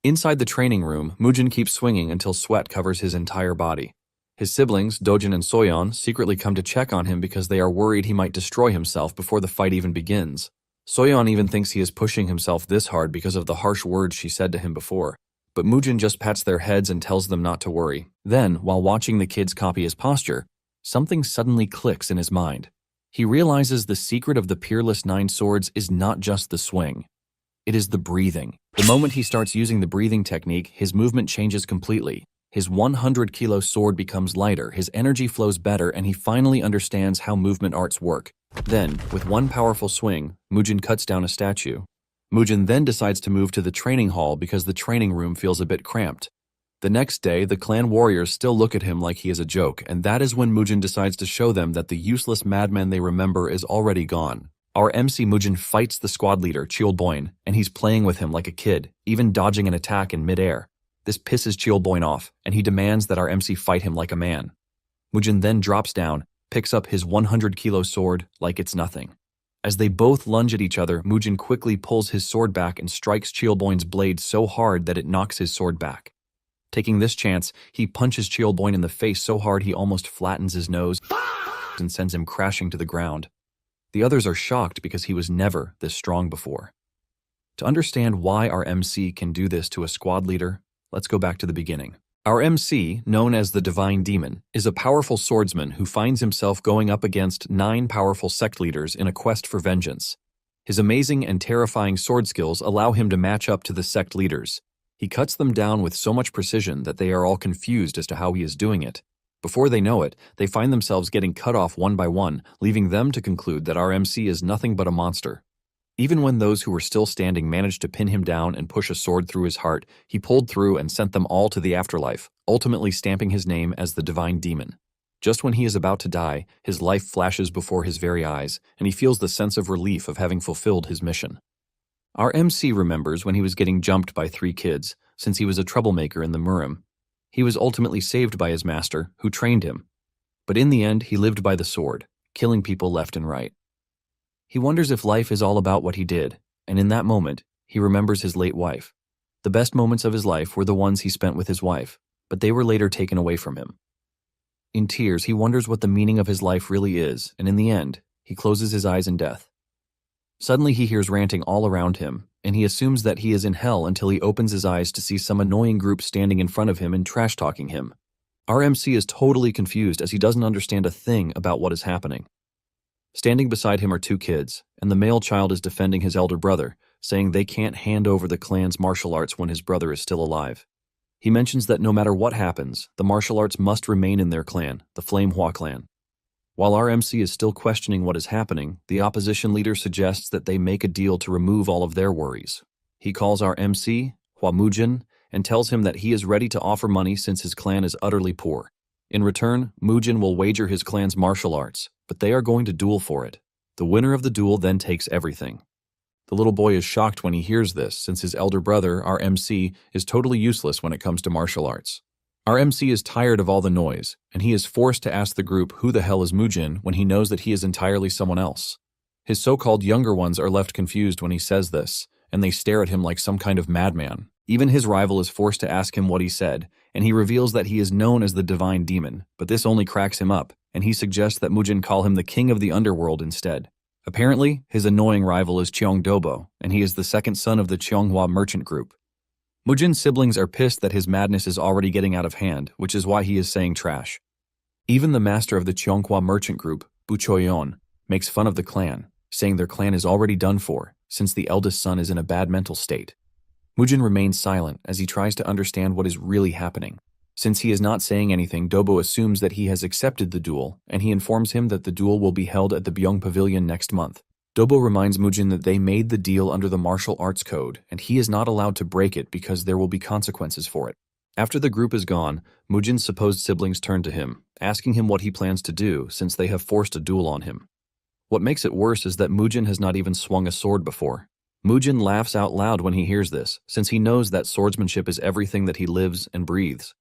Inside the training room, Mujin keeps swinging until sweat covers his entire body. His siblings, Dojin and Soyeon, secretly come to check on him because they are worried he might destroy himself before the fight even begins. Soyeon even thinks he is pushing himself this hard because of the harsh words she said to him before, but Mujin just pats their heads and tells them not to worry. Then, while watching the kids copy his posture, something suddenly clicks in his mind. He realizes the secret of the Peerless Nine Swords is not just the swing. It is the breathing. The moment he starts using the breathing technique, his movement changes completely. His 100-kilo sword becomes lighter, his energy flows better, and he finally understands how movement arts work. Then, with one powerful swing, Mujin cuts down a statue. Mujin then decides to move to the training hall because the training room feels a bit cramped. The next day, the clan warriors still look at him like he is a joke, and that is when Mujin decides to show them that the useless madman they remember is already gone. Our MC Mujin fights the squad leader, Cheolboin, and he's playing with him like a kid, even dodging an attack in midair. This pisses Cheolboin off, and he demands that our MC fight him like a man. Mujin then drops down, picks up his 100-kilo sword like it's nothing. As they both lunge at each other, Mujin quickly pulls his sword back and strikes Cheolboin's blade so hard that it knocks his sword back. Taking this chance, he punches Cheolboin in the face so hard he almost flattens his nose and sends him crashing to the ground. The others are shocked because he was never this strong before. To understand why our MC can do this to a squad leader, let's go back to the beginning. Our MC, known as the Divine Demon, is a powerful swordsman who finds himself going up against 9 powerful sect leaders in a quest for vengeance. His amazing and terrifying sword skills allow him to match up to the sect leaders. He cuts them down with so much precision that they are all confused as to how he is doing it. Before they know it, they find themselves getting cut off one by one, leaving them to conclude that our MC is nothing but a monster. Even when those who were still standing managed to pin him down and push a sword through his heart, he pulled through and sent them all to the afterlife, ultimately stamping his name as the Divine Demon. Just when he is about to die, his life flashes before his very eyes, and he feels the sense of relief of having fulfilled his mission. Our MC remembers when he was getting jumped by 3 kids, since he was a troublemaker in the murim. He was ultimately saved by his master, who trained him. But in the end, he lived by the sword, killing people left and right. He wonders if life is all about what he did, and in that moment, he remembers his late wife. The best moments of his life were the ones he spent with his wife, but they were later taken away from him. In tears, he wonders what the meaning of his life really is, and in the end, he closes his eyes in death. Suddenly he hears ranting all around him, and he assumes that he is in hell until he opens his eyes to see some annoying group standing in front of him and trash-talking him. Our MC is totally confused as he doesn't understand a thing about what is happening. Standing beside him are 2 kids, and the male child is defending his elder brother, saying they can't hand over the clan's martial arts when his brother is still alive. He mentions that no matter what happens, the martial arts must remain in their clan, the Manhwa clan. While our MC is still questioning what is happening, the opposition leader suggests that they make a deal to remove all of their worries. He calls our MC, Hwa Mujin, and tells him that he is ready to offer money since his clan is utterly poor. In return, Mujin will wager his clan's martial arts, but they are going to duel for it. The winner of the duel then takes everything. The little boy is shocked when he hears this, since his elder brother, our MC, is totally useless when it comes to martial arts. Our MC is tired of all the noise, and he is forced to ask the group who the hell is Mujin when he knows that he is entirely someone else. His so-called younger ones are left confused when he says this, and they stare at him like some kind of madman. Even his rival is forced to ask him what he said, and he reveals that he is known as the Divine Demon, but this only cracks him up, and he suggests that Mujin call him the King of the Underworld instead. Apparently, his annoying rival is Cheong Dobo, and he is the second son of the Cheonghwa merchant group. Mujin's siblings are pissed that his madness is already getting out of hand, which is why he is saying trash. Even the master of the Cheonghwa merchant group, Bu Choyeon, makes fun of the clan, saying their clan is already done for, since the eldest son is in a bad mental state. Mujin remains silent as he tries to understand what is really happening. Since he is not saying anything, Dobo assumes that he has accepted the duel, and he informs him that the duel will be held at the Byung Pavilion next month. Dobo reminds Mujin that they made the deal under the martial arts code, and he is not allowed to break it because there will be consequences for it. After the group is gone, Mujin's supposed siblings turn to him, asking him what he plans to do since they have forced a duel on him. What makes it worse is that Mujin has not even swung a sword before. Mujin laughs out loud when he hears this, since he knows that swordsmanship is everything that he lives and breathes.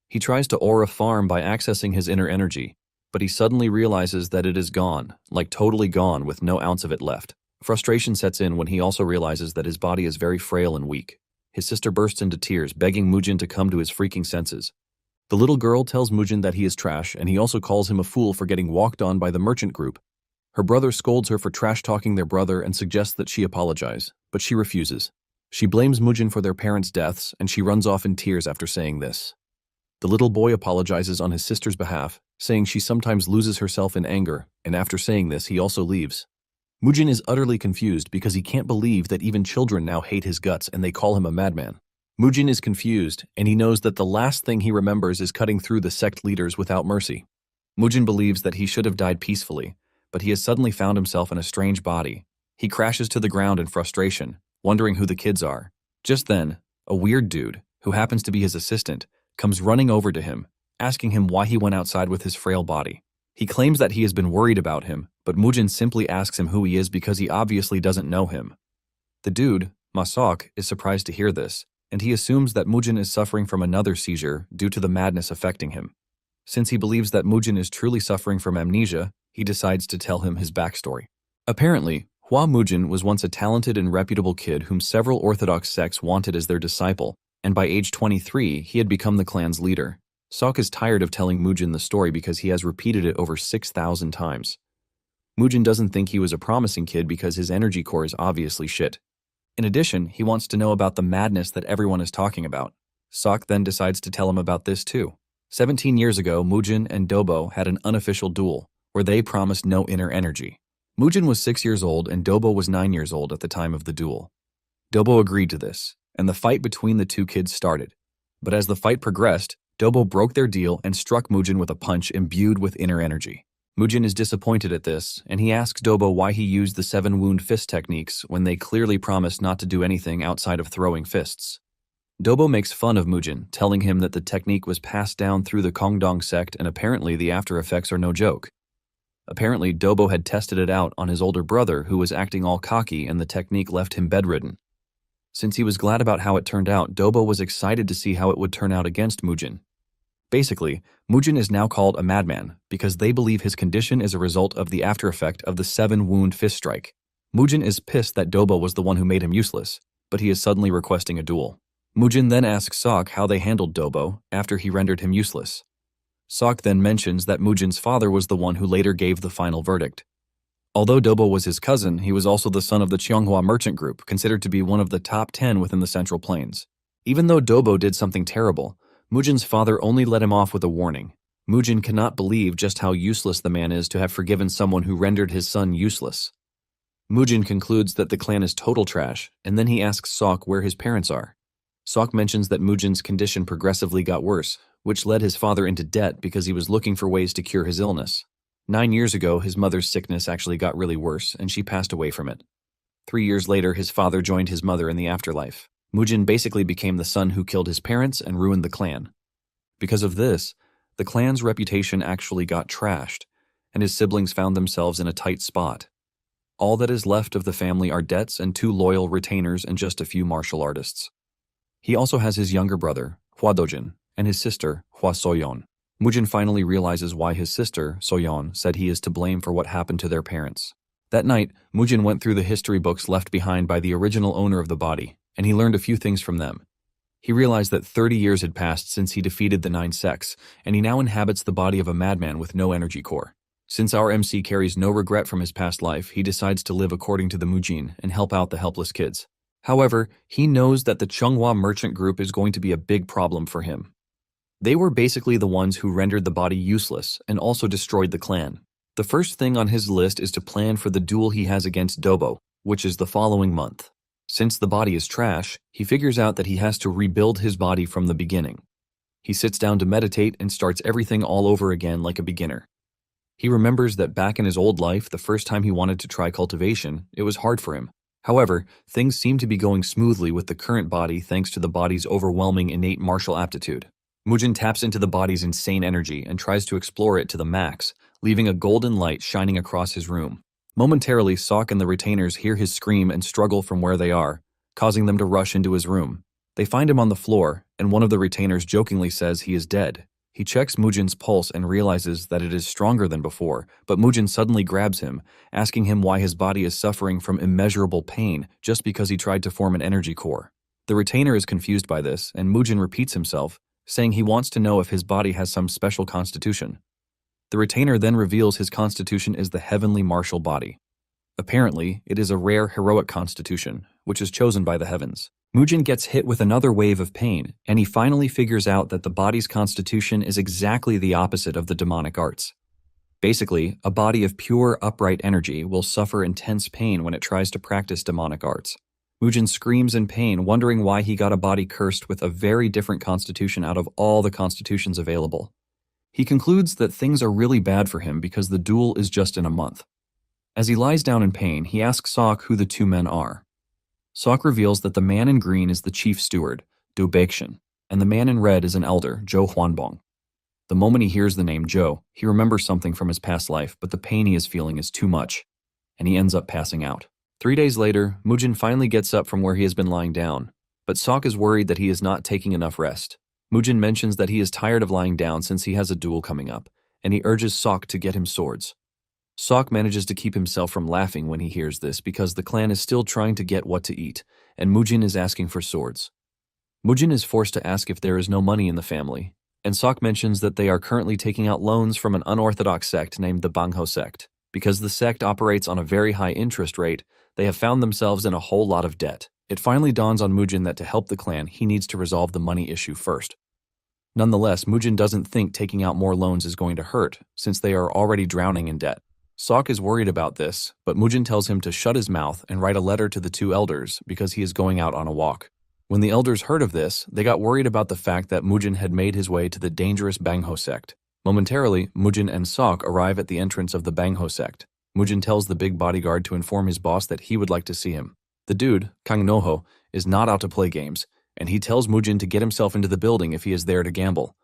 He tries to aura farm by accessing his inner energy, but he suddenly realizes that it is gone, like totally gone with no ounce of it left. Frustration sets in when he also realizes that his body is very frail and weak. His sister bursts into tears, begging Mujin to come to his freaking senses. The little girl tells Mujin that he is trash, and he also calls him a fool for getting walked on by the merchant group. Her brother scolds her for trash-talking their brother and suggests that she apologize, but she refuses. She blames Mujin for their parents' deaths, and she runs off in tears after saying this. The little boy apologizes on his sister's behalf, saying she sometimes loses herself in anger, and after saying this, he also leaves. Mujin is utterly confused because he can't believe that even children now hate his guts and they call him a madman. Mujin is confused, and he knows that the last thing he remembers is cutting through the sect leaders without mercy. Mujin believes that he should have died peacefully, but he has suddenly found himself in a strange body. He crashes to the ground in frustration, wondering who the kids are. Just then, a weird dude, who happens to be his assistant, comes running over to him, asking him why he went outside with his frail body. He claims that he has been worried about him, but Mujin simply asks him who he is because he obviously doesn't know him. The dude, Masok, is surprised to hear this, and he assumes that Mujin is suffering from another seizure due to the madness affecting him. Since he believes that Mujin is truly suffering from amnesia, he decides to tell him his backstory. Apparently, Hua Mujin was once a talented and reputable kid whom several orthodox sects wanted as their disciple, and by age 23, he had become the clan's leader. Sok is tired of telling Mujin the story because he has repeated it over 6,000 times. Mujin doesn't think he was a promising kid because his energy core is obviously shit. In addition, he wants to know about the madness that everyone is talking about. Sok then decides to tell him about this too. 17 years ago, Mujin and Dobo had an unofficial duel, where they promised no inner energy. Mujin was 6 years old and Dobo was 9 years old at the time of the duel. Dobo agreed to this, and the fight between the two kids started. But as the fight progressed, Dobo broke their deal and struck Mujin with a punch imbued with inner energy. Mujin is disappointed at this, and he asks Dobo why he used the 7-wound fist techniques when they clearly promised not to do anything outside of throwing fists. Dobo makes fun of Mujin, telling him that the technique was passed down through the Kongdong sect and apparently the after effects are no joke. Apparently, Dobo had tested it out on his older brother who was acting all cocky and the technique left him bedridden. Since he was glad about how it turned out, Dobo was excited to see how it would turn out against Mujin. Basically, Mujin is now called a madman because they believe his condition is a result of the after effect of the 7-wound fist strike. Mujin is pissed that Dobo was the one who made him useless, but he is suddenly requesting a duel. Mujin then asks Sok how they handled Dobo after he rendered him useless. Sok then mentions that Mujin's father was the one who later gave the final verdict. Although Dobo was his cousin, he was also the son of the Cheonghua merchant group, considered to be one of the top 10 within the Central Plains. Even though Dobo did something terrible, Mujin's father only let him off with a warning. Mujin cannot believe just how useless the man is to have forgiven someone who rendered his son useless. Mujin concludes that the clan is total trash, and then he asks Sok where his parents are. Sok mentions that Mujin's condition progressively got worse, which led his father into debt because he was looking for ways to cure his illness. 9 years ago, his mother's sickness actually got really worse, and she passed away from it. 3 years later, his father joined his mother in the afterlife. Mujin basically became the son who killed his parents and ruined the clan. Because of this, the clan's reputation actually got trashed, and his siblings found themselves in a tight spot. All that is left of the family are debts and 2 loyal retainers and just a few martial artists. He also has his younger brother, Hua Dojin, and his sister, Hua Soyeon. Mujin finally realizes why his sister, Soyeon, said he is to blame for what happened to their parents. That night, Mujin went through the history books left behind by the original owner of the body, and he learned a few things from them. He realized that 30 years had passed since he defeated the 9 sects, and he now inhabits the body of a madman with no energy core. Since our MC carries no regret from his past life, he decides to live according to the Mujin and help out the helpless kids. However, he knows that the Cheonghua merchant group is going to be a big problem for him. They were basically the ones who rendered the body useless and also destroyed the clan. The first thing on his list is to plan for the duel he has against Dobo, which is the following month. Since the body is trash, he figures out that he has to rebuild his body from the beginning. He sits down to meditate and starts everything all over again like a beginner. He remembers that back in his old life, the first time he wanted to try cultivation, it was hard for him. However, things seem to be going smoothly with the current body thanks to the body's overwhelming innate martial aptitude. Mujin taps into the body's insane energy and tries to explore it to the max, leaving a golden light shining across his room. Momentarily, Sok and the retainers hear his scream and struggle from where they are, causing them to rush into his room. They find him on the floor, and one of the retainers jokingly says he is dead. He checks Mujin's pulse and realizes that it is stronger than before, but Mujin suddenly grabs him, asking him why his body is suffering from immeasurable pain just because he tried to form an energy core. The retainer is confused by this, and Mujin repeats himself, saying he wants to know if his body has some special constitution. The retainer then reveals his constitution is the heavenly martial body. Apparently, it is a rare heroic constitution, which is chosen by the heavens. Mujin gets hit with another wave of pain, and he finally figures out that the body's constitution is exactly the opposite of the demonic arts. Basically, a body of pure, upright energy will suffer intense pain when it tries to practice demonic arts. Mujin screams in pain, wondering why he got a body cursed with a very different constitution out of all the constitutions available. He concludes that things are really bad for him because the duel is just in a month. As he lies down in pain, he asks Sok who the two men are. Sok reveals that the man in green is the chief steward, Du Baektion, and the man in red is an elder, Zhou Huanbong. The moment he hears the name Zhou, he remembers something from his past life, but the pain he is feeling is too much, and he ends up passing out. 3 days later, Mujin finally gets up from where he has been lying down, but Sok is worried that he is not taking enough rest. Mujin mentions that he is tired of lying down since he has a duel coming up, and he urges Sok to get him swords. Sok manages to keep himself from laughing when he hears this because the clan is still trying to get what to eat, and Mujin is asking for swords. Mujin is forced to ask if there is no money in the family, and Sok mentions that they are currently taking out loans from an unorthodox sect named the Bangho sect. Because the sect operates on a very high interest rate, they have found themselves in a whole lot of debt. It finally dawns on Mujin that to help the clan, he needs to resolve the money issue first. Nonetheless, Mujin doesn't think taking out more loans is going to hurt, since they are already drowning in debt. Sok is worried about this, but Mujin tells him to shut his mouth and write a letter to the two elders because he is going out on a walk. When the elders heard of this, they got worried about the fact that Mujin had made his way to the dangerous Bangho sect. Momentarily, Mujin and Sok arrive at the entrance of the Bangho sect. Mujin tells the big bodyguard to inform his boss that he would like to see him. The dude, Kang Noho, is not out to play games, and he tells Mujin to get himself into the building if he is there to gamble.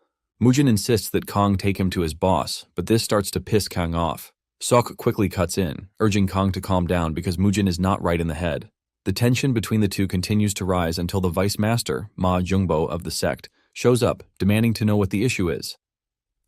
Mujin insists that Kang take him to his boss, but this starts to piss Kang off. Sok quickly cuts in, urging Kang to calm down because Mujin is not right in the head. The tension between the two continues to rise until the vice master, Ma Jungbo of the sect, shows up, demanding to know what the issue is.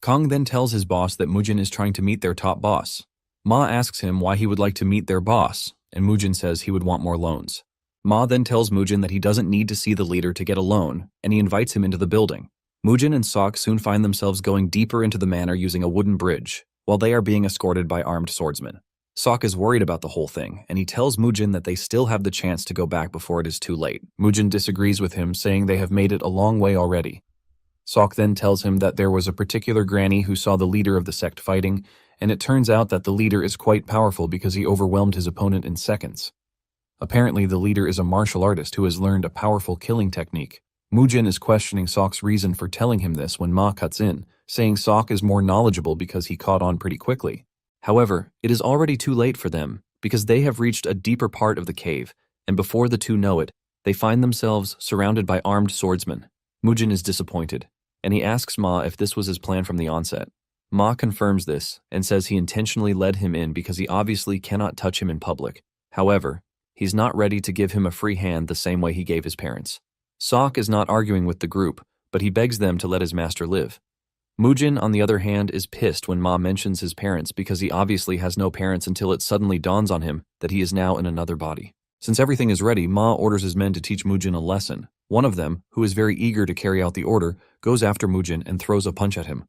Kang then tells his boss that Mujin is trying to meet their top boss. Ma asks him why he would like to meet their boss, and Mujin says he would want more loans. Ma then tells Mujin that he doesn't need to see the leader to get a loan, and he invites him into the building. Mujin and Sok soon find themselves going deeper into the manor using a wooden bridge, while they are being escorted by armed swordsmen. Sok is worried about the whole thing, and he tells Mujin that they still have the chance to go back before it is too late. Mujin disagrees with him, saying they have made it a long way already. Sok then tells him that there was a particular granny who saw the leader of the sect fighting, and it turns out that the leader is quite powerful because he overwhelmed his opponent in seconds. Apparently, the leader is a martial artist who has learned a powerful killing technique. Mujin is questioning Sok's reason for telling him this when Ma cuts in, saying Sok is more knowledgeable because he caught on pretty quickly. However, it is already too late for them because they have reached a deeper part of the cave, and before the two know it, they find themselves surrounded by armed swordsmen. Mujin is disappointed, and he asks Ma if this was his plan from the onset. Ma confirms this and says he intentionally led him in because he obviously cannot touch him in public. However, he's not ready to give him a free hand the same way he gave his parents. Sok is not arguing with the group, but he begs them to let his master live. Mujin, on the other hand, is pissed when Ma mentions his parents because he obviously has no parents until it suddenly dawns on him that he is now in another body. Since everything is ready, Ma orders his men to teach Mujin a lesson. One of them, who is very eager to carry out the order, goes after Mujin and throws a punch at him.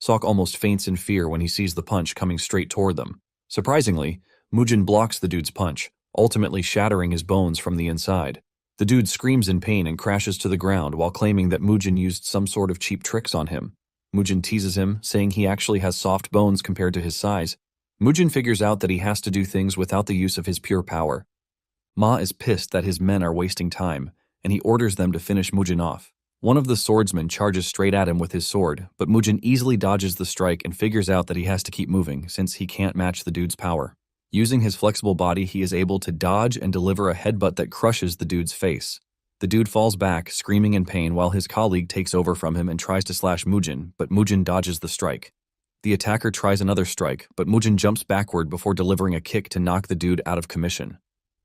Sok almost faints in fear when he sees the punch coming straight toward them. Surprisingly, Mujin blocks the dude's punch, ultimately shattering his bones from the inside. The dude screams in pain and crashes to the ground while claiming that Mujin used some sort of cheap tricks on him. Mujin teases him, saying he actually has soft bones compared to his size. Mujin figures out that he has to do things without the use of his pure power. Ma is pissed that his men are wasting time, and he orders them to finish Mujin off. One of the swordsmen charges straight at him with his sword, but Mujin easily dodges the strike and figures out that he has to keep moving since he can't match the dude's power. Using his flexible body, he is able to dodge and deliver a headbutt that crushes the dude's face. The dude falls back, screaming in pain, while his colleague takes over from him and tries to slash Mujin, but Mujin dodges the strike. The attacker tries another strike, but Mujin jumps backward before delivering a kick to knock the dude out of commission.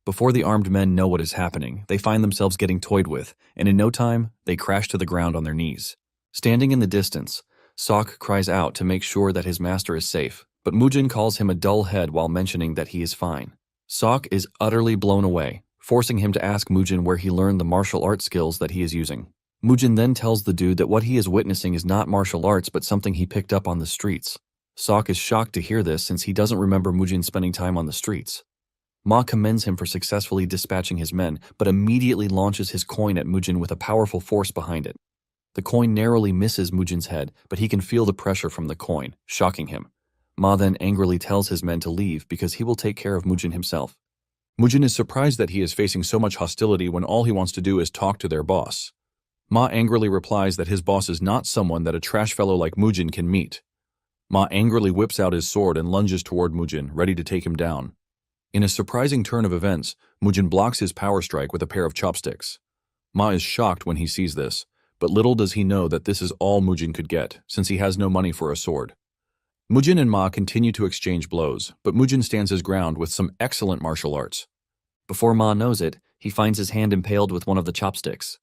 Before the armed men know what is happening, they find themselves getting toyed with, and in no time, they crash to the ground on their knees. Standing in the distance, Sok cries out to make sure that his master is safe, but Mujin calls him a dull head while mentioning that he is fine. Sok is utterly blown away, forcing him to ask Mujin where he learned the martial arts skills that he is using. Mujin then tells the dude that what he is witnessing is not martial arts but something he picked up on the streets. Sok is shocked to hear this since he doesn't remember Mujin spending time on the streets. Ma commends him for successfully dispatching his men, but immediately launches his coin at Mujin with a powerful force behind it. The coin narrowly misses Mujin's head, but he can feel the pressure from the coin, shocking him. Ma then angrily tells his men to leave because he will take care of Mujin himself. Mujin is surprised that he is facing so much hostility when all he wants to do is talk to their boss. Ma angrily replies that his boss is not someone that a trash fellow like Mujin can meet. Ma angrily whips out his sword and lunges toward Mujin, ready to take him down. In a surprising turn of events, Mujin blocks his power strike with a pair of chopsticks. Ma is shocked when he sees this, but little does he know that this is all Mujin could get, since he has no money for a sword. Mujin and Ma continue to exchange blows, but Mujin stands his ground with some excellent martial arts. Before Ma knows it, he finds his hand impaled with one of the chopsticks.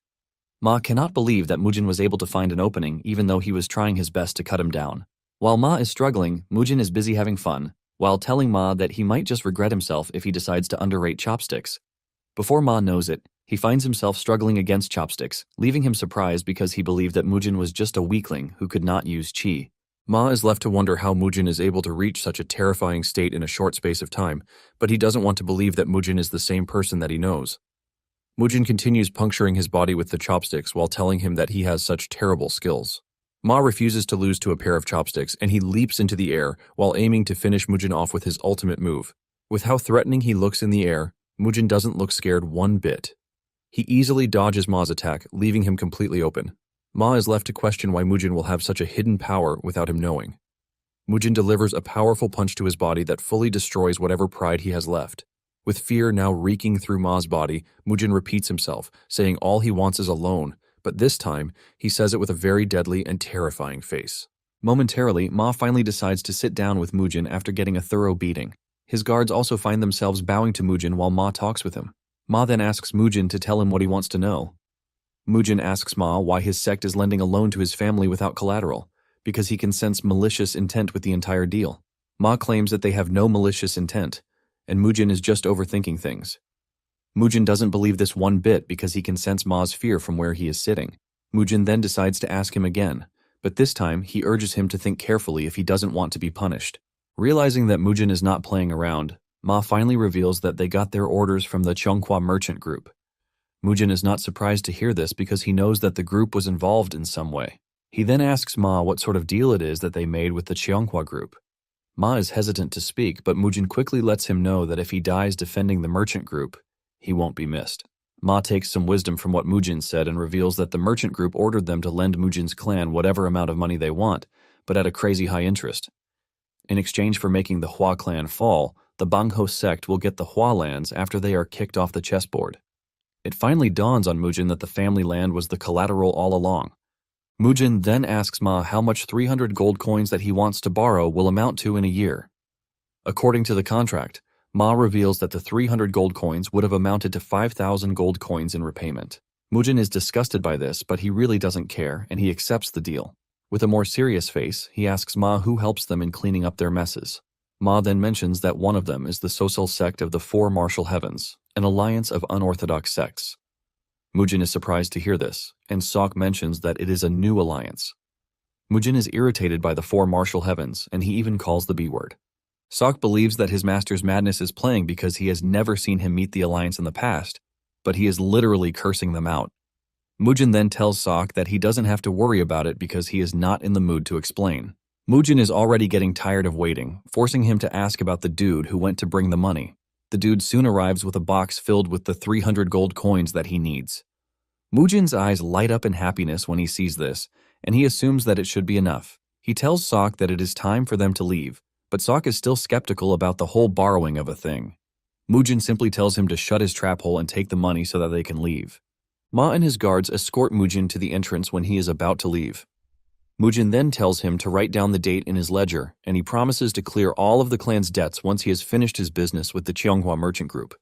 Ma cannot believe that Mujin was able to find an opening even though he was trying his best to cut him down. While Ma is struggling, Mujin is busy having fun, while telling Ma that he might just regret himself if he decides to underrate chopsticks. Before Ma knows it, he finds himself struggling against chopsticks, leaving him surprised because he believed that Mujin was just a weakling who could not use chi. Ma is left to wonder how Mujin is able to reach such a terrifying state in a short space of time, but he doesn't want to believe that Mujin is the same person that he knows. Mujin continues puncturing his body with the chopsticks while telling him that he has such terrible skills. Ma refuses to lose to a pair of chopsticks, and he leaps into the air while aiming to finish Mujin off with his ultimate move. With how threatening he looks in the air, Mujin doesn't look scared one bit. He easily dodges Ma's attack, leaving him completely open. Ma is left to question why Mujin will have such a hidden power without him knowing. Mujin delivers a powerful punch to his body that fully destroys whatever pride he has left. With fear now reeking through Ma's body, Mujin repeats himself, saying all he wants is alone, but this time, he says it with a very deadly and terrifying face. Momentarily, Ma finally decides to sit down with Mujin after getting a thorough beating. His guards also find themselves bowing to Mujin while Ma talks with him. Ma then asks Mujin to tell him what he wants to know. Mujin asks Ma why his sect is lending a loan to his family without collateral, because he can sense malicious intent with the entire deal. Ma claims that they have no malicious intent, and Mujin is just overthinking things. Mujin doesn't believe this one bit because he can sense Ma's fear from where he is sitting. Mujin then decides to ask him again, but this time he urges him to think carefully if he doesn't want to be punished. Realizing that Mujin is not playing around, Ma finally reveals that they got their orders from the Cheonghua merchant group. Mujin is not surprised to hear this because he knows that the group was involved in some way. He then asks Ma what sort of deal it is that they made with the Cheonghua group. Ma is hesitant to speak, but Mujin quickly lets him know that if he dies defending the merchant group, he won't be missed. Ma takes some wisdom from what Mujin said and reveals that the merchant group ordered them to lend Mujin's clan whatever amount of money they want, but at a crazy high interest. In exchange for making the Hua clan fall, the Bangho sect will get the Hua lands after they are kicked off the chessboard. It finally dawns on Mujin that the family land was the collateral all along. Mujin then asks Ma how much 300 gold coins that he wants to borrow will amount to in a year. According to the contract, Ma reveals that the 300 gold coins would have amounted to 5,000 gold coins in repayment. Mujin is disgusted by this, but he really doesn't care, and he accepts the deal. With a more serious face, he asks Ma who helps them in cleaning up their messes. Ma then mentions that one of them is the social sect of the Four Martial Heavens, an alliance of unorthodox sects. Mujin is surprised to hear this, and Sok mentions that it is a new alliance. Mujin is irritated by the Four Martial Heavens, and he even calls the B word. Sok believes that his master's madness is playing because he has never seen him meet the alliance in the past, but he is literally cursing them out. Mujin then tells Sok that he doesn't have to worry about it because he is not in the mood to explain. Mujin is already getting tired of waiting, forcing him to ask about the dude who went to bring the money. The dude soon arrives with a box filled with the 300 gold coins that he needs. Mujin's eyes light up in happiness when he sees this, and he assumes that it should be enough. He tells Sok that it is time for them to leave, but Sok is still skeptical about the whole borrowing of a thing. Mujin simply tells him to shut his trap hole and take the money so that they can leave. Ma and his guards escort Mujin to the entrance when he is about to leave. Mujin then tells him to write down the date in his ledger, and he promises to clear all of the clan's debts once he has finished his business with the Cheonghua merchant group.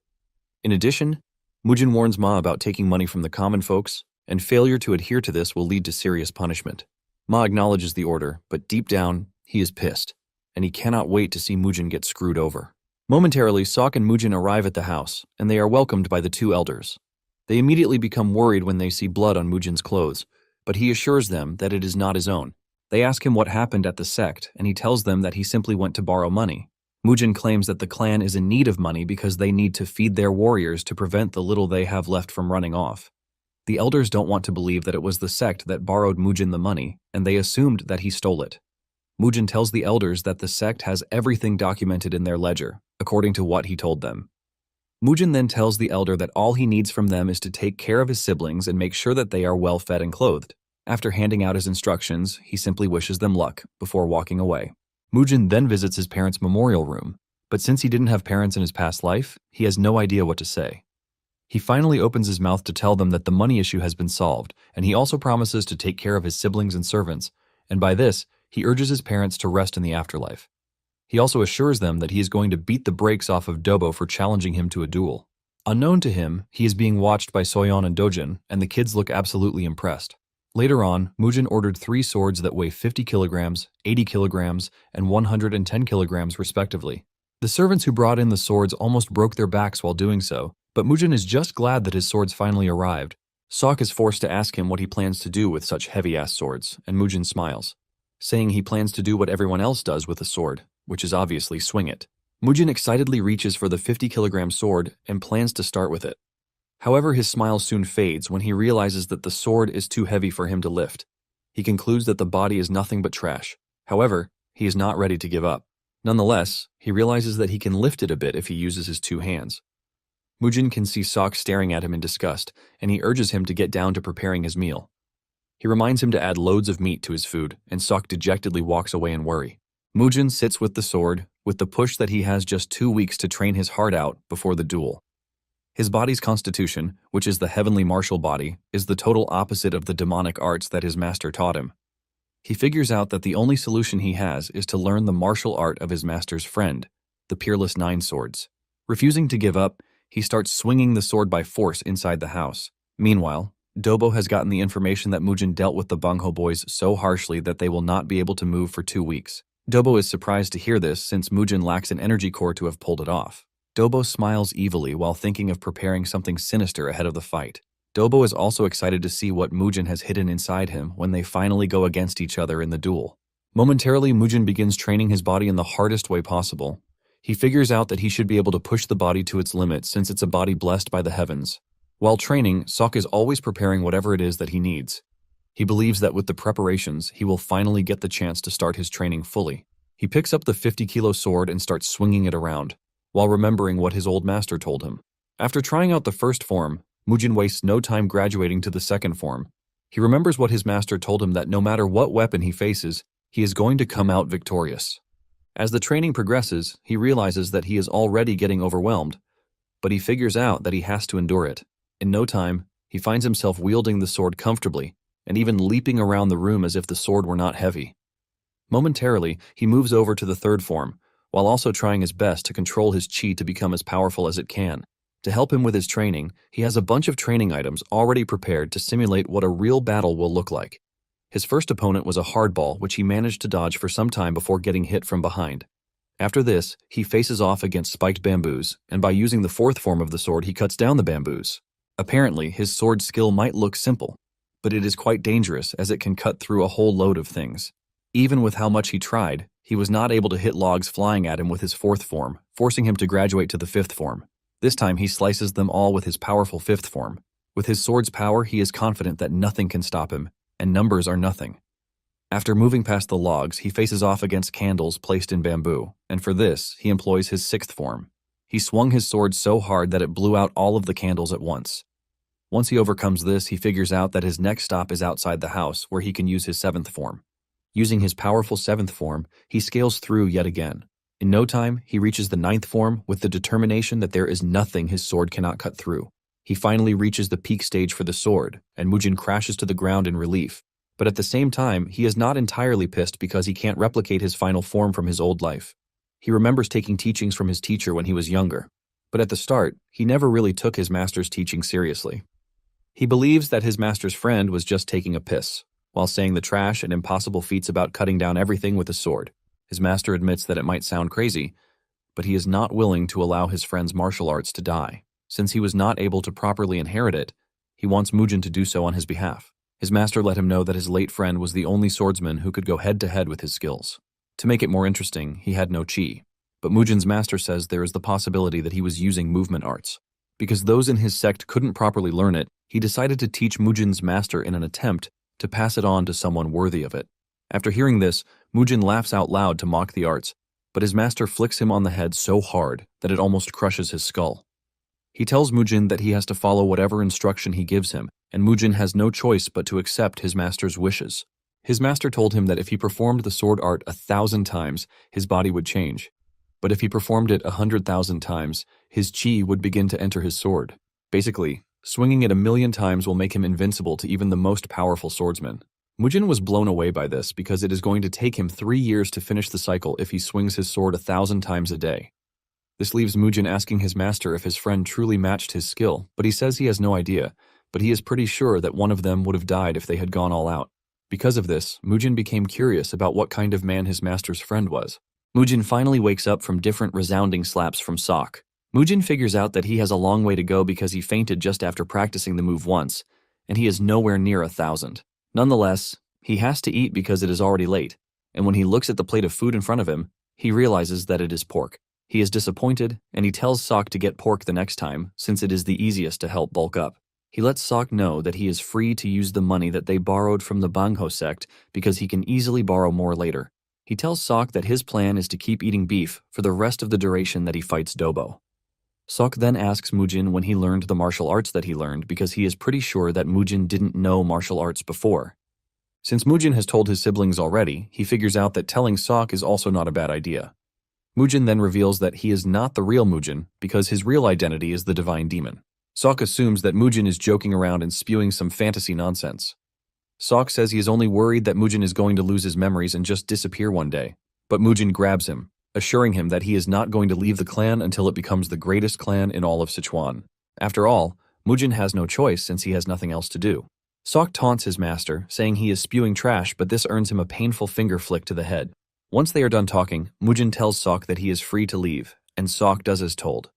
In addition, Mujin warns Ma about taking money from the common folks, and failure to adhere to this will lead to serious punishment. Ma acknowledges the order, but deep down, he is pissed, and he cannot wait to see Mujin get screwed over. Momentarily, Sok and Mujin arrive at the house, and they are welcomed by the two elders. They immediately become worried when they see blood on Mujin's clothes, but he assures them that it is not his own. They ask him what happened at the sect, and he tells them that he simply went to borrow money. Mujin claims that the clan is in need of money because they need to feed their warriors to prevent the little they have left from running off. The elders don't want to believe that it was the sect that borrowed Mujin the money, and they assumed that he stole it. Mujin tells the elders that the sect has everything documented in their ledger, according to what he told them. Mujin then tells the elder that all he needs from them is to take care of his siblings and make sure that they are well fed and clothed. After handing out his instructions, he simply wishes them luck before walking away. Mujin then visits his parents' memorial room, but since he didn't have parents in his past life, he has no idea what to say. He finally opens his mouth to tell them that the money issue has been solved, and he also promises to take care of his siblings and servants, and by this, he urges his parents to rest in the afterlife. He also assures them that he is going to beat the brakes off of Dobo for challenging him to a duel. Unknown to him, he is being watched by Soyeon and Dojin, and the kids look absolutely impressed. Later on, Mujin ordered 3 swords that weigh 50 kilograms, 80 kilograms, and 110 kilograms respectively. The servants who brought in the swords almost broke their backs while doing so, but Mujin is just glad that his swords finally arrived. Sok is forced to ask him what he plans to do with such heavy-ass swords, and Mujin smiles, saying he plans to do what everyone else does with a sword, which is obviously swing it. Mujin excitedly reaches for the 50-kilogram sword and plans to start with it. However, his smile soon fades when he realizes that the sword is too heavy for him to lift. He concludes that the body is nothing but trash. However, he is not ready to give up. Nonetheless, he realizes that he can lift it a bit if he uses his 2 hands. Mujin can see Sok staring at him in disgust, and he urges him to get down to preparing his meal. He reminds him to add loads of meat to his food, and Sok dejectedly walks away in worry. Mujin sits with the sword, with the push that he has just 2 weeks to train his heart out before the duel. His body's constitution, which is the heavenly martial body, is the total opposite of the demonic arts that his master taught him. He figures out that the only solution he has is to learn the martial art of his master's friend, the Peerless 9 Swords. Refusing to give up, he starts swinging the sword by force inside the house. Meanwhile, Dobo has gotten the information that Mujin dealt with the Bungho boys so harshly that they will not be able to move for 2 weeks. Dobo is surprised to hear this since Mujin lacks an energy core to have pulled it off. Dobo smiles evilly while thinking of preparing something sinister ahead of the fight. Dobo is also excited to see what Mujin has hidden inside him when they finally go against each other in the duel. Momentarily, Mujin begins training his body in the hardest way possible. He figures out that he should be able to push the body to its limits since it's a body blessed by the heavens. While training, Sok is always preparing whatever it is that he needs. He believes that with the preparations, he will finally get the chance to start his training fully. He picks up the 50-kilo sword and starts swinging it around, while remembering what his old master told him. After trying out the first form, Mujin wastes no time graduating to the second form. He remembers what his master told him that no matter what weapon he faces, he is going to come out victorious. As the training progresses, he realizes that he is already getting overwhelmed, but he figures out that he has to endure it. In no time, he finds himself wielding the sword comfortably, and even leaping around the room as if the sword were not heavy. Momentarily, he moves over to the third form, while also trying his best to control his chi to become as powerful as it can. To help him with his training, he has a bunch of training items already prepared to simulate what a real battle will look like. His first opponent was a hardball, which he managed to dodge for some time before getting hit from behind. After this, he faces off against spiked bamboos, and by using the fourth form of the sword, he cuts down the bamboos. Apparently, his sword skill might look simple, but it is quite dangerous as it can cut through a whole load of things. Even with how much he tried, he was not able to hit logs flying at him with his fourth form, forcing him to graduate to the fifth form. This time he slices them all with his powerful fifth form. With his sword's power, he is confident that nothing can stop him, and numbers are nothing. After moving past the logs, he faces off against candles placed in bamboo, and for this, he employs his sixth form. He swung his sword so hard that it blew out all of the candles at once. Once he overcomes this, he figures out that his next stop is outside the house, where he can use his seventh form. Using his powerful seventh form, he scales through yet again. In no time, he reaches the ninth form with the determination that there is nothing his sword cannot cut through. He finally reaches the peak stage for the sword, and Mujin crashes to the ground in relief. But at the same time, he is not entirely pissed because he can't replicate his final form from his old life. He remembers taking teachings from his teacher when he was younger, but at the start, he never really took his master's teaching seriously. He believes that his master's friend was just taking a piss, while saying the trash and impossible feats about cutting down everything with a sword. His master admits that it might sound crazy, but he is not willing to allow his friend's martial arts to die. Since he was not able to properly inherit it, he wants Mujin to do so on his behalf. His master let him know that his late friend was the only swordsman who could go head-to-head with his skills. To make it more interesting, he had no chi. But Mujin's master says there is the possibility that he was using movement arts. Because those in his sect couldn't properly learn it, he decided to teach Mujin's master in an attempt to pass it on to someone worthy of it. After hearing this, Mujin laughs out loud to mock the arts, but his master flicks him on the head so hard that it almost crushes his skull. He tells Mujin that he has to follow whatever instruction he gives him, and Mujin has no choice but to accept his master's wishes. His master told him that if he performed the sword art 1,000 times, his body would change. But if he performed it 100,000 times, his chi would begin to enter his sword. Basically, swinging it 1,000,000 times will make him invincible to even the most powerful swordsman. Mujin was blown away by this because it is going to take him 3 years to finish the cycle if he swings his sword 1,000 times a day. This leaves Mujin asking his master if his friend truly matched his skill, but he says he has no idea, but he is pretty sure that one of them would have died if they had gone all out. Because of this, Mujin became curious about what kind of man his master's friend was. Mujin finally wakes up from different resounding slaps from Sok. Mujin figures out that he has a long way to go because he fainted just after practicing the move once, and he is nowhere near 1,000. Nonetheless, he has to eat because it is already late, and when he looks at the plate of food in front of him, he realizes that it is pork. He is disappointed, and he tells Sok to get pork the next time, since it is the easiest to help bulk up. He lets Sok know that he is free to use the money that they borrowed from the Bangho sect because he can easily borrow more later. He tells Sok that his plan is to keep eating beef for the rest of the duration that he fights Dobo. Sok then asks Mujin when he learned the martial arts that he learned because he is pretty sure that Mujin didn't know martial arts before. Since Mujin has told his siblings already, he figures out that telling Sok is also not a bad idea. Mujin then reveals that he is not the real Mujin because his real identity is the divine demon. Sok assumes that Mujin is joking around and spewing some fantasy nonsense. Sok says he is only worried that Mujin is going to lose his memories and just disappear one day, but Mujin grabs him, assuring him that he is not going to leave the clan until it becomes the greatest clan in all of Sichuan. After all, Mujin has no choice since he has nothing else to do. Sok taunts his master, saying he is spewing trash, but this earns him a painful finger flick to the head. Once they are done talking, Mujin tells Sok that he is free to leave, and Sok does as told.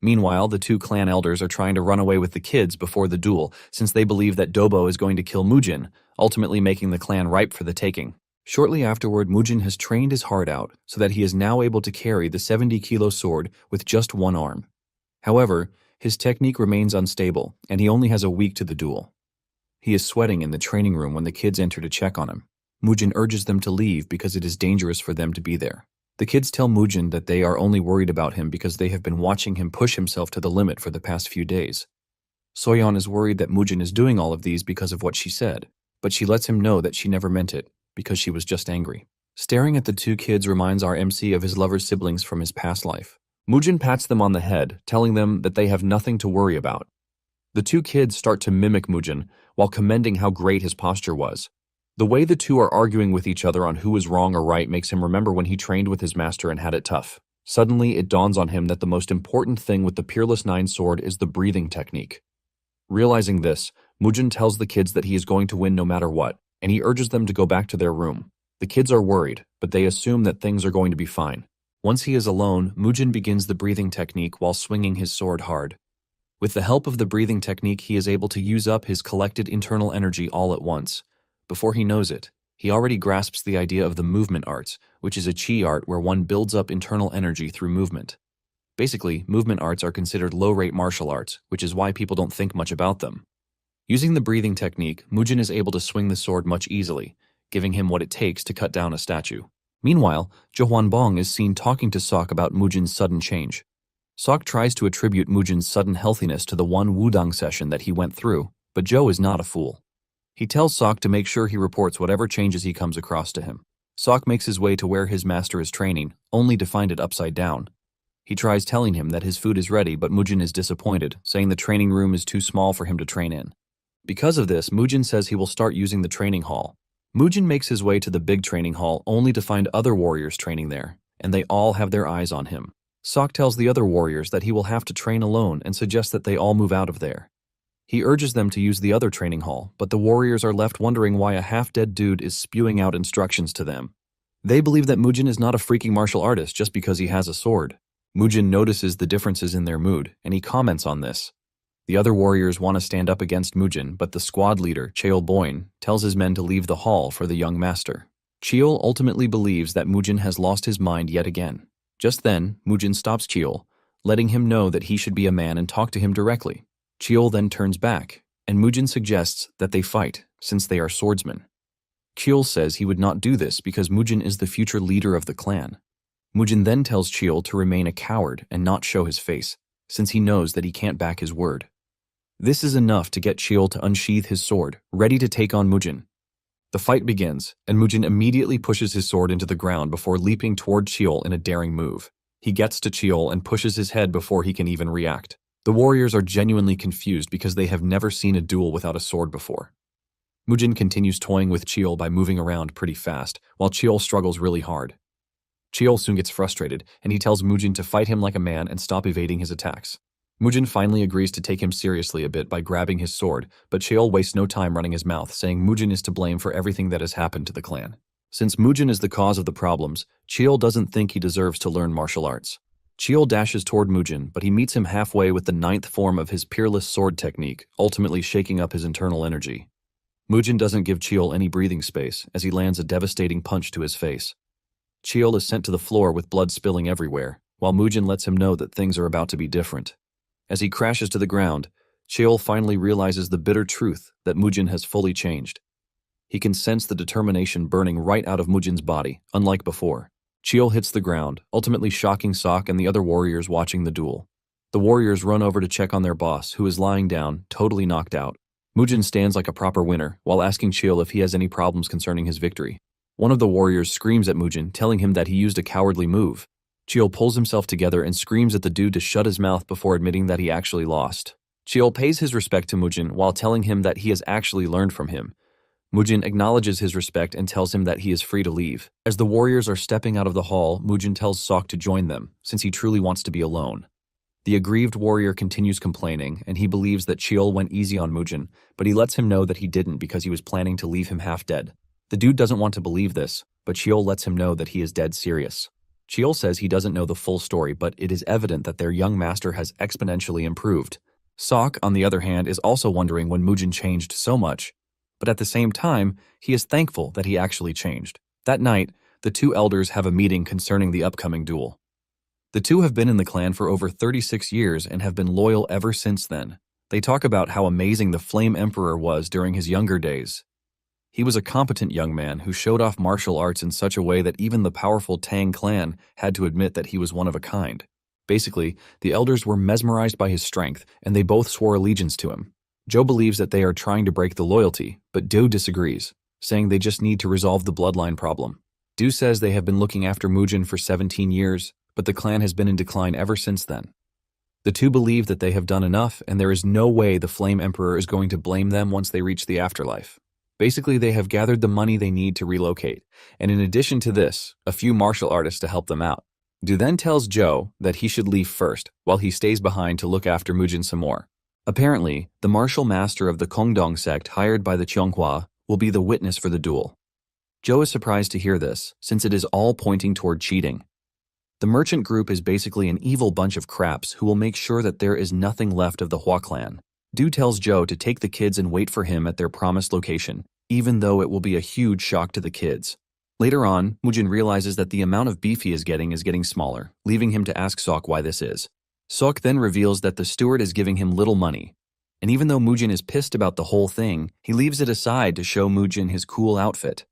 Meanwhile, the two clan elders are trying to run away with the kids before the duel, since they believe that Dobo is going to kill Mujin, ultimately making the clan ripe for the taking. Shortly afterward, Mujin has trained his heart out so that he is now able to carry the 70-kilo sword with just one arm. However, his technique remains unstable, and he only has a week to the duel. He is sweating in the training room when the kids enter to check on him. Mujin urges them to leave because it is dangerous for them to be there. The kids tell Mujin that they are only worried about him because they have been watching him push himself to the limit for the past few days. Soyeon is worried that Mujin is doing all of these because of what she said, but she lets him know that she never meant it, because she was just angry. Staring at the two kids reminds our MC of his lover's siblings from his past life. Mujin pats them on the head, telling them that they have nothing to worry about. The two kids start to mimic Mujin while commending how great his posture was. The way the two are arguing with each other on who is wrong or right makes him remember when he trained with his master and had it tough. Suddenly, it dawns on him that the most important thing with the Peerless Nine sword is the breathing technique. Realizing this, Mujin tells the kids that he is going to win no matter what, and he urges them to go back to their room. The kids are worried, but they assume that things are going to be fine. Once he is alone, Mujin begins the breathing technique while swinging his sword hard. With the help of the breathing technique, he is able to use up his collected internal energy all at once. Before he knows it, he already grasps the idea of the movement arts, which is a chi art where one builds up internal energy through movement. Basically, movement arts are considered low-rate martial arts, which is why people don't think much about them. Using the breathing technique, Mujin is able to swing the sword much easily, giving him what it takes to cut down a statue. Meanwhile, Jo Hwanbong is seen talking to Sok about Mujin's sudden change. Sok tries to attribute Mujin's sudden healthiness to the one wudang session that he went through, but Jo is not a fool. He tells Sok to make sure he reports whatever changes he comes across to him. Sok makes his way to where his master is training, only to find it upside down. He tries telling him that his food is ready, but Mujin is disappointed, saying the training room is too small for him to train in. Because of this, Mujin says he will start using the training hall. Mujin makes his way to the big training hall only to find other warriors training there, and they all have their eyes on him. Sok tells the other warriors that he will have to train alone and suggests that they all move out of there. He urges them to use the other training hall, but the warriors are left wondering why a half-dead dude is spewing out instructions to them. They believe that Mujin is not a freaking martial artist just because he has a sword. Mujin notices the differences in their mood, and he comments on this. The other warriors want to stand up against Mujin, but the squad leader, Cheol Boyne, tells his men to leave the hall for the young master. Cheol ultimately believes that Mujin has lost his mind yet again. Just then, Mujin stops Cheol, letting him know that he should be a man and talk to him directly. Cheol then turns back, and Mujin suggests that they fight, since they are swordsmen. Cheol says he would not do this because Mujin is the future leader of the clan. Mujin then tells Cheol to remain a coward and not show his face, since he knows that he can't back his word. This is enough to get Cheol to unsheath his sword, ready to take on Mujin. The fight begins, and Mujin immediately pushes his sword into the ground before leaping toward Cheol in a daring move. He gets to Cheol and pushes his head before he can even react. The warriors are genuinely confused because they have never seen a duel without a sword before. Mujin continues toying with Cheol by moving around pretty fast, while Cheol struggles really hard. Cheol soon gets frustrated, and he tells Mujin to fight him like a man and stop evading his attacks. Mujin finally agrees to take him seriously a bit by grabbing his sword, but Cheol wastes no time running his mouth, saying Mujin is to blame for everything that has happened to the clan. Since Mujin is the cause of the problems, Cheol doesn't think he deserves to learn martial arts. Cheol dashes toward Mujin, but he meets him halfway with the 9th form of his peerless sword technique, ultimately shaking up his internal energy. Mujin doesn't give Cheol any breathing space, as he lands a devastating punch to his face. Cheol is sent to the floor with blood spilling everywhere, while Mujin lets him know that things are about to be different. As he crashes to the ground, Cheol finally realizes the bitter truth that Mujin has fully changed. He can sense the determination burning right out of Mujin's body, unlike before. Cheol hits the ground, ultimately shocking Sok and the other warriors watching the duel. The warriors run over to check on their boss, who is lying down, totally knocked out. Mujin stands like a proper winner, while asking Cheol if he has any problems concerning his victory. One of the warriors screams at Mujin, telling him that he used a cowardly move. Cheol pulls himself together and screams at the dude to shut his mouth before admitting that he actually lost. Cheol pays his respect to Mujin while telling him that he has actually learned from him. Mujin acknowledges his respect and tells him that he is free to leave. As the warriors are stepping out of the hall, Mujin tells Sok to join them, since he truly wants to be alone. The aggrieved warrior continues complaining, and he believes that Cheol went easy on Mujin, but he lets him know that he didn't because he was planning to leave him half dead. The dude doesn't want to believe this, but Cheol lets him know that he is dead serious. Cheol says he doesn't know the full story, but it is evident that their young master has exponentially improved. Sok, on the other hand, is also wondering when Mujin changed so much, but at the same time, he is thankful that he actually changed. That night, the two elders have a meeting concerning the upcoming duel. The two have been in the clan for over 36 years and have been loyal ever since then. They talk about how amazing the Flame Emperor was during his younger days. He was a competent young man who showed off martial arts in such a way that even the powerful Tang clan had to admit that he was one of a kind. Basically, the elders were mesmerized by his strength, and they both swore allegiance to him. Joe believes that they are trying to break the loyalty, but Do disagrees, saying they just need to resolve the bloodline problem. Do says they have been looking after Mujin for 17 years, but the clan has been in decline ever since then. The two believe that they have done enough, and there is no way the Flame Emperor is going to blame them once they reach the afterlife. Basically, they have gathered the money they need to relocate, and in addition to this, a few martial artists to help them out. Du then tells Joe that he should leave first, while he stays behind to look after Mujin some more. Apparently, the martial master of the Kongdong sect hired by the Chionghua will be the witness for the duel. Joe is surprised to hear this, since it is all pointing toward cheating. The merchant group is basically an evil bunch of craps who will make sure that there is nothing left of the Hua clan. Du tells Joe to take the kids and wait for him at their promised location, even though it will be a huge shock to the kids. Later on, Mujin realizes that the amount of beef he is getting smaller, leaving him to ask Sok why this is. Sok then reveals that the steward is giving him little money, and even though Mujin is pissed about the whole thing, he leaves it aside to show Mujin his cool outfit.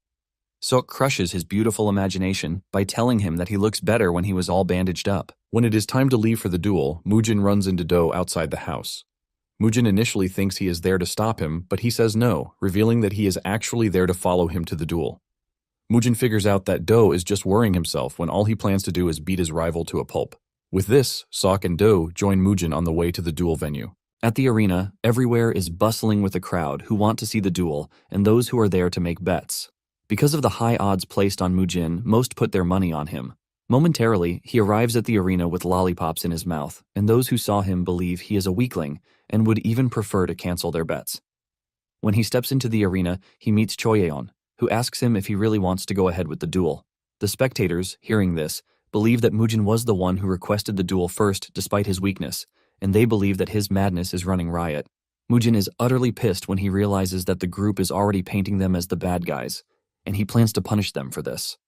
Sok crushes his beautiful imagination by telling him that he looks better when he was all bandaged up. When it is time to leave for the duel, Mujin runs into Do outside the house. Mujin initially thinks he is there to stop him, but he says no, revealing that he is actually there to follow him to the duel. Mujin figures out that Do is just worrying himself when all he plans to do is beat his rival to a pulp. With this, Sok and Do join Mujin on the way to the duel venue. At the arena, everywhere is bustling with a crowd who want to see the duel and those who are there to make bets. Because of the high odds placed on Mujin, most put their money on him. Momentarily, he arrives at the arena with lollipops in his mouth, and those who saw him believe he is a weakling and would even prefer to cancel their bets. When he steps into the arena, he meets Choyeon, who asks him if he really wants to go ahead with the duel. The spectators, hearing this, believe that Mujin was the one who requested the duel first despite his weakness, and they believe that his madness is running riot. Mujin is utterly pissed when he realizes that the group is already painting them as the bad guys, and he plans to punish them for this.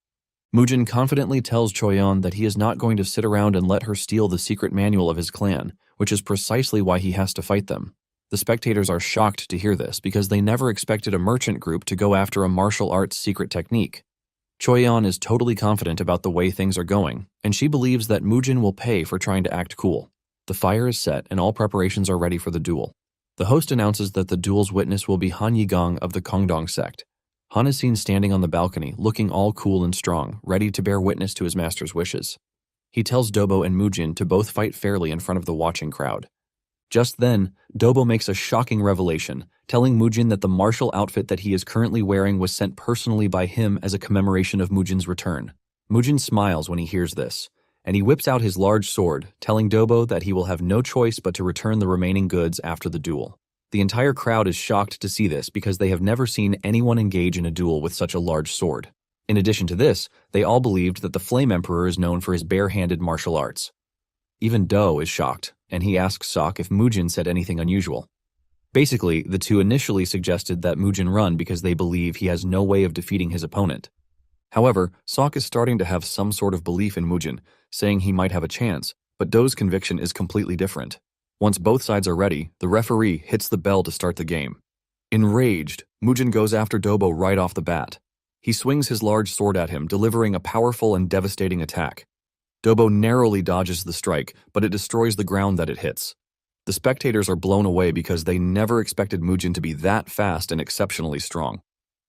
Mujin confidently tells Choyeon that he is not going to sit around and let her steal the secret manual of his clan, which is precisely why he has to fight them. The spectators are shocked to hear this because they never expected a merchant group to go after a martial arts secret technique. Choyeon is totally confident about the way things are going, and she believes that Mujin will pay for trying to act cool. The fire is set and all preparations are ready for the duel. The host announces that the duel's witness will be Han Yigong of the Kongdong sect. Han is seen standing on the balcony, looking all cool and strong, ready to bear witness to his master's wishes. He tells Dobo and Mujin to both fight fairly in front of the watching crowd. Just then, Dobo makes a shocking revelation, telling Mujin that the martial outfit that he is currently wearing was sent personally by him as a commemoration of Mujin's return. Mujin smiles when he hears this, and he whips out his large sword, telling Dobo that he will have no choice but to return the remaining goods after the duel. The entire crowd is shocked to see this because they have never seen anyone engage in a duel with such a large sword. In addition to this, they all believed that the Flame Emperor is known for his bare-handed martial arts. Even Do is shocked, and he asks Sok if Mujin said anything unusual. Basically, the two initially suggested that Mujin run because they believe he has no way of defeating his opponent. However, Sok is starting to have some sort of belief in Mujin, saying he might have a chance, but Do's conviction is completely different. Once both sides are ready, the referee hits the bell to start the game. Enraged, Mujin goes after Dobo right off the bat. He swings his large sword at him, delivering a powerful and devastating attack. Dobo narrowly dodges the strike, but it destroys the ground that it hits. The spectators are blown away because they never expected Mujin to be that fast and exceptionally strong.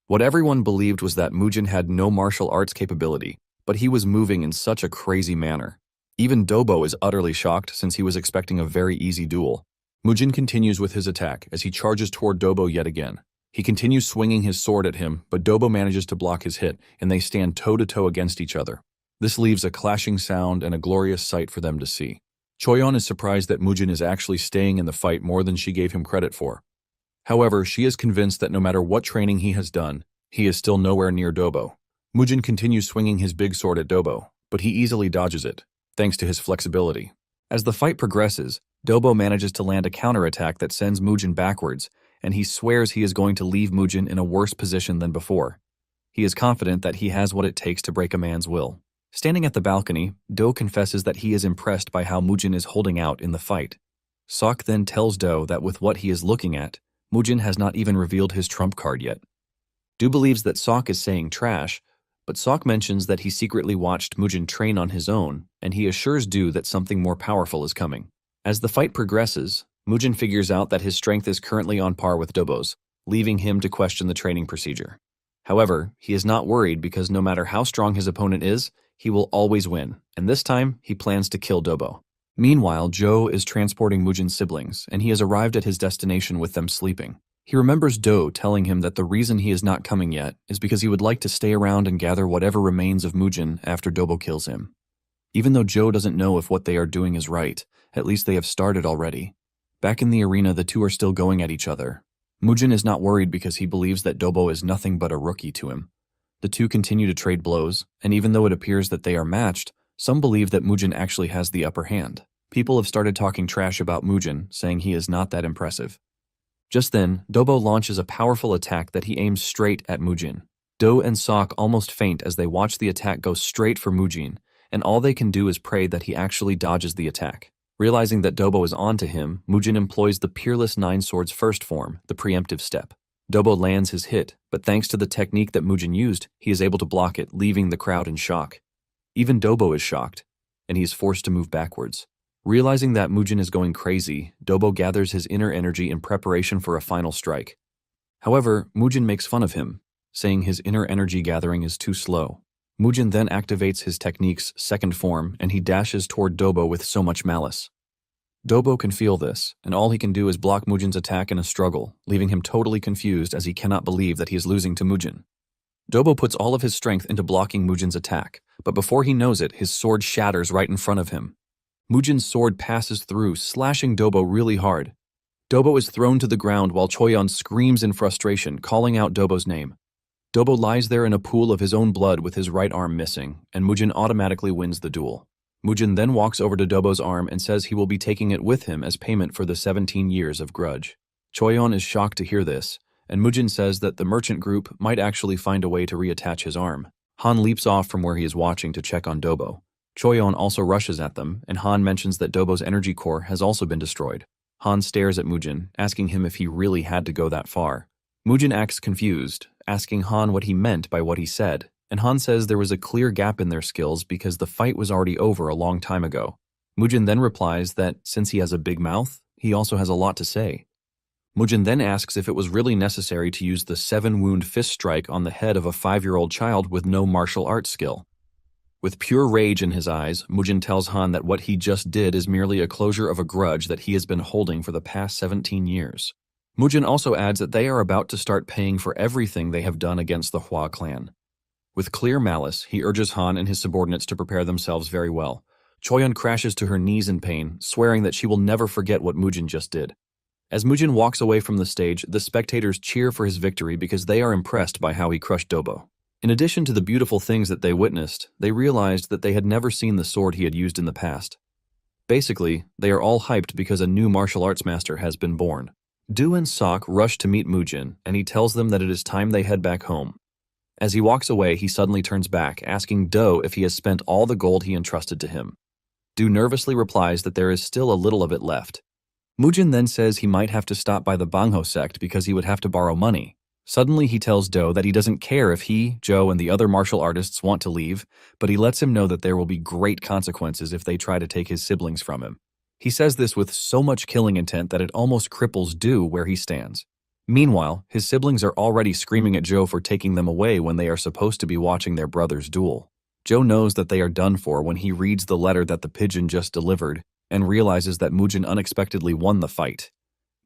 What everyone believed was that Mujin had no martial arts capability, but he was moving in such a crazy manner. Even Dobo is utterly shocked since he was expecting a very easy duel. Mujin continues with his attack as he charges toward Dobo yet again. He continues swinging his sword at him, but Dobo manages to block his hit, and they stand toe-to-toe against each other. This leaves a clashing sound and a glorious sight for them to see. Choyeon is surprised that Mujin is actually staying in the fight more than she gave him credit for. However, she is convinced that no matter what training he has done, he is still nowhere near Dobo. Mujin continues swinging his big sword at Dobo, but he easily dodges it, thanks to his flexibility. As the fight progresses, Dobo manages to land a counterattack that sends Mujin backwards, and he swears he is going to leave Mujin in a worse position than before. He is confident that he has what it takes to break a man's will. Standing at the balcony, Do confesses that he is impressed by how Mujin is holding out in the fight. Sok then tells Do that with what he is looking at, Mujin has not even revealed his trump card yet. Do believes that Sok is saying trash, but Sok mentions that he secretly watched Mujin train on his own, and he assures Do that something more powerful is coming. As the fight progresses, Mujin figures out that his strength is currently on par with Dobo's, leaving him to question the training procedure. However, he is not worried because no matter how strong his opponent is, he will always win, and this time, he plans to kill Dobo. Meanwhile, Joe is transporting Mujin's siblings, and he has arrived at his destination with them sleeping. He remembers Do telling him that the reason he is not coming yet is because he would like to stay around and gather whatever remains of Mujin after Dobo kills him. Even though Joe doesn't know if what they are doing is right, at least they have started already. Back in the arena, the two are still going at each other. Mujin is not worried because he believes that Dobo is nothing but a rookie to him. The two continue to trade blows, and even though it appears that they are matched, some believe that Mujin actually has the upper hand. People have started talking trash about Mujin, saying he is not that impressive. Just then, Dobo launches a powerful attack that he aims straight at Mujin. Do and Sok almost faint as they watch the attack go straight for Mujin, and all they can do is pray that he actually dodges the attack. Realizing that Dobo is onto him, Mujin employs the Peerless Nine Swords first form, the preemptive step. Dobo lands his hit, but thanks to the technique that Mujin used, he is able to block it, leaving the crowd in shock. Even Dobo is shocked, and he is forced to move backwards. Realizing that Mujin is going crazy, Dobo gathers his inner energy in preparation for a final strike. However, Mujin makes fun of him, saying his inner energy gathering is too slow. Mujin then activates his technique's second form, and he dashes toward Dobo with so much malice. Dobo can feel this, and all he can do is block Mujin's attack in a struggle, leaving him totally confused as he cannot believe that he is losing to Mujin. Dobo puts all of his strength into blocking Mujin's attack, but before he knows it, his sword shatters right in front of him. Mujin's sword passes through, slashing Dobo really hard. Dobo is thrown to the ground while Choyeon screams in frustration, calling out Dobo's name. Dobo lies there in a pool of his own blood with his right arm missing, and Mujin automatically wins the duel. Mujin then walks over to Dobo's arm and says he will be taking it with him as payment for the 17 years of grudge. Choyeon is shocked to hear this, and Mujin says that the merchant group might actually find a way to reattach his arm. Han leaps off from where he is watching to check on Dobo. Choyeon also rushes at them, and Han mentions that Dobo's energy core has also been destroyed. Han stares at Mujin, asking him if he really had to go that far. Mujin acts confused, asking Han what he meant by what he said, and Han says there was a clear gap in their skills because the fight was already over a long time ago. Mujin then replies that since he has a big mouth, he also has a lot to say. Mujin then asks if it was really necessary to use the 7-wound fist strike on the head of a 5-year-old child with no martial arts skill. With pure rage in his eyes, Mujin tells Han that what he just did is merely a closure of a grudge that he has been holding for the past 17 years. Mujin also adds that they are about to start paying for everything they have done against the Hua clan. With clear malice, he urges Han and his subordinates to prepare themselves very well. Choyeon crashes to her knees in pain, swearing that she will never forget what Mujin just did. As Mujin walks away from the stage, the spectators cheer for his victory because they are impressed by how he crushed Dobo. In addition to the beautiful things that they witnessed, they realized that they had never seen the sword he had used in the past. Basically, they are all hyped because a new martial arts master has been born. Do and Sok rush to meet Mujin, and he tells them that it is time they head back home. As he walks away, he suddenly turns back, asking Do if he has spent all the gold he entrusted to him. Do nervously replies that there is still a little of it left. Mujin then says he might have to stop by the Bangho sect because he would have to borrow money. Suddenly he tells Do that he doesn't care if he, Joe, and the other martial artists want to leave, but he lets him know that there will be great consequences if they try to take his siblings from him. He says this with so much killing intent that it almost cripples Do where he stands. Meanwhile, his siblings are already screaming at Joe for taking them away when they are supposed to be watching their brother's duel. Joe knows that they are done for when he reads the letter that the pigeon just delivered and realizes that Mujin unexpectedly won the fight.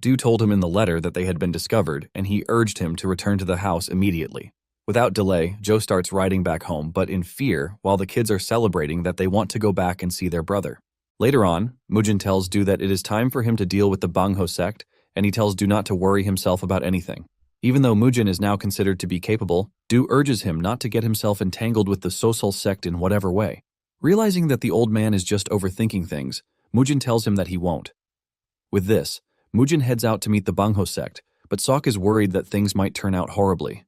Do told him in the letter that they had been discovered, and he urged him to return to the house immediately. Without delay, Joe starts riding back home, but in fear, while the kids are celebrating that they want to go back and see their brother. Later on, Mujin tells Do that it is time for him to deal with the Bangho sect, and he tells Do not to worry himself about anything. Even though Mujin is now considered to be capable, Do urges him not to get himself entangled with the Sosul sect in whatever way. Realizing that the old man is just overthinking things, Mujin tells him that he won't. With this, Mujin heads out to meet the Bangho sect, but Sok is worried that things might turn out horribly.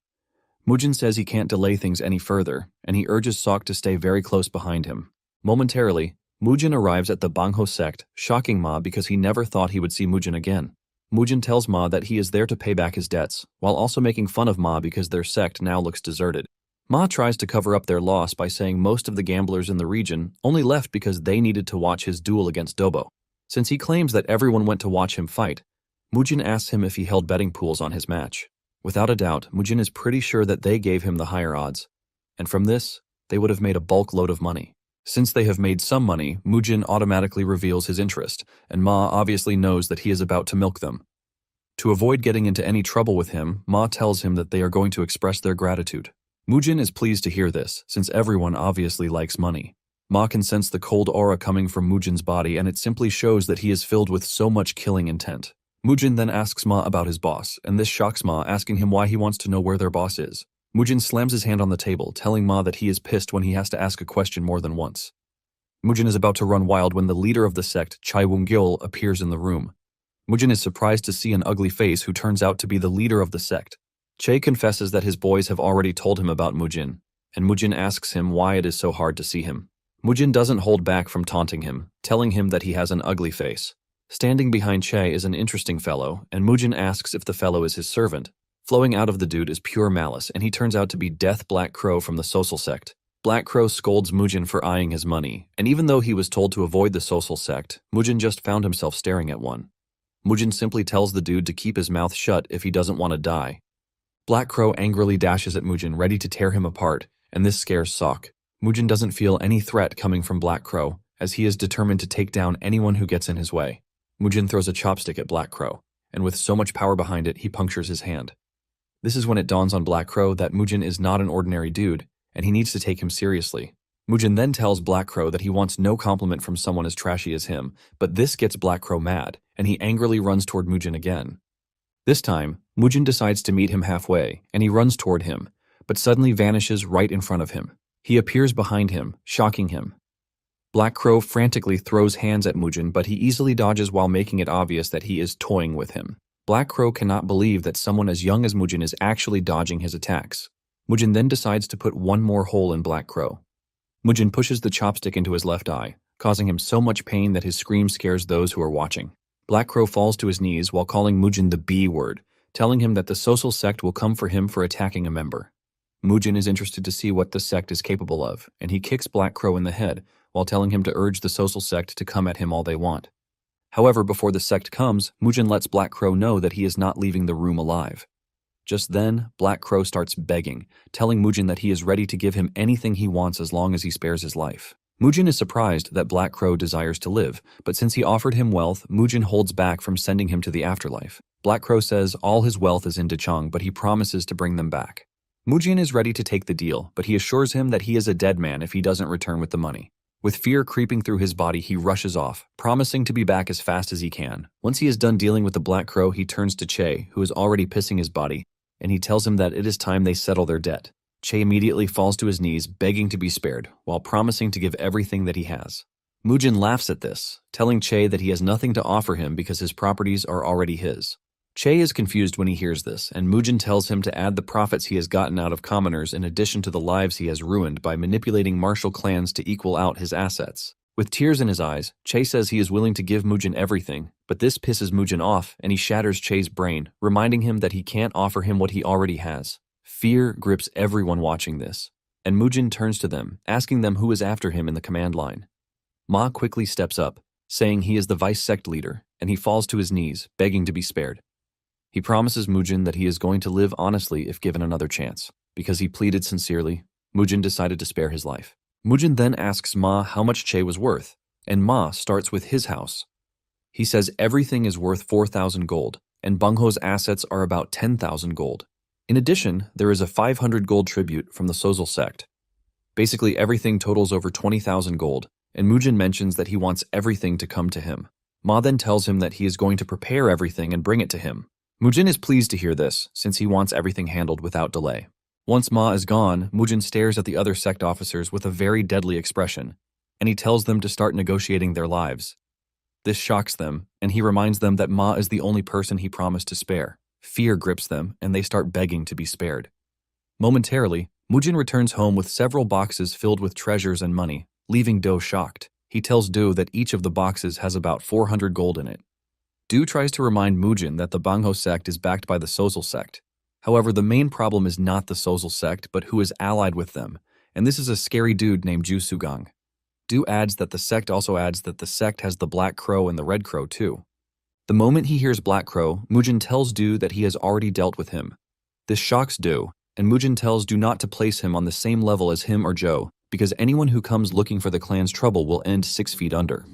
Mujin says he can't delay things any further, and he urges Sok to stay very close behind him. Momentarily, Mujin arrives at the Bangho sect, shocking Ma because he never thought he would see Mujin again. Mujin tells Ma that he is there to pay back his debts, while also making fun of Ma because their sect now looks deserted. Ma tries to cover up their loss by saying most of the gamblers in the region only left because they needed to watch his duel against Dobo. Since he claims that everyone went to watch him fight, Mujin asks him if he held betting pools on his match. Without a doubt, Mujin is pretty sure that they gave him the higher odds. And from this, they would have made a bulk load of money. Since they have made some money, Mujin automatically reveals his interest, and Ma obviously knows that he is about to milk them. To avoid getting into any trouble with him, Ma tells him that they are going to express their gratitude. Mujin is pleased to hear this, since everyone obviously likes money. Ma can sense the cold aura coming from Mujin's body, and it simply shows that he is filled with so much killing intent. Mujin then asks Ma about his boss, and this shocks Ma, asking him why he wants to know where their boss is. Mujin slams his hand on the table, telling Ma that he is pissed when he has to ask a question more than once. Mujin is about to run wild when the leader of the sect, Chai Wongyul, appears in the room. Mujin is surprised to see an ugly face who turns out to be the leader of the sect. Che confesses that his boys have already told him about Mujin, and Mujin asks him why it is so hard to see him. Mujin doesn't hold back from taunting him, telling him that he has an ugly face. Standing behind Che is an interesting fellow, and Mujin asks if the fellow is his servant. Flowing out of the dude is pure malice, and he turns out to be Death Black Crow from the Sosul sect. Black Crow scolds Mujin for eyeing his money, and even though he was told to avoid the Sosul sect, Mujin just found himself staring at one. Mujin simply tells the dude to keep his mouth shut if he doesn't want to die. Black Crow angrily dashes at Mujin, ready to tear him apart, and this scares Sok. Mujin doesn't feel any threat coming from Black Crow, as he is determined to take down anyone who gets in his way. Mujin throws a chopstick at Black Crow, and with so much power behind it, he punctures his hand. This is when it dawns on Black Crow that Mujin is not an ordinary dude, and he needs to take him seriously. Mujin then tells Black Crow that he wants no compliment from someone as trashy as him, but this gets Black Crow mad, and he angrily runs toward Mujin again. This time, Mujin decides to meet him halfway, and he runs toward him, but suddenly vanishes right in front of him. He appears behind him, shocking him. Black Crow frantically throws hands at Mujin, but he easily dodges while making it obvious that he is toying with him. Black Crow cannot believe that someone as young as Mujin is actually dodging his attacks. Mujin then decides to put one more hole in Black Crow. Mujin pushes the chopstick into his left eye, causing him so much pain that his scream scares those who are watching. Black Crow falls to his knees while calling Mujin the B word, telling him that the social sect will come for him for attacking a member. Mujin is interested to see what the sect is capable of, and he kicks Black Crow in the head while telling him to urge the social sect to come at him all they want. However, before the sect comes, Mujin lets Black Crow know that he is not leaving the room alive. Just then, Black Crow starts begging, telling Mujin that he is ready to give him anything he wants as long as he spares his life. Mujin is surprised that Black Crow desires to live, but since he offered him wealth, Mujin holds back from sending him to the afterlife. Black Crow says all his wealth is in Dechang, but he promises to bring them back. Mujin is ready to take the deal, but he assures him that he is a dead man if he doesn't return with the money. With fear creeping through his body, he rushes off, promising to be back as fast as he can. Once he is done dealing with the Black Crow, he turns to Che, who is already pissing his body, and he tells him that it is time they settle their debt. Che immediately falls to his knees, begging to be spared, while promising to give everything that he has. Mujin laughs at this, telling Che that he has nothing to offer him because his properties are already his. Che is confused when he hears this, and Mujin tells him to add the profits he has gotten out of commoners in addition to the lives he has ruined by manipulating martial clans to equal out his assets. With tears in his eyes, Che says he is willing to give Mujin everything, but this pisses Mujin off and he shatters Che's brain, reminding him that he can't offer him what he already has. Fear grips everyone watching this, and Mujin turns to them, asking them who is after him in the command line. Ma quickly steps up, saying he is the vice sect leader, and he falls to his knees, begging to be spared. He promises Mujin that he is going to live honestly if given another chance. Because he pleaded sincerely, Mujin decided to spare his life. Mujin then asks Ma how much Che was worth, and Ma starts with his house. He says everything is worth 4,000 gold, and Bungho's assets are about 10,000 gold. In addition, there is a 500 gold tribute from the Sozal sect. Basically, everything totals over 20,000 gold, and Mujin mentions that he wants everything to come to him. Ma then tells him that he is going to prepare everything and bring it to him. Mujin is pleased to hear this, since he wants everything handled without delay. Once Ma is gone, Mujin stares at the other sect officers with a very deadly expression, and he tells them to start negotiating their lives. This shocks them, and he reminds them that Ma is the only person he promised to spare. Fear grips them, and they start begging to be spared. Momentarily, Mujin returns home with several boxes filled with treasures and money, leaving Do shocked. He tells Do that each of the boxes has about 400 gold in it. Do tries to remind Mujin that the Bangho sect is backed by the Sozal sect. However, the main problem is not the Sozal sect, but who is allied with them, and this is a scary dude named Ju Sugang. Do adds that the sect also adds that the sect has the Black Crow and the Red Crow too. The moment he hears Black Crow, Mujin tells Do that he has already dealt with him. This shocks Do, and Mujin tells Do not to place him on the same level as him or Joe, because anyone who comes looking for the clan's trouble will end 6 feet under.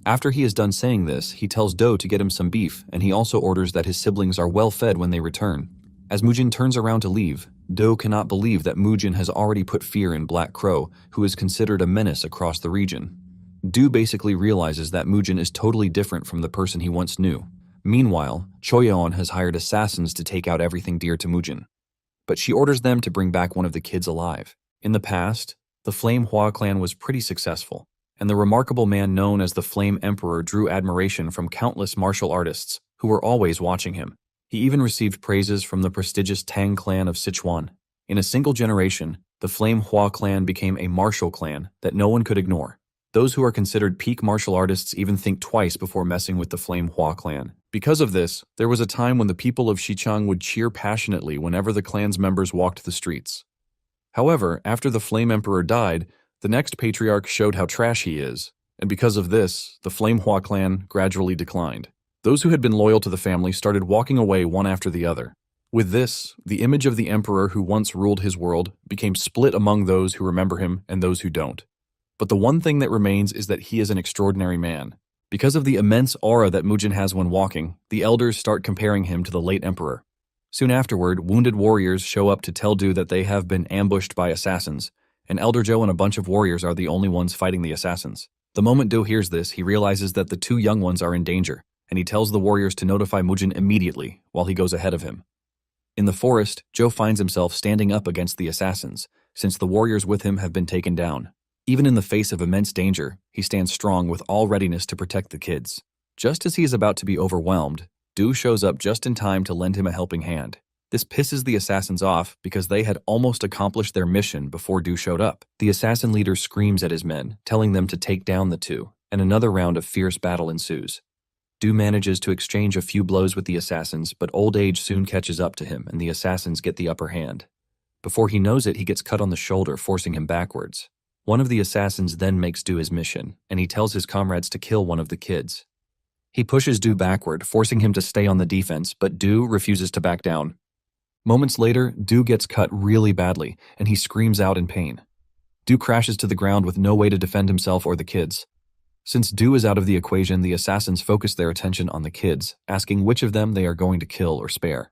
After he is done saying this, he tells Do to get him some beef, and he also orders that his siblings are well fed when they return. As Mujin turns around to leave, Do cannot believe that Mujin has already put fear in Black Crow, who is considered a menace across the region. Do basically realizes that Mujin is totally different from the person he once knew. Meanwhile, Choyeon has hired assassins to take out everything dear to Mujin. But she orders them to bring back one of the kids alive. In the past, the Flame Hua clan was pretty successful, and the remarkable man known as the Flame Emperor drew admiration from countless martial artists who were always watching him. He even received praises from the prestigious Tang clan of Sichuan. In a single generation, the Flame Hua clan became a martial clan that no one could ignore. Those who are considered peak martial artists even think twice before messing with the Flame Hua clan. Because of this, there was a time when the people of Xichang would cheer passionately whenever the clan's members walked the streets. However, after the Flame Emperor died, the next patriarch showed how trash he is, and because of this, the Flame Hua clan gradually declined. Those who had been loyal to the family started walking away one after the other. With this, the image of the emperor who once ruled his world became split among those who remember him and those who don't. But the one thing that remains is that he is an extraordinary man. Because of the immense aura that Mujin has when walking, the elders start comparing him to the late emperor. Soon afterward, wounded warriors show up to tell Du that they have been ambushed by assassins, and Elder Joe and a bunch of warriors are the only ones fighting the assassins. The moment Du hears this, he realizes that the two young ones are in danger, and he tells the warriors to notify Mujin immediately while he goes ahead of him. In the forest, Joe finds himself standing up against the assassins, since the warriors with him have been taken down. Even in the face of immense danger, he stands strong with all readiness to protect the kids. Just as he is about to be overwhelmed, Do shows up just in time to lend him a helping hand. This pisses the assassins off because they had almost accomplished their mission before Do showed up. The assassin leader screams at his men, telling them to take down the two, and another round of fierce battle ensues. Do manages to exchange a few blows with the assassins, but old age soon catches up to him and the assassins get the upper hand. Before he knows it, he gets cut on the shoulder, forcing him backwards. One of the assassins then makes Do his mission, and he tells his comrades to kill one of the kids. He pushes Do backward, forcing him to stay on the defense, but Do refuses to back down. Moments later, Do gets cut really badly, and he screams out in pain. Do crashes to the ground with no way to defend himself or the kids. Since Do is out of the equation, the assassins focus their attention on the kids, asking which of them they are going to kill or spare.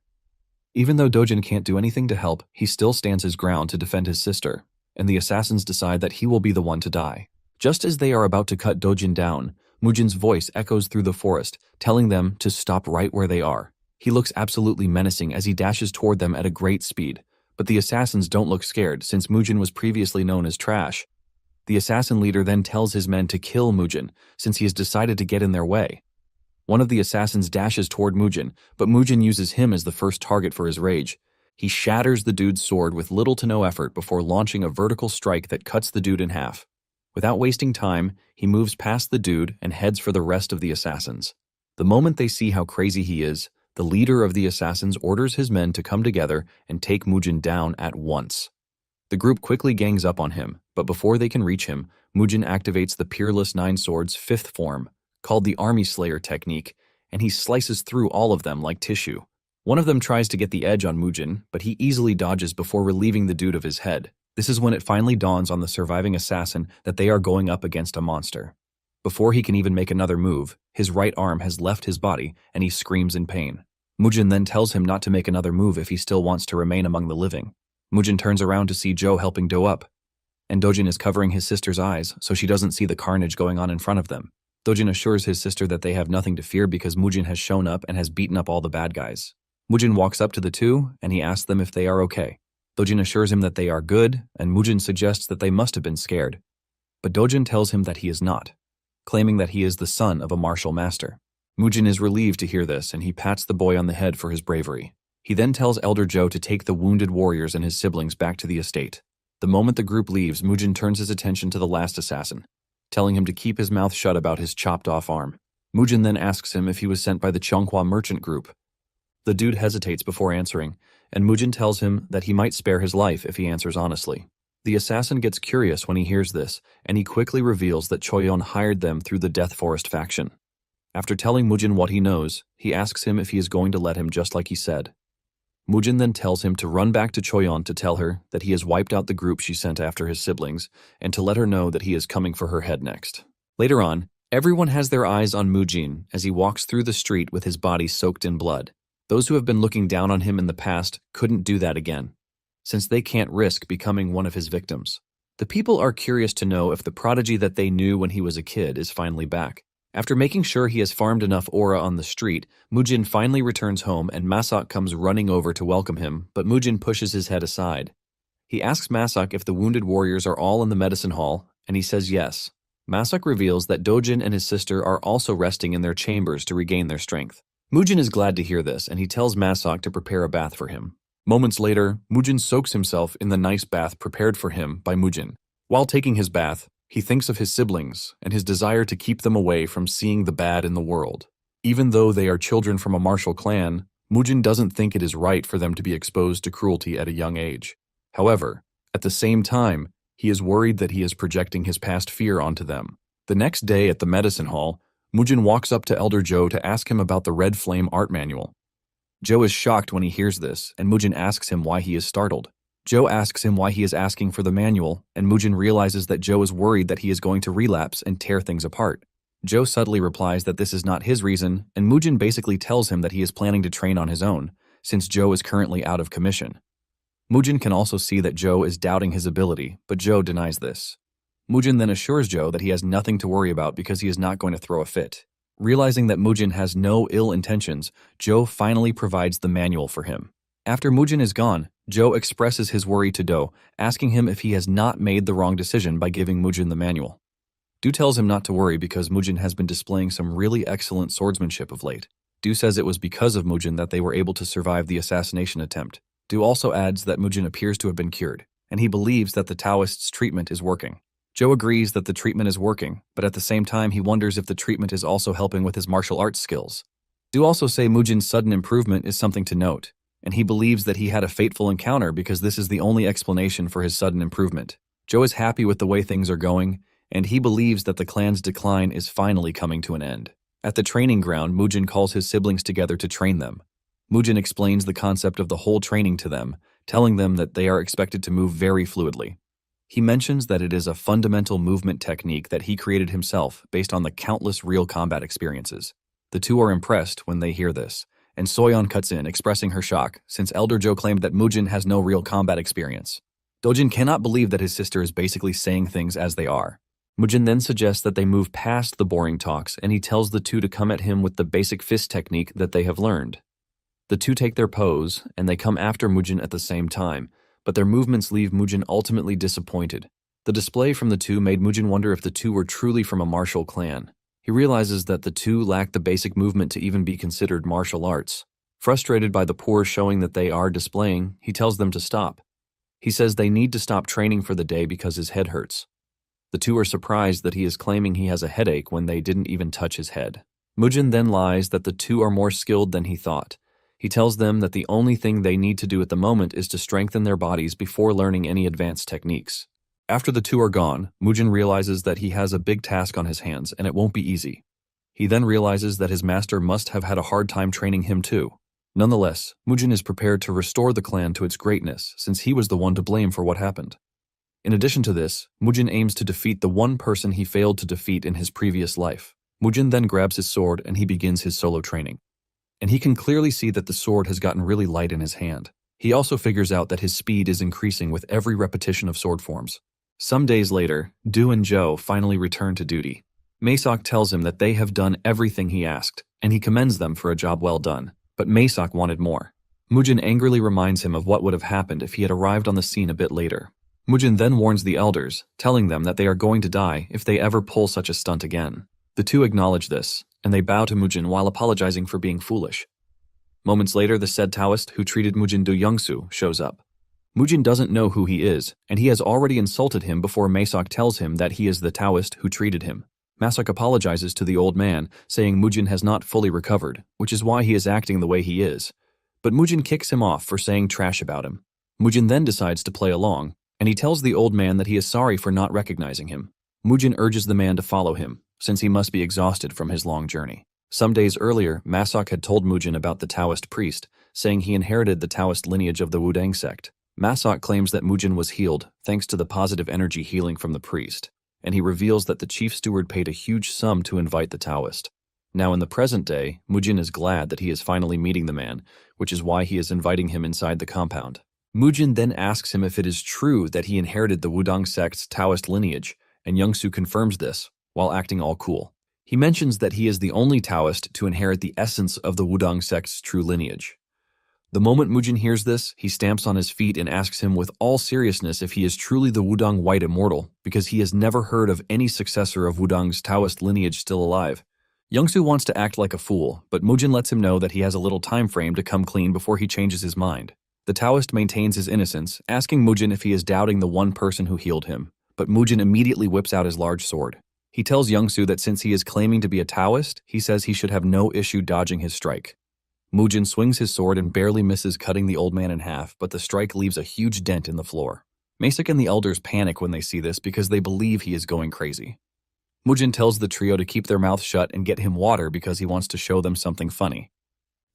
Even though Dojin can't do anything to help, he still stands his ground to defend his sister, and the assassins decide that he will be the one to die. Just as they are about to cut Dojin down, Mujin's voice echoes through the forest, telling them to stop right where they are. He looks absolutely menacing as he dashes toward them at a great speed, but the assassins don't look scared since Mujin was previously known as trash. The assassin leader then tells his men to kill Mujin since he has decided to get in their way. One of the assassins dashes toward Mujin, but Mujin uses him as the first target for his rage. He shatters the dude's sword with little to no effort before launching a vertical strike that cuts the dude in half. Without wasting time, he moves past the dude and heads for the rest of the assassins. The moment they see how crazy he is, the leader of the assassins orders his men to come together and take Mujin down at once. The group quickly gangs up on him, but before they can reach him, Mujin activates the Peerless Nine Swords' fifth form, called the Army Slayer technique, and he slices through all of them like tissue. One of them tries to get the edge on Mujin, but he easily dodges before relieving the dude of his head. This is when it finally dawns on the surviving assassin that they are going up against a monster. Before he can even make another move, his right arm has left his body and he screams in pain. Mujin then tells him not to make another move if he still wants to remain among the living. Mujin turns around to see Joe helping Do up, and Dojin is covering his sister's eyes so she doesn't see the carnage going on in front of them. Dojin assures his sister that they have nothing to fear because Mujin has shown up and has beaten up all the bad guys. Mujin walks up to the two and he asks them if they are okay. Dojin assures him that they are good, and Mujin suggests that they must have been scared. But Dojin tells him that he is not, claiming that he is the son of a martial master. Mujin is relieved to hear this and he pats the boy on the head for his bravery. He then tells Elder Joe to take the wounded warriors and his siblings back to the estate. The moment the group leaves, Mujin turns his attention to the last assassin, telling him to keep his mouth shut about his chopped-off arm. Mujin then asks him if he was sent by the Chonghua merchant group. The dude hesitates before answering, and Mujin tells him that he might spare his life if he answers honestly. The assassin gets curious when he hears this, and he quickly reveals that Choyon hired them through the Death Forest faction. After telling Mujin what he knows, he asks him if he is going to let him just like he said. Mujin then tells him to run back to Choyon to tell her that he has wiped out the group she sent after his siblings, and to let her know that he is coming for her head next. Later on, everyone has their eyes on Mujin as he walks through the street with his body soaked in blood. Those who have been looking down on him in the past couldn't do that again, since they can't risk becoming one of his victims. The people are curious to know if the prodigy that they knew when he was a kid is finally back. After making sure he has farmed enough aura on the street, Mujin finally returns home and Masak comes running over to welcome him, but Mujin pushes his head aside. He asks Masak if the wounded warriors are all in the medicine hall, and he says yes. Masak reveals that Dojin and his sister are also resting in their chambers to regain their strength. Mujin is glad to hear this, and he tells Masak to prepare a bath for him. Moments later, Mujin soaks himself in the nice bath prepared for him by Mujin. While taking his bath, he thinks of his siblings and his desire to keep them away from seeing the bad in the world. Even though they are children from a martial clan, Mujin doesn't think it is right for them to be exposed to cruelty at a young age. However, at the same time, he is worried that he is projecting his past fear onto them. The next day at the medicine hall, Mujin walks up to Elder Joe to ask him about the Red Flame art manual. Joe is shocked when he hears this, and Mujin asks him why he is startled. Joe asks him why he is asking for the manual, and Mujin realizes that Joe is worried that he is going to relapse and tear things apart. Joe subtly replies that this is not his reason, and Mujin basically tells him that he is planning to train on his own, since Joe is currently out of commission. Mujin can also see that Joe is doubting his ability, but Joe denies this. Mujin then assures Joe that he has nothing to worry about because he is not going to throw a fit. Realizing that Mujin has no ill intentions, Joe finally provides the manual for him. After Mujin is gone, Joe expresses his worry to Do, asking him if he has not made the wrong decision by giving Mujin the manual. Do tells him not to worry because Mujin has been displaying some really excellent swordsmanship of late. Do says it was because of Mujin that they were able to survive the assassination attempt. Do also adds that Mujin appears to have been cured, and he believes that the Taoist's treatment is working. Joe agrees that the treatment is working, but at the same time he wonders if the treatment is also helping with his martial arts skills. Do also say Mujin's sudden improvement is something to note, and he believes that he had a fateful encounter because this is the only explanation for his sudden improvement. Joe is happy with the way things are going, and he believes that the clan's decline is finally coming to an end. At the training ground, Mujin calls his siblings together to train them. Mujin explains the concept of the whole training to them, telling them that they are expected to move very fluidly. He mentions that it is a fundamental movement technique that he created himself based on the countless real combat experiences. The two are impressed when they hear this, and Soyeon cuts in, expressing her shock, since Elder Joe claimed that Mujin has no real combat experience. Dojin cannot believe that his sister is basically saying things as they are. Mujin then suggests that they move past the boring talks, and he tells the two to come at him with the basic fist technique that they have learned. The two take their pose, and they come after Mujin at the same time, but their movements leave Mujin ultimately disappointed. The display from the two made Mujin wonder if the two were truly from a martial clan. He realizes that the two lack the basic movement to even be considered martial arts. Frustrated by the poor showing that they are displaying, he tells them to stop. He says they need to stop training for the day because his head hurts. The two are surprised that he is claiming he has a headache when they didn't even touch his head. Mujin then lies that the two are more skilled than he thought. He tells them that the only thing they need to do at the moment is to strengthen their bodies before learning any advanced techniques. After the two are gone, Mujin realizes that he has a big task on his hands and it won't be easy. He then realizes that his master must have had a hard time training him too. Nonetheless, Mujin is prepared to restore the clan to its greatness since he was the one to blame for what happened. In addition to this, Mujin aims to defeat the one person he failed to defeat in his previous life. Mujin then grabs his sword and he begins his solo training. And he can clearly see that the sword has gotten really light in his hand. He also figures out that his speed is increasing with every repetition of sword forms. Some days later, Do and Joe finally return to duty. Maesok tells him that they have done everything he asked, and he commends them for a job well done. But Maesok wanted more. Mujin angrily reminds him of what would have happened if he had arrived on the scene a bit later. Mujin then warns the elders, telling them that they are going to die if they ever pull such a stunt again. The two acknowledge this, and they bow to Mujin while apologizing for being foolish. Moments later, the said Taoist who treated Mujin Do Youngsu shows up. Mujin doesn't know who he is, and he has already insulted him before Maesok tells him that he is the Taoist who treated him. Maesok apologizes to the old man, saying Mujin has not fully recovered, which is why he is acting the way he is. But Mujin kicks him off for saying trash about him. Mujin then decides to play along, and he tells the old man that he is sorry for not recognizing him. Mujin urges the man to follow him, since he must be exhausted from his long journey. Some days earlier, Maesok had told Mujin about the Taoist priest, saying he inherited the Taoist lineage of the Wudang sect. Maesok claims that Mujin was healed thanks to the positive energy healing from the priest, and he reveals that the chief steward paid a huge sum to invite the Taoist. Now in the present day, Mujin is glad that he is finally meeting the man, which is why he is inviting him inside the compound. Mujin then asks him if it is true that he inherited the Wudang sect's Taoist lineage, and Youngsu confirms this, while acting all cool. He mentions that he is the only Taoist to inherit the essence of the Wudang sect's true lineage. The moment Mujin hears this, he stamps on his feet and asks him with all seriousness if he is truly the Wudang White Immortal, because he has never heard of any successor of Wudang's Taoist lineage still alive. Youngsu wants to act like a fool, but Mujin lets him know that he has a little time frame to come clean before he changes his mind. The Taoist maintains his innocence, asking Mujin if he is doubting the one person who healed him, but Mujin immediately whips out his large sword. He tells Youngsu that since he is claiming to be a Taoist, he says he should have no issue dodging his strike. Mujin swings his sword and barely misses cutting the old man in half, but the strike leaves a huge dent in the floor. Maesok and the elders panic when they see this because they believe he is going crazy. Mujin tells the trio to keep their mouths shut and get him water because he wants to show them something funny.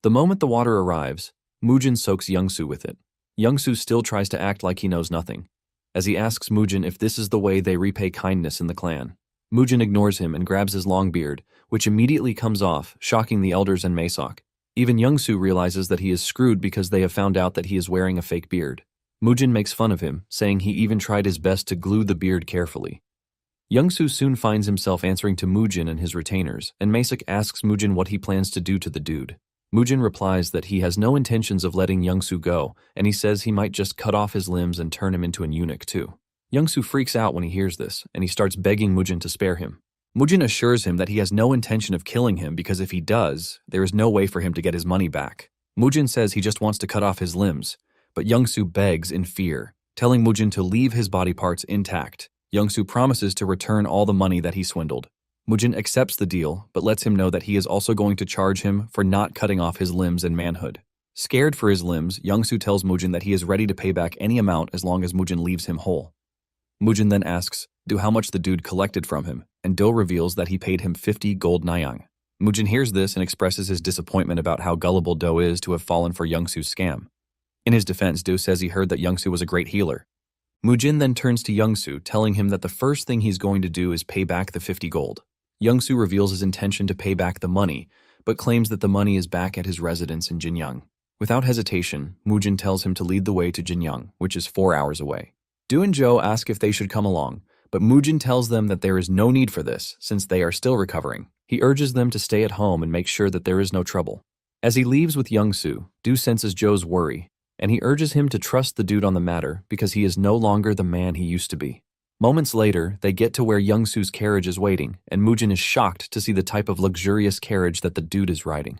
The moment the water arrives, Mujin soaks Youngsu with it. Youngsu still tries to act like he knows nothing, as he asks Mujin if this is the way they repay kindness in the clan. Mujin ignores him and grabs his long beard, which immediately comes off, shocking the elders and Maesok. Even Youngsu realizes that he is screwed because they have found out that he is wearing a fake beard. Mujin makes fun of him, saying he even tried his best to glue the beard carefully. Youngsu soon finds himself answering to Mujin and his retainers, and Maesok asks Mujin what he plans to do to the dude. Mujin replies that he has no intentions of letting Youngsu go, and he says he might just cut off his limbs and turn him into an eunuch too. Youngsu freaks out when he hears this, and he starts begging Mujin to spare him. Mujin assures him that he has no intention of killing him because if he does, there is no way for him to get his money back. Mujin says he just wants to cut off his limbs, but Youngsu begs in fear, telling Mujin to leave his body parts intact. Youngsu promises to return all the money that he swindled. Mujin accepts the deal, but lets him know that he is also going to charge him for not cutting off his limbs in manhood. Scared for his limbs, Youngsu tells Mujin that he is ready to pay back any amount as long as Mujin leaves him whole. Mujin then asks Do how much the dude collected from him, and Do reveals that he paid him 50 gold nyang. Mujin hears this and expresses his disappointment about how gullible Do is to have fallen for Youngsu's scam. In his defense, Do says he heard that Youngsu was a great healer. Mujin then turns to Youngsu, telling him that the first thing he's going to do is pay back the 50 gold. Youngsu reveals his intention to pay back the money, but claims that the money is back at his residence in Jinyang. Without hesitation, Mujin tells him to lead the way to Jinyang, which is 4 hours away. Do and Joe ask if they should come along, but Mujin tells them that there is no need for this since they are still recovering. He urges them to stay at home and make sure that there is no trouble. As he leaves with Youngsu, Do senses Joe's worry, and he urges him to trust the dude on the matter because he is no longer the man he used to be. Moments later, they get to where Youngsu's carriage is waiting, and Mujin is shocked to see the type of luxurious carriage that the dude is riding.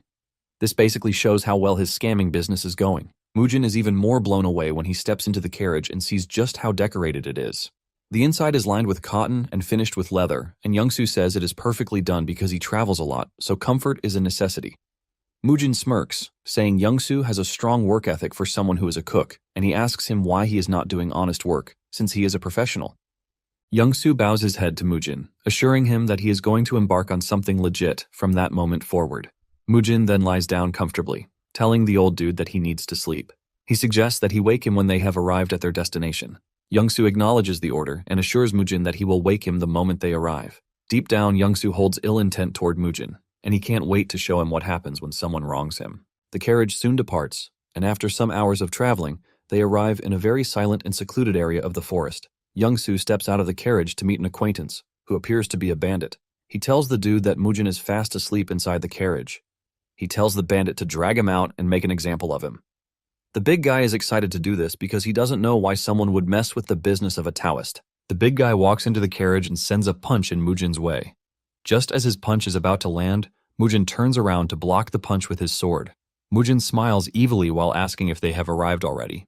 This basically shows how well his scamming business is going. Mujin is even more blown away when he steps into the carriage and sees just how decorated it is. The inside is lined with cotton and finished with leather, and Youngsu says it is perfectly done because he travels a lot, so comfort is a necessity. Mujin smirks, saying Youngsu has a strong work ethic for someone who is a cook, and he asks him why he is not doing honest work, since he is a professional. Youngsu bows his head to Mujin, assuring him that he is going to embark on something legit from that moment forward. Mujin then lies down comfortably, telling the old dude that he needs to sleep. He suggests that he wake him when they have arrived at their destination. Youngsu acknowledges the order and assures Mujin that he will wake him the moment they arrive. Deep down, Youngsu holds ill intent toward Mujin, and he can't wait to show him what happens when someone wrongs him. The carriage soon departs, and after some hours of traveling, they arrive in a very silent and secluded area of the forest. Youngsu steps out of the carriage to meet an acquaintance, who appears to be a bandit. He tells the dude that Mujin is fast asleep inside the carriage. He tells the bandit to drag him out and make an example of him. The big guy is excited to do this because he doesn't know why someone would mess with the business of a Taoist. The big guy walks into the carriage and sends a punch in Mujin's way. Just as his punch is about to land, Mujin turns around to block the punch with his sword. Mujin smiles evilly while asking if they have arrived already.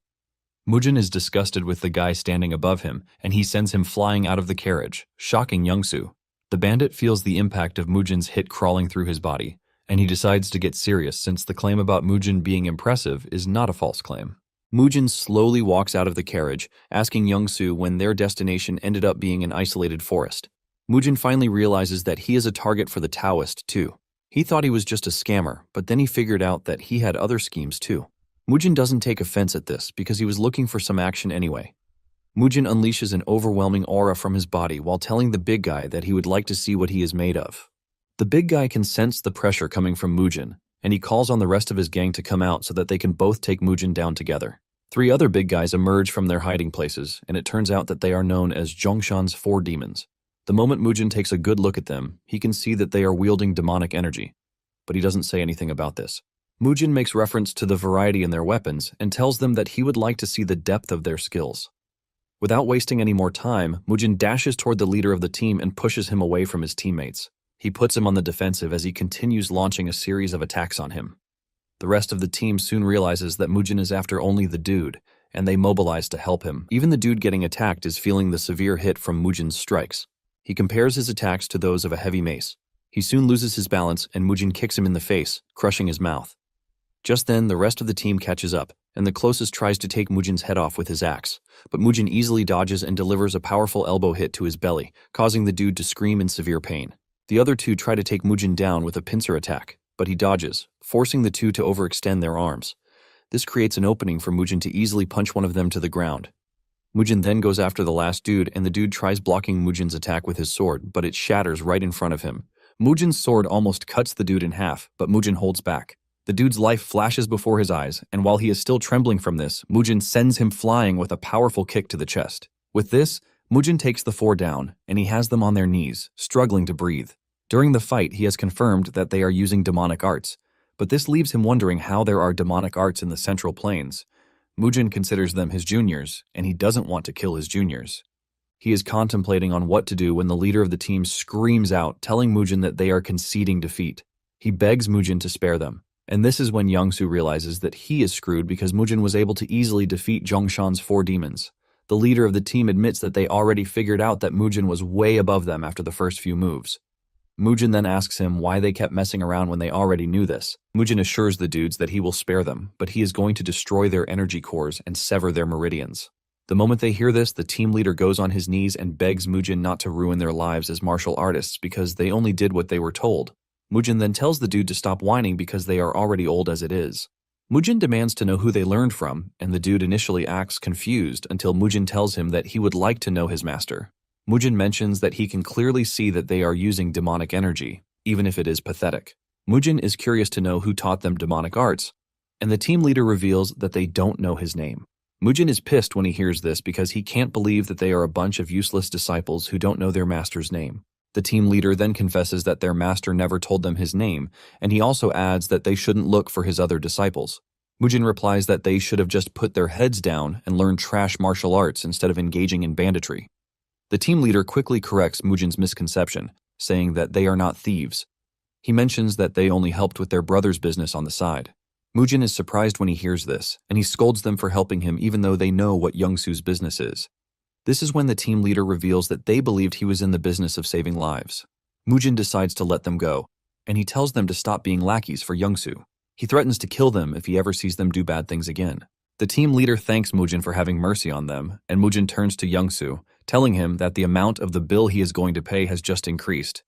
Mujin is disgusted with the guy standing above him, and he sends him flying out of the carriage, shocking Youngsu. The bandit feels the impact of Mujin's hit crawling through his body, and he decides to get serious since the claim about Mujin being impressive is not a false claim. Mujin slowly walks out of the carriage, asking Youngsu when their destination ended up being an isolated forest. Mujin finally realizes that he is a target for the Taoist too. He thought he was just a scammer, but then he figured out that he had other schemes too. Mujin doesn't take offense at this because he was looking for some action anyway. Mujin unleashes an overwhelming aura from his body while telling the big guy that he would like to see what he is made of. The big guy can sense the pressure coming from Mujin, and he calls on the rest of his gang to come out so that they can both take Mujin down together. 3 other big guys emerge from their hiding places, and it turns out that they are known as Zhongshan's 4 demons. The moment Mujin takes a good look at them, he can see that they are wielding demonic energy, but he doesn't say anything about this. Mujin makes reference to the variety in their weapons and tells them that he would like to see the depth of their skills. Without wasting any more time, Mujin dashes toward the leader of the team and pushes him away from his teammates. He puts him on the defensive as he continues launching a series of attacks on him. The rest of the team soon realizes that Mujin is after only the dude, and they mobilize to help him. Even the dude getting attacked is feeling the severe hit from Mujin's strikes. He compares his attacks to those of a heavy mace. He soon loses his balance, and Mujin kicks him in the face, crushing his mouth. Just then, the rest of the team catches up, and the closest tries to take Mujin's head off with his axe, but Mujin easily dodges and delivers a powerful elbow hit to his belly, causing the dude to scream in severe pain. The other 2 try to take Mujin down with a pincer attack, but he dodges, forcing the 2 to overextend their arms. This creates an opening for Mujin to easily punch one of them to the ground. Mujin then goes after the last dude, and the dude tries blocking Mujin's attack with his sword, but it shatters right in front of him. Mujin's sword almost cuts the dude in half, but Mujin holds back. The dude's life flashes before his eyes, and while he is still trembling from this, Mujin sends him flying with a powerful kick to the chest. With this, Mujin takes the 4 down, and he has them on their knees, struggling to breathe. During the fight, he has confirmed that they are using demonic arts, but this leaves him wondering how there are demonic arts in the Central Plains. Mujin considers them his juniors, and he doesn't want to kill his juniors. He is contemplating on what to do when the leader of the team screams out, telling Mujin that they are conceding defeat. He begs Mujin to spare them, and this is when Youngsu realizes that he is screwed because Mujin was able to easily defeat Zhongshan's 4 demons. The leader of the team admits that they already figured out that Mujin was way above them after the first few moves. Mujin then asks him why they kept messing around when they already knew this. Mujin assures the dudes that he will spare them, but he is going to destroy their energy cores and sever their meridians. The moment they hear this, the team leader goes on his knees and begs Mujin not to ruin their lives as martial artists because they only did what they were told. Mujin then tells the dude to stop whining because they are already old as it is. Mujin demands to know who they learned from, and the dude initially acts confused until Mujin tells him that he would like to know his master. Mujin mentions that he can clearly see that they are using demonic energy, even if it is pathetic. Mujin is curious to know who taught them demonic arts, and the team leader reveals that they don't know his name. Mujin is pissed when he hears this because he can't believe that they are a bunch of useless disciples who don't know their master's name. The team leader then confesses that their master never told them his name, and he also adds that they shouldn't look for his other disciples. Mujin replies that they should have just put their heads down and learned trash martial arts instead of engaging in banditry. The team leader quickly corrects Mujin's misconception, saying that they are not thieves. He mentions that they only helped with their brother's business on the side. Mujin is surprised when he hears this, and he scolds them for helping him even though they know what Youngsu's business is. This is when the team leader reveals that they believed he was in the business of saving lives. Mujin decides to let them go, and he tells them to stop being lackeys for Youngsu. He threatens to kill them if he ever sees them do bad things again. The team leader thanks Mujin for having mercy on them, and Mujin turns to Youngsu, telling him that the amount of the bill he is going to pay has just increased.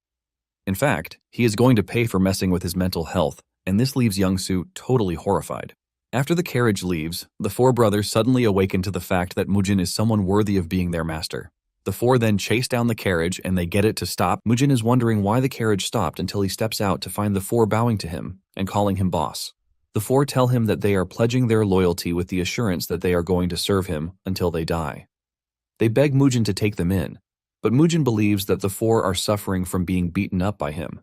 In fact, he is going to pay for messing with his mental health, and this leaves Youngsu totally horrified. After the carriage leaves, the 4 brothers suddenly awaken to the fact that Mujin is someone worthy of being their master. The 4 then chase down the carriage and they get it to stop. Mujin is wondering why the carriage stopped until he steps out to find the 4 bowing to him and calling him boss. The 4 tell him that they are pledging their loyalty with the assurance that they are going to serve him until they die. They beg Mujin to take them in, but Mujin believes that the 4 are suffering from being beaten up by him.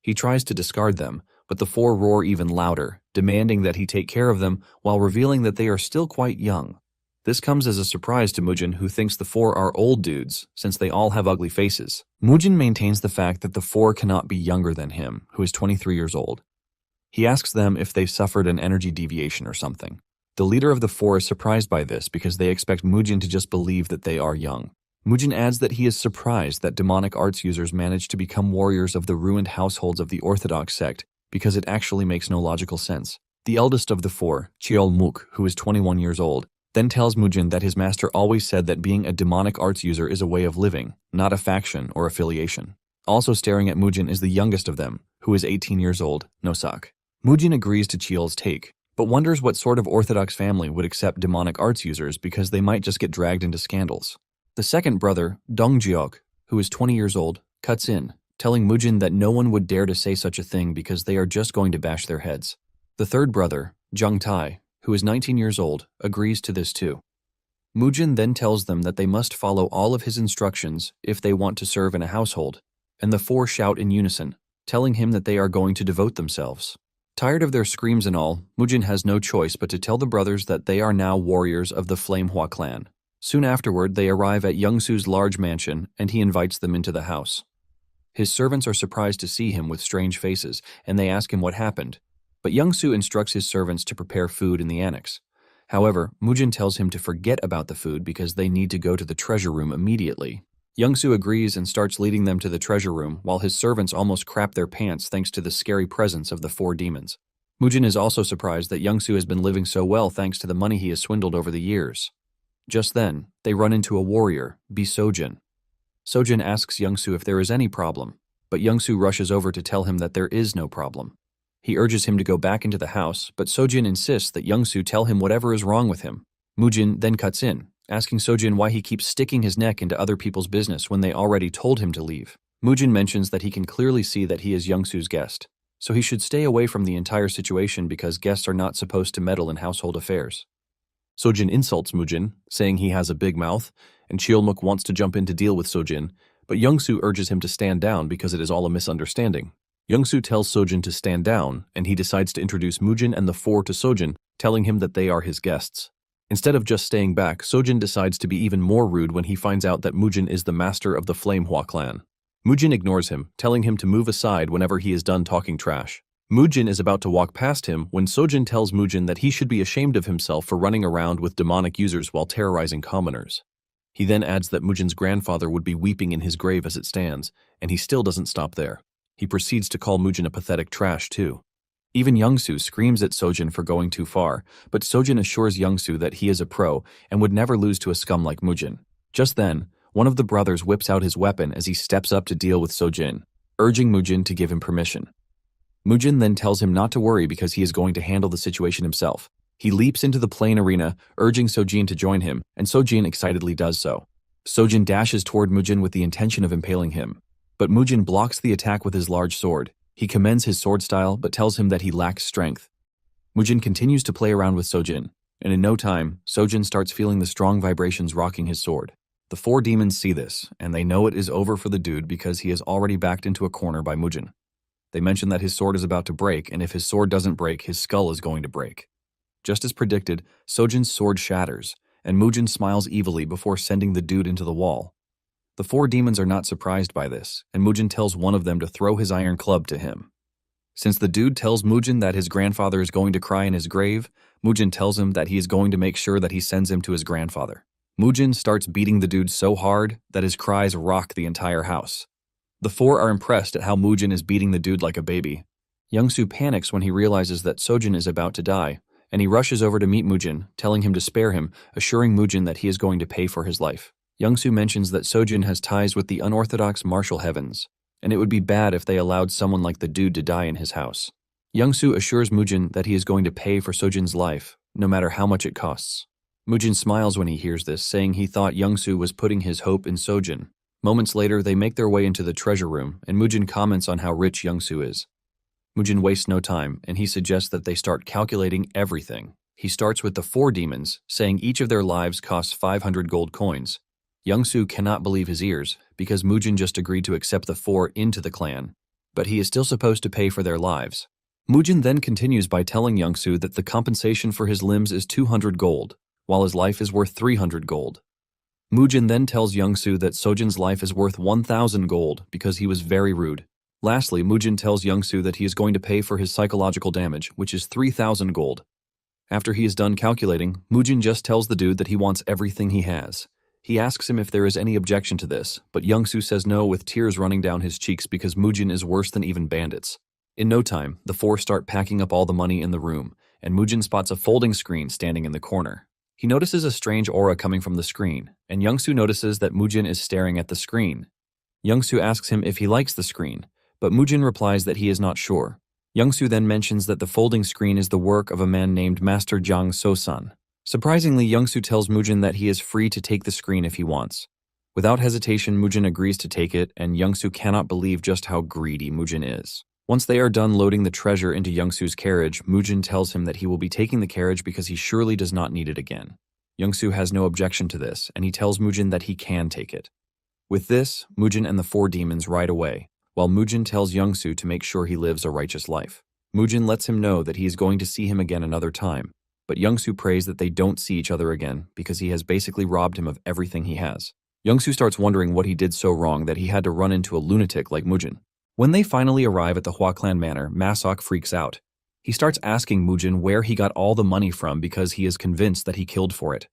He tries to discard them, but the 4 roar even louder, demanding that he take care of them while revealing that they are still quite young. This comes as a surprise to Mujin, who thinks the 4 are old dudes since they all have ugly faces. Mujin maintains the fact that the 4 cannot be younger than him, who is 23 years old. He asks them if they suffered an energy deviation or something. The leader of the 4 is surprised by this because they expect Mujin to just believe that they are young. Mujin adds that he is surprised that demonic arts users manage to become warriors of the ruined households of the Orthodox sect because it actually makes no logical sense. The eldest of the 4, Cheolmuk, who is 21 years old, then tells Mujin that his master always said that being a demonic arts user is a way of living, not a faction or affiliation. Also staring at Mujin is the youngest of them, who is 18 years old, Nosak. Mujin agrees to Cheol's take, but wonders what sort of Orthodox family would accept demonic arts users because they might just get dragged into scandals. The second brother, Dongjiok, who is 20 years old, cuts in, telling Mujin that no one would dare to say such a thing because they are just going to bash their heads. The third brother, Jungtai, who is 19 years old, agrees to this too. Mujin then tells them that they must follow all of his instructions if they want to serve in a household, and the 4 shout in unison, telling him that they are going to devote themselves. Tired of their screams and all, Mujin has no choice but to tell the brothers that they are now warriors of the Flamehua clan. Soon afterward, they arrive at Youngsu's large mansion, and he invites them into the house. His servants are surprised to see him with strange faces, and they ask him what happened. But Youngsu instructs his servants to prepare food in the annex. However, Mujin tells him to forget about the food because they need to go to the treasure room immediately. Youngsu agrees and starts leading them to the treasure room while his servants almost crap their pants thanks to the scary presence of the 4 demons. Mujin is also surprised that Youngsu has been living so well thanks to the money he has swindled over the years. Just then, they run into a warrior, Sojin. Sojin asks Youngsu if there is any problem, but Youngsu rushes over to tell him that there is no problem. He urges him to go back into the house, but Sojin insists that Youngsu tell him whatever is wrong with him. Mujin then cuts in, asking Sojin why he keeps sticking his neck into other people's business when they already told him to leave. Mujin mentions that he can clearly see that he is Youngsu's guest, so he should stay away from the entire situation because guests are not supposed to meddle in household affairs. Sojin insults Mujin, saying he has a big mouth, and Cheolmuk wants to jump in to deal with Sojin, but Youngsu urges him to stand down because it is all a misunderstanding. Youngsu tells Sojin to stand down, and he decides to introduce Mujin and the four to Sojin, telling him that they are his guests. Instead of just staying back, Sojin decides to be even more rude when he finds out that Mujin is the master of the Flamehua clan. Mujin ignores him, telling him to move aside whenever he is done talking trash. Mujin is about to walk past him when Sojin tells Mujin that he should be ashamed of himself for running around with demonic users while terrorizing commoners. He then adds that Mujin's grandfather would be weeping in his grave as it stands, and he still doesn't stop there. He proceeds to call Mujin a pathetic trash too. Even Youngsu screams at Sojin for going too far, but Sojin assures Youngsu that he is a pro and would never lose to a scum like Mujin. Just then, one of the brothers whips out his weapon as he steps up to deal with Sojin, urging Mujin to give him permission. Mujin then tells him not to worry because he is going to handle the situation himself. He leaps into the plain arena, urging Sojin to join him, and Sojin excitedly does so. Sojin dashes toward Mujin with the intention of impaling him, but Mujin blocks the attack with his large sword. He commends his sword style but tells him that he lacks strength. Mujin continues to play around with Sojin, and in no time, Sojin starts feeling the strong vibrations rocking his sword. The four demons see this, and they know it is over for the dude because he is already backed into a corner by Mujin. They mention that his sword is about to break, and if his sword doesn't break, his skull is going to break. Just as predicted, Sojin's sword shatters, and Mujin smiles evilly before sending the dude into the wall. The four demons are not surprised by this, and Mujin tells one of them to throw his iron club to him. Since the dude tells Mujin that his grandfather is going to cry in his grave, Mujin tells him that he is going to make sure that he sends him to his grandfather. Mujin starts beating the dude so hard that his cries rock the entire house. The four are impressed at how Mujin is beating the dude like a baby. Youngsu panics when he realizes that Sojin is about to die, and he rushes over to meet Mujin, telling him to spare him, assuring Mujin that he is going to pay for his life. Youngsu mentions that Sojin has ties with the unorthodox martial heavens, and it would be bad if they allowed someone like the dude to die in his house. Youngsu assures Mujin that he is going to pay for Sojin's life, no matter how much it costs. Mujin smiles when he hears this, saying he thought Youngsu was putting his hope in Sojin. Moments later, they make their way into the treasure room, and Mujin comments on how rich Youngsu is. Mujin wastes no time, and he suggests that they start calculating everything. He starts with the four demons, saying each of their lives costs 500 gold coins. Youngsu cannot believe his ears, because Mujin just agreed to accept the four into the clan, but he is still supposed to pay for their lives. Mujin then continues by telling Youngsu that the compensation for his limbs is 200 gold, while his life is worth 300 gold. Mujin then tells Youngsu that Sojin's life is worth 1,000 gold because he was very rude. Lastly, Mujin tells Youngsu that he is going to pay for his psychological damage, which is 3,000 gold. After he is done calculating, Mujin just tells the dude that he wants everything he has. He asks him if there is any objection to this, but Youngsu says no with tears running down his cheeks because Mujin is worse than even bandits. In no time, the four start packing up all the money in the room, and Mujin spots a folding screen standing in the corner. He notices a strange aura coming from the screen, and Youngsu notices that Mujin is staring at the screen. Youngsu asks him if he likes the screen, but Mujin replies that he is not sure. Youngsu then mentions that the folding screen is the work of a man named Master Jiang Sosan. Surprisingly, Youngsu tells Mujin that he is free to take the screen if he wants. Without hesitation, Mujin agrees to take it, and Youngsu cannot believe just how greedy Mujin is. Once they are done loading the treasure into Youngsu's carriage, Mujin tells him that he will be taking the carriage because he surely does not need it again. Youngsu has no objection to this, and he tells Mujin that he can take it. With this, Mujin and the four demons ride away, while Mujin tells Youngsu to make sure he lives a righteous life. Mujin lets him know that he is going to see him again another time, but Youngsu prays that they don't see each other again because he has basically robbed him of everything he has. Youngsu starts wondering what he did so wrong that he had to run into a lunatic like Mujin. When they finally arrive at the Hua Clan Manor, Masok freaks out. He starts asking Mujin where he got all the money from because he is convinced that he killed for it.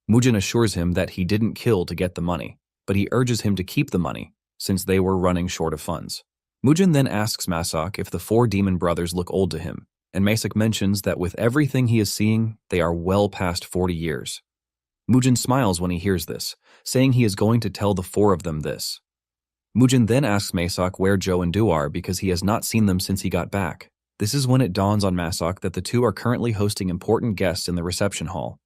Mujin assures him that he didn't kill to get the money, but he urges him to keep the money, since they were running short of funds. Mujin then asks Masok if the four demon brothers look old to him, and Masok mentions that with everything he is seeing, they are well past 40 years. Mujin smiles when he hears this, saying he is going to tell the four of them this. Mujin then asks Masok where Joe and Du are because he has not seen them since he got back. This is when it dawns on Masok that the two are currently hosting important guests in the reception hall.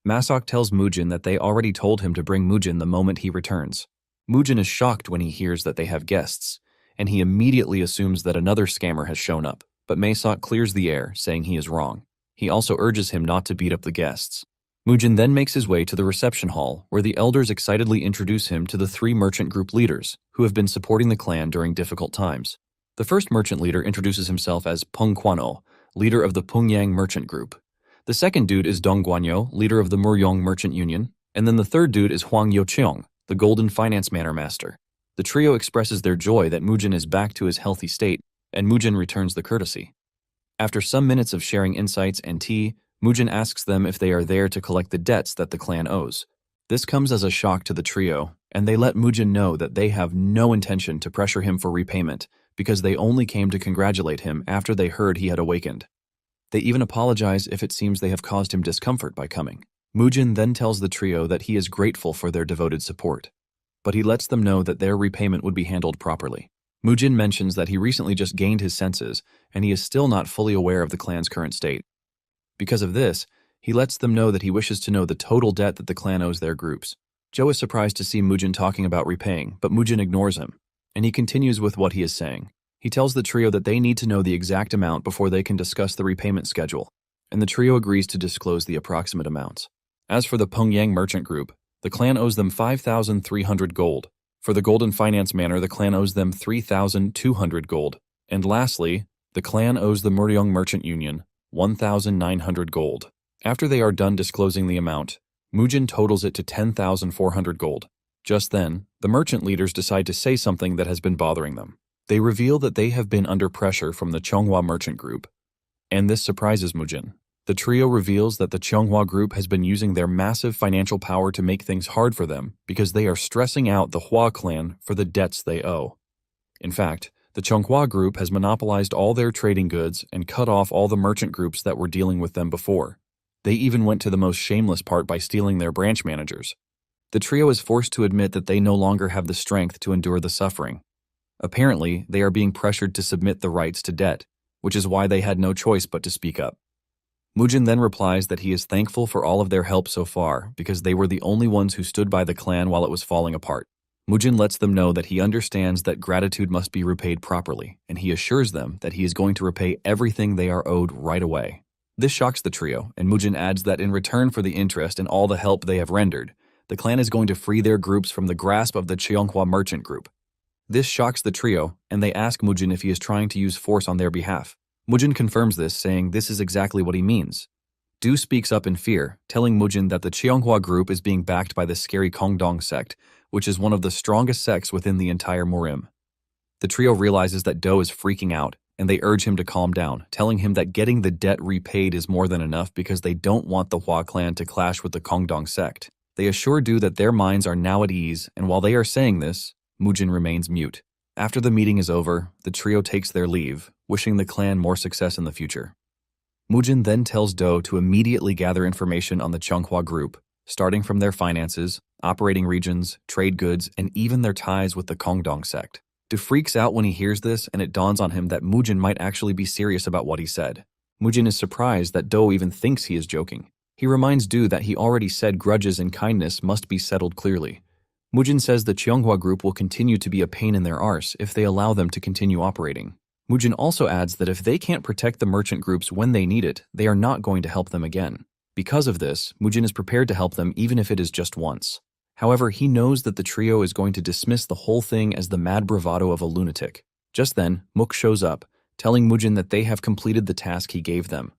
Masok tells Mujin that they already told him to bring Mujin the moment he returns. Mujin is shocked when he hears that they have guests, and he immediately assumes that another scammer has shown up, but Masok clears the air, saying he is wrong. He also urges him not to beat up the guests. Mujin then makes his way to the reception hall, where the elders excitedly introduce him to the three merchant group leaders, who have been supporting the clan during difficult times. The first merchant leader introduces himself as Peng Quano, leader of the Pungyang Merchant Group. The second dude is Dong Guanyo, leader of the Muryong Merchant Union, and then the third dude is Huang Yocheong, the Golden Finance Manor Master. The trio expresses their joy that Mujin is back to his healthy state, and Mujin returns the courtesy. After some minutes of sharing insights and tea, Mujin asks them if they are there to collect the debts that the clan owes. This comes as a shock to the trio, and they let Mujin know that they have no intention to pressure him for repayment because they only came to congratulate him after they heard he had awakened. They even apologize if it seems they have caused him discomfort by coming. Mujin then tells the trio that he is grateful for their devoted support, but he lets them know that their repayment would be handled properly. Mujin mentions that he recently just gained his senses, and he is still not fully aware of the clan's current state. Because of this, he lets them know that he wishes to know the total debt that the clan owes their groups. Joe is surprised to see Mujin talking about repaying, but Mujin ignores him, and he continues with what he is saying. He tells the trio that they need to know the exact amount before they can discuss the repayment schedule, and the trio agrees to disclose the approximate amounts. As for the Pungyang Merchant Group, the clan owes them 5,300 gold. For the Golden Finance Manor, the clan owes them 3,200 gold. And lastly, the clan owes the Muryong Merchant Union 1,900 gold. After they are done disclosing the amount, Mujin totals it to 10,400 gold. Just then, the merchant leaders decide to say something that has been bothering them. They reveal that they have been under pressure from the Chonghua Merchant Group, and this surprises Mujin. The trio reveals that the Chonghua Group has been using their massive financial power to make things hard for them because they are stressing out the Hua clan for the debts they owe. In fact, the Chonghua Group has monopolized all their trading goods and cut off all the merchant groups that were dealing with them before. They even went to the most shameless part by stealing their branch managers. The trio is forced to admit that they no longer have the strength to endure the suffering. Apparently, they are being pressured to submit the rights to debt, which is why they had no choice but to speak up. Mujin then replies that he is thankful for all of their help so far because they were the only ones who stood by the clan while it was falling apart. Mujin lets them know that he understands that gratitude must be repaid properly, and he assures them that he is going to repay everything they are owed right away. This shocks the trio, and Mujin adds that in return for the interest and all the help they have rendered, the clan is going to free their groups from the grasp of the Cheonghua Merchant Group. This shocks the trio, and they ask Mujin if he is trying to use force on their behalf. Mujin confirms this, saying this is exactly what he means. Du speaks up in fear, telling Mujin that the Cheonghua Group is being backed by the scary Kongdong sect, which is one of the strongest sects within the entire murim. The trio realizes that Do is freaking out, and they urge him to calm down, telling him that getting the debt repaid is more than enough because they don't want the Hua clan to clash with the Kongdong sect. They assure Du that their minds are now at ease, and while they are saying this, Mujin remains mute. After the meeting is over, the trio takes their leave, wishing the clan more success in the future. Mujin then tells Do to immediately gather information on the Chonghua Group, starting from their finances, operating regions, trade goods, and even their ties with the Kongdong sect. Do freaks out when he hears this, and it dawns on him that Mujin might actually be serious about what he said. Mujin is surprised that Do even thinks he is joking. He reminds Du that he already said grudges and kindness must be settled clearly. Mujin says the Cheonghua Group will continue to be a pain in their arse if they allow them to continue operating. Mujin also adds that if they can't protect the merchant groups when they need it, they are not going to help them again. Because of this, Mujin is prepared to help them even if it is just once. However, he knows that the trio is going to dismiss the whole thing as the mad bravado of a lunatic. Just then, Mook shows up, telling Mujin that they have completed the task he gave them.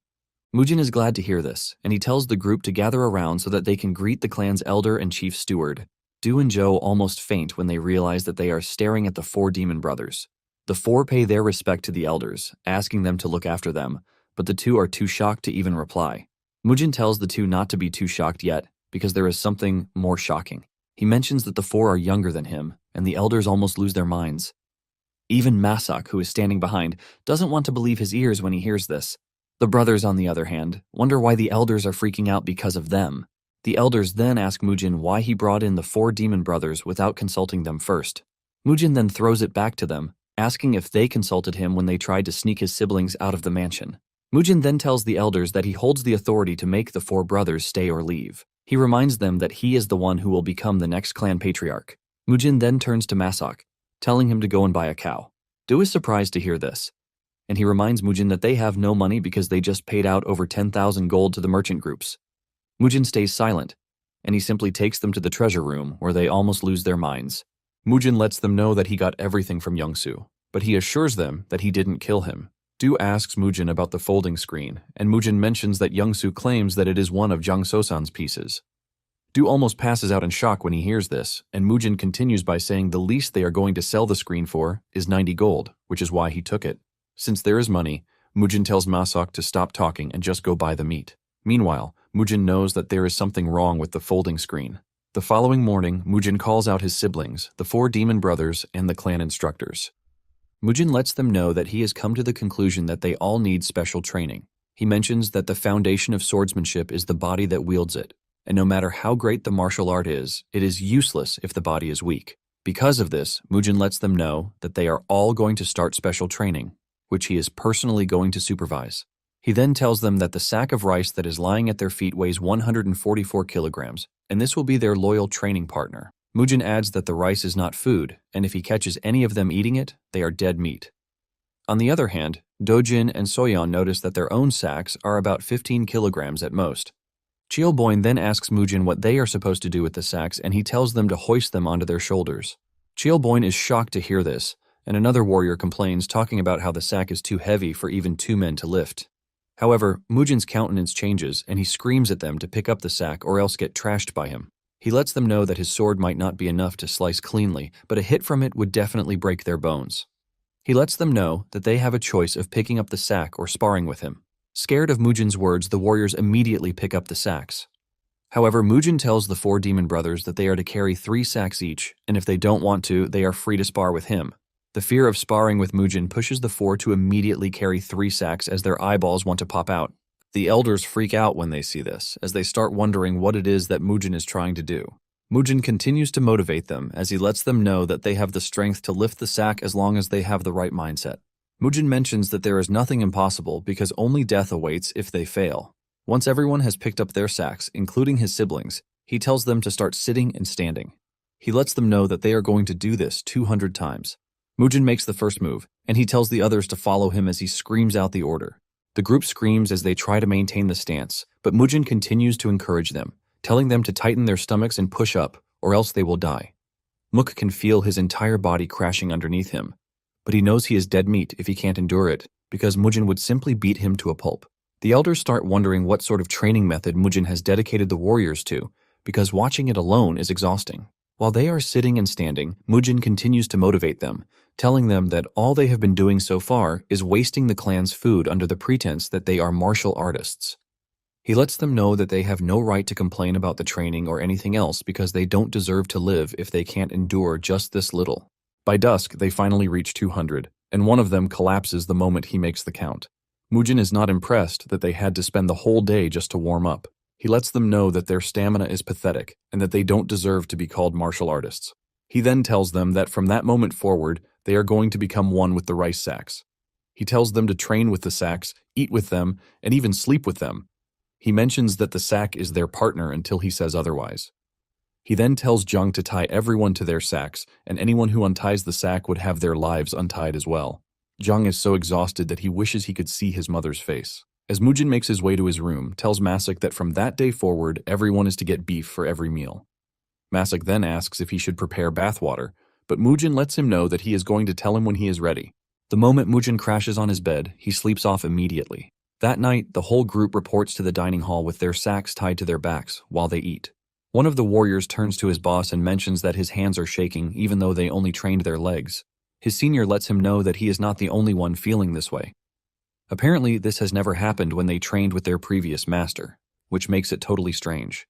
Mujin is glad to hear this, and he tells the group to gather around so that they can greet the clan's elder and chief steward. Du and Joe almost faint when they realize that they are staring at the four demon brothers. The four pay their respect to the elders, asking them to look after them, but the two are too shocked to even reply. Mujin tells the two not to be too shocked yet, because there is something more shocking. He mentions that the four are younger than him, and the elders almost lose their minds. Even Masak, who is standing behind, doesn't want to believe his ears when he hears this. The brothers, on the other hand, wonder why the elders are freaking out because of them. The elders then ask Mujin why he brought in the four demon brothers without consulting them first. Mujin then throws it back to them, asking if they consulted him when they tried to sneak his siblings out of the mansion. Mujin then tells the elders that he holds the authority to make the four brothers stay or leave. He reminds them that he is the one who will become the next clan patriarch. Mujin then turns to Masak, telling him to go and buy a cow. Du is surprised to hear this, and he reminds Mujin that they have no money because they just paid out over 10,000 gold to the merchant groups. Mujin stays silent, and he simply takes them to the treasure room where they almost lose their minds. Mujin lets them know that he got everything from Youngsu. but he assures them that he didn't kill him. Du asks Mujin about the folding screen, and Mujin mentions that Youngsu claims that it is one of Jang So-san's pieces. Du almost passes out in shock when he hears this, and Mujin continues by saying the least they are going to sell the screen for is 90 gold, which is why he took it. Since there is money, Mujin tells Masok to stop talking and just go buy the meat. Meanwhile, Mujin knows that there is something wrong with the folding screen. The following morning, Mujin calls out his siblings, the 4 demon brothers, and the clan instructors. Mujin lets them know that he has come to the conclusion that they all need special training. He mentions that the foundation of swordsmanship is the body that wields it, and no matter how great the martial art is, it is useless if the body is weak. Because of this, Mujin lets them know that they are all going to start special training, which he is personally going to supervise. He then tells them that the sack of rice that is lying at their feet weighs 144 kilograms, and this will be their loyal training partner. Mujin adds that the rice is not food, and if he catches any of them eating it, they are dead meat. On the other hand, Dojin and Soyeon notice that their own sacks are about 15 kilograms at most. Cheolboin then asks Mujin what they are supposed to do with the sacks, and he tells them to hoist them onto their shoulders. Cheolboin is shocked to hear this, and another warrior complains, talking about how the sack is too heavy for even 2 men to lift. However, Mujin's countenance changes, and he screams at them to pick up the sack or else get trashed by him. He lets them know that his sword might not be enough to slice cleanly, but a hit from it would definitely break their bones. He lets them know that they have a choice of picking up the sack or sparring with him. Scared of Mujin's words, the warriors immediately pick up the sacks. However, Mujin tells the 4 demon brothers that they are to carry 3 sacks each, and if they don't want to, they are free to spar with him. The fear of sparring with Mujin pushes the 4 to immediately carry 3 sacks as their eyeballs want to pop out. The elders freak out when they see this, as they start wondering what it is that Mujin is trying to do. Mujin continues to motivate them as he lets them know that they have the strength to lift the sack as long as they have the right mindset. Mujin mentions that there is nothing impossible because only death awaits if they fail. Once everyone has picked up their sacks, including his siblings, he tells them to start sitting and standing. He lets them know that they are going to do this 200 times. Mujin makes the first move, and he tells the others to follow him as he screams out the order. The group screams as they try to maintain the stance, but Mujin continues to encourage them, telling them to tighten their stomachs and push up, or else they will die. Mook can feel his entire body crashing underneath him, but he knows he is dead meat if he can't endure it, because Mujin would simply beat him to a pulp. The elders start wondering what sort of training method Mujin has dedicated the warriors to, because watching it alone is exhausting. While they are sitting and standing, Mujin continues to motivate them, telling them that all they have been doing so far is wasting the clan's food under the pretense that they are martial artists. He lets them know that they have no right to complain about the training or anything else because they don't deserve to live if they can't endure just this little. By dusk, they finally reach 200, and one of them collapses the moment he makes the count. Mujin is not impressed that they had to spend the whole day just to warm up. He lets them know that their stamina is pathetic and that they don't deserve to be called martial artists. He then tells them that from that moment forward, they are going to become one with the rice sacks. He tells them to train with the sacks, eat with them, and even sleep with them. He mentions that the sack is their partner until he says otherwise. He then tells Jung to tie everyone to their sacks, and anyone who unties the sack would have their lives untied as well. Jung is so exhausted that he wishes he could see his mother's face. As Mujin makes his way to his room, tells Masik that from that day forward, everyone is to get beef for every meal. Masik then asks if he should prepare bathwater, but Mujin lets him know that he is going to tell him when he is ready. The moment Mujin crashes on his bed, he sleeps off immediately. That night, the whole group reports to the dining hall with their sacks tied to their backs while they eat. One of the warriors turns to his boss and mentions that his hands are shaking even though they only trained their legs. His senior lets him know that he is not the only one feeling this way. Apparently, this has never happened when they trained with their previous master, which makes it totally strange.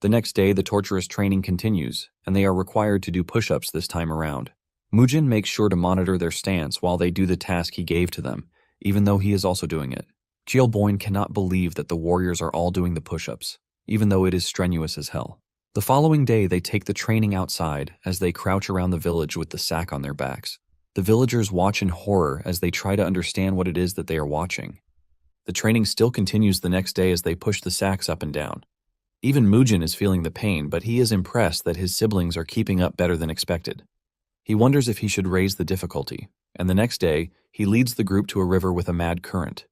The next day, the torturous training continues, and they are required to do push-ups this time around. Mujin makes sure to monitor their stance while they do the task he gave to them, even though he is also doing it. Cheolboin cannot believe that the warriors are all doing the push-ups, even though it is strenuous as hell. The following day, they take the training outside as they crouch around the village with the sack on their backs. The villagers watch in horror as they try to understand what it is that they are watching. The training still continues the next day as they push the sacks up and down. Even Mujin is feeling the pain, but he is impressed that his siblings are keeping up better than expected. He wonders if he should raise the difficulty, and the next day, he leads the group to a river with a mad current.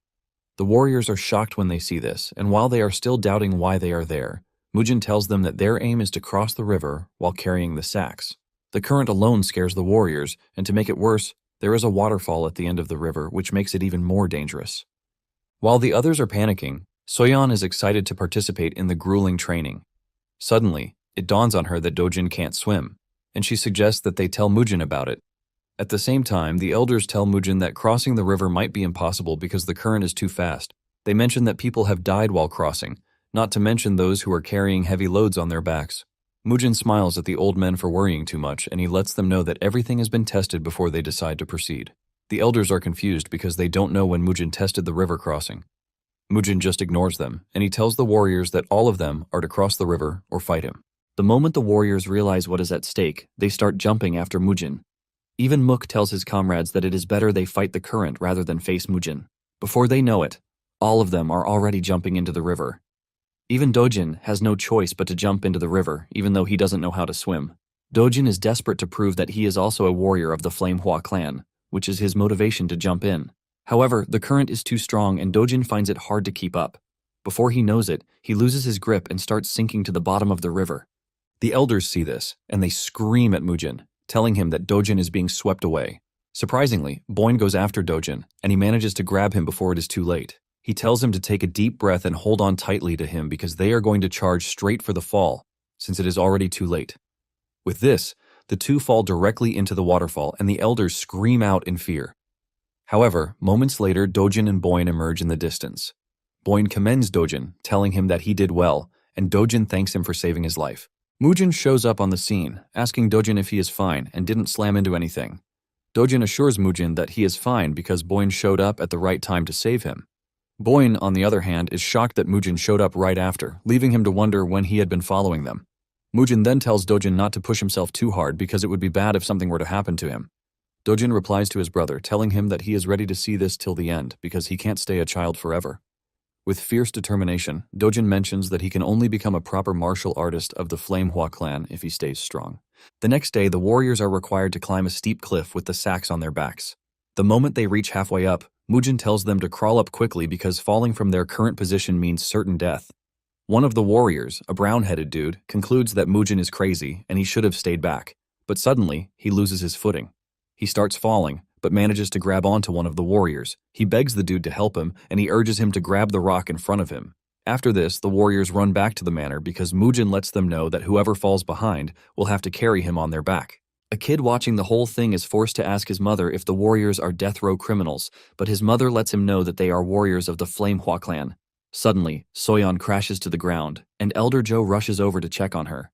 The warriors are shocked when they see this, and while they are still doubting why they are there, Mujin tells them that their aim is to cross the river while carrying the sacks. The current alone scares the warriors, and to make it worse, There is a waterfall at the end of the river, which makes it even more dangerous. While the others are panicking, Soyeon is excited to participate in the grueling training. Suddenly, it dawns on her that Dojin can't swim, and she suggests that they tell Mujin about it. At the same time, the elders tell Mujin that crossing the river might be impossible because the current is too fast. They mention that people have died while crossing, not to mention those who are carrying heavy loads on their backs. Mujin smiles at the old men for worrying too much, and he lets them know that everything has been tested before they decide to proceed. The elders are confused because they don't know when Mujin tested the river crossing. Mujin just ignores them, and he tells the warriors that all of them are to cross the river or fight him. The moment the warriors realize what is at stake, they start jumping after Mujin. Even Mook tells his comrades that it is better they fight the current rather than face Mujin. Before they know it, all of them are already jumping into the river. Even Dojin has no choice but to jump into the river, even though he doesn't know how to swim. Dojin is desperate to prove that he is also a warrior of the Flamehua clan, which is his motivation to jump in. However, the current is too strong and Dojin finds it hard to keep up. Before he knows it, he loses his grip and starts sinking to the bottom of the river. The elders see this, and they scream at Mujin, telling him that Dojin is being swept away. Surprisingly, Boyne goes after Dojin, and he manages to grab him before it is too late. He tells him to take a deep breath and hold on tightly to him because they are going to charge straight for the fall, since it is already too late. With this, the two fall directly into the waterfall, and the elders scream out in fear. However, moments later, Dojin and Boyne emerge in the distance. Boyne commends Dojin, telling him that he did well, and Dojin thanks him for saving his life. Mujin shows up on the scene, asking Dojin if he is fine and didn't slam into anything. Dojin assures Mujin that he is fine because Boyne showed up at the right time to save him. Boyne, on the other hand, is shocked that Mujin showed up right after, leaving him to wonder when he had been following them. Mujin then tells Dojin not to push himself too hard because it would be bad if something were to happen to him. Dojin replies to his brother, telling him that he is ready to see this till the end because he can't stay a child forever. With fierce determination, Dojin mentions that he can only become a proper martial artist of the Flamehua clan if he stays strong. The next day, the warriors are required to climb a steep cliff with the sacks on their backs. The moment they reach halfway up, Mujin tells them to crawl up quickly because falling from their current position means certain death. One of the warriors, a brown-headed dude, concludes that Mujin is crazy and he should have stayed back. But suddenly, he loses his footing. He starts falling, but manages to grab onto one of the warriors. He begs the dude to help him, and he urges him to grab the rock in front of him. After this, the warriors run back to the manor because Mujin lets them know that whoever falls behind will have to carry him on their back. A kid watching the whole thing is forced to ask his mother if the warriors are death row criminals, but his mother lets him know that they are warriors of the Flamehua clan. Suddenly, Soyeon crashes to the ground, and Elder Jo rushes over to check on her.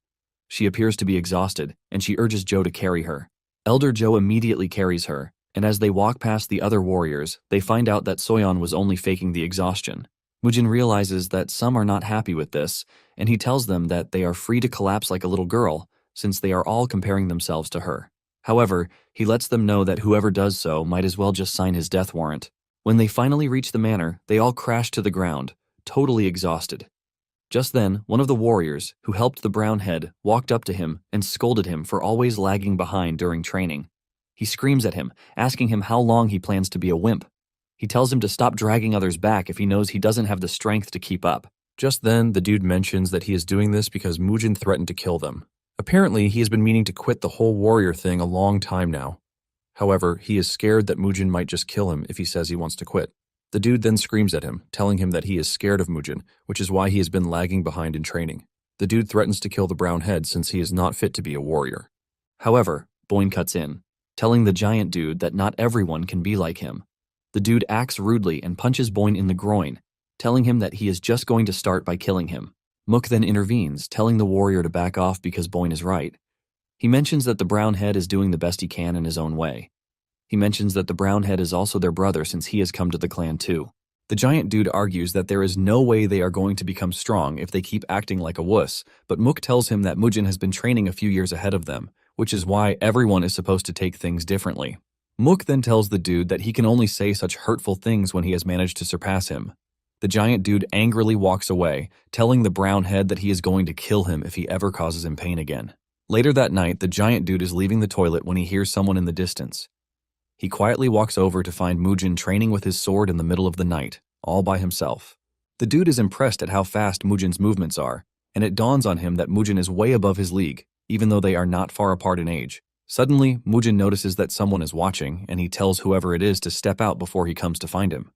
She appears to be exhausted, and she urges Jo to carry her. Elder Jo immediately carries her, and as they walk past the other warriors, they find out that Soyeon was only faking the exhaustion. Mujin realizes that some are not happy with this, and he tells them that they are free to collapse like a little girl, since they are all comparing themselves to her. However, he lets them know that whoever does so might as well just sign his death warrant. When they finally reach the manor, they all crash to the ground, totally exhausted. Just then, one of the warriors, who helped the brown head, walked up to him and scolded him for always lagging behind during training. He screams at him, asking him how long he plans to be a wimp. He tells him to stop dragging others back if he knows he doesn't have the strength to keep up. Just then, the dude mentions that he is doing this because Mujin threatened to kill them. Apparently, he has been meaning to quit the whole warrior thing a long time now. However, he is scared that Mujin might just kill him if he says he wants to quit. The dude then screams at him, telling him that he is scared of Mujin, which is why he has been lagging behind in training. The dude threatens to kill the brown head since he is not fit to be a warrior. However, Boyne cuts in, telling the giant dude that not everyone can be like him. The dude acts rudely and punches Boyne in the groin, telling him that he is just going to start by killing him. Mook then intervenes, telling the warrior to back off because Boyne is right. He mentions that the brown head is doing the best he can in his own way. He mentions that the brown head is also their brother since he has come to the clan too. The giant dude argues that there is no way they are going to become strong if they keep acting like a wuss, but Mook tells him that Mujin has been training a few years ahead of them, which is why everyone is supposed to take things differently. Mook then tells the dude that he can only say such hurtful things when he has managed to surpass him. The giant dude angrily walks away, telling the brown head that he is going to kill him if he ever causes him pain again. Later that night, the giant dude is leaving the toilet when he hears someone in the distance. He quietly walks over to find Mujin training with his sword in the middle of the night, all by himself. The dude is impressed at how fast Mujin's movements are, and it dawns on him that Mujin is way above his league, even though they are not far apart in age. Suddenly, Mujin notices that someone is watching, and he tells whoever it is to step out before he comes to find him.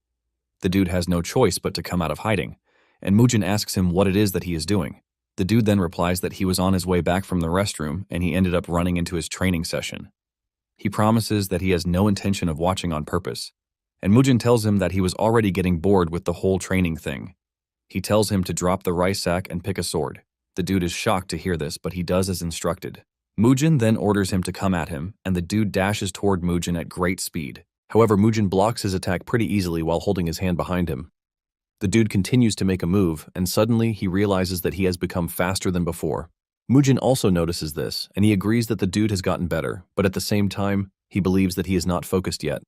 The dude has no choice but to come out of hiding, and Mujin asks him what it is that he is doing. The dude then replies that he was on his way back from the restroom and he ended up running into his training session. He promises that he has no intention of watching on purpose, and Mujin tells him that he was already getting bored with the whole training thing. He tells him to drop the rice sack and pick a sword. The dude is shocked to hear this, but he does as instructed. Mujin then orders him to come at him, and the dude dashes toward Mujin at great speed. However, Mujin blocks his attack pretty easily while holding his hand behind him. The dude continues to make a move, and suddenly he realizes that he has become faster than before. Mujin also notices this, and he agrees that the dude has gotten better, but at the same time, he believes that he is not focused yet.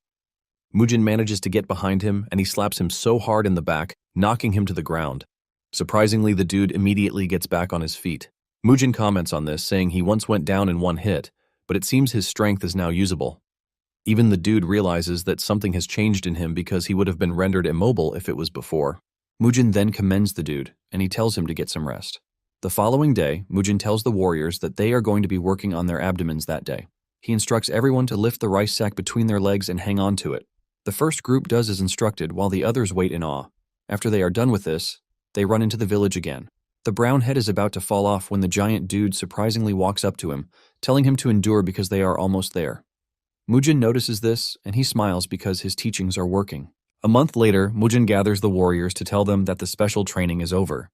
Mujin manages to get behind him, and he slaps him so hard in the back, knocking him to the ground. Surprisingly, the dude immediately gets back on his feet. Mujin comments on this, saying he once went down in one hit, but it seems his strength is now usable. Even the dude realizes that something has changed in him because he would have been rendered immobile if it was before. Mujin then commends the dude, and he tells him to get some rest. The following day, Mujin tells the warriors that they are going to be working on their abdomens that day. He instructs everyone to lift the rice sack between their legs and hang on to it. The first group does as instructed, while the others wait in awe. After they are done with this, they run into the village again. The brown head is about to fall off when the giant dude surprisingly walks up to him, telling him to endure because they are almost there. Mujin notices this, and he smiles because his teachings are working. A month later, Mujin gathers the warriors to tell them that the special training is over.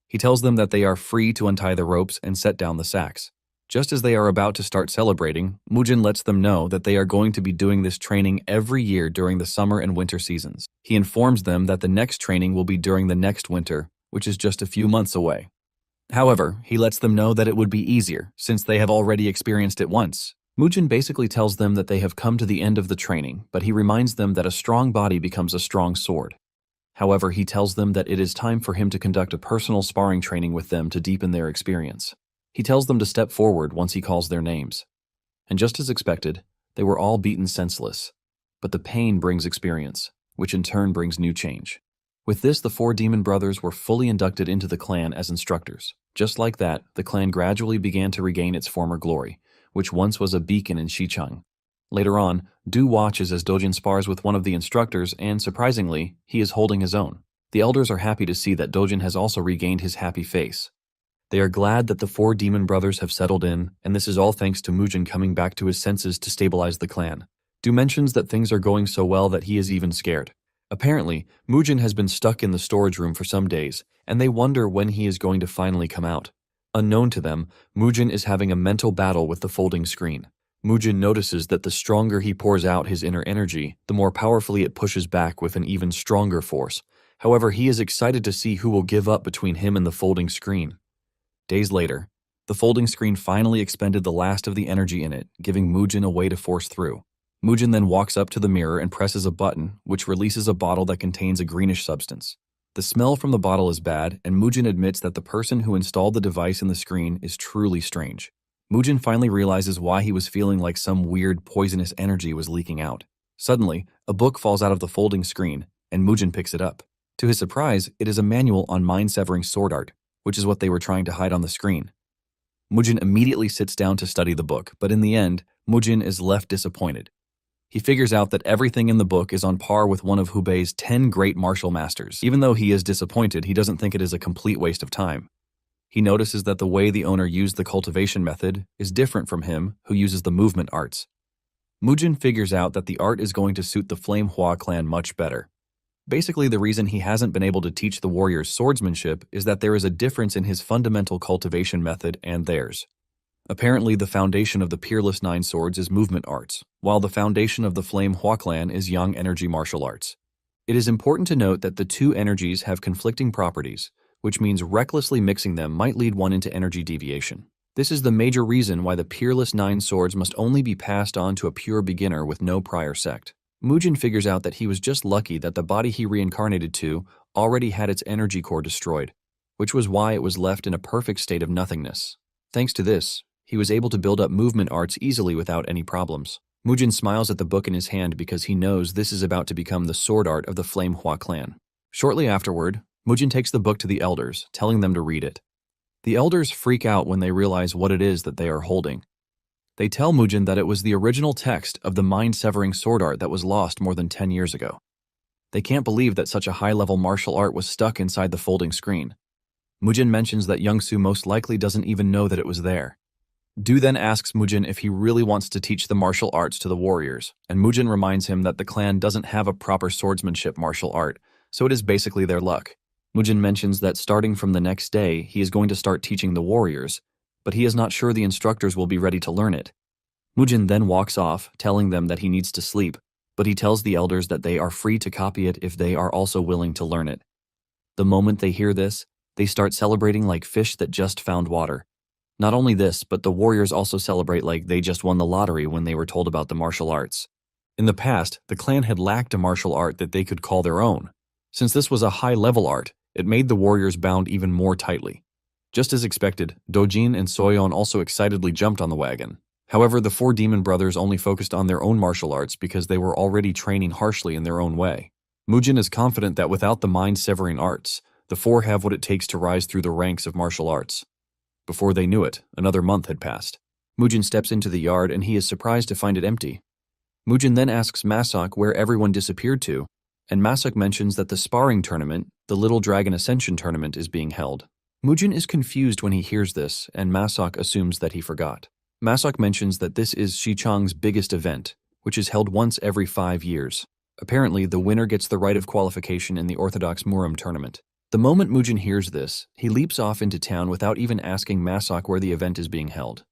He tells them that they are free to untie the ropes and set down the sacks. Just as they are about to start celebrating, Mujin lets them know that they are going to be doing this training every year during the summer and winter seasons. He informs them that the next training will be during the next winter, which is just a few months away. However, he lets them know that it would be easier, since they have already experienced it once. Mujin basically tells them that they have come to the end of the training, but he reminds them that a strong body becomes a strong sword. However, he tells them that it is time for him to conduct a personal sparring training with them to deepen their experience. He tells them to step forward once he calls their names. And just as expected, they were all beaten senseless. But the pain brings experience, which in turn brings new change. With this, the 4 demon brothers were fully inducted into the clan as instructors. Just like that, the clan gradually began to regain its former glory, which once was a beacon in Xicheng. Later on, Du watches as Dojin spars with one of the instructors, and surprisingly, he is holding his own. The elders are happy to see that Dojin has also regained his happy face. They are glad that the 4 demon brothers have settled in, and this is all thanks to Mujin coming back to his senses to stabilize the clan. Du mentions that things are going so well that he is even scared. Apparently, Mujin has been stuck in the storage room for some days, and they wonder when he is going to finally come out. Unknown to them, Mujin is having a mental battle with the folding screen. Mujin notices that the stronger he pours out his inner energy, the more powerfully it pushes back with an even stronger force. However, he is excited to see who will give up between him and the folding screen. Days later, the folding screen finally expended the last of the energy in it, giving Mujin a way to force through. Mujin then walks up to the mirror and presses a button, which releases a bottle that contains a greenish substance. The smell from the bottle is bad, and Mujin admits that the person who installed the device in the screen is truly strange. Mujin finally realizes why he was feeling like some weird poisonous energy was leaking out. Suddenly, a book falls out of the folding screen, and Mujin picks it up. To his surprise, it is a manual on mind-severing sword art, which is what they were trying to hide on the screen. Mujin immediately sits down to study the book, but in the end, Mujin is left disappointed. He figures out that everything in the book is on par with one of Hubei's 10 great martial masters. Even though he is disappointed, he doesn't think it is a complete waste of time. He notices that the way the owner used the cultivation method is different from him, who uses the movement arts. Mujin figures out that the art is going to suit the Flame Hua clan much better. Basically, the reason he hasn't been able to teach the warriors swordsmanship is that there is a difference in his fundamental cultivation method and theirs. Apparently, the foundation of the Peerless Nine Swords is movement arts, while the foundation of the Flame Hua clan is yang energy martial arts. It is important to note that the two energies have conflicting properties, which means recklessly mixing them might lead one into energy deviation. This is the major reason why the Peerless Nine Swords must only be passed on to a pure beginner with no prior sect. Mujin figures out that he was just lucky that the body he reincarnated to already had its energy core destroyed, which was why it was left in a perfect state of nothingness. Thanks to this, he was able to build up movement arts easily without any problems. Mujin smiles at the book in his hand because he knows this is about to become the sword art of the Flame Hua clan. Shortly afterward, Mujin takes the book to the elders, telling them to read it. The elders freak out when they realize what it is that they are holding. They tell Mujin that it was the original text of the mind-severing sword art that was lost more than 10 years ago. They can't believe that such a high-level martial art was stuck inside the folding screen. Mujin mentions that Youngsu most likely doesn't even know that it was there. Du then asks Mujin if he really wants to teach the martial arts to the warriors, and Mujin reminds him that the clan doesn't have a proper swordsmanship martial art, so it is basically their luck. Mujin mentions that starting from the next day, he is going to start teaching the warriors, but he is not sure the instructors will be ready to learn it. Mujin then walks off, telling them that he needs to sleep, but he tells the elders that they are free to copy it if they are also willing to learn it. The moment they hear this, they start celebrating like fish that just found water. Not only this, but the warriors also celebrate like they just won the lottery when they were told about the martial arts. In the past, the clan had lacked a martial art that they could call their own. Since this was a high-level art, it made the warriors bound even more tightly. Just as expected, Dojin and Soyeon also excitedly jumped on the wagon. However, the four demon brothers only focused on their own martial arts because they were already training harshly in their own way. Mujin is confident that without the mind-severing arts, the four have what it takes to rise through the ranks of martial arts. Before they knew it, another month had passed. Mujin steps into the yard and he is surprised to find it empty. Mujin then asks Masok where everyone disappeared to, and Masok mentions that the sparring tournament, the Little Dragon Ascension tournament, is being held. Mujin is confused when he hears this, and Masok assumes that he forgot. Masok mentions that this is Shichang's biggest event, which is held once every 5 years. Apparently, the winner gets the right of qualification in the Orthodox Murim tournament. The moment Mujin hears this, he leaps off into town without even asking Masok where the event is being held.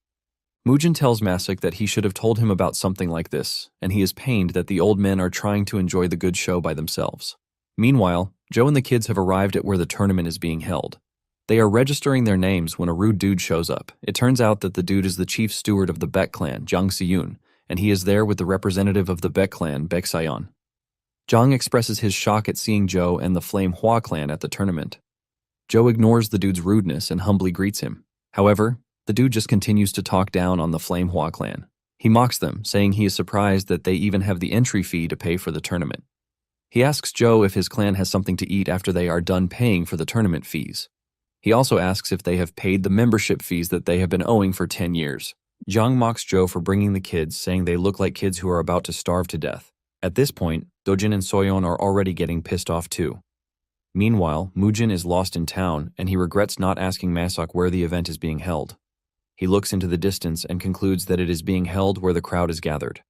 Mujin tells Masok that he should have told him about something like this, and he is pained that the old men are trying to enjoy the good show by themselves. Meanwhile, Joe and the kids have arrived at where the tournament is being held. They are registering their names when a rude dude shows up. It turns out that the dude is the chief steward of the Baek clan, Jang Siyun, and he is there with the representative of the Baek clan, Baek Sayon. Jang expresses his shock at seeing Joe and the Flame Hua clan at the tournament. Joe ignores the dude's rudeness and humbly greets him. However, the dude just continues to talk down on the Flame Hua clan. He mocks them, saying he is surprised that they even have the entry fee to pay for the tournament. He asks Joe if his clan has something to eat after they are done paying for the tournament fees. He also asks if they have paid the membership fees that they have been owing for 10 years. Jang mocks Joe for bringing the kids, saying they look like kids who are about to starve to death. At this point, Dojin and Soyeon are already getting pissed off too. Meanwhile, Mujin is lost in town, and he regrets not asking Masok where the event is being held. He looks into the distance and concludes that it is being held where the crowd is gathered.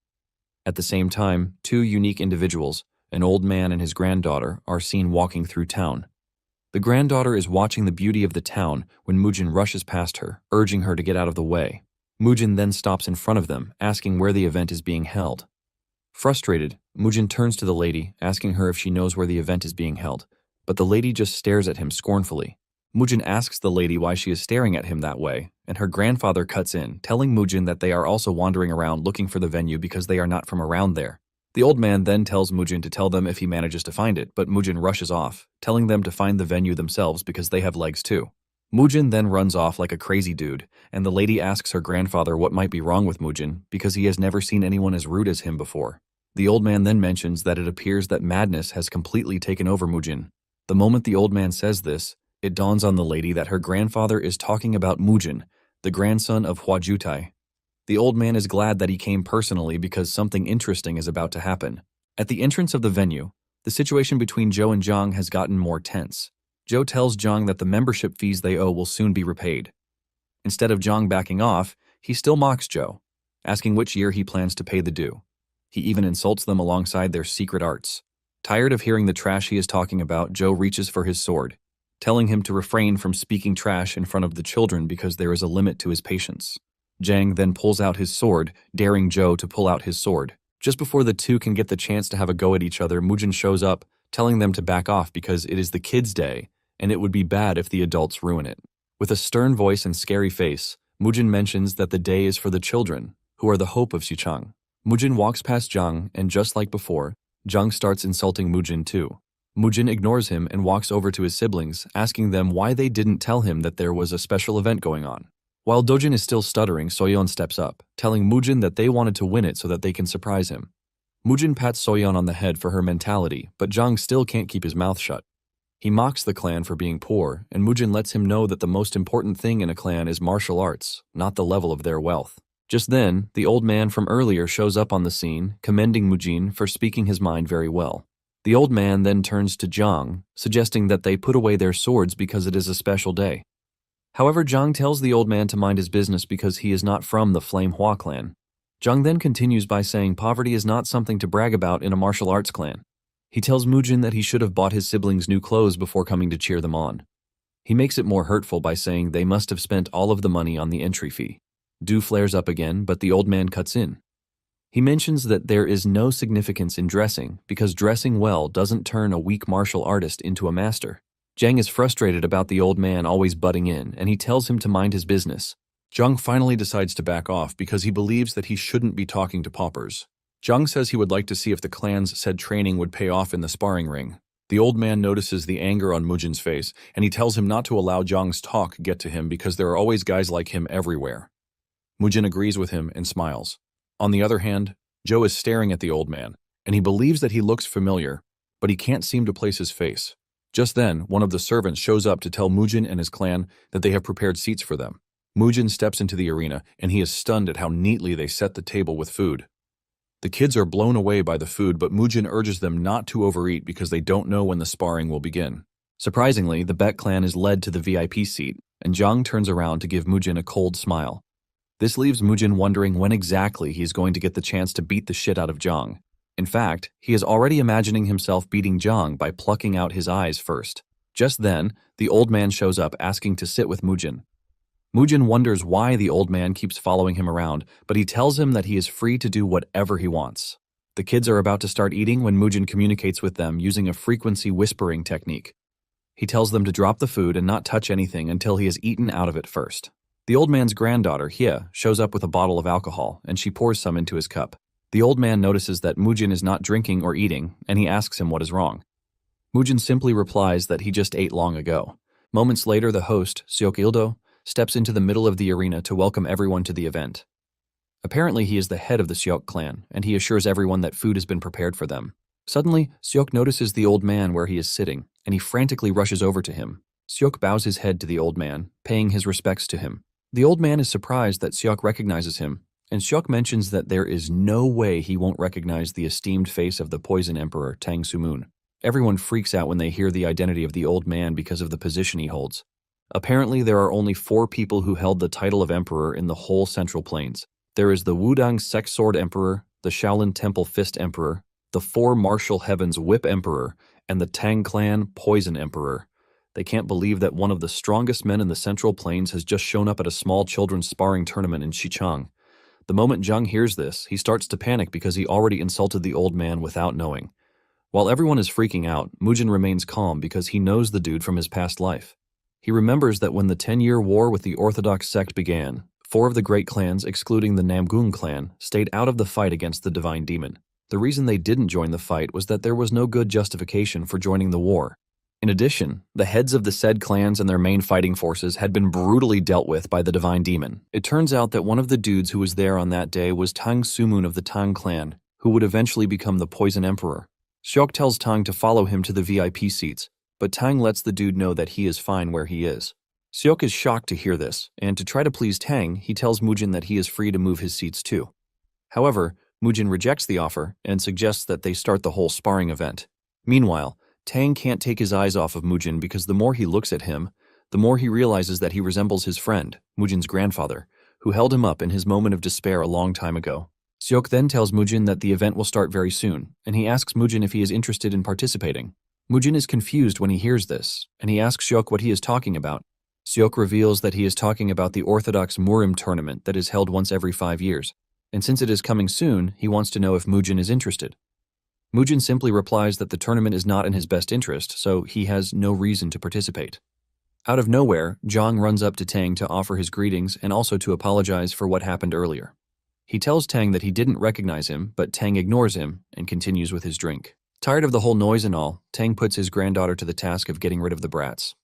At the same time, two unique individuals, an old man and his granddaughter, are seen walking through town. The granddaughter is watching the beauty of the town when Mujin rushes past her, urging her to get out of the way. Mujin then stops in front of them, asking where the event is being held. Frustrated, Mujin turns to the lady, asking her if she knows where the event is being held, but the lady just stares at him scornfully. Mujin asks the lady why she is staring at him that way, and her grandfather cuts in, telling Mujin that they are also wandering around looking for the venue because they are not from around there. The old man then tells Mujin to tell them if he manages to find it, but Mujin rushes off, telling them to find the venue themselves because they have legs too. Mujin then runs off like a crazy dude, and the lady asks her grandfather what might be wrong with Mujin because he has never seen anyone as rude as him before. The old man then mentions that it appears that madness has completely taken over Mujin. The moment the old man says this, it dawns on the lady that her grandfather is talking about Mujin, the grandson of Hua Jutai. The old man is glad that he came personally because something interesting is about to happen. At the entrance of the venue, the situation between Joe and Jang has gotten more tense. Joe tells Jang that the membership fees they owe will soon be repaid. Instead of Jang backing off, he still mocks Joe, asking which year he plans to pay the due. He even insults them alongside their secret arts. Tired of hearing the trash he is talking about, Joe reaches for his sword, telling him to refrain from speaking trash in front of the children because there is a limit to his patience. Jang then pulls out his sword, daring Joe to pull out his sword. Just before the two can get the chance to have a go at each other, Mujin shows up, telling them to back off because it is the kids' day, and it would be bad if the adults ruin it. With a stern voice and scary face, Mujin mentions that the day is for the children, who are the hope of Xichang. Mujin walks past Jang, and just like before, Jang starts insulting Mujin too. Mujin ignores him and walks over to his siblings, asking them why they didn't tell him that there was a special event going on. While Dojin is still stuttering, Soyeon steps up, telling Mujin that they wanted to win it so that they can surprise him. Mujin pats Soyeon on the head for her mentality, but Jang still can't keep his mouth shut. He mocks the clan for being poor, and Mujin lets him know that the most important thing in a clan is martial arts, not the level of their wealth. Just then, the old man from earlier shows up on the scene, commending Mujin for speaking his mind very well. The old man then turns to Zhang, suggesting that they put away their swords because it is a special day. However, Zhang tells the old man to mind his business because he is not from the Flame Hua clan. Zhang then continues by saying poverty is not something to brag about in a martial arts clan. He tells Mujin that he should have bought his siblings new clothes before coming to cheer them on. He makes it more hurtful by saying they must have spent all of the money on the entry fee. Du flares up again, but the old man cuts in. He mentions that there is no significance in dressing because dressing well doesn't turn a weak martial artist into a master. Zhang is frustrated about the old man always butting in, and he tells him to mind his business. Zhang finally decides to back off because he believes that he shouldn't be talking to paupers. Zhang says he would like to see if the clan's said training would pay off in the sparring ring. The old man notices the anger on Mujin's face, and he tells him not to allow Zhang's talk get to him because there are always guys like him everywhere. Mujin agrees with him and smiles. On the other hand, Zhou is staring at the old man, and he believes that he looks familiar, but he can't seem to place his face. Just then, one of the servants shows up to tell Mujin and his clan that they have prepared seats for them. Mujin steps into the arena, and he is stunned at how neatly they set the table with food. The kids are blown away by the food, but Mujin urges them not to overeat because they don't know when the sparring will begin. Surprisingly, the Bet clan is led to the VIP seat, and Zhang turns around to give Mujin a cold smile. This leaves Mujin wondering when exactly he is going to get the chance to beat the shit out of Zhang. In fact, he is already imagining himself beating Zhang by plucking out his eyes first. Just then, the old man shows up asking to sit with Mujin. Mujin wonders why the old man keeps following him around, but he tells him that he is free to do whatever he wants. The kids are about to start eating when Mujin communicates with them using a frequency whispering technique. He tells them to drop the food and not touch anything until he has eaten out of it first. The old man's granddaughter, Hye, shows up with a bottle of alcohol, and she pours some into his cup. The old man notices that Mujin is not drinking or eating, and he asks him what is wrong. Mujin simply replies that he just ate long ago. Moments later, the host, Seok Il-do, steps into the middle of the arena to welcome everyone to the event. Apparently, he is the head of the Seok clan, and he assures everyone that food has been prepared for them. Suddenly, Seok notices the old man where he is sitting, and he frantically rushes over to him. Seok bows his head to the old man, paying his respects to him. The old man is surprised that Seok recognizes him, and Seok mentions that there is no way he won't recognize the esteemed face of the Poison Emperor, Tang Sumun. Everyone freaks out when they hear the identity of the old man because of the position he holds. Apparently, there are only 4 people who held the title of emperor in the whole Central Plains. There is the Wudang Sex Sword Emperor, the Shaolin Temple Fist Emperor, the 4 Martial Heavens Whip Emperor, and the Tang Clan Poison Emperor. They can't believe that one of the strongest men in the Central Plains has just shown up at a small children's sparring tournament in Xichang. The moment Zhang hears this, he starts to panic because he already insulted the old man without knowing. While everyone is freaking out, Mujin remains calm because he knows the dude from his past life. He remembers that when the 10-year war with the Orthodox sect began, 4 of the great clans, excluding the Namgung clan, stayed out of the fight against the divine demon. The reason they didn't join the fight was that there was no good justification for joining the war. In addition, the heads of the said clans and their main fighting forces had been brutally dealt with by the divine demon. It turns out that one of the dudes who was there on that day was Tang Sumun of the Tang clan, who would eventually become the Poison Emperor. Seok tells Tang to follow him to the VIP seats, but Tang lets the dude know that he is fine where he is. Seok is shocked to hear this, and to try to please Tang, he tells Mujin that he is free to move his seats too. However, Mujin rejects the offer and suggests that they start the whole sparring event. Meanwhile, Tang can't take his eyes off of Mujin because the more he looks at him, the more he realizes that he resembles his friend, Mujin's grandfather, who held him up in his moment of despair a long time ago. Seok then tells Mujin that the event will start very soon, and he asks Mujin if he is interested in participating. Mujin is confused when he hears this, and he asks Seok what he is talking about. Seok reveals that he is talking about the Orthodox Murim tournament that is held once every 5 years, and since it is coming soon, he wants to know if Mujin is interested. Mujin simply replies that the tournament is not in his best interest, so he has no reason to participate. Out of nowhere, Zhang runs up to Tang to offer his greetings and also to apologize for what happened earlier. He tells Tang that he didn't recognize him, but Tang ignores him and continues with his drink. Tired of the whole noise and all, Tang puts his granddaughter to the task of getting rid of the brats.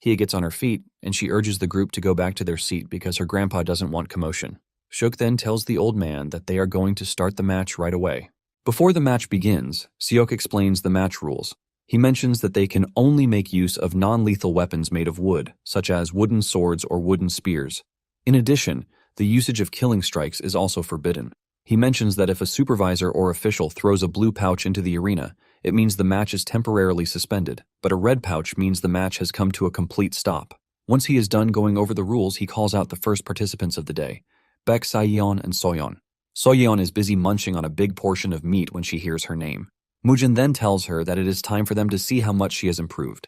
Hye gets on her feet, and she urges the group to go back to their seat because her grandpa doesn't want commotion. Seok then tells the old man that they are going to start the match right away. Before the match begins, Seok explains the match rules. He mentions that they can only make use of non-lethal weapons made of wood, such as wooden swords or wooden spears. In addition, The usage of killing strikes is also forbidden. He mentions that if a supervisor or official throws a blue pouch into the arena, it means the match is temporarily suspended, but a red pouch means the match has come to a complete stop. Once he is done going over the rules, he calls out the first participants of the day, Baek Sayeon and Soyeon. Soyeon is busy munching on a big portion of meat when she hears her name. Mujin then tells her that it is time for them to see how much she has improved.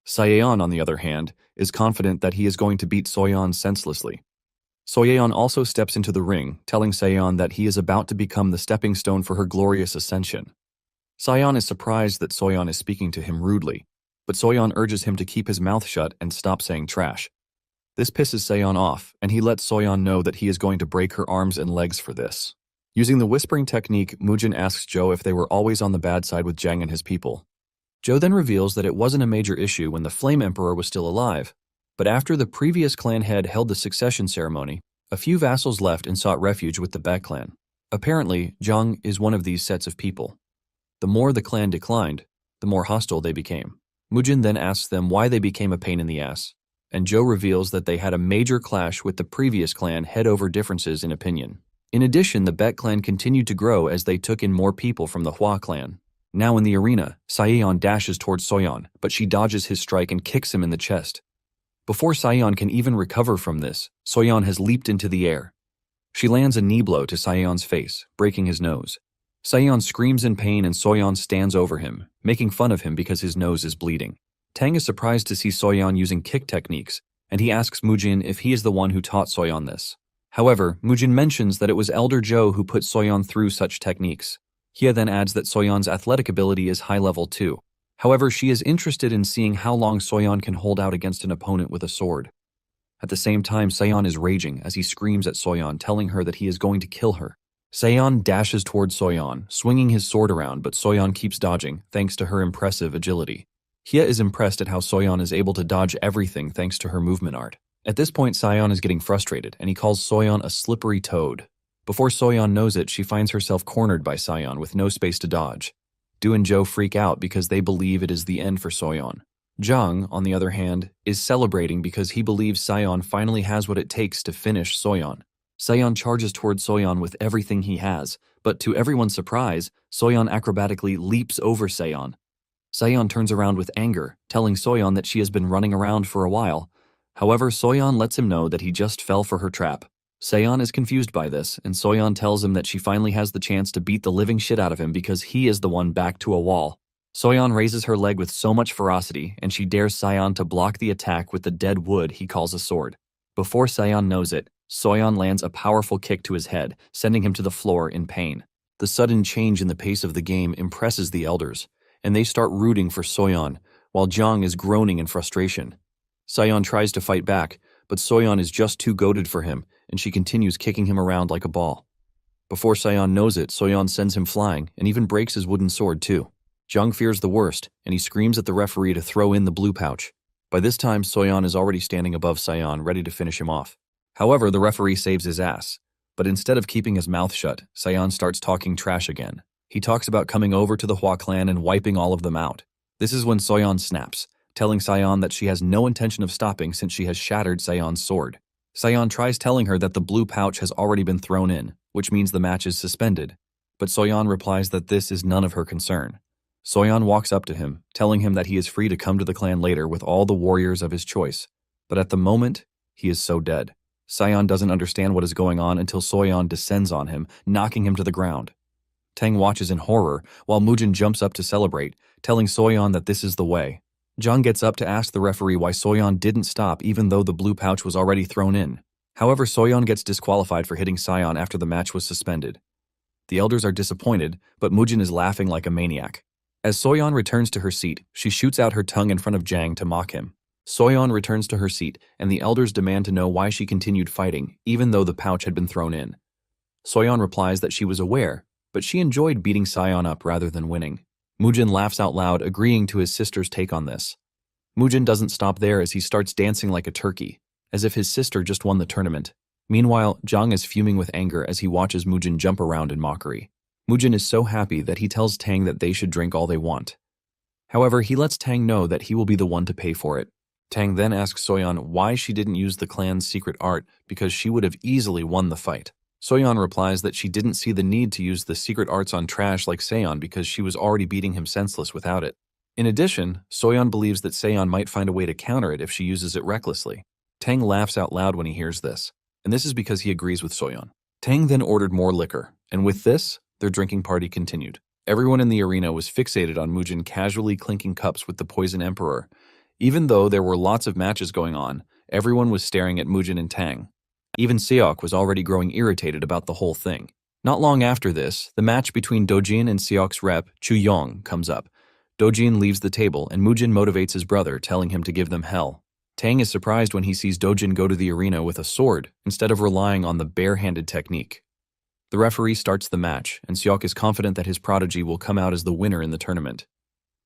Sayeon, on the other hand, is confident that he is going to beat Soyeon senselessly. Soyeon also steps into the ring, telling Sayeon that he is about to become the stepping stone for her glorious ascension. Sayeon is surprised that Soyeon is speaking to him rudely, but Soyeon urges him to keep his mouth shut and stop saying trash. This pisses Sayeon off, and he lets Soyeon know that he is going to break her arms and legs for this. Using the whispering technique, Mujin asks Joe if they were always on the bad side with Jang and his people. Joe then reveals that it wasn't a major issue when the Flame Emperor was still alive, but after the previous clan head held the succession ceremony, a few vassals left and sought refuge with the Baek clan. Apparently, Jang is one of these sets of people. The more the clan declined, the more hostile they became. Mujin then asks them why they became a pain in the ass, and Joe reveals that they had a major clash with the previous clan head over differences in opinion. In addition, the Baek clan continued to grow as they took in more people from the Hua clan. Now in the arena, Sayeon dashes towards Soyeon, but she dodges his strike and kicks him in the chest. Before Sayeon can even recover from this, Soyeon has leaped into the air. She lands a knee blow to Sayeon's face, breaking his nose. Sayeon screams in pain and Soyeon stands over him, making fun of him because his nose is bleeding. Tang is surprised to see Soyeon using kick techniques, and he asks Mujin if he is the one who taught Soyeon this. However, Mujin mentions that it was Elder Joe who put Soyeon through such techniques. Hye then adds that Soyeon's athletic ability is high level too. However, she is interested in seeing how long Soyeon can hold out against an opponent with a sword. At the same time, Sayeon is raging as he screams at Soyeon, telling her that he is going to kill her. Sayeon dashes towards Soyeon, swinging his sword around, but Soyeon keeps dodging, thanks to her impressive agility. Hye is impressed at how Soyeon is able to dodge everything thanks to her movement art. At this point, Sayeon is getting frustrated, and he calls Soyeon a slippery toad. Before Soyeon knows it, she finds herself cornered by Sayeon with no space to dodge. Do and Joe freak out because they believe it is the end for Soyeon. Jang, on the other hand, is celebrating because he believes Sayeon finally has what it takes to finish Soyeon. Sayeon charges towards Soyeon with everything he has, but to everyone's surprise, Soyeon acrobatically leaps over Sayeon. Sayeon turns around with anger, telling Soyeon that she has been running around for a while. However, Soyeon lets him know that he just fell for her trap. Sayeon is confused by this, and Soyeon tells him that she finally has the chance to beat the living shit out of him because he is the one backed to a wall. Soyeon raises her leg with so much ferocity, and she dares Sayeon to block the attack with the dead wood he calls a sword. Before Sayeon knows it, Soyeon lands a powerful kick to his head, sending him to the floor in pain. The sudden change in the pace of the game impresses the elders, and they start rooting for Soyeon, while Jang is groaning in frustration. Sayeon tries to fight back, but Soyeon is just too goated for him, and she continues kicking him around like a ball. Before Sayeon knows it, Soyeon sends him flying, and even breaks his wooden sword too. Jang fears the worst, and he screams at the referee to throw in the blue pouch. By this time, Soyeon is already standing above Sayeon, ready to finish him off. However, the referee saves his ass, but instead of keeping his mouth shut, Sayeon starts talking trash again. He talks about coming over to the Hua clan and wiping all of them out. This is when Soyeon snaps, telling Sayeon that she has no intention of stopping since she has shattered Sayeon's sword. Sayeon tries telling her that the blue pouch has already been thrown in, which means the match is suspended, but Soyeon replies that this is none of her concern. Soyeon walks up to him, telling him that he is free to come to the clan later with all the warriors of his choice, but at the moment, he is so dead. Sayeon doesn't understand what is going on until Soyeon descends on him, knocking him to the ground. Tang watches in horror, while Mujin jumps up to celebrate, telling Soyeon that this is the way. Jang gets up to ask the referee why Soyeon didn't stop even though the blue pouch was already thrown in. However, Soyeon gets disqualified for hitting Sayeon after the match was suspended. The elders are disappointed, but Mujin is laughing like a maniac. As Soyeon returns to her seat, she shoots out her tongue in front of Jang to mock him. Soyeon returns to her seat, and the elders demand to know why she continued fighting, even though the pouch had been thrown in. Soyeon replies that she was aware, but she enjoyed beating Sayeon up rather than winning. Mujin laughs out loud, agreeing to his sister's take on this. Mujin doesn't stop there as he starts dancing like a turkey, as if his sister just won the tournament. Meanwhile, Jang is fuming with anger as he watches Mujin jump around in mockery. Mujin is so happy that he tells Tang that they should drink all they want. However, he lets Tang know that he will be the one to pay for it. Tang then asks Soyeon why she didn't use the clan's secret art because she would have easily won the fight. Soyeon replies that she didn't see the need to use the secret arts on trash like Seon because she was already beating him senseless without it. In addition, Soyeon believes that Seon might find a way to counter it if she uses it recklessly. Tang laughs out loud when he hears this, and this is because he agrees with Soyeon. Tang then ordered more liquor, and with this, their drinking party continued. Everyone in the arena was fixated on Mujin casually clinking cups with the Poison Emperor. Even though there were lots of matches going on, everyone was staring at Mujin and Tang. Even Seok was already growing irritated about the whole thing. Not long after this, the match between Dojin and Seok's rep, Chu Yong, comes up. Dojin leaves the table, and Mujin motivates his brother, telling him to give them hell. Tang is surprised when he sees Dojin go to the arena with a sword, instead of relying on the bare-handed technique. The referee starts the match, and Seok is confident that his prodigy will come out as the winner in the tournament.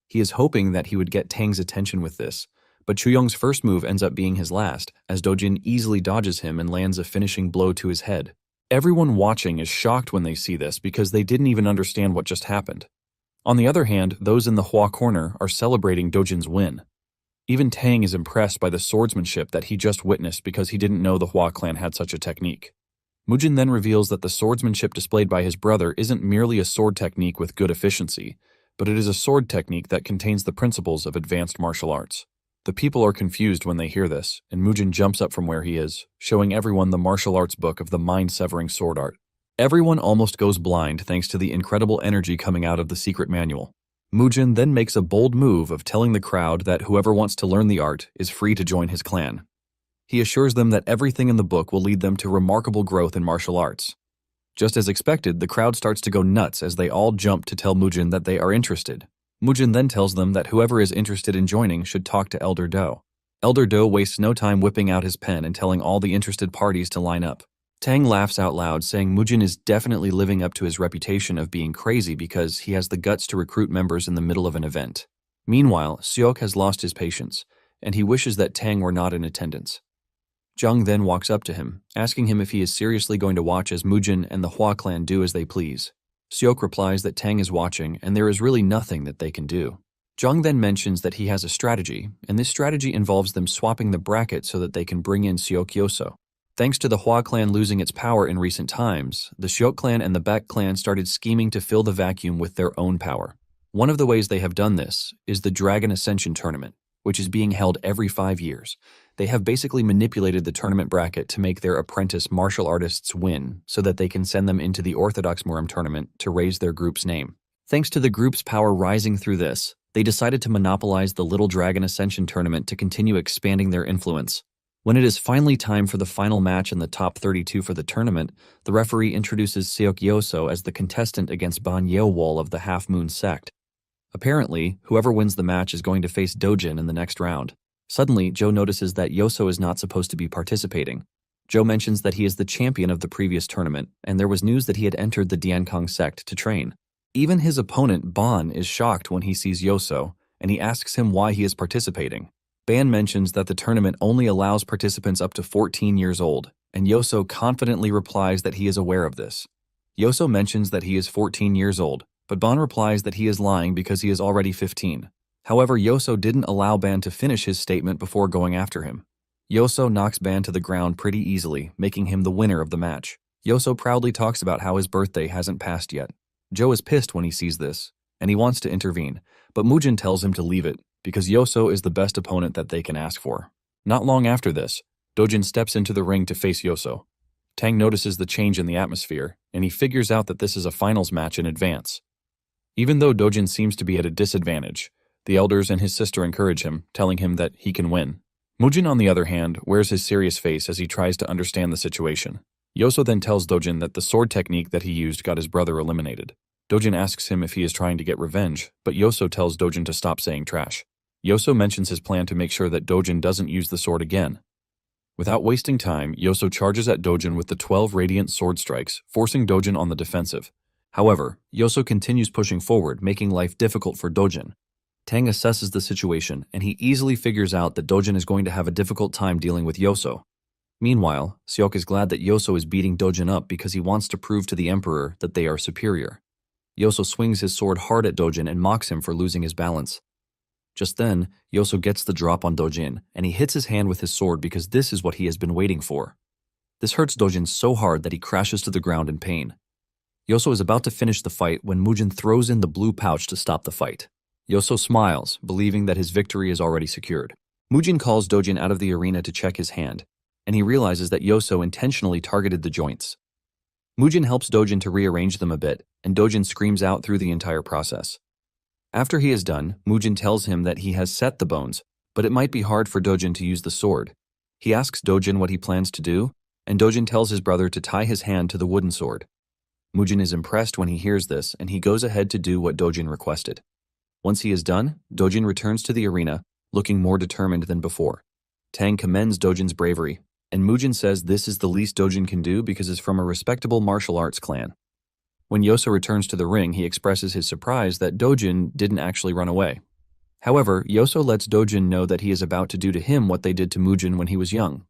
He is hoping that he would get Tang's attention with this, but Chu Yong's first move ends up being his last, as Dojin easily dodges him and lands a finishing blow to his head. Everyone watching is shocked when they see this because they didn't even understand what just happened. On the other hand, those in the Hua corner are celebrating Dojin's win. Even Tang is impressed by the swordsmanship that he just witnessed because he didn't know the Hua clan had such a technique. Mujin then reveals that the swordsmanship displayed by his brother isn't merely a sword technique with good efficiency, but it is a sword technique that contains the principles of advanced martial arts. The people are confused when they hear this, and Mujin jumps up from where he is, showing everyone the martial arts book of the mind-severing sword art. Everyone almost goes blind thanks to the incredible energy coming out of the secret manual. Mujin then makes a bold move of telling the crowd that whoever wants to learn the art is free to join his clan. He assures them that everything in the book will lead them to remarkable growth in martial arts. Just as expected, the crowd starts to go nuts as they all jump to tell Mujin that they are interested. Mujin then tells them that whoever is interested in joining should talk to Elder Do. Elder Do wastes no time whipping out his pen and telling all the interested parties to line up. Tang laughs out loud, saying Mujin is definitely living up to his reputation of being crazy because he has the guts to recruit members in the middle of an event. Meanwhile, Seok has lost his patience, and he wishes that Tang were not in attendance. Jung then walks up to him, asking him if he is seriously going to watch as Mujin and the Hua clan do as they please. Seok replies that Tang is watching and there is really nothing that they can do. Jung then mentions that he has a strategy, and this strategy involves them swapping the bracket so that they can bring in Seok Yoso. Thanks to the Hua clan losing its power in recent times, the Seok clan and the Baek clan started scheming to fill the vacuum with their own power. One of the ways they have done this is the Dragon Ascension tournament, which is being held every 5 years. They have basically manipulated the tournament bracket to make their apprentice martial artists win so that they can send them into the Orthodox Murim tournament to raise their group's name. Thanks to the group's power rising through this, they decided to monopolize the Little Dragon Ascension tournament to continue expanding their influence. When it is finally time for the final match in the top 32 for the tournament, the referee introduces Seok Yoso as the contestant against Ban Yeowol of the Half Moon sect. Apparently, whoever wins the match is going to face Dojin in the next round. Suddenly, Joe notices that Yoso is not supposed to be participating. Joe mentions that he is the champion of the previous tournament, and there was news that he had entered the Diankong sect to train. Even his opponent, Ban, is shocked when he sees Yoso, and he asks him why he is participating. Ban mentions that the tournament only allows participants up to 14 years old, and Yoso confidently replies that he is aware of this. Yoso mentions that he is 14 years old, but Ban replies that he is lying because he is already 15. However, Yoso didn't allow Ban to finish his statement before going after him. Yoso knocks Ban to the ground pretty easily, making him the winner of the match. Yoso proudly talks about how his birthday hasn't passed yet. Joe is pissed when he sees this, and he wants to intervene, but Mujin tells him to leave it, because Yoso is the best opponent that they can ask for. Not long after this, Dojin steps into the ring to face Yoso. Tang notices the change in the atmosphere, and he figures out that this is a finals match in advance. Even though Dojin seems to be at a disadvantage, the elders and his sister encourage him, telling him that he can win. Mujin, on the other hand, wears his serious face as he tries to understand the situation. Yoso then tells Dojin that the sword technique that he used got his brother eliminated. Dojin asks him if he is trying to get revenge, but Yoso tells Dojin to stop saying trash. Yoso mentions his plan to make sure that Dojin doesn't use the sword again. Without wasting time, Yoso charges at Dojin with the 12 radiant sword strikes, forcing Dojin on the defensive. However, Yoso continues pushing forward, making life difficult for Dojin. Tang assesses the situation, and he easily figures out that Dojin is going to have a difficult time dealing with Yoso. Meanwhile, Seok is glad that Yoso is beating Dojin up because he wants to prove to the Emperor that they are superior. Yoso swings his sword hard at Dojin and mocks him for losing his balance. Just then, Yoso gets the drop on Dojin, and he hits his hand with his sword because this is what he has been waiting for. This hurts Dojin so hard that he crashes to the ground in pain. Yoso is about to finish the fight when Mujin throws in the blue pouch to stop the fight. Yoso smiles, believing that his victory is already secured. Mujin calls Dojin out of the arena to check his hand, and he realizes that Yoso intentionally targeted the joints. Mujin helps Dojin to rearrange them a bit, and Dojin screams out through the entire process. After he is done, Mujin tells him that he has set the bones, but it might be hard for Dojin to use the sword. He asks Dojin what he plans to do, and Dojin tells his brother to tie his hand to the wooden sword. Mujin is impressed when he hears this, and he goes ahead to do what Dojin requested. Once he is done, Dojin returns to the arena, looking more determined than before. Tang commends Dojin's bravery, and Mujin says this is the least Dojin can do because it's from a respectable martial arts clan. When Yoso returns to the ring, he expresses his surprise that Dojin didn't actually run away. However, Yoso lets Dojin know that he is about to do to him what they did to Mujin when he was young.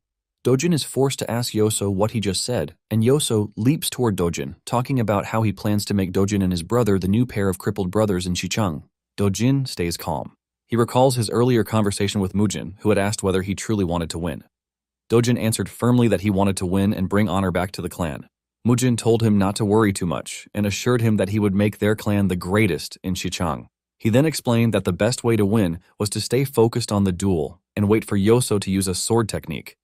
Dojin is forced to ask Yoso what he just said, and Yoso leaps toward Dojin, talking about how he plans to make Dojin and his brother the new pair of crippled brothers in Xicheng. Dojin stays calm. He recalls his earlier conversation with Mujin, who had asked whether he truly wanted to win. Dojin answered firmly that he wanted to win and bring honor back to the clan. Mujin told him not to worry too much and assured him that he would make their clan the greatest in Xicheng. He then explained that the best way to win was to stay focused on the duel and wait for Yoso to use a sword technique.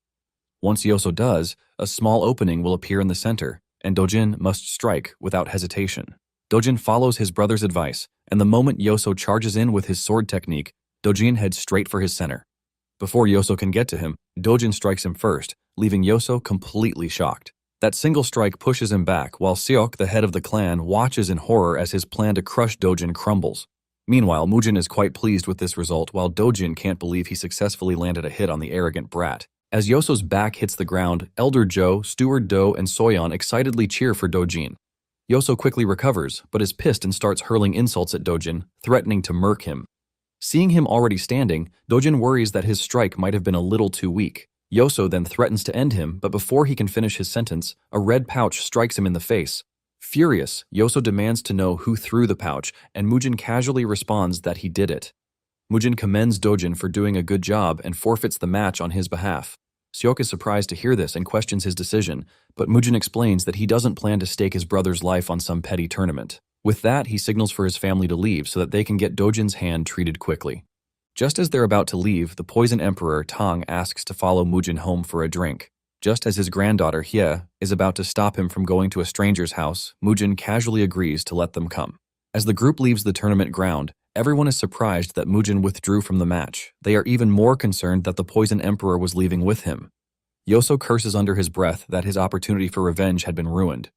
Once Yoso does, a small opening will appear in the center, and Dojin must strike without hesitation. Dojin follows his brother's advice, and the moment Yoso charges in with his sword technique, Dojin heads straight for his center. Before Yoso can get to him, Dojin strikes him first, leaving Yoso completely shocked. That single strike pushes him back, while Seok, the head of the clan, watches in horror as his plan to crush Dojin crumbles. Meanwhile, Mujin is quite pleased with this result, while Dojin can't believe he successfully landed a hit on the arrogant brat. As Yoso's back hits the ground, Elder Joe, Steward Do, and Soyeon excitedly cheer for Dojin. Yoso quickly recovers, but is pissed and starts hurling insults at Dojin, threatening to murk him. Seeing him already standing, Dojin worries that his strike might have been a little too weak. Yoso then threatens to end him, but before he can finish his sentence, a red pouch strikes him in the face. Furious, Yoso demands to know who threw the pouch, and Mujin casually responds that he did it. Mujin commends Dojin for doing a good job and forfeits the match on his behalf. Seok is surprised to hear this and questions his decision, but Mujin explains that he doesn't plan to stake his brother's life on some petty tournament. With that, he signals for his family to leave so that they can get Dojin's hand treated quickly. Just as they're about to leave, the Poison Emperor Tang asks to follow Mujin home for a drink. Just as his granddaughter Hye is about to stop him from going to a stranger's house, Mujin casually agrees to let them come. As the group leaves the tournament ground, everyone is surprised that Mujin withdrew from the match. They are even more concerned that the Poison Emperor was leaving with him. Yoso curses under his breath that his opportunity for revenge had been ruined.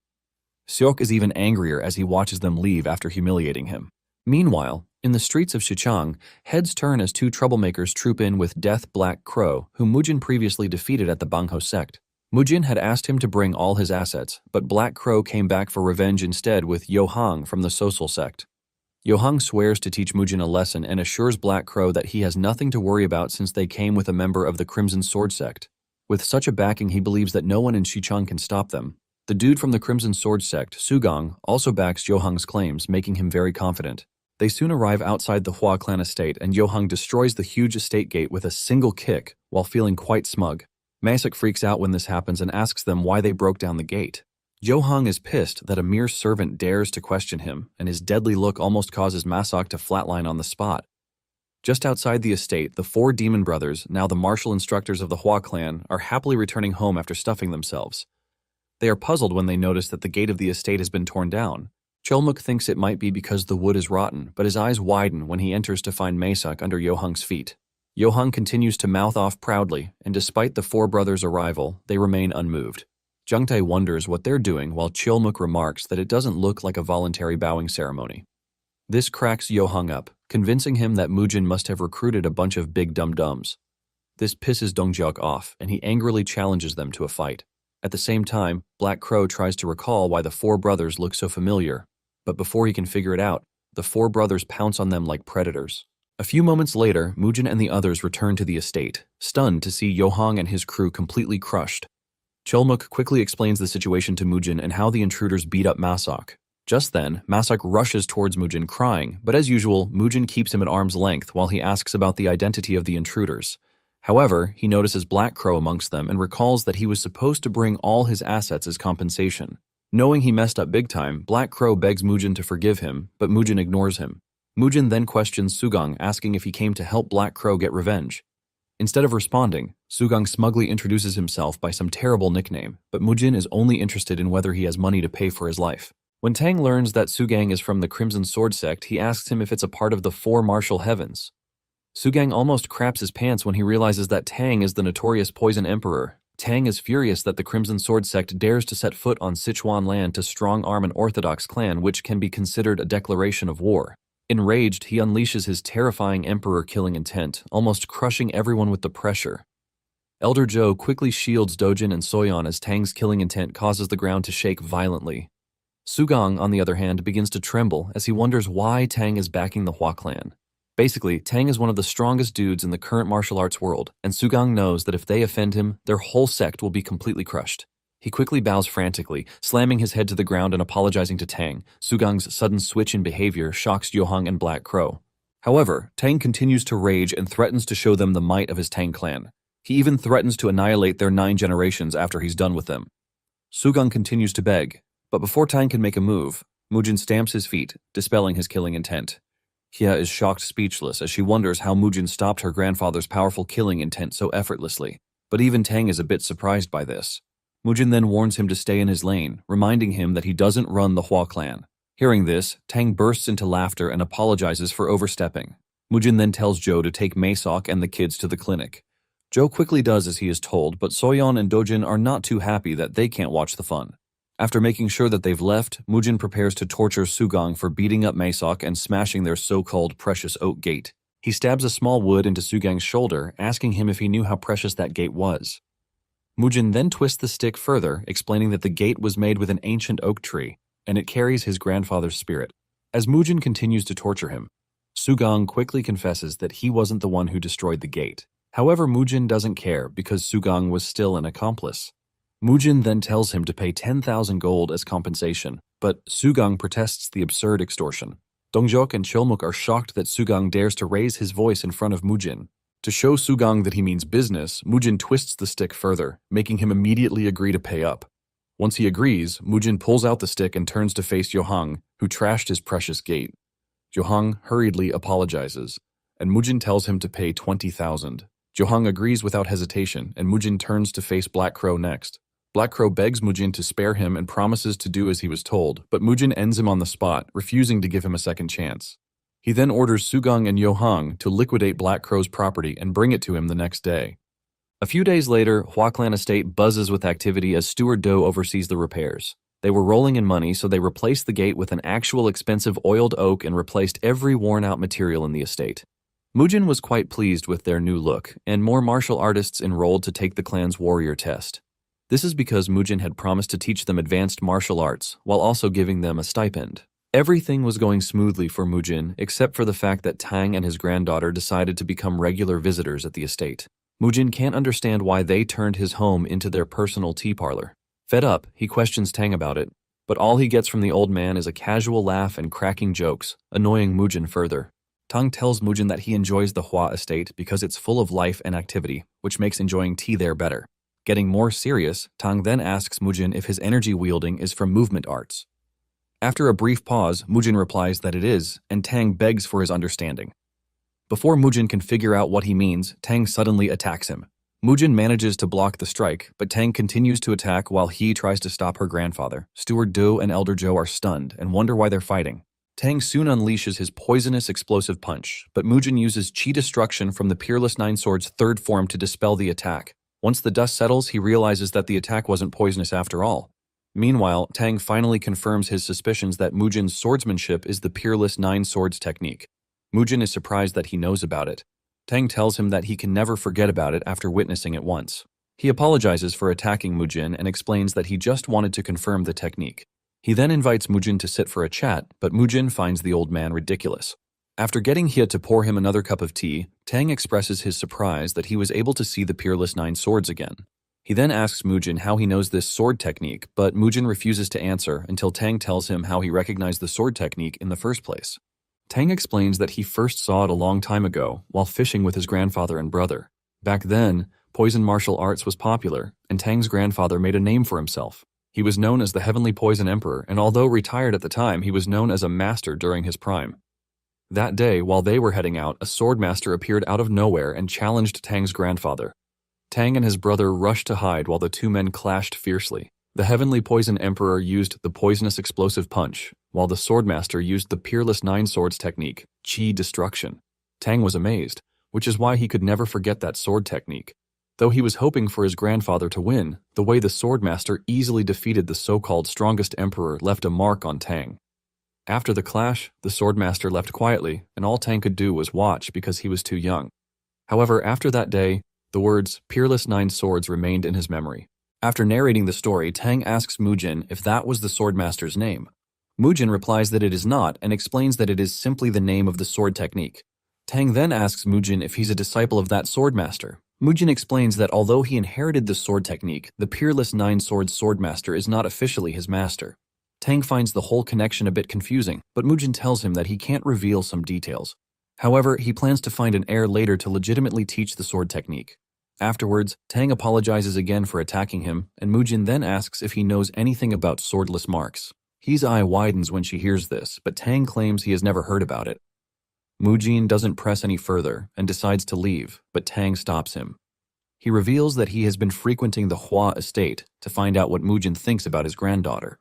Seok is even angrier as he watches them leave after humiliating him. Meanwhile, in the streets of Xicheng, heads turn as two troublemakers troop in with Death Black Crow, whom Mujin previously defeated at the Bangho sect. Mujin had asked him to bring all his assets, but Black Crow came back for revenge instead with Yohang from the Sosul sect. Yohang swears to teach Mujin a lesson and assures Black Crow that he has nothing to worry about since they came with a member of the Crimson Sword sect. With such a backing, he believes that no one in Xicheng can stop them. The dude from the Crimson Sword sect, Sugong, also backs Yohang's claims, making him very confident. They soon arrive outside the Hua clan estate, and Yohang destroys the huge estate gate with a single kick while feeling quite smug. Masuk freaks out when this happens and asks them why they broke down the gate. Yohang is pissed that a mere servant dares to question him, and his deadly look almost causes Masok to flatline on the spot. Just outside the estate, the four demon brothers, now the martial instructors of the Hua clan, are happily returning home after stuffing themselves. They are puzzled when they notice that the gate of the estate has been torn down. Cholmuk thinks it might be because the wood is rotten, but his eyes widen when he enters to find Masuk under Yohang's feet. Yohang continues to mouth off proudly, and despite the four brothers' arrival, they remain unmoved. Jungtae wonders what they're doing while Cholmuk remarks that it doesn't look like a voluntary bowing ceremony. This cracks Yohang up, convincing him that Mujin must have recruited a bunch of big dum-dums. This pisses Dongjiok off, and he angrily challenges them to a fight. At the same time, Black Crow tries to recall why the four brothers look so familiar, but before he can figure it out, the four brothers pounce on them like predators. A few moments later, Mujin and the others return to the estate, stunned to see Yohang and his crew completely crushed. Cholmuk quickly explains the situation to Mujin and how the intruders beat up Masok. Just then, Masak rushes towards Mujin crying, but as usual, Mujin keeps him at arm's length while he asks about the identity of the intruders. However, he notices Black Crow amongst them and recalls that he was supposed to bring all his assets as compensation. Knowing he messed up big time, Black Crow begs Mujin to forgive him, but Mujin ignores him. Mujin then questions Sugang, asking if he came to help Black Crow get revenge. Instead of responding, Sugang smugly introduces himself by some terrible nickname, but Mujin is only interested in whether he has money to pay for his life. When Tang learns that Sugang is from the Crimson Sword sect, he asks him if it's a part of the Four Martial Heavens. Sugang almost craps his pants when he realizes that Tang is the notorious Poison Emperor. Tang is furious that the Crimson Sword sect dares to set foot on Sichuan land to strong-arm an orthodox clan which can be considered a declaration of war. Enraged, he unleashes his terrifying emperor-killing intent, almost crushing everyone with the pressure. Elder Zhou quickly shields Dojin and Soyeon as Tang's killing intent causes the ground to shake violently. Sugang, on the other hand, begins to tremble as he wonders why Tang is backing the Hua clan. Basically, Tang is one of the strongest dudes in the current martial arts world, and Sugang knows that if they offend him, their whole sect will be completely crushed. He quickly bows frantically, slamming his head to the ground and apologizing to Tang. Sugang's sudden switch in behavior shocks Yohang and Black Crow. However, Tang continues to rage and threatens to show them the might of his Tang clan. He even threatens to annihilate their 9 generations after he's done with them. Sugang continues to beg, but before Tang can make a move, Mujin stamps his feet, dispelling his killing intent. Hia is shocked speechless as she wonders how Mujin stopped her grandfather's powerful killing intent so effortlessly, but even Tang is a bit surprised by this. Mujin then warns him to stay in his lane, reminding him that he doesn't run the Hua clan. Hearing this, Tang bursts into laughter and apologizes for overstepping. Mujin then tells Zhou to take Maesok and the kids to the clinic. Zhou quickly does as he is told, but Soyeon and Dojin are not too happy that they can't watch the fun. After making sure that they've left, Mujin prepares to torture Sugang for beating up Maesok and smashing their so-called precious oak gate. He stabs a small wood into Sugang's shoulder, asking him if he knew how precious that gate was. Mujin then twists the stick further, explaining that the gate was made with an ancient oak tree, and it carries his grandfather's spirit. As Mujin continues to torture him, Sugang quickly confesses that he wasn't the one who destroyed the gate. However, Mujin doesn't care because Sugang was still an accomplice. Mujin then tells him to pay 10,000 gold as compensation, but Sugang protests the absurd extortion. Dongjok and Chulmuk are shocked that Sugang dares to raise his voice in front of Mujin. To show Sugang that he means business, Mujin twists the stick further, making him immediately agree to pay up. Once he agrees, Mujin pulls out the stick and turns to face Yohang, who trashed his precious gate. Yohang hurriedly apologizes, and Mujin tells him to pay 20,000. Yohang agrees without hesitation, and Mujin turns to face Black Crow next. Black Crow begs Mujin to spare him and promises to do as he was told, but Mujin ends him on the spot, refusing to give him a second chance. He then orders Sugang and Yohang to liquidate Black Crow's property and bring it to him the next day. A few days later, Hua Clan estate buzzes with activity as Steward Do oversees the repairs. They were rolling in money, so they replaced the gate with an actual expensive oiled oak and replaced every worn-out material in the estate. Mujin was quite pleased with their new look, and more martial artists enrolled to take the clan's warrior test. This is because Mujin had promised to teach them advanced martial arts, while also giving them a stipend. Everything was going smoothly for Mujin, except for the fact that Tang and his granddaughter decided to become regular visitors at the estate. Mujin can't understand why they turned his home into their personal tea parlor. Fed up, he questions Tang about it, but all he gets from the old man is a casual laugh and cracking jokes, annoying Mujin further. Tang tells Mujin that he enjoys the Hua estate because it's full of life and activity, which makes enjoying tea there better. Getting more serious, Tang then asks Mujin if his energy wielding is from movement arts. After a brief pause, Mujin replies that it is, and Tang begs for his understanding. Before Mujin can figure out what he means, Tang suddenly attacks him. Mujin manages to block the strike, but Tang continues to attack while he tries to stop her grandfather. Steward Do and Elder Zhou are stunned and wonder why they're fighting. Tang soon unleashes his poisonous explosive punch, but Mujin uses Chi Destruction from the Peerless Nine Swords' third form to dispel the attack. Once the dust settles, he realizes that the attack wasn't poisonous after all. Meanwhile, Tang finally confirms his suspicions that Mujin's swordsmanship is the Peerless Nine Swords technique. Mujin is surprised that he knows about it. Tang tells him that he can never forget about it after witnessing it once. He apologizes for attacking Mujin and explains that he just wanted to confirm the technique. He then invites Mujin to sit for a chat, but Mujin finds the old man ridiculous. After getting Hia to pour him another cup of tea, Tang expresses his surprise that he was able to see the Peerless Nine Swords again. He then asks Mujin how he knows this sword technique, but Mujin refuses to answer until Tang tells him how he recognized the sword technique in the first place. Tang explains that he first saw it a long time ago while fishing with his grandfather and brother. Back then, poison martial arts was popular, and Tang's grandfather made a name for himself. He was known as the Heavenly Poison Emperor, and although retired at the time, he was known as a master during his prime. That day, while they were heading out, a sword master appeared out of nowhere and challenged Tang's grandfather. Tang and his brother rushed to hide while the two men clashed fiercely. The Heavenly Poison Emperor used the Poisonous Explosive Punch, while the Swordmaster used the Peerless Nine Swords technique, Chi Destruction. Tang was amazed, which is why he could never forget that sword technique. Though he was hoping for his grandfather to win, the way the Swordmaster easily defeated the so-called strongest emperor left a mark on Tang. After the clash, the Swordmaster left quietly, and all Tang could do was watch because he was too young. However, after that day, the words Peerless Nine Swords remained in his memory. After narrating the story, Tang asks Mujin if that was the Swordmaster's name. Mujin replies that it is not and explains that it is simply the name of the sword technique. Tang then asks Mujin if he's a disciple of that Swordmaster. Mujin explains that although he inherited the sword technique, the Peerless Nine Swords Swordmaster is not officially his master. Tang finds the whole connection a bit confusing, but Mujin tells him that he can't reveal some details. However, he plans to find an heir later to legitimately teach the sword technique. Afterwards, Tang apologizes again for attacking him, and Mujin then asks if he knows anything about swordless marks. His eye widens when she hears this, but Tang claims he has never heard about it. Mujin doesn't press any further and decides to leave, but Tang stops him. He reveals that he has been frequenting the Hua estate to find out what Mujin thinks about his granddaughter.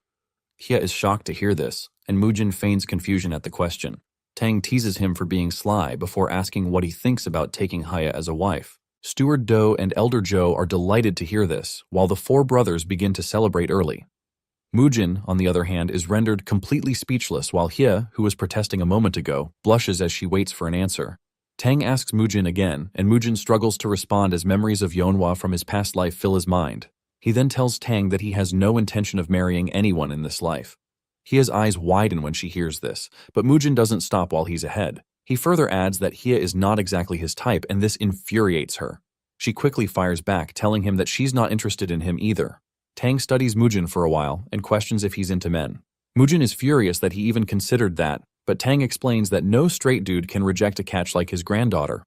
Hia is shocked to hear this, and Mujin feigns confusion at the question. Tang teases him for being sly before asking what he thinks about taking Hia as a wife. Steward Do and Elder Zhou are delighted to hear this, while the four brothers begin to celebrate early. Mujin, on the other hand, is rendered completely speechless while Hia, who was protesting a moment ago, blushes as she waits for an answer. Tang asks Mujin again, and Mujin struggles to respond as memories of Yonhwa from his past life fill his mind. He then tells Tang that he has no intention of marrying anyone in this life. Hia's eyes widen when she hears this, but Mujin doesn't stop while he's ahead. He further adds that Hia is not exactly his type, and this infuriates her. She quickly fires back, telling him that she's not interested in him either. Tang studies Mujin for a while and questions if he's into men. Mujin is furious that he even considered that, but Tang explains that no straight dude can reject a catch like his granddaughter.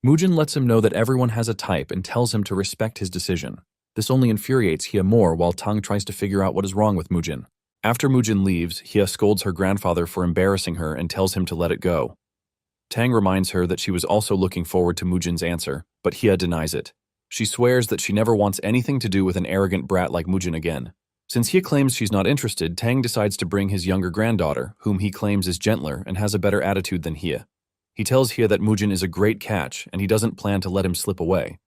Mujin lets him know that everyone has a type and tells him to respect his decision. This only infuriates Hia more while Tang tries to figure out what is wrong with Mujin. After Mujin leaves, Hia scolds her grandfather for embarrassing her and tells him to let it go. Tang reminds her that she was also looking forward to Mujin's answer, but Hia denies it. She swears that she never wants anything to do with an arrogant brat like Mujin again. Since Hia claims she's not interested, Tang decides to bring his younger granddaughter, whom he claims is gentler and has a better attitude than Hia. He tells Hia that Mujin is a great catch and he doesn't plan to let him slip away.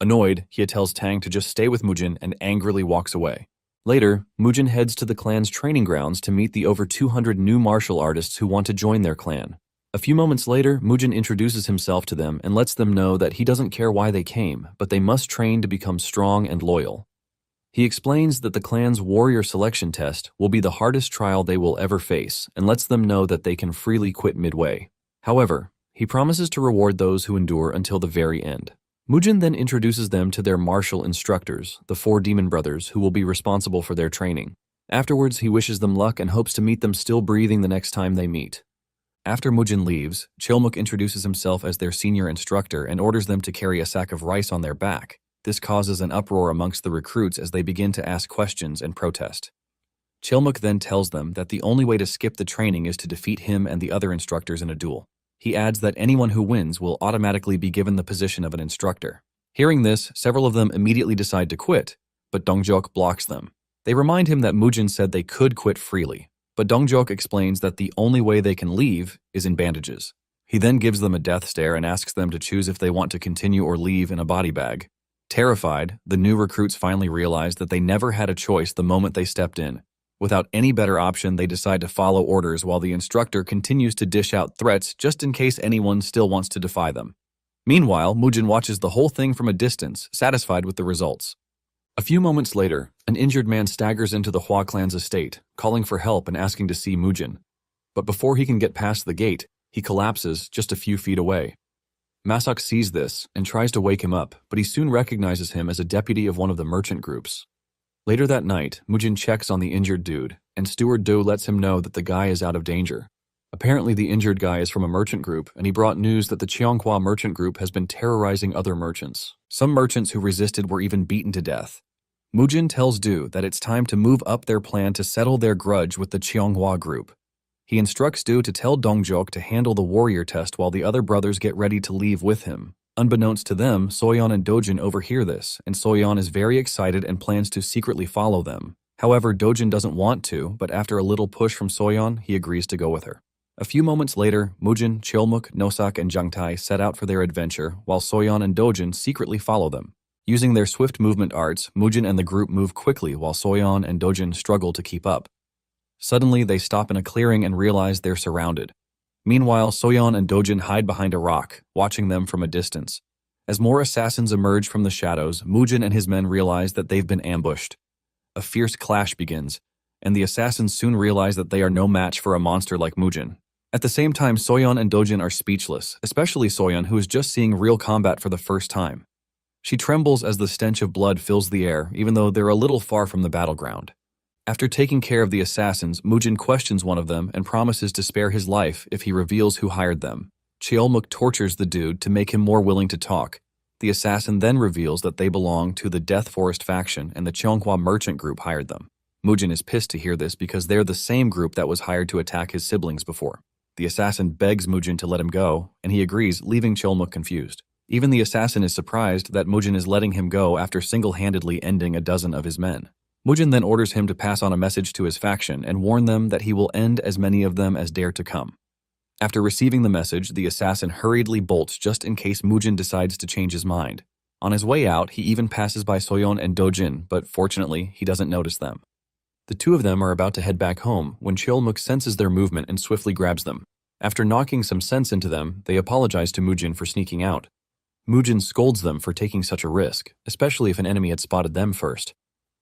Annoyed, Hia tells Tang to just stay with Mujin and angrily walks away. Later, Mujin heads to the clan's training grounds to meet the over 200 new martial artists who want to join their clan. A few moments later, Mujin introduces himself to them and lets them know that he doesn't care why they came, but they must train to become strong and loyal. He explains that the clan's warrior selection test will be the hardest trial they will ever face and lets them know that they can freely quit midway. However, he promises to reward those who endure until the very end. Mujin then introduces them to their martial instructors, the four demon brothers, who will be responsible for their training. Afterwards, he wishes them luck and hopes to meet them still breathing the next time they meet. After Mujin leaves, Chilmuk introduces himself as their senior instructor and orders them to carry a sack of rice on their back. This causes an uproar amongst the recruits as they begin to ask questions and protest. Chilmuk then tells them that the only way to skip the training is to defeat him and the other instructors in a duel. He adds that anyone who wins will automatically be given the position of an instructor. Hearing this, several of them immediately decide to quit, but Dongjok blocks them. They remind him that Mujin said they could quit freely, but Dongjok explains that the only way they can leave is in bandages. He then gives them a death stare and asks them to choose if they want to continue or leave in a body bag. Terrified, the new recruits finally realize that they never had a choice the moment they stepped in. Without any better option, they decide to follow orders while the instructor continues to dish out threats just in case anyone still wants to defy them. Meanwhile, Mujin watches the whole thing from a distance, satisfied with the results. A few moments later, an injured man staggers into the Hua clan's estate, calling for help and asking to see Mujin. But before he can get past the gate, he collapses just a few feet away. Masak sees this and tries to wake him up, but he soon recognizes him as a deputy of one of the merchant groups. Later that night, Mujin checks on the injured dude, and Steward Do lets him know that the guy is out of danger. Apparently the injured guy is from a merchant group, and he brought news that the Cheonghua merchant group has been terrorizing other merchants. Some merchants who resisted were even beaten to death. Mujin tells Do that it's time to move up their plan to settle their grudge with the Cheonghua group. He instructs Do to tell Dongjok to handle the warrior test while the other brothers get ready to leave with him. Unbeknownst to them, Soyeon and Dojin overhear this, and Soyeon is very excited and plans to secretly follow them. However, Dojin doesn't want to, but after a little push from Soyeon, he agrees to go with her. A few moments later, Mujin, Cheolmuk, Nosak, and Jangtae set out for their adventure, while Soyeon and Dojin secretly follow them. Using their swift movement arts, Mujin and the group move quickly while Soyeon and Dojin struggle to keep up. Suddenly, they stop in a clearing and realize they're surrounded. Meanwhile, Soyeon and Dojin hide behind a rock, watching them from a distance. As more assassins emerge from the shadows, Mujin and his men realize that they've been ambushed. A fierce clash begins, and the assassins soon realize that they are no match for a monster like Mujin. At the same time, Soyeon and Dojin are speechless, especially Soyeon, who is just seeing real combat for the first time. She trembles as the stench of blood fills the air, even though they're a little far from the battleground. After taking care of the assassins, Mujin questions one of them and promises to spare his life if he reveals who hired them. Cheolmuk tortures the dude to make him more willing to talk. The assassin then reveals that they belong to the Death Forest faction and the Cheonghua merchant group hired them. Mujin is pissed to hear this because they're the same group that was hired to attack his siblings before. The assassin begs Mujin to let him go, and he agrees, leaving Cheolmuk confused. Even the assassin is surprised that Mujin is letting him go after single-handedly ending a dozen of his men. Mujin then orders him to pass on a message to his faction and warn them that he will end as many of them as dare to come. After receiving the message, the assassin hurriedly bolts just in case Mujin decides to change his mind. On his way out, he even passes by Soyeon and Dojin, but fortunately, he doesn't notice them. The two of them are about to head back home when Cheolmuk senses their movement and swiftly grabs them. After knocking some sense into them, they apologize to Mujin for sneaking out. Mujin scolds them for taking such a risk, especially if an enemy had spotted them first.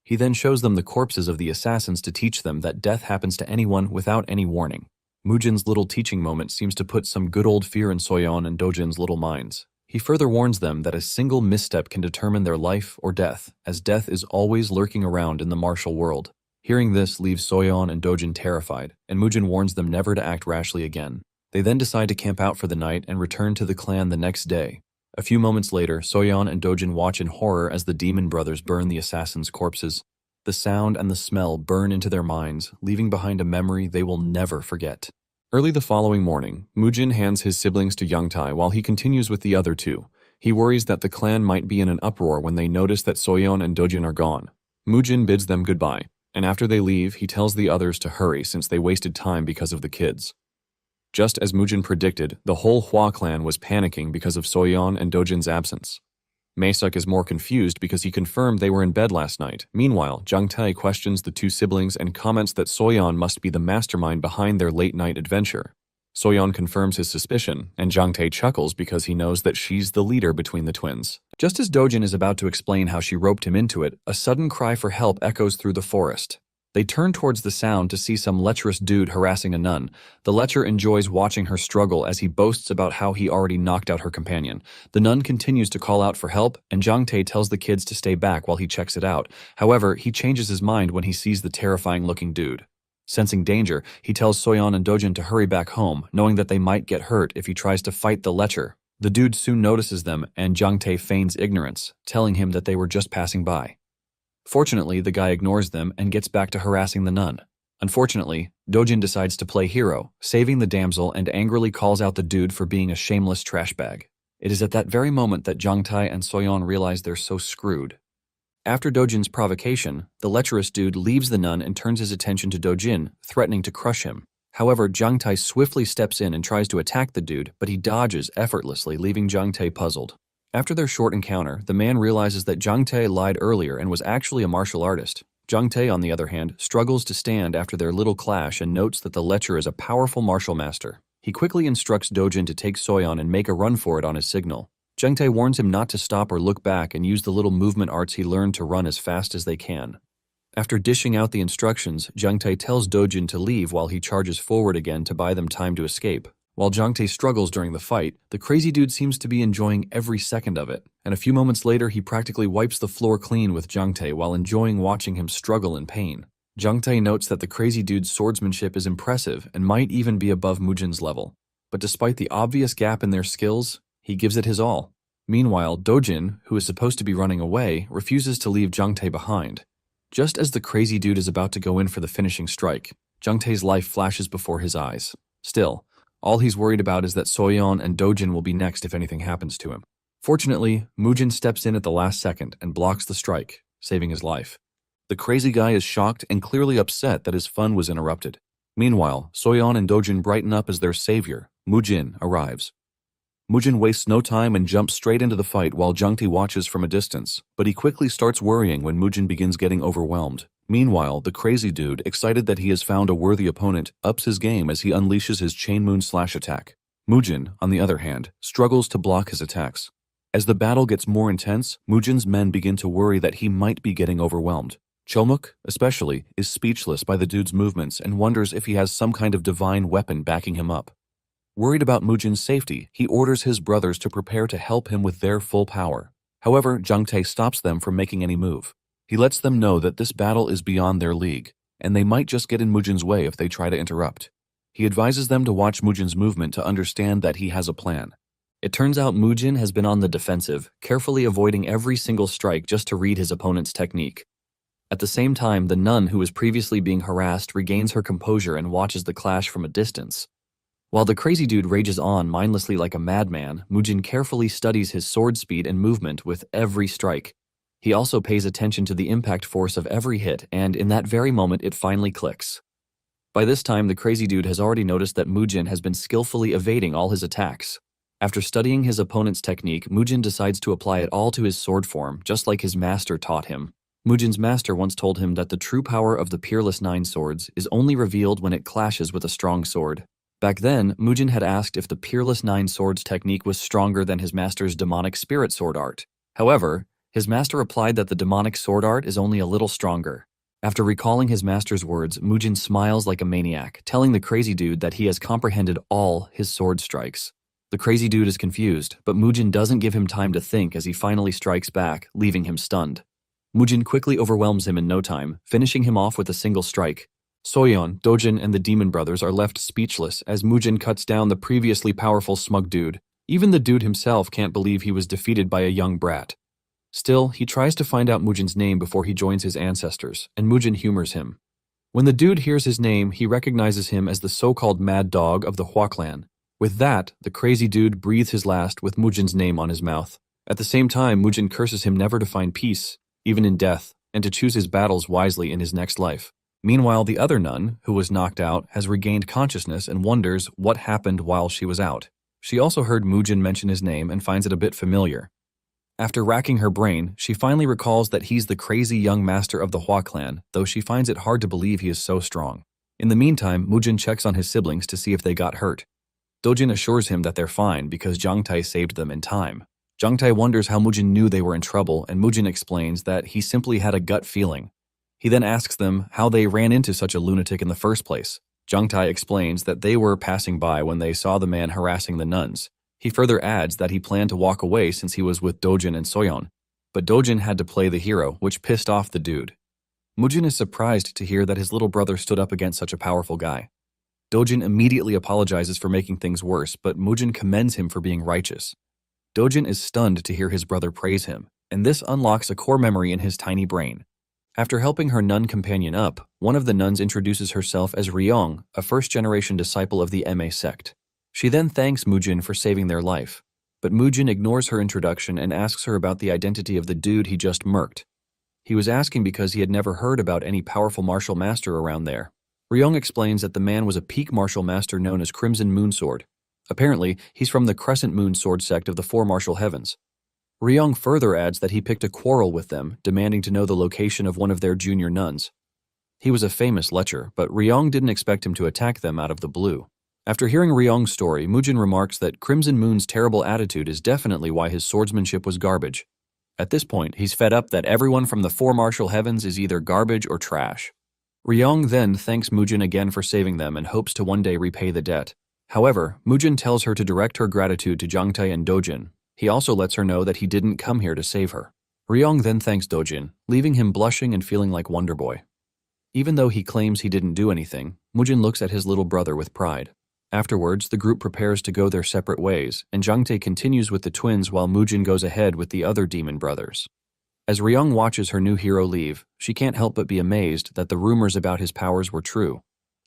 He then shows them the corpses of the assassins to teach them that death happens to anyone without any warning. Mujin's little teaching moment seems to put some good old fear in Soyeon and Dojin's little minds. He further warns them that a single misstep can determine their life or death, as death is always lurking around in the martial world. Hearing this leaves Soyeon and Dojin terrified, and Mujin warns them never to act rashly again. They then decide to camp out for the night and return to the clan the next day. A few moments later, Soyeon and Dojin watch in horror as the demon brothers burn the assassins' corpses. The sound and the smell burn into their minds, leaving behind a memory they will never forget. Early the following morning, Mujin hands his siblings to Jangtae while he continues with the other two. He worries that the clan might be in an uproar when they notice that Soyeon and Dojin are gone. Mujin bids them goodbye, and after they leave, he tells the others to hurry since they wasted time because of the kids. Just as Mujin predicted, the whole Hua clan was panicking because of Soyeon and Dojin's absence. Maesuk is more confused because he confirmed they were in bed last night. Meanwhile, Jangtae questions the two siblings and comments that Soyeon must be the mastermind behind their late-night adventure. Soyeon confirms his suspicion, and Jangtae chuckles because he knows that she's the leader between the twins. Just as Dojin is about to explain how she roped him into it, a sudden cry for help echoes through the forest. They turn towards the sound to see some lecherous dude harassing a nun. The lecher enjoys watching her struggle as he boasts about how he already knocked out her companion. The nun continues to call out for help, and Jangtae tells the kids to stay back while he checks it out. However, he changes his mind when he sees the terrifying-looking dude. Sensing danger, he tells Soyeon and Dojin to hurry back home, knowing that they might get hurt if he tries to fight the lecher. The dude soon notices them, and Jangtae feigns ignorance, telling him that they were just passing by. Fortunately, the guy ignores them and gets back to harassing the nun. Unfortunately, Dojin decides to play hero, saving the damsel and angrily calls out the dude for being a shameless trash bag. It is at that very moment that Jangtae and Soyeon realize they're so screwed. After Dojin's provocation, the lecherous dude leaves the nun and turns his attention to Dojin, threatening to crush him. However, Jangtae swiftly steps in and tries to attack the dude, but he dodges effortlessly, leaving Jangtae puzzled. After their short encounter, the man realizes that Jangtae lied earlier and was actually a martial artist. Jangtae, on the other hand, struggles to stand after their little clash and notes that the lecher is a powerful martial master. He quickly instructs Dojin to take Soyeon and make a run for it on his signal. Jangtae warns him not to stop or look back and use the little movement arts he learned to run as fast as they can. After dishing out the instructions, Jangtae tells Dojin to leave while he charges forward again to buy them time to escape. While Jangtae struggles during the fight, the crazy dude seems to be enjoying every second of it, and a few moments later he practically wipes the floor clean with Jangtae while enjoying watching him struggle in pain. Jangtae notes that the crazy dude's swordsmanship is impressive and might even be above Mujin's level, but despite the obvious gap in their skills, he gives it his all. Meanwhile, Dojin, who is supposed to be running away, refuses to leave Jangtae behind. Just as the crazy dude is about to go in for the finishing strike, Jangtae's life flashes before his eyes. Still, all he's worried about is that Soyeon and Dojin will be next if anything happens to him. Fortunately, Mujin steps in at the last second and blocks the strike, saving his life. The crazy guy is shocked and clearly upset that his fun was interrupted. Meanwhile, Soyeon and Dojin brighten up as their savior, Mujin, arrives. Mujin wastes no time and jumps straight into the fight while Jangtae watches from a distance, but he quickly starts worrying when Mujin begins getting overwhelmed. Meanwhile, the crazy dude, excited that he has found a worthy opponent, ups his game as he unleashes his Chain Moon Slash attack. Mujin, on the other hand, struggles to block his attacks. As the battle gets more intense, Mujin's men begin to worry that he might be getting overwhelmed. Chomuk, especially, is speechless by the dude's movements and wonders if he has some kind of divine weapon backing him up. Worried about Mujin's safety, he orders his brothers to prepare to help him with their full power. However, Jangtae stops them from making any move. He lets them know that this battle is beyond their league, and they might just get in Mujin's way if they try to interrupt. He advises them to watch Mujin's movement to understand that he has a plan. It turns out Mujin has been on the defensive, carefully avoiding every single strike just to read his opponent's technique. At the same time, the nun who was previously being harassed regains her composure and watches the clash from a distance. While the crazy dude rages on mindlessly like a madman, Mujin carefully studies his sword speed and movement with every strike. He also pays attention to the impact force of every hit, and in that very moment it finally clicks. By this time, the crazy dude has already noticed that Mujin has been skillfully evading all his attacks. After studying his opponent's technique, Mujin decides to apply it all to his sword form, just like his master taught him. Mujin's master once told him that the true power of the Peerless Nine Swords is only revealed when it clashes with a strong sword. Back then, Mujin had asked if the Peerless Nine Swords technique was stronger than his master's demonic spirit sword art. However, his master replied that the demonic sword art is only a little stronger. After recalling his master's words, Mujin smiles like a maniac, telling the crazy dude that he has comprehended all his sword strikes. The crazy dude is confused, but Mujin doesn't give him time to think as he finally strikes back, leaving him stunned. Mujin quickly overwhelms him in no time, finishing him off with a single strike. Soyeon, Dojin, and the demon brothers are left speechless as Mujin cuts down the previously powerful smug dude. Even the dude himself can't believe he was defeated by a young brat. Still, he tries to find out Mujin's name before he joins his ancestors, and Mujin humors him. When the dude hears his name, he recognizes him as the so-called mad dog of the Hua clan. With that, the crazy dude breathes his last with Mujin's name on his mouth. At the same time, Mujin curses him never to find peace, even in death, and to choose his battles wisely in his next life. Meanwhile, the other nun, who was knocked out, has regained consciousness and wonders what happened while she was out. She also heard Mujin mention his name and finds it a bit familiar. After racking her brain, she finally recalls that he's the crazy young master of the Hua clan, though she finds it hard to believe he is so strong. In the meantime, Mujin checks on his siblings to see if they got hurt. Dojin assures him that they're fine because Jangtae saved them in time. Jangtae wonders how Mujin knew they were in trouble, and Mujin explains that he simply had a gut feeling. He then asks them how they ran into such a lunatic in the first place. Jangtae explains that they were passing by when they saw the man harassing the nuns. He further adds that he planned to walk away since he was with Dojin and Soyeon, but Dojin had to play the hero, which pissed off the dude. Mujin is surprised to hear that his little brother stood up against such a powerful guy. Dojin immediately apologizes for making things worse, but Mujin commends him for being righteous. Dojin is stunned to hear his brother praise him, and this unlocks a core memory in his tiny brain. After helping her nun companion up, one of the nuns introduces herself as Ryong, a first-generation disciple of the Ma sect. She then thanks Mujin for saving their life, but Mujin ignores her introduction and asks her about the identity of the dude he just murked. He was asking because he had never heard about any powerful martial master around there. Ryong explains that the man was a peak martial master known as Crimson Moonsword. Apparently, he's from the Crescent Moon Sword sect of the Four Martial Heavens. Ryong further adds that he picked a quarrel with them, demanding to know the location of one of their junior nuns. He was a famous lecher, but Ryong didn't expect him to attack them out of the blue. After hearing Ryong's story, Mujin remarks that Crimson Moon's terrible attitude is definitely why his swordsmanship was garbage. At this point, he's fed up that everyone from the Four Martial Heavens is either garbage or trash. Ryong then thanks Mujin again for saving them and hopes to one day repay the debt. However, Mujin tells her to direct her gratitude to Jangtae and Dojin. He also lets her know that he didn't come here to save her. Ryong then thanks Dojin, leaving him blushing and feeling like Wonder Boy. Even though he claims he didn't do anything, Mujin looks at his little brother with pride. Afterwards, the group prepares to go their separate ways, and Jangtae continues with the twins while Mujin goes ahead with the other demon brothers. As Ryong watches her new hero leave, she can't help but be amazed that the rumors about his powers were true.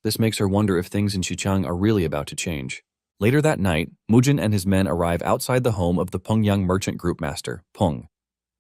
This makes her wonder if things in Xichang are really about to change. Later that night, Mujin and his men arrive outside the home of the Pengyang merchant group master, Peng.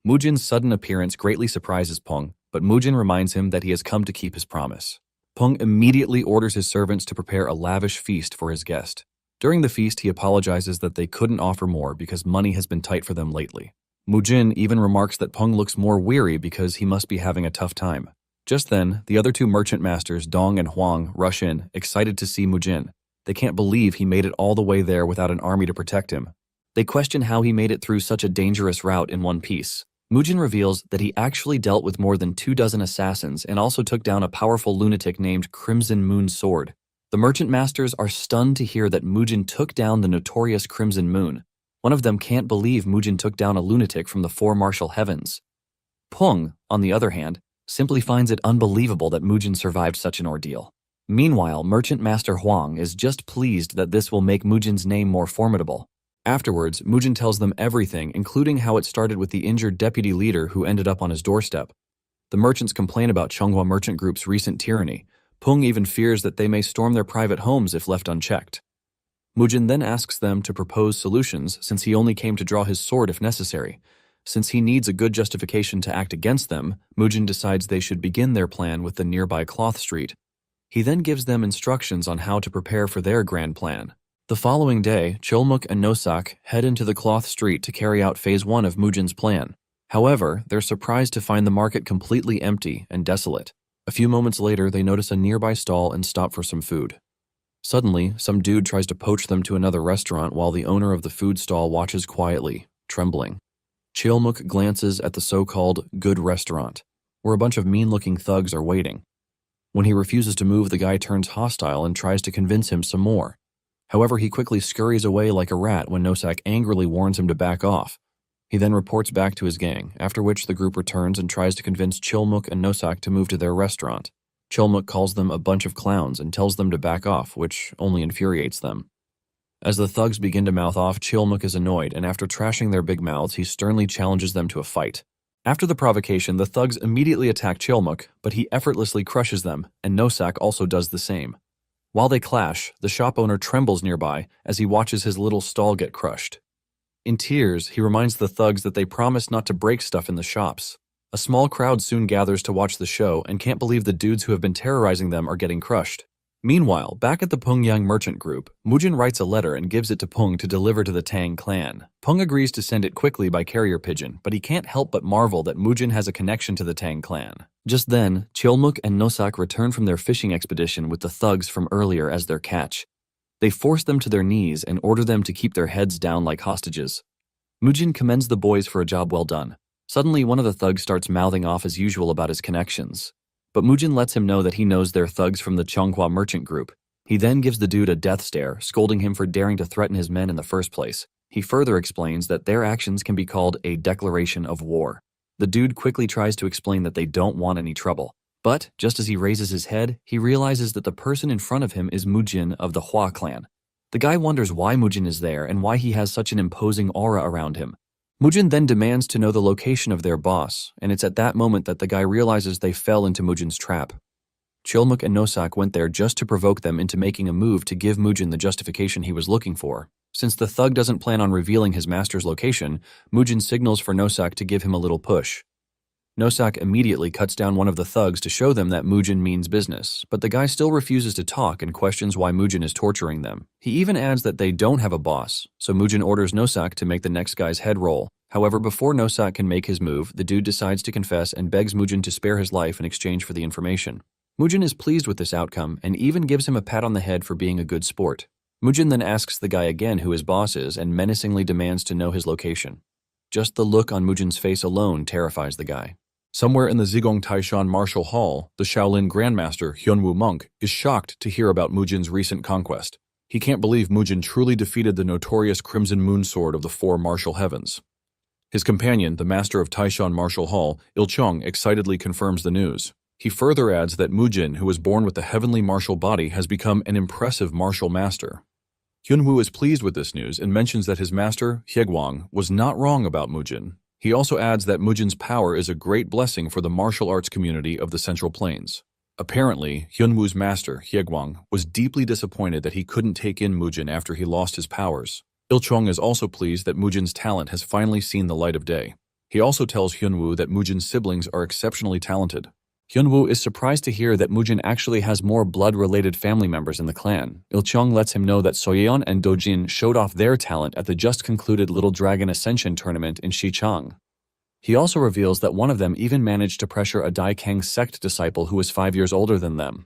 Mujin's sudden appearance greatly surprises Peng, but Mujin reminds him that he has come to keep his promise. Peng immediately orders his servants to prepare a lavish feast for his guest. During the feast, he apologizes that they couldn't offer more because money has been tight for them lately. Mujin even remarks that Peng looks more weary because he must be having a tough time. Just then, the other two merchant masters, Dong and Huang, rush in, excited to see Mujin. They can't believe he made it all the way there without an army to protect him. They question how he made it through such a dangerous route in one piece. Mujin reveals that he actually dealt with more than 24 assassins and also took down a powerful lunatic named Crimson Moon Sword. The merchant masters are stunned to hear that Mujin took down the notorious Crimson Moon. One of them can't believe Mujin took down a lunatic from the four martial heavens. Peng, on the other hand, simply finds it unbelievable that Mujin survived such an ordeal. Meanwhile, Merchant Master Huang is just pleased that this will make Mujin's name more formidable. Afterwards, Mujin tells them everything, including how it started with the injured deputy leader who ended up on his doorstep. The merchants complain about Changhua Merchant Group's recent tyranny. Peng even fears that they may storm their private homes if left unchecked. Mujin then asks them to propose solutions since he only came to draw his sword if necessary. Since he needs a good justification to act against them, Mujin decides they should begin their plan with the nearby cloth street. He then gives them instructions on how to prepare for their grand plan. The following day, Chulmuk and Nosak head into the cloth street to carry out phase 1 of Mujin's plan. However, they're surprised to find the market completely empty and desolate. A few moments later, they notice a nearby stall and stop for some food. Suddenly, some dude tries to poach them to another restaurant while the owner of the food stall watches quietly, trembling. Chulmuk glances at the so-called good restaurant, where a bunch of mean-looking thugs are waiting. When he refuses to move, the guy turns hostile and tries to convince him some more. However, he quickly scurries away like a rat when Nosak angrily warns him to back off. He then reports back to his gang, after which the group returns and tries to convince Chulmuk and Nosak to move to their restaurant. Chulmuk calls them a bunch of clowns and tells them to back off, which only infuriates them. As the thugs begin to mouth off, Chulmuk is annoyed, and after trashing their big mouths, he sternly challenges them to a fight. After the provocation, the thugs immediately attack Chulmuk, but he effortlessly crushes them, and Nosak also does the same. While they clash, the shop owner trembles nearby as he watches his little stall get crushed. In tears, he reminds the thugs that they promised not to break stuff in the shops. A small crowd soon gathers to watch the show and can't believe the dudes who have been terrorizing them are getting crushed. Meanwhile, back at the Pengyang merchant group, Mujin writes a letter and gives it to Peng to deliver to the Tang clan. Peng agrees to send it quickly by carrier pigeon, but he can't help but marvel that Mujin has a connection to the Tang clan. Just then, Chulmuk and Nosak return from their fishing expedition with the thugs from earlier as their catch. They force them to their knees and order them to keep their heads down like hostages. Mujin commends the boys for a job well done. Suddenly, one of the thugs starts mouthing off as usual about his connections. But Mujin lets him know that he knows they're thugs from the Changhua merchant group. He then gives the dude a death stare, scolding him for daring to threaten his men in the first place. He further explains that their actions can be called a declaration of war. The dude quickly tries to explain that they don't want any trouble. But, just as he raises his head, he realizes that the person in front of him is Mujin of the Hua clan. The guy wonders why Mujin is there and why he has such an imposing aura around him. Mujin then demands to know the location of their boss, and it's at that moment that the guy realizes they fell into Mujin's trap. Chulmuk and Nosak went there just to provoke them into making a move to give Mujin the justification he was looking for. Since the thug doesn't plan on revealing his master's location, Mujin signals for Nosak to give him a little push. Nosak immediately cuts down one of the thugs to show them that Mujin means business, but the guy still refuses to talk and questions why Mujin is torturing them. He even adds that they don't have a boss, so Mujin orders Nosak to make the next guy's head roll. However, before Nosak can make his move, the dude decides to confess and begs Mujin to spare his life in exchange for the information. Mujin is pleased with this outcome and even gives him a pat on the head for being a good sport. Mujin then asks the guy again who his boss is and menacingly demands to know his location. Just the look on Mujin's face alone terrifies the guy. Somewhere in the Zigong Taishan Martial Hall, the Shaolin Grandmaster Hyunwoo Monk is shocked to hear about Mujin's recent conquest. He can't believe Mujin truly defeated the notorious Crimson Moon Sword of the Four Martial Heavens. His companion, the master of Taishan Martial Hall, Il-chung, excitedly confirms the news. He further adds that Mujin, who was born with the heavenly martial body, has become an impressive martial master. Hyunwoo is pleased with this news and mentions that his master, Hyegwang, was not wrong about Mujin. He also adds that Mujin's power is a great blessing for the martial arts community of the Central Plains. Apparently, Hyunwoo's master, Hyegwang, was deeply disappointed that he couldn't take in Mujin after he lost his powers. Il-chung is also pleased that Mujin's talent has finally seen the light of day. He also tells Hyunwoo that Mujin's siblings are exceptionally talented. Hyunwoo is surprised to hear that Mujin actually has more blood-related family members in the clan. Il-chung lets him know that Soyeon and Dojin showed off their talent at the just-concluded Little Dragon Ascension tournament in Xichang. He also reveals that one of them even managed to pressure a Daikang sect disciple who was 5 years older than them.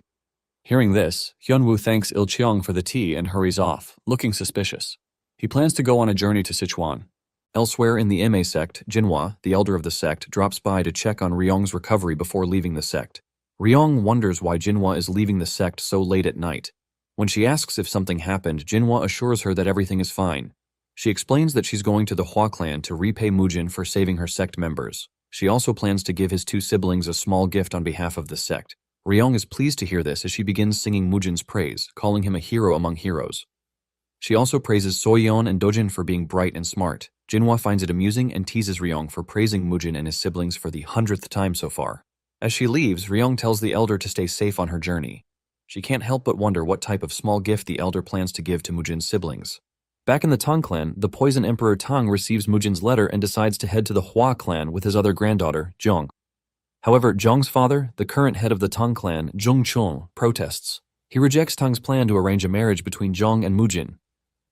Hearing this, Hyunwoo thanks Il-chung for the tea and hurries off, looking suspicious. He plans to go on a journey to Sichuan. Elsewhere in the Ma sect, Jinhwa, the elder of the sect, drops by to check on Ryong's recovery before leaving the sect. Ryong wonders why Jinhwa is leaving the sect so late at night. When she asks if something happened, Jinhwa assures her that everything is fine. She explains that she's going to the Hua clan to repay Mujin for saving her sect members. She also plans to give his two siblings a small gift on behalf of the sect. Ryong is pleased to hear this as she begins singing Mujin's praise, calling him a hero among heroes. She also praises Soyeon and Dojin for being bright and smart. Jinhwa finds it amusing and teases Ryong for praising Mujin and his siblings for the 100th time so far. As she leaves, Ryong tells the elder to stay safe on her journey. She can't help but wonder what type of small gift the elder plans to give to Mujin's siblings. Back in the Tang clan, the Poison Emperor Tang receives Mujin's letter and decides to head to the Hua clan with his other granddaughter, Zhong. However, Zhong's father, the current head of the Tang clan, Zhong Chun, protests. He rejects Tang's plan to arrange a marriage between Zhong and Mujin.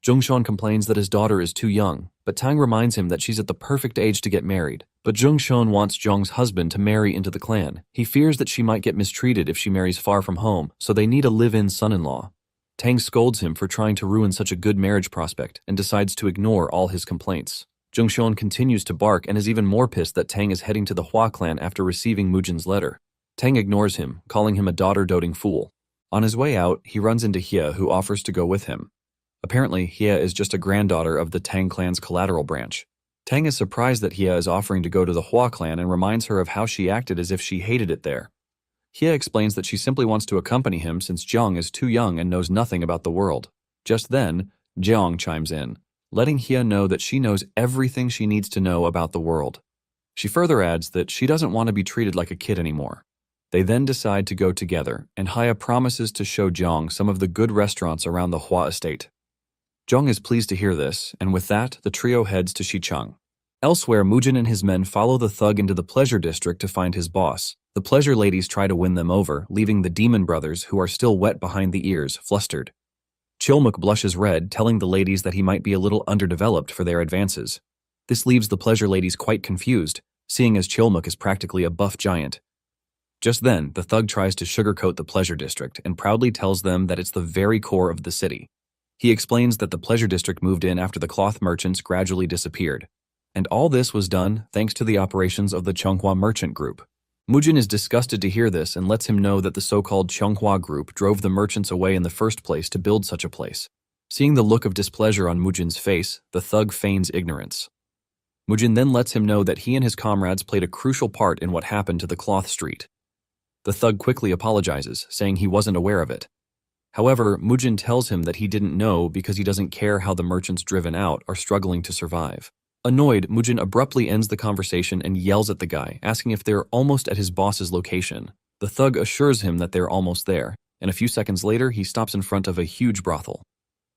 Zhongshan complains that his daughter is too young, but Tang reminds him that she's at the perfect age to get married. But Zhongshan wants Zhong's husband to marry into the clan. He fears that she might get mistreated if she marries far from home, so they need a live-in son-in-law. Tang scolds him for trying to ruin such a good marriage prospect and decides to ignore all his complaints. Zhongshan continues to bark and is even more pissed that Tang is heading to the Hua clan after receiving Mujin's letter. Tang ignores him, calling him a daughter-doting fool. On his way out, he runs into Hye, who offers to go with him. Apparently, Hye is just a granddaughter of the Tang clan's collateral branch. Tang is surprised that Hye is offering to go to the Hua clan and reminds her of how she acted as if she hated it there. Hye explains that she simply wants to accompany him since Zhong is too young and knows nothing about the world. Just then, Zhong chimes in, letting Hye know that she knows everything she needs to know about the world. She further adds that she doesn't want to be treated like a kid anymore. They then decide to go together, and Hye promises to show Zhong some of the good restaurants around the Hua estate. Zhong is pleased to hear this, and with that, the trio heads to Xichang. Elsewhere, Mujin and his men follow the thug into the pleasure district to find his boss. The pleasure ladies try to win them over, leaving the demon brothers, who are still wet behind the ears, flustered. Chilmuk blushes red, telling the ladies that he might be a little underdeveloped for their advances. This leaves the pleasure ladies quite confused, seeing as Chilmuk is practically a buff giant. Just then, the thug tries to sugarcoat the pleasure district and proudly tells them that it's the very core of the city. He explains that the pleasure district moved in after the cloth merchants gradually disappeared. And all this was done thanks to the operations of the Chonghua merchant group. Mujin is disgusted to hear this and lets him know that the so-called Chonghua group drove the merchants away in the first place to build such a place. Seeing the look of displeasure on Mujin's face, the thug feigns ignorance. Mujin then lets him know that he and his comrades played a crucial part in what happened to the cloth street. The thug quickly apologizes, saying he wasn't aware of it. However, Mujin tells him that he didn't know because he doesn't care how the merchants driven out are struggling to survive. Annoyed, Mujin abruptly ends the conversation and yells at the guy, asking if they're almost at his boss's location. The thug assures him that they're almost there, and a few seconds later he stops in front of a huge brothel.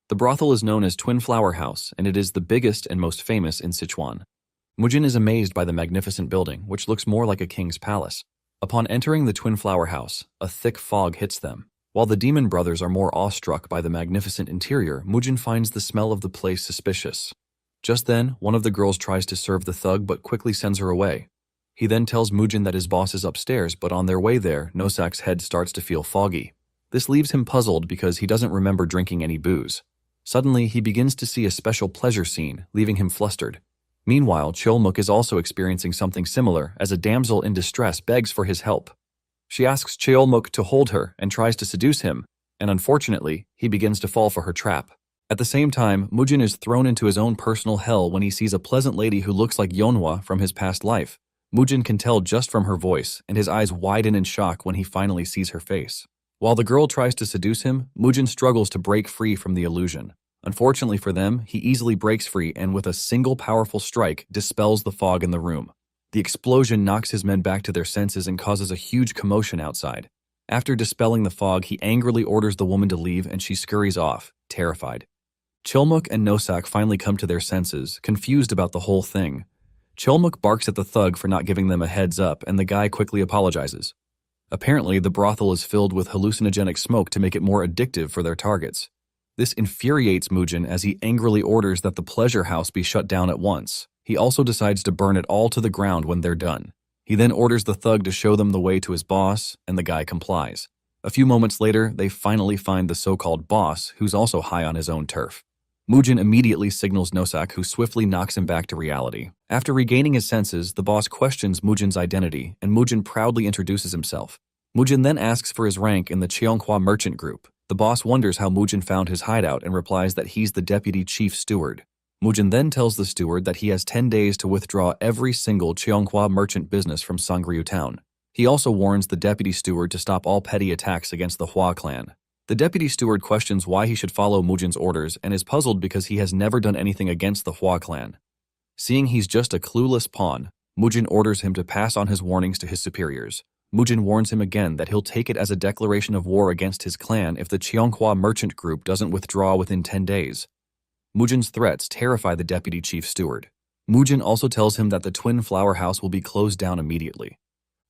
The brothel is known as Twin Flower House, and it is the biggest and most famous in Sichuan. Mujin is amazed by the magnificent building, which looks more like a king's palace. Upon entering the Twin Flower House, a thick fog hits them. While the demon brothers are more awestruck by the magnificent interior, Mujin finds the smell of the place suspicious. Just then, one of the girls tries to serve the thug but quickly sends her away. He then tells Mujin that his boss is upstairs, but on their way there, Nosak's head starts to feel foggy. This leaves him puzzled because he doesn't remember drinking any booze. Suddenly, he begins to see a special pleasure scene, leaving him flustered. Meanwhile, Chilmuk is also experiencing something similar as a damsel in distress begs for his help. She asks Cheolmuk to hold her and tries to seduce him, and unfortunately, he begins to fall for her trap. At the same time, Mujin is thrown into his own personal hell when he sees a pleasant lady who looks like Yeonhwa from his past life. Mujin can tell just from her voice, and his eyes widen in shock when he finally sees her face. While the girl tries to seduce him, Mujin struggles to break free from the illusion. Unfortunately for them, he easily breaks free and with a single powerful strike dispels the fog in the room. The explosion knocks his men back to their senses and causes a huge commotion outside. After dispelling the fog, he angrily orders the woman to leave and she scurries off, terrified. Chilmuk and Nosak finally come to their senses, confused about the whole thing. Chilmuk barks at the thug for not giving them a heads up and the guy quickly apologizes. Apparently, the brothel is filled with hallucinogenic smoke to make it more addictive for their targets. This infuriates Mujin as he angrily orders that the pleasure house be shut down at once. He also decides to burn it all to the ground when they're done. He then orders the thug to show them the way to his boss, and the guy complies. A few moments later, they finally find the so-called boss, who's also high on his own turf. Mujin immediately signals Nosak, who swiftly knocks him back to reality. After regaining his senses, the boss questions Mujin's identity, and Mujin proudly introduces himself. Mujin then asks for his rank in the Cheonghwa merchant group. The boss wonders how Mujin found his hideout and replies that he's the deputy chief steward. Mujin then tells the steward that he has 10 days to withdraw every single Cheonghwa merchant business from Songryu town. He also warns the deputy steward to stop all petty attacks against the Hua clan. The deputy steward questions why he should follow Mujin's orders and is puzzled because he has never done anything against the Hua clan. Seeing he's just a clueless pawn, Mujin orders him to pass on his warnings to his superiors. Mujin warns him again that he'll take it as a declaration of war against his clan if the Cheonghwa merchant group doesn't withdraw within 10 days. Mujin's threats terrify the deputy chief steward. Mujin also tells him that the twin flower house will be closed down immediately.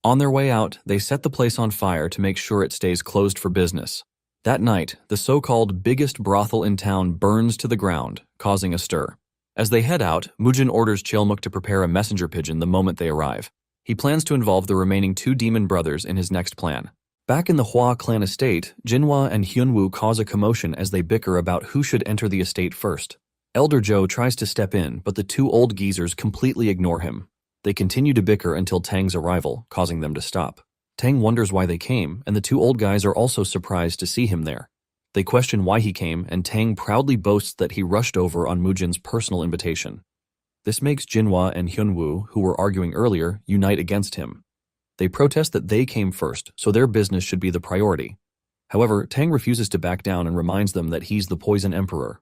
On their way out, they set the place on fire to make sure it stays closed for business. That night, the so-called biggest brothel in town burns to the ground, causing a stir. As they head out, Mujin orders Chilmuk to prepare a messenger pigeon the moment they arrive. He plans to involve the remaining two demon brothers in his next plan. Back in the Hua clan estate, Jinhwa and Hyunwoo cause a commotion as they bicker about who should enter the estate first. Elder Joe tries to step in, but the two old geezers completely ignore him. They continue to bicker until Tang's arrival, causing them to stop. Tang wonders why they came, and the two old guys are also surprised to see him there. They question why he came, and Tang proudly boasts that he rushed over on Mujin's personal invitation. This makes Jinhwa and Hyunwoo, who were arguing earlier, unite against him. They protest that they came first, so their business should be the priority. However, Tang refuses to back down and reminds them that he's the Poison Emperor,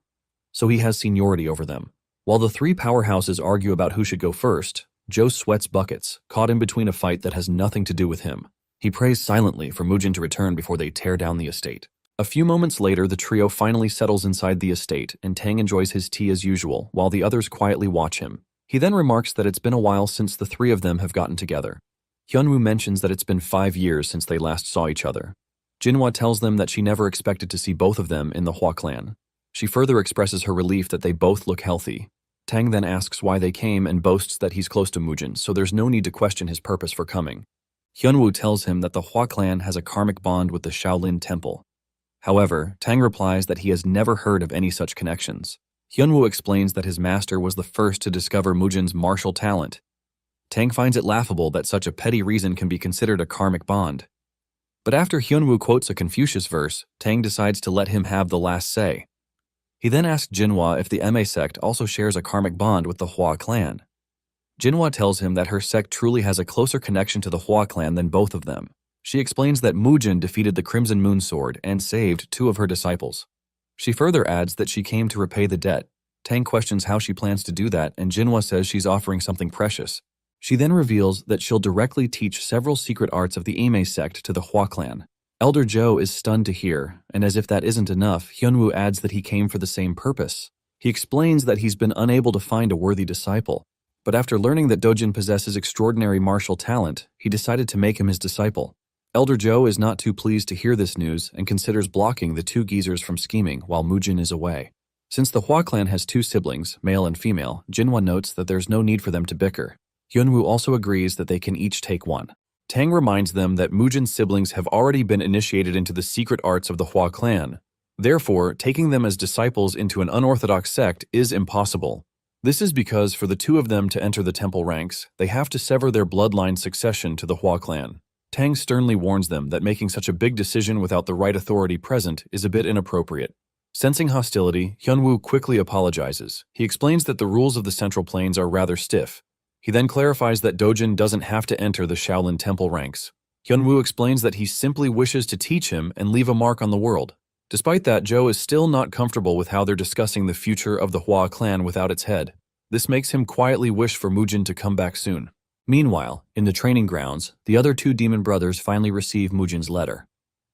so he has seniority over them. While the three powerhouses argue about who should go first, Joe sweats buckets, caught in between a fight that has nothing to do with him. He prays silently for Mujin to return before they tear down the estate. A few moments later, the trio finally settles inside the estate, and Tang enjoys his tea as usual, while the others quietly watch him. He then remarks that it's been a while since the three of them have gotten together. Hyunwoo mentions that it's been 5 years since they last saw each other. Jinhwa tells them that she never expected to see both of them in the Hua clan. She further expresses her relief that they both look healthy. Tang then asks why they came and boasts that he's close to Mujin, so there's no need to question his purpose for coming. Hyunwoo tells him that the Hua clan has a karmic bond with the Shaolin Temple. However, Tang replies that he has never heard of any such connections. Hyunwoo explains that his master was the first to discover Mujin's martial talent. Tang finds it laughable that such a petty reason can be considered a karmic bond. But after Hyunwoo quotes a Confucius verse, Tang decides to let him have the last say. He then asks Jinhwa if the Ma sect also shares a karmic bond with the Hua clan. Jinhwa tells him that her sect truly has a closer connection to the Hua clan than both of them. She explains that Mujin defeated the Crimson Moon Sword and saved 2 of her disciples. She further adds that she came to repay the debt. Tang questions how she plans to do that, and Jinhwa says she's offering something precious. She then reveals that she'll directly teach several secret arts of the Ame sect to the Hua clan. Elder Joe is stunned to hear, and as if that isn't enough, Hyunwoo adds that he came for the same purpose. He explains that he's been unable to find a worthy disciple, but after learning that Dojin possesses extraordinary martial talent, he decided to make him his disciple. Elder Joe is not too pleased to hear this news and considers blocking the 2 geezers from scheming while Mujin is away. Since the Hua clan has 2 siblings, male and female, Jinhwa notes that there's no need for them to bicker. Hyunwoo also agrees that they can each take one. Tang reminds them that Mujin's siblings have already been initiated into the secret arts of the Hua clan. Therefore, taking them as disciples into an unorthodox sect is impossible. This is because for the 2 of them to enter the temple ranks, they have to sever their bloodline succession to the Hua clan. Tang sternly warns them that making such a big decision without the right authority present is a bit inappropriate. Sensing hostility, Hyunwoo quickly apologizes. He explains that the rules of the Central Plains are rather stiff. He then clarifies that Dojin doesn't have to enter the Shaolin Temple ranks. Hyunwoo explains that he simply wishes to teach him and leave a mark on the world. Despite that, Joe is still not comfortable with how they're discussing the future of the Hua clan without its head. This makes him quietly wish for Mujin to come back soon. Meanwhile, in the training grounds, the other two demon brothers finally receive Mujin's letter.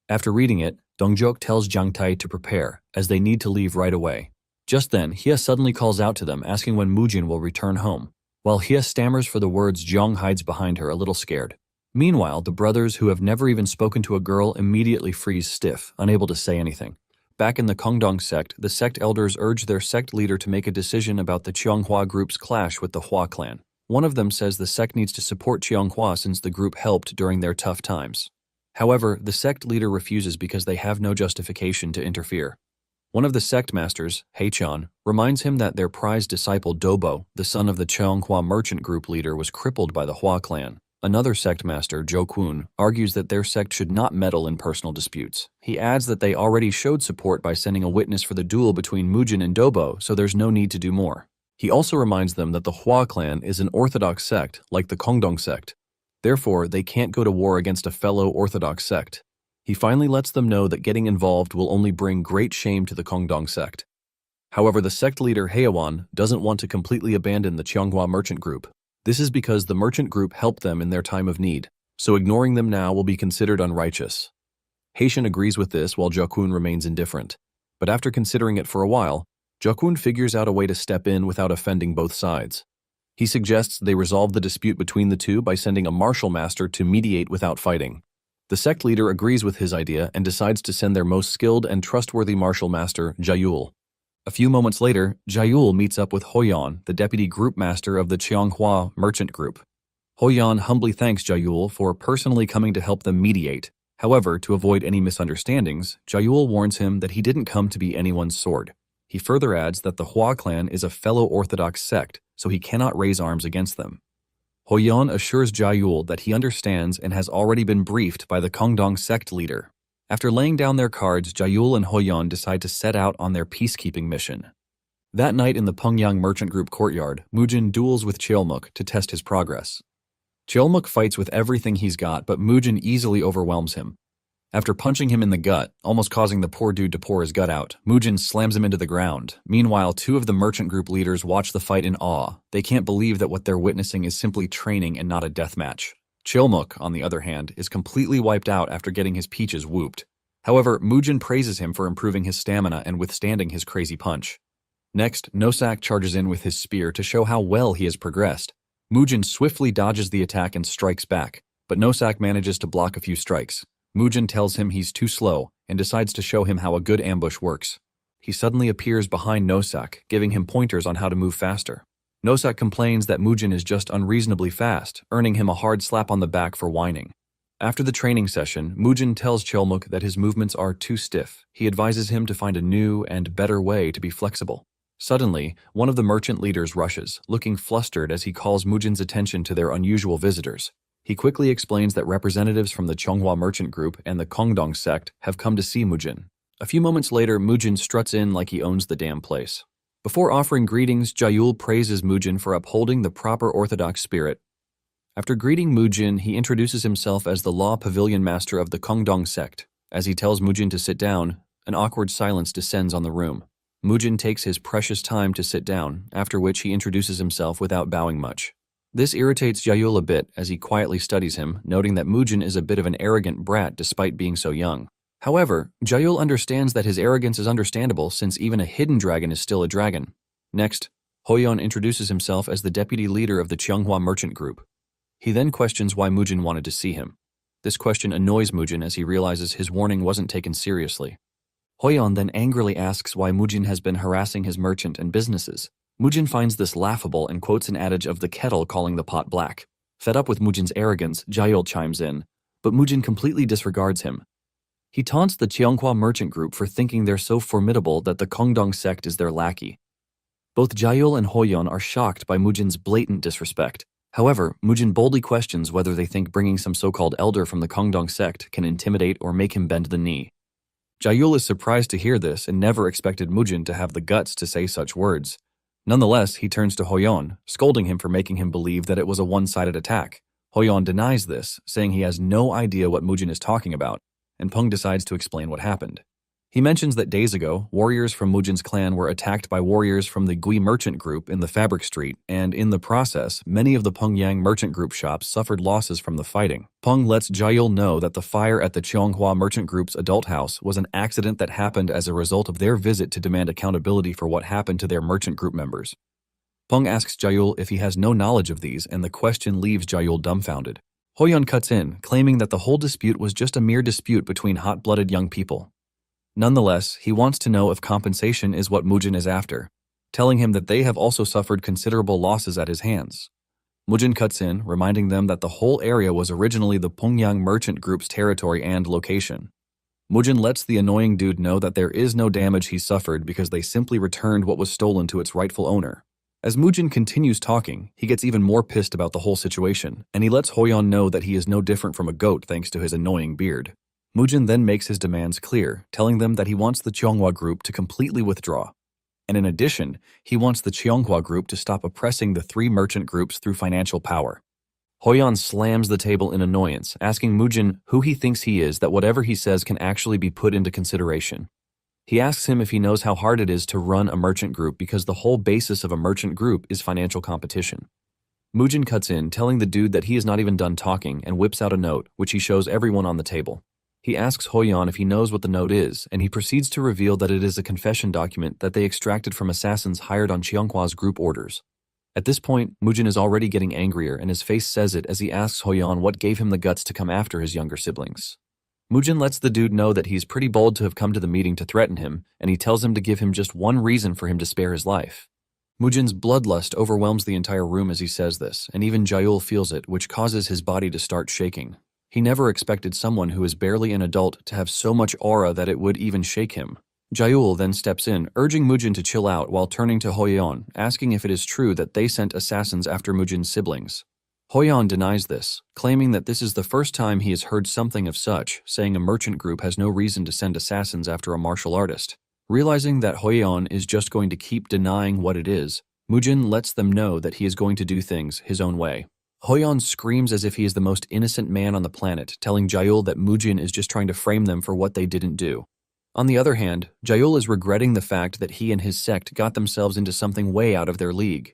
After reading it, Dongjok tells Jangtae to prepare, as they need to leave right away. Just then, Hye suddenly calls out to them asking when Mujin will return home. While Hye stammers for the words, Jeong hides behind her, a little scared. Meanwhile, the brothers, who have never even spoken to a girl, immediately freeze stiff, unable to say anything. Back in the Kongdong sect, the sect elders urge their sect leader to make a decision about the Cheonghua group's clash with the Hua clan. One of them says the sect needs to support Cheonghua since the group helped during their tough times. However, the sect leader refuses because they have no justification to interfere. One of the sect masters, Haechan, reminds him that their prized disciple Dobo, the son of the Cheonghua merchant group leader, was crippled by the Hua clan. Another sect master, Jo Kwon, argues that their sect should not meddle in personal disputes. He adds that they already showed support by sending a witness for the duel between Mujin and Dobo, so there's no need to do more. He also reminds them that the Hua clan is an orthodox sect, like the Kongdong sect. Therefore, they can't go to war against a fellow orthodox sect. He finally lets them know that getting involved will only bring great shame to the Kongdong sect. However, the sect leader Haewan doesn't want to completely abandon the Cheonghua merchant group. This is because the merchant group helped them in their time of need, so ignoring them now will be considered unrighteous. Haechan agrees with this while Jokun remains indifferent. But after considering it for a while, Jokun figures out a way to step in without offending both sides. He suggests they resolve the dispute between the two by sending a martial master to mediate without fighting. The sect leader agrees with his idea and decides to send their most skilled and trustworthy martial master, Jaeul. A few moments later, Jaeul meets up with Hoyan, the deputy group master of the Cheonghua merchant group. Hoyan humbly thanks Jaeul for personally coming to help them mediate. However, to avoid any misunderstandings, Jaeul warns him that he didn't come to be anyone's sword. He further adds that the Hua clan is a fellow orthodox sect, so he cannot raise arms against them. Hoyan assures Jaeul that he understands and has already been briefed by the Kongdong sect leader. After laying down their cards, Jaeul and Hoyan decide to set out on their peacekeeping mission. That night in the Pengyang merchant group courtyard, Mujin duels with Cheolmuk to test his progress. Cheolmuk fights with everything he's got, but Mujin easily overwhelms him. After punching him in the gut, almost causing the poor dude to pour his gut out, Mujin slams him into the ground. Meanwhile, two of the merchant group leaders watch the fight in awe. They can't believe that what they're witnessing is simply training and not a death match. Cheolmuk, on the other hand, is completely wiped out after getting his peaches whooped. However, Mujin praises him for improving his stamina and withstanding his crazy punch. Next, Nosak charges in with his spear to show how well he has progressed. Mujin swiftly dodges the attack and strikes back, but Nosak manages to block a few strikes. Mujin tells him he's too slow and decides to show him how a good ambush works. He suddenly appears behind Nosak, giving him pointers on how to move faster. Nosak complains that Mujin is just unreasonably fast, earning him a hard slap on the back for whining. After the training session, Mujin tells Cheolmuk that his movements are too stiff. He advises him to find a new and better way to be flexible. Suddenly, one of the merchant leaders rushes, looking flustered as he calls Mujin's attention to their unusual visitors. He quickly explains that representatives from the Cheonghua merchant group and the Kongdong sect have come to see Mujin. A few moments later, Mujin struts in like he owns the damn place. Before offering greetings, Jaeul praises Mujin for upholding the proper orthodox spirit. After greeting Mujin, he introduces himself as the law pavilion master of the Kongdong sect. As he tells Mujin to sit down, an awkward silence descends on the room. Mujin takes his precious time to sit down, after which he introduces himself without bowing much. This irritates Jaeul a bit as he quietly studies him, noting that Mujin is a bit of an arrogant brat despite being so young. However, Jaeul understands that his arrogance is understandable since even a hidden dragon is still a dragon. Next, Hoyan introduces himself as the deputy leader of the Cheonghua merchant group. He then questions why Mujin wanted to see him. This question annoys Mujin as he realizes his warning wasn't taken seriously. Hoyan then angrily asks why Mujin has been harassing his merchant and businesses. Mujin finds this laughable and quotes an adage of the kettle calling the pot black. Fed up with Mujin's arrogance, Jaeul chimes in, but Mujin completely disregards him. He taunts the Cheonghua merchant group for thinking they're so formidable that the Kongdong sect is their lackey. Both Jaeul and Hoyan are shocked by Mujin's blatant disrespect. However, Mujin boldly questions whether they think bringing some so-called elder from the Kongdong sect can intimidate or make him bend the knee. Jaehyul is surprised to hear this and never expected Mujin to have the guts to say such words. Nonetheless, he turns to Hoyeon, scolding him for making him believe that it was a one-sided attack. Hoyeon denies this, saying he has no idea what Mujin is talking about, and Peng decides to explain what happened. He mentions that days ago, warriors from Mujin's clan were attacked by warriors from the Gui merchant group in the Fabric Street, and in the process, many of the Pengyang merchant group shops suffered losses from the fighting. Peng lets Jaehyul know that the fire at the Cheonghua merchant group's adult house was an accident that happened as a result of their visit to demand accountability for what happened to their merchant group members. Peng asks Jaehyul if he has no knowledge of these, and the question leaves Jaehyul dumbfounded. Hoyeon cuts in, claiming that the whole dispute was just a mere dispute between hot-blooded young people. Nonetheless, he wants to know if compensation is what Mujin is after, telling him that they have also suffered considerable losses at his hands. Mujin cuts in, reminding them that the whole area was originally the Pengyang merchant group's territory and location. Mujin lets the annoying dude know that there is no damage he suffered because they simply returned what was stolen to its rightful owner. As Mujin continues talking, he gets even more pissed about the whole situation, and he lets Hoyeon know that he is no different from a goat thanks to his annoying beard. Mujin then makes his demands clear, telling them that he wants the Cheonghua group to completely withdraw. And in addition, he wants the Cheonghua group to stop oppressing the three merchant groups through financial power. Hoyeon slams the table in annoyance, asking Mujin who he thinks he is that whatever he says can actually be put into consideration. He asks him if he knows how hard it is to run a merchant group because the whole basis of a merchant group is financial competition. Mujin cuts in, telling the dude that he is not even done talking and whips out a note, which he shows everyone on the table. He asks Hoyeon if he knows what the note is, and he proceeds to reveal that it is a confession document that they extracted from assassins hired on Cheonghua's group orders. At this point, Mujin is already getting angrier, and his face says it as he asks Hoyeon what gave him the guts to come after his younger siblings. Mujin lets the dude know that he's pretty bold to have come to the meeting to threaten him, and he tells him to give him just one reason for him to spare his life. Mujin's bloodlust overwhelms the entire room as he says this, and even Jaehyul feels it, which causes his body to start shaking. He never expected someone who is barely an adult to have so much aura that it would even shake him. Jaehyul then steps in, urging Mujin to chill out while turning to Hoyeon, asking if it is true that they sent assassins after Mujin's siblings. Hoyeon denies this, claiming that this is the first time he has heard something of such, saying a merchant group has no reason to send assassins after a martial artist. Realizing that Hoyeon is just going to keep denying what it is, Mujin lets them know that he is going to do things his own way. Hoyeon screams as if he is the most innocent man on the planet, telling Jaehyul that Mujin is just trying to frame them for what they didn't do. On the other hand, Jaehyul is regretting the fact that he and his sect got themselves into something way out of their league.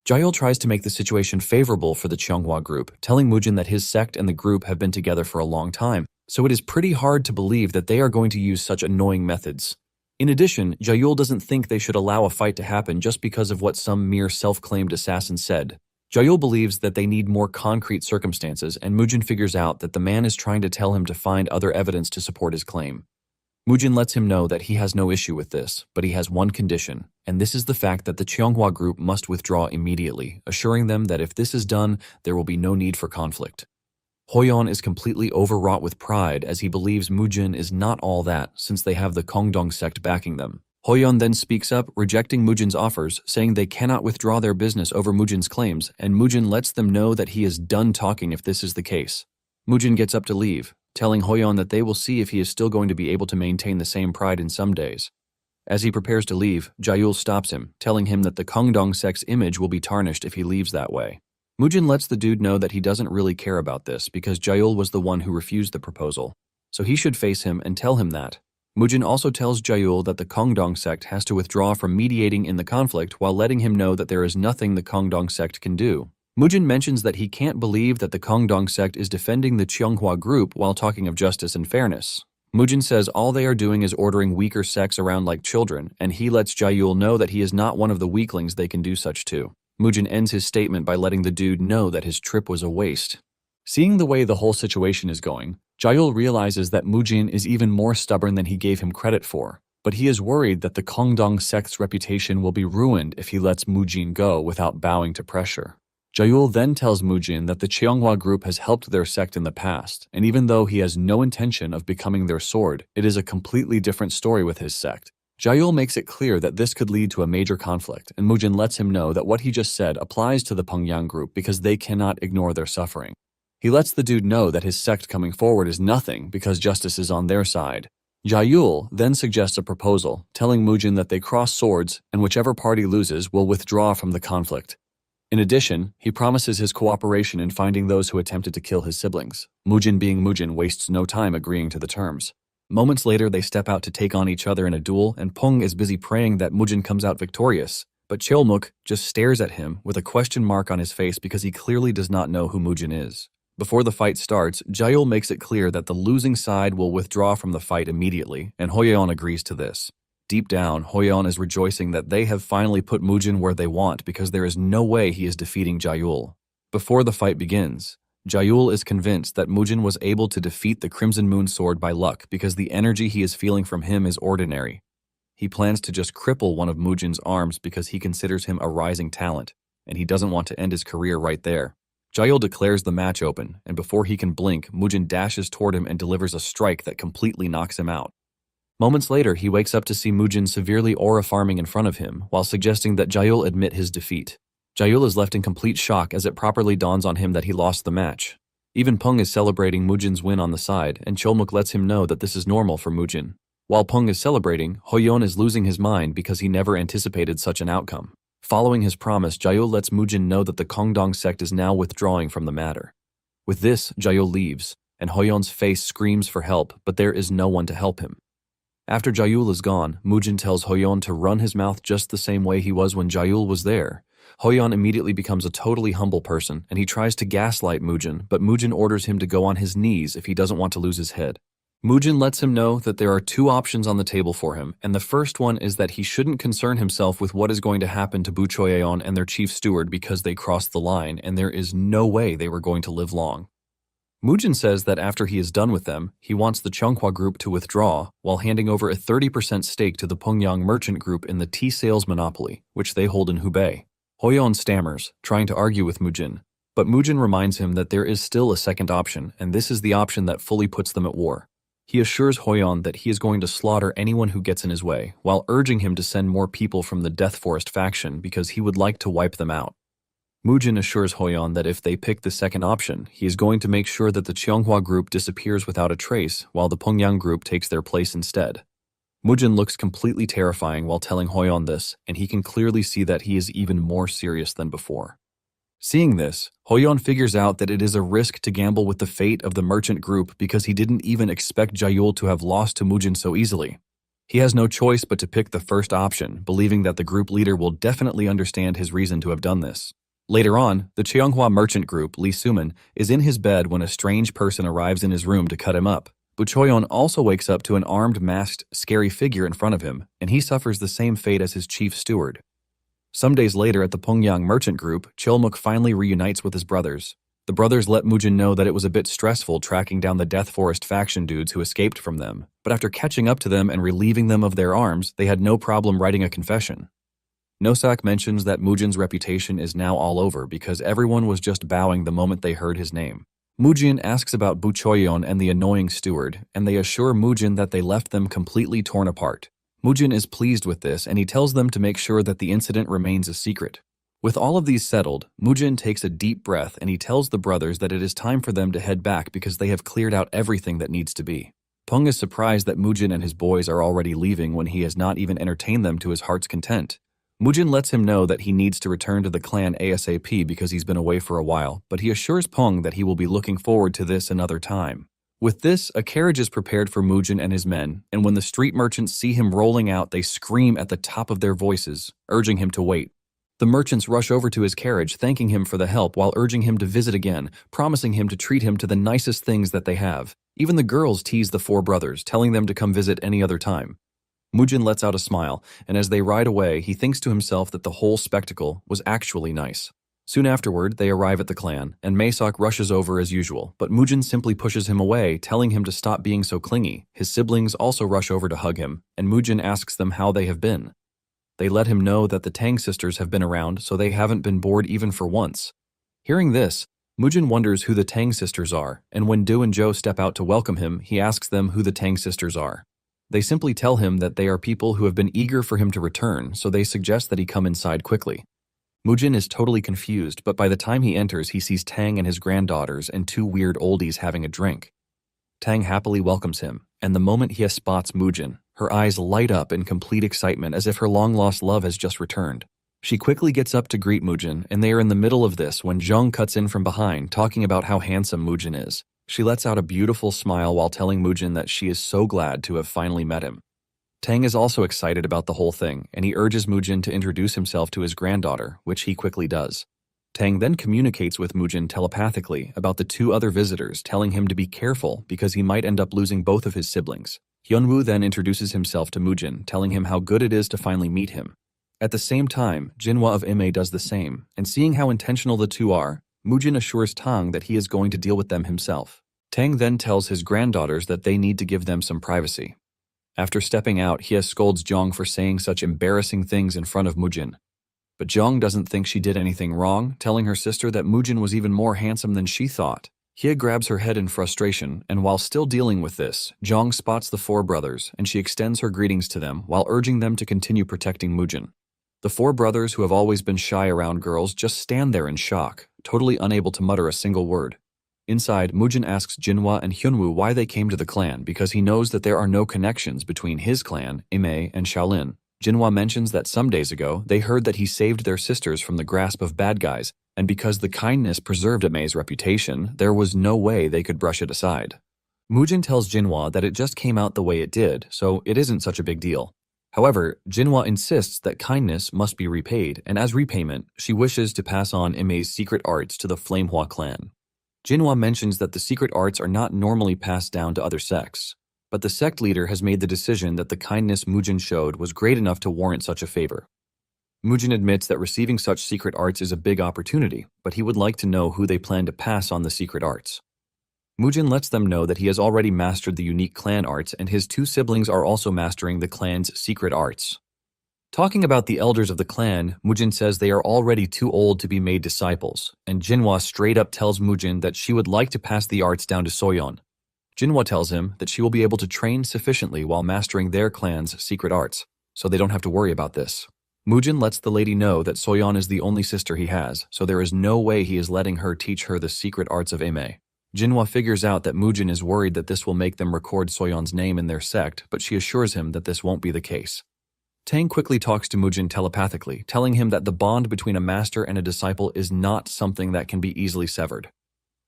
Jaehyul tries to make the situation favorable for the Cheonghua group, telling Mujin that his sect and the group have been together for a long time, so it is pretty hard to believe that they are going to use such annoying methods. In addition, Jaehyul doesn't think they should allow a fight to happen just because of what some mere self-claimed assassin said. Jaehyul believes that they need more concrete circumstances, and Mujin figures out that the man is trying to tell him to find other evidence to support his claim. Mujin lets him know that he has no issue with this, but he has one condition, and this is the fact that the Cheonghua group must withdraw immediately, assuring them that if this is done, there will be no need for conflict. Hoyeon is completely overwrought with pride as he believes Mujin is not all that since they have the Kongdong sect backing them. Hoyeon then speaks up, rejecting Mujin's offers, saying they cannot withdraw their business over Mujin's claims, and Mujin lets them know that he is done talking if this is the case. Mujin gets up to leave, telling Hoyeon that they will see if he is still going to be able to maintain the same pride in some days. As he prepares to leave, Jaehyul stops him, telling him that the Kongdong sect's image will be tarnished if he leaves that way. Mujin lets the dude know that he doesn't really care about this because Jaehyul was the one who refused the proposal, so he should face him and tell him that. Mujin also tells Jaehyul that the Kongdong sect has to withdraw from mediating in the conflict while letting him know that there is nothing the Kongdong sect can do. Mujin mentions that he can't believe that the Kongdong sect is defending the Cheonghua group while talking of justice and fairness. Mujin says all they are doing is ordering weaker sects around like children, and he lets Jaehyul know that he is not one of the weaklings they can do such to. Mujin ends his statement by letting the dude know that his trip was a waste. Seeing the way the whole situation is going, Jaehyul realizes that Mujin is even more stubborn than he gave him credit for, but he is worried that the Kongdong sect's reputation will be ruined if he lets Mujin go without bowing to pressure. Jaehyul then tells Mujin that the Cheonghua group has helped their sect in the past, and even though he has no intention of becoming their sword, it is a completely different story with his sect. Jaehyul makes it clear that this could lead to a major conflict, and Mujin lets him know that what he just said applies to the Pengyang group because they cannot ignore their suffering. He lets the dude know that his sect coming forward is nothing because justice is on their side. Jaehyul then suggests a proposal, telling Mujin that they cross swords and whichever party loses will withdraw from the conflict. In addition, he promises his cooperation in finding those who attempted to kill his siblings. Mujin, being Mujin, wastes no time agreeing to the terms. Moments later, they step out to take on each other in a duel, and Pung is busy praying that Mujin comes out victorious. But Cheolmuk just stares at him with a question mark on his face because he clearly does not know who Mujin is. Before the fight starts, Jaehyul makes it clear that the losing side will withdraw from the fight immediately, and Hoyeon agrees to this. Deep down, Hoyeon is rejoicing that they have finally put Mujin where they want because there is no way he is defeating Jaehyul. Before the fight begins, Jaehyul is convinced that Mujin was able to defeat the Crimson Moon Sword by luck because the energy he is feeling from him is ordinary. He plans to just cripple one of Mujin's arms because he considers him a rising talent, and he doesn't want to end his career right there. Jaehyul declares the match open, and before he can blink, Mujin dashes toward him and delivers a strike that completely knocks him out. Moments later, he wakes up to see Mujin severely aura farming in front of him, while suggesting that Jaehyul admit his defeat. Jaehyul is left in complete shock as it properly dawns on him that he lost the match. Even Pung is celebrating Mujin's win on the side, and Cheolmuk lets him know that this is normal for Mujin. While Pung is celebrating, Hoyeon is losing his mind because he never anticipated such an outcome. Following his promise, Jaehyul lets Mujin know that the Kongdong sect is now withdrawing from the matter. With this, Jaehyul leaves, and Hoyeon's face screams for help, but there is no one to help him. After Jaehyul is gone, Mujin tells Hoyeon to run his mouth just the same way he was when Jaehyul was there. Hoyeon immediately becomes a totally humble person, and he tries to gaslight Mujin, but Mujin orders him to go on his knees if he doesn't want to lose his head. Mujin lets him know that there are two options on the table for him, and the first one is that he shouldn't concern himself with what is going to happen to Buchoyeon and their chief steward because they crossed the line, and there is no way they were going to live long. Mujin says that after he is done with them, he wants the Cheonghwa group to withdraw while handing over a 30% stake to the Pengyang merchant group in the tea sales monopoly, which they hold in Hubei. Hoyeon stammers, trying to argue with Mujin, but Mujin reminds him that there is still a second option, and this is the option that fully puts them at war. He assures Hoyeon that he is going to slaughter anyone who gets in his way, while urging him to send more people from the Death Forest faction because he would like to wipe them out. Mujin assures Hoyeon that if they pick the second option, he is going to make sure that the Cheonghwa group disappears without a trace, while the Pengyang group takes their place instead. Mujin looks completely terrifying while telling Hoyeon this, and he can clearly see that he is even more serious than before. Seeing this, Hoyeon figures out that it is a risk to gamble with the fate of the merchant group because he didn't even expect Jaehyul to have lost to Mujin so easily. He has no choice but to pick the first option, believing that the group leader will definitely understand his reason to have done this. Later on, the Cheonghwa merchant group, Lee Suman, is in his bed when a strange person arrives in his room to cut him up. Buchoyeon also wakes up to an armed, masked, scary figure in front of him, and he suffers the same fate as his chief steward. Some days later at the Pengyang merchant group, Cheolmuk finally reunites with his brothers. The brothers let Mujin know that it was a bit stressful tracking down the Death Forest faction dudes who escaped from them, but after catching up to them and relieving them of their arms, they had no problem writing a confession. Nosak mentions that Mujin's reputation is now all over because everyone was just bowing the moment they heard his name. Mujin asks about Buchoyeon and the annoying steward, and they assure Mujin that they left them completely torn apart. Mujin is pleased with this, and he tells them to make sure that the incident remains a secret. With all of these settled, Mujin takes a deep breath and he tells the brothers that it is time for them to head back because they have cleared out everything that needs to be. Pung is surprised that Mujin and his boys are already leaving when he has not even entertained them to his heart's content. Mujin lets him know that he needs to return to the clan ASAP because he's been away for a while, but he assures Pung that he will be looking forward to this another time. With this, a carriage is prepared for Mujin and his men, and when the street merchants see him rolling out, they scream at the top of their voices, urging him to wait. The merchants rush over to his carriage, thanking him for the help while urging him to visit again, promising him to treat him to the nicest things that they have. Even the girls tease the four brothers, telling them to come visit any other time. Mujin lets out a smile, and as they ride away, he thinks to himself that the whole spectacle was actually nice. Soon afterward, they arrive at the clan, and Maesok rushes over as usual, but Mujin simply pushes him away, telling him to stop being so clingy. His siblings also rush over to hug him, and Mujin asks them how they have been. They let him know that the Tang sisters have been around, so they haven't been bored even for once. Hearing this, Mujin wonders who the Tang sisters are, and when Do and Jo step out to welcome him, he asks them who the Tang sisters are. They simply tell him that they are people who have been eager for him to return, so they suggest that he come inside quickly. Mujin is totally confused, but by the time he enters, he sees Tang and his granddaughters and two weird oldies having a drink. Tang happily welcomes him, and the moment he spots Mujin, her eyes light up in complete excitement as if her long-lost love has just returned. She quickly gets up to greet Mujin, and they are in the middle of this when Zhang cuts in from behind, talking about how handsome Mujin is. She lets out a beautiful smile while telling Mujin that she is so glad to have finally met him. Tang is also excited about the whole thing, and he urges Mujin to introduce himself to his granddaughter, which he quickly does. Tang then communicates with Mujin telepathically about the two other visitors, telling him to be careful because he might end up losing both of his siblings. Hyunwoo then introduces himself to Mujin, telling him how good it is to finally meet him. At the same time, Jinhwa of Ma does the same, and seeing how intentional the two are, Mujin assures Tang that he is going to deal with them himself. Tang then tells his granddaughters that they need to give them some privacy. After stepping out, he scolds Zhang for saying such embarrassing things in front of Mujin. But Zhang doesn't think she did anything wrong, telling her sister that Mujin was even more handsome than she thought. Hye grabs her head in frustration, and while still dealing with this, Zhang spots the four brothers, and she extends her greetings to them while urging them to continue protecting Mujin. The four brothers, who have always been shy around girls, just stand there in shock, totally unable to mutter a single word. Inside, Mujin asks Jinhwa and Hyunwoo why they came to the clan because he knows that there are no connections between his clan, Ime, and Shaolin. Jinhwa mentions that some days ago, they heard that he saved their sisters from the grasp of bad guys, and because the kindness preserved Ime's reputation, there was no way they could brush it aside. Mujin tells Jinhwa that it just came out the way it did, so it isn't such a big deal. However, Jinhwa insists that kindness must be repaid, and as repayment, she wishes to pass on Ime's secret arts to the Flamehua clan. Jinhwa mentions that the secret arts are not normally passed down to other sects, but the sect leader has made the decision that the kindness Mujin showed was great enough to warrant such a favor. Mujin admits that receiving such secret arts is a big opportunity, but he would like to know who they plan to pass on the secret arts. Mujin lets them know that he has already mastered the unique clan arts and his two siblings are also mastering the clan's secret arts. Talking about the elders of the clan, Mujin says they are already too old to be made disciples, and Jinhwa straight up tells Mujin that she would like to pass the arts down to Soyeon. Jinhwa tells him that she will be able to train sufficiently while mastering their clan's secret arts, so they don't have to worry about this. Mujin lets the lady know that Soyeon is the only sister he has, so there is no way he is letting her teach her the secret arts of Ime. Jinhwa figures out that Mujin is worried that this will make them record Soyeon's name in their sect, but she assures him that this won't be the case. Tang quickly talks to Mujin telepathically, telling him that the bond between a master and a disciple is not something that can be easily severed.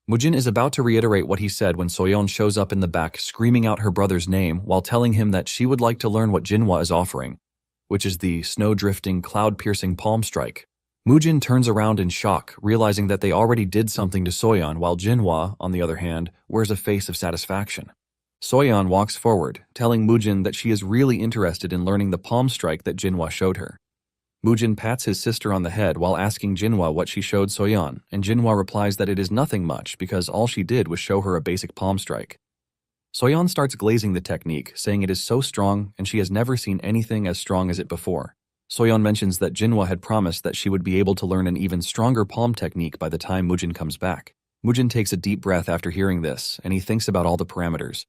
Mujin is about to reiterate what he said when Soyeon shows up in the back screaming out her brother's name while telling him that she would like to learn what Jinhwa is offering, which is the snow-drifting, cloud-piercing palm strike. Mujin turns around in shock, realizing that they already did something to Soyeon, while Jinhwa, on the other hand, wears a face of satisfaction. Soyeon walks forward, telling Mujin that she is really interested in learning the palm strike that Jinhwa showed her. Mujin pats his sister on the head while asking Jinhwa what she showed Soyeon, and Jinhwa replies that it is nothing much because all she did was show her a basic palm strike. Soyeon starts glazing the technique, saying it is so strong and she has never seen anything as strong as it before. Soyeon mentions that Jinhwa had promised that she would be able to learn an even stronger palm technique by the time Mujin comes back. Mujin takes a deep breath after hearing this, and he thinks about all the parameters.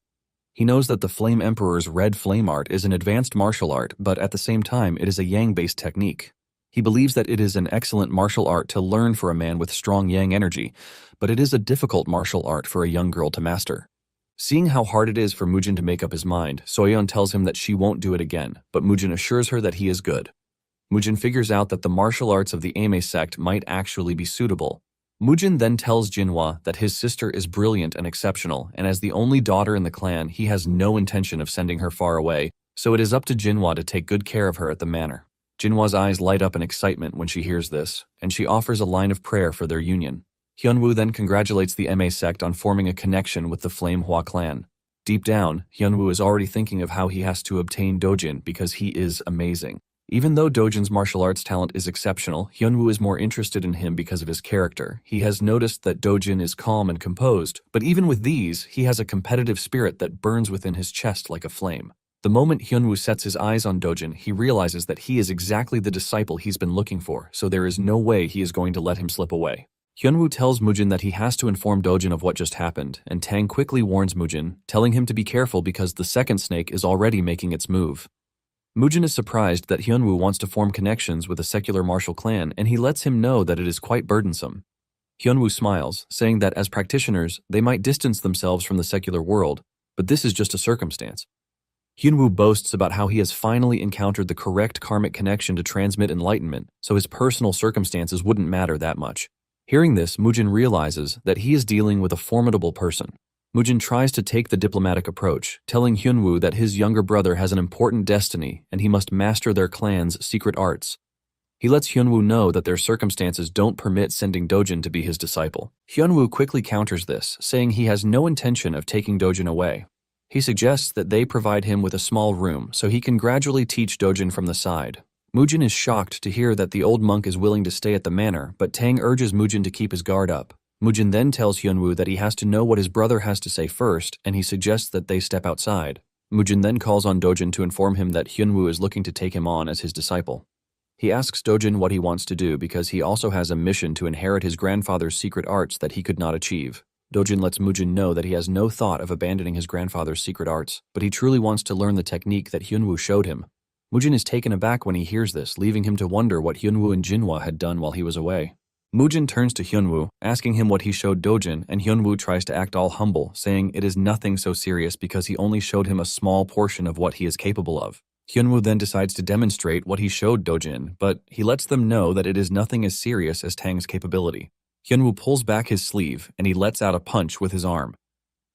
He knows that the Flame Emperor's red flame art is an advanced martial art, but at the same time it is a yang-based technique. He believes that it is an excellent martial art to learn for a man with strong yang energy, but it is a difficult martial art for a young girl to master. Seeing how hard it is for Mujin to make up his mind, Soyeon tells him that she won't do it again, but Mujin assures her that he is good. Mujin figures out that the martial arts of the Ame sect might actually be suitable. Mujin then tells Jinhwa that his sister is brilliant and exceptional, and as the only daughter in the clan, he has no intention of sending her far away, so it is up to Jinhwa to take good care of her at the manor. Jinhwa's eyes light up in excitement when she hears this, and she offers a line of prayer for their union. Hyunwoo then congratulates the Ma sect on forming a connection with the Flamehua clan. Deep down, Hyunwoo is already thinking of how he has to obtain Dojin because he is amazing. Even though Dojin's martial arts talent is exceptional, Hyunwoo is more interested in him because of his character. He has noticed that Dojin is calm and composed, but even with these, he has a competitive spirit that burns within his chest like a flame. The moment Hyunwoo sets his eyes on Dojin, he realizes that he is exactly the disciple he's been looking for, so there is no way he is going to let him slip away. Hyunwoo tells Mujin that he has to inform Dojin of what just happened, and Tang quickly warns Mujin, telling him to be careful because the second snake is already making its move. Mujin is surprised that Hyunwoo wants to form connections with a secular martial clan, and he lets him know that it is quite burdensome. Hyunwoo smiles, saying that as practitioners, they might distance themselves from the secular world, but this is just a circumstance. Hyunwoo boasts about how he has finally encountered the correct karmic connection to transmit enlightenment, so his personal circumstances wouldn't matter that much. Hearing this, Mujin realizes that he is dealing with a formidable person. Mujin tries to take the diplomatic approach, telling Hyunwoo that his younger brother has an important destiny and he must master their clan's secret arts. He lets Hyunwoo know that their circumstances don't permit sending Dojin to be his disciple. Hyunwoo quickly counters this, saying he has no intention of taking Dojin away. He suggests that they provide him with a small room so he can gradually teach Dojin from the side. Mujin is shocked to hear that the old monk is willing to stay at the manor, but Tang urges Mujin to keep his guard up. Mujin then tells Hyunwoo that he has to know what his brother has to say first, and he suggests that they step outside. Mujin then calls on Dojin to inform him that Hyunwoo is looking to take him on as his disciple. He asks Dojin what he wants to do because he also has a mission to inherit his grandfather's secret arts that he could not achieve. Dojin lets Mujin know that he has no thought of abandoning his grandfather's secret arts, but he truly wants to learn the technique that Hyunwoo showed him. Mujin is taken aback when he hears this, leaving him to wonder what Hyunwoo and Jinhwa had done while he was away. Mujin turns to Hyunwoo, asking him what he showed Dojin, and Hyunwoo tries to act all humble, saying it is nothing so serious because he only showed him a small portion of what he is capable of. Hyunwoo then decides to demonstrate what he showed Dojin, but he lets them know that it is nothing as serious as Tang's capability. Hyunwoo pulls back his sleeve, and he lets out a punch with his arm.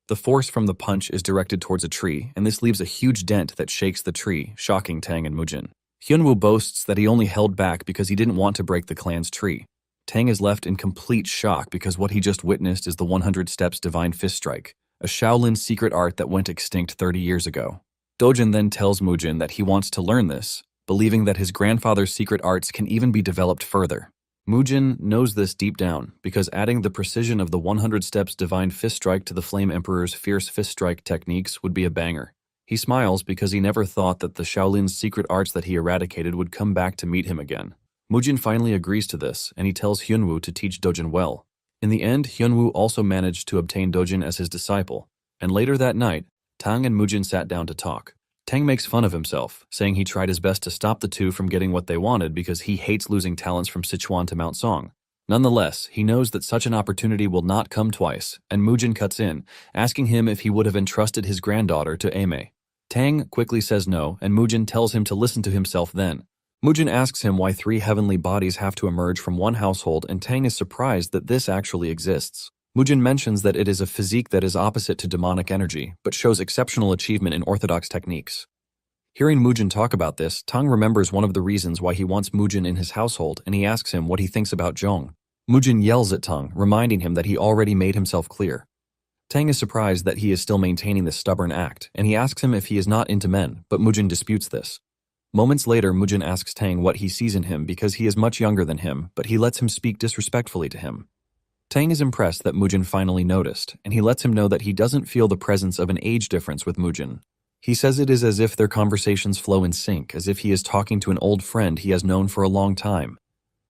The force from the punch is directed towards a tree, and this leaves a huge dent that shakes the tree, shocking Tang and Mujin. Hyunwoo boasts that he only held back because he didn't want to break the clan's tree. Tang is left in complete shock because what he just witnessed is the 100 Steps Divine Fist Strike, a Shaolin secret art that went extinct 30 years ago. Dojin then tells Mujin that he wants to learn this, believing that his grandfather's secret arts can even be developed further. Mujin knows this deep down, because adding the precision of the 100 Steps Divine Fist Strike to the Flame Emperor's Fierce Fist Strike techniques would be a banger. He smiles because he never thought that the Shaolin's secret arts that he eradicated would come back to meet him again. Mujin finally agrees to this, and he tells Hyunwoo to teach Dojin well. In the end, Hyunwoo also managed to obtain Dojin as his disciple, and later that night, Tang and Mujin sat down to talk. Tang makes fun of himself, saying he tried his best to stop the two from getting what they wanted because he hates losing talents from Sichuan to Mount Song. Nonetheless, he knows that such an opportunity will not come twice, and Mujin cuts in, asking him if he would have entrusted his granddaughter to Aimee. Tang quickly says no, and Mujin tells him to listen to himself then. Mujin asks him why 3 heavenly bodies have to emerge from one household, and Tang is surprised that this actually exists. Mujin mentions that it is a physique that is opposite to demonic energy, but shows exceptional achievement in orthodox techniques. Hearing Mujin talk about this, Tang remembers one of the reasons why he wants Mujin in his household, and he asks him what he thinks about Zhong. Mujin yells at Tang, reminding him that he already made himself clear. Tang is surprised that he is still maintaining this stubborn act, and he asks him if he is not into men, but Mujin disputes this. Moments later, Mujin asks Tang what he sees in him because he is much younger than him, but he lets him speak disrespectfully to him. Tang is impressed that Mujin finally noticed, and he lets him know that he doesn't feel the presence of an age difference with Mujin. He says it is as if their conversations flow in sync, as if he is talking to an old friend he has known for a long time.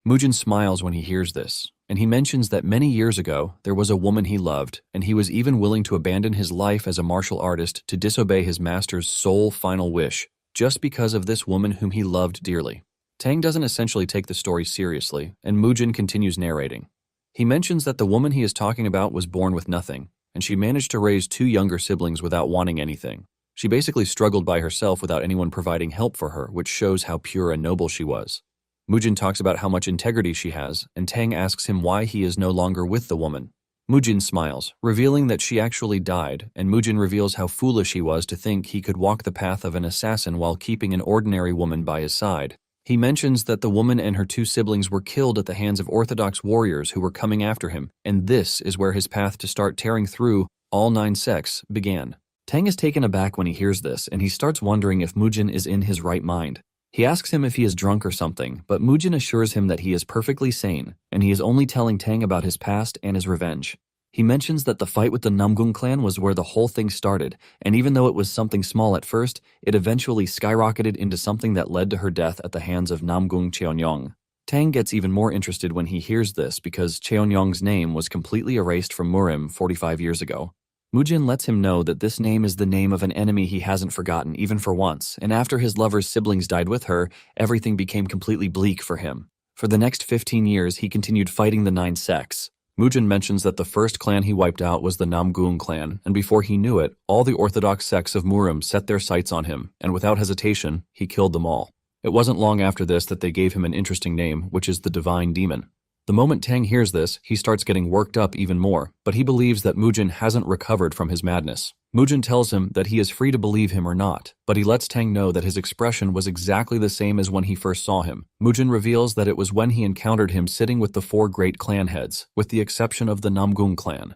Mujin smiles when he hears this, and he mentions that many years ago, there was a woman he loved, and he was even willing to abandon his life as a martial artist to disobey his master's sole final wish, just because of this woman whom he loved dearly. Tang doesn't essentially take the story seriously, and Mujin continues narrating. He mentions that the woman he is talking about was born with nothing, and she managed to raise 2 younger siblings without wanting anything. She basically struggled by herself without anyone providing help for her, which shows how pure and noble she was. Mujin talks about how much integrity she has, and Tang asks him why he is no longer with the woman. Mujin smiles, revealing that she actually died, and Mujin reveals how foolish he was to think he could walk the path of an assassin while keeping an ordinary woman by his side. He mentions that the woman and her 2 siblings were killed at the hands of orthodox warriors who were coming after him, and this is where his path to start tearing through all 9 sects began. Tang is taken aback when he hears this, and he starts wondering if Mujin is in his right mind. He asks him if he is drunk or something, but Mujin assures him that he is perfectly sane, and he is only telling Tang about his past and his revenge. He mentions that the fight with the Namgung clan was where the whole thing started, and even though it was something small at first, it eventually skyrocketed into something that led to her death at the hands of Namgung Cheonyong. Tang gets even more interested when he hears this because Cheonyong's name was completely erased from Murim 45 years ago. Mujin lets him know that this name is the name of an enemy he hasn't forgotten even for once, and after his lover's siblings died with her, everything became completely bleak for him. For the next 15 years, he continued fighting the 9 sects. Mujin mentions that the first clan he wiped out was the Namgung clan, and before he knew it, all the orthodox sects of Murim set their sights on him, and without hesitation, he killed them all. It wasn't long after this that they gave him an interesting name, which is the Divine Demon. The moment Tang hears this, he starts getting worked up even more, but he believes that Mujin hasn't recovered from his madness. Mujin tells him that he is free to believe him or not, but he lets Tang know that his expression was exactly the same as when he first saw him. Mujin reveals that it was when he encountered him sitting with the 4 great clan heads, with the exception of the Namgung clan.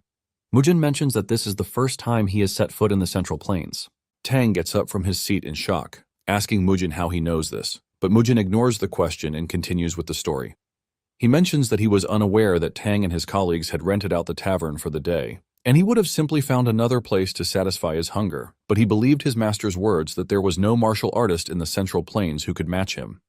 Mujin mentions that this is the first time he has set foot in the Central Plains. Tang gets up from his seat in shock, asking Mujin how he knows this, but Mujin ignores the question and continues with the story. He mentions that he was unaware that Tang and his colleagues had rented out the tavern for the day, and he would have simply found another place to satisfy his hunger, but he believed his master's words that there was no martial artist in the Central Plains who could match him.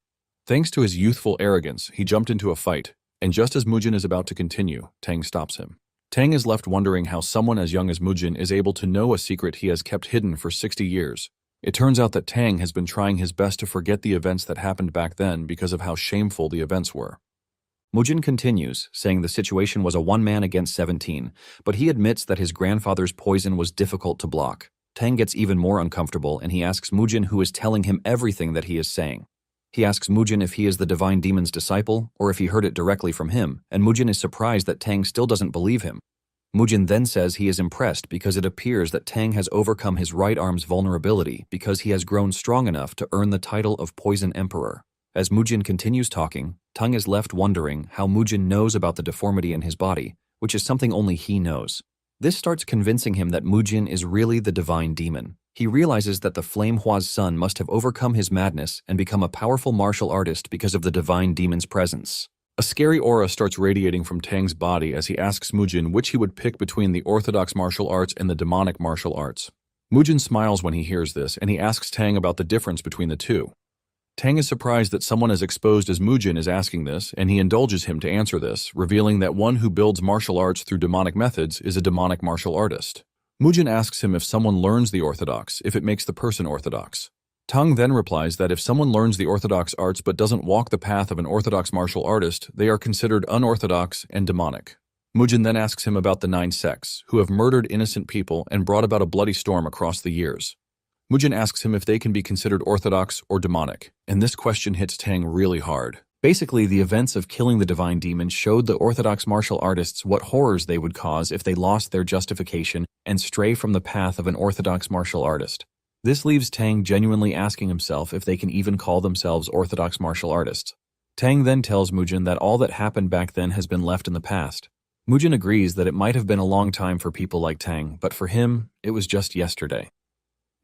Thanks to his youthful arrogance, he jumped into a fight, and just as Mujin is about to continue, Tang stops him. Tang is left wondering how someone as young as Mujin is able to know a secret he has kept hidden for 60 years. It turns out that Tang has been trying his best to forget the events that happened back then because of how shameful the events were. Mujin continues, saying the situation was a 1 man against 17, but he admits that his grandfather's poison was difficult to block. Tang gets even more uncomfortable and he asks Mujin who is telling him everything that he is saying. He asks Mujin if he is the divine demon's disciple or if he heard it directly from him, and Mujin is surprised that Tang still doesn't believe him. Mujin then says he is impressed because it appears that Tang has overcome his right arm's vulnerability because he has grown strong enough to earn the title of Poison Emperor. As Mujin continues talking, Tang is left wondering how Mujin knows about the deformity in his body, which is something only he knows. This starts convincing him that Mujin is really the divine demon. He realizes that the Flame Hua's son must have overcome his madness and become a powerful martial artist because of the divine demon's presence. A scary aura starts radiating from Tang's body as he asks Mujin which he would pick between the orthodox martial arts and the demonic martial arts. Mujin smiles when he hears this, and he asks Tang about the difference between the two. Tang is surprised that someone as exposed as Mujin is asking this, and he indulges him to answer this, revealing that one who builds martial arts through demonic methods is a demonic martial artist. Mujin asks him if someone learns the orthodox, if it makes the person orthodox. Tang then replies that if someone learns the orthodox arts but doesn't walk the path of an orthodox martial artist, they are considered unorthodox and demonic. Mujin then asks him about the 9 sects, who have murdered innocent people and brought about a bloody storm across the years. Mujin asks him if they can be considered orthodox or demonic, and this question hits Tang really hard. Basically, the events of killing the divine demon showed the orthodox martial artists what horrors they would cause if they lost their justification and stray from the path of an orthodox martial artist. This leaves Tang genuinely asking himself if they can even call themselves orthodox martial artists. Tang then tells Mujin that all that happened back then has been left in the past. Mujin agrees that it might have been a long time for people like Tang, but for him, it was just yesterday.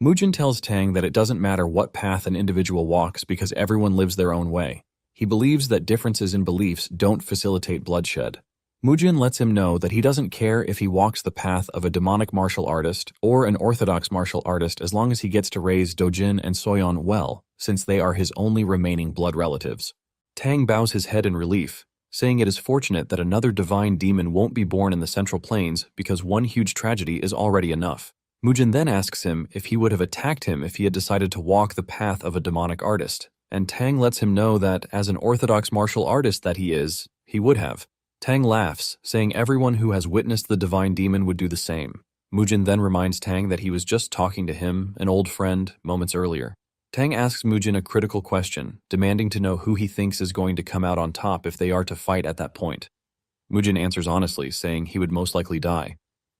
Mujin tells Tang that it doesn't matter what path an individual walks because everyone lives their own way. He believes that differences in beliefs don't facilitate bloodshed. Mujin lets him know that he doesn't care if he walks the path of a demonic martial artist or an orthodox martial artist as long as he gets to raise Dojin and Soyeon well, since they are his only remaining blood relatives. Tang bows his head in relief, saying it is fortunate that another divine demon won't be born in the Central Plains because one huge tragedy is already enough. Mujin then asks him if he would have attacked him if he had decided to walk the path of a demonic artist, and Tang lets him know that, as an orthodox martial artist that he is, he would have. Tang laughs, saying everyone who has witnessed the divine demon would do the same. Mujin then reminds Tang that he was just talking to him, an old friend, moments earlier. Tang asks Mujin a critical question, demanding to know who he thinks is going to come out on top if they are to fight at that point. Mujin answers honestly, saying he would most likely die.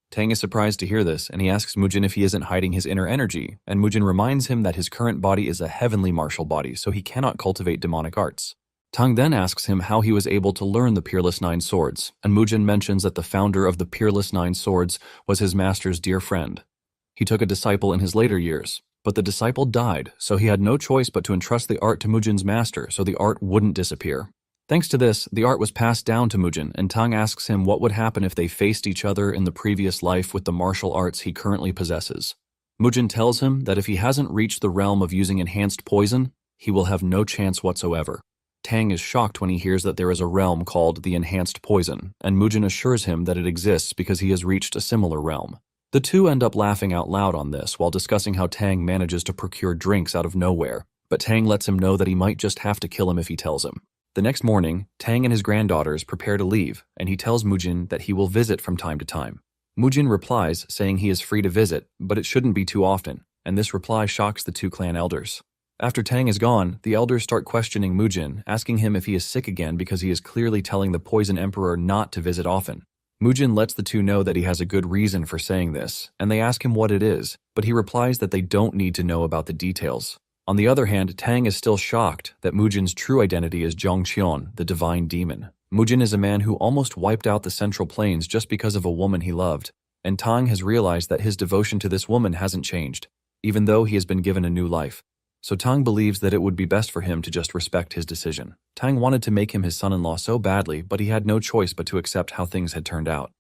Tang is surprised to hear this, and he asks Mujin if he isn't hiding his inner energy, and Mujin reminds him that his current body is a heavenly martial body, so he cannot cultivate demonic arts. Tang then asks him how he was able to learn the Peerless 9 Swords, and Mujin mentions that the founder of the Peerless 9 Swords was his master's dear friend. He took a disciple in his later years, but the disciple died, so he had no choice but to entrust the art to Mujin's master so the art wouldn't disappear. Thanks to this, the art was passed down to Mujin, and Tang asks him what would happen if they faced each other in the previous life with the martial arts he currently possesses. Mujin tells him that if he hasn't reached the realm of using enhanced poison, he will have no chance whatsoever. Tang is shocked when he hears that there is a realm called the Enhanced Poison, and Mujin assures him that it exists because he has reached a similar realm. The two end up laughing out loud on this while discussing how Tang manages to procure drinks out of nowhere, but Tang lets him know that he might just have to kill him if he tells him. The next morning, Tang and his granddaughters prepare to leave, and he tells Mujin that he will visit from time to time. Mujin replies saying he is free to visit, but it shouldn't be too often, and this reply shocks the two clan elders. After Tang is gone, the elders start questioning Mujin, asking him if he is sick again because he is clearly telling the Poison Emperor not to visit often. Mujin lets the two know that he has a good reason for saying this, and they ask him what it is, but he replies that they don't need to know about the details. On the other hand, Tang is still shocked that Mujin's true identity is Zhongqian, the divine demon. Mujin is a man who almost wiped out the Central Plains just because of a woman he loved, and Tang has realized that his devotion to this woman hasn't changed, even though he has been given a new life. So Tang believes that it would be best for him to just respect his decision. Tang wanted to make him his son-in-law so badly, but he had no choice but to accept how things had turned out.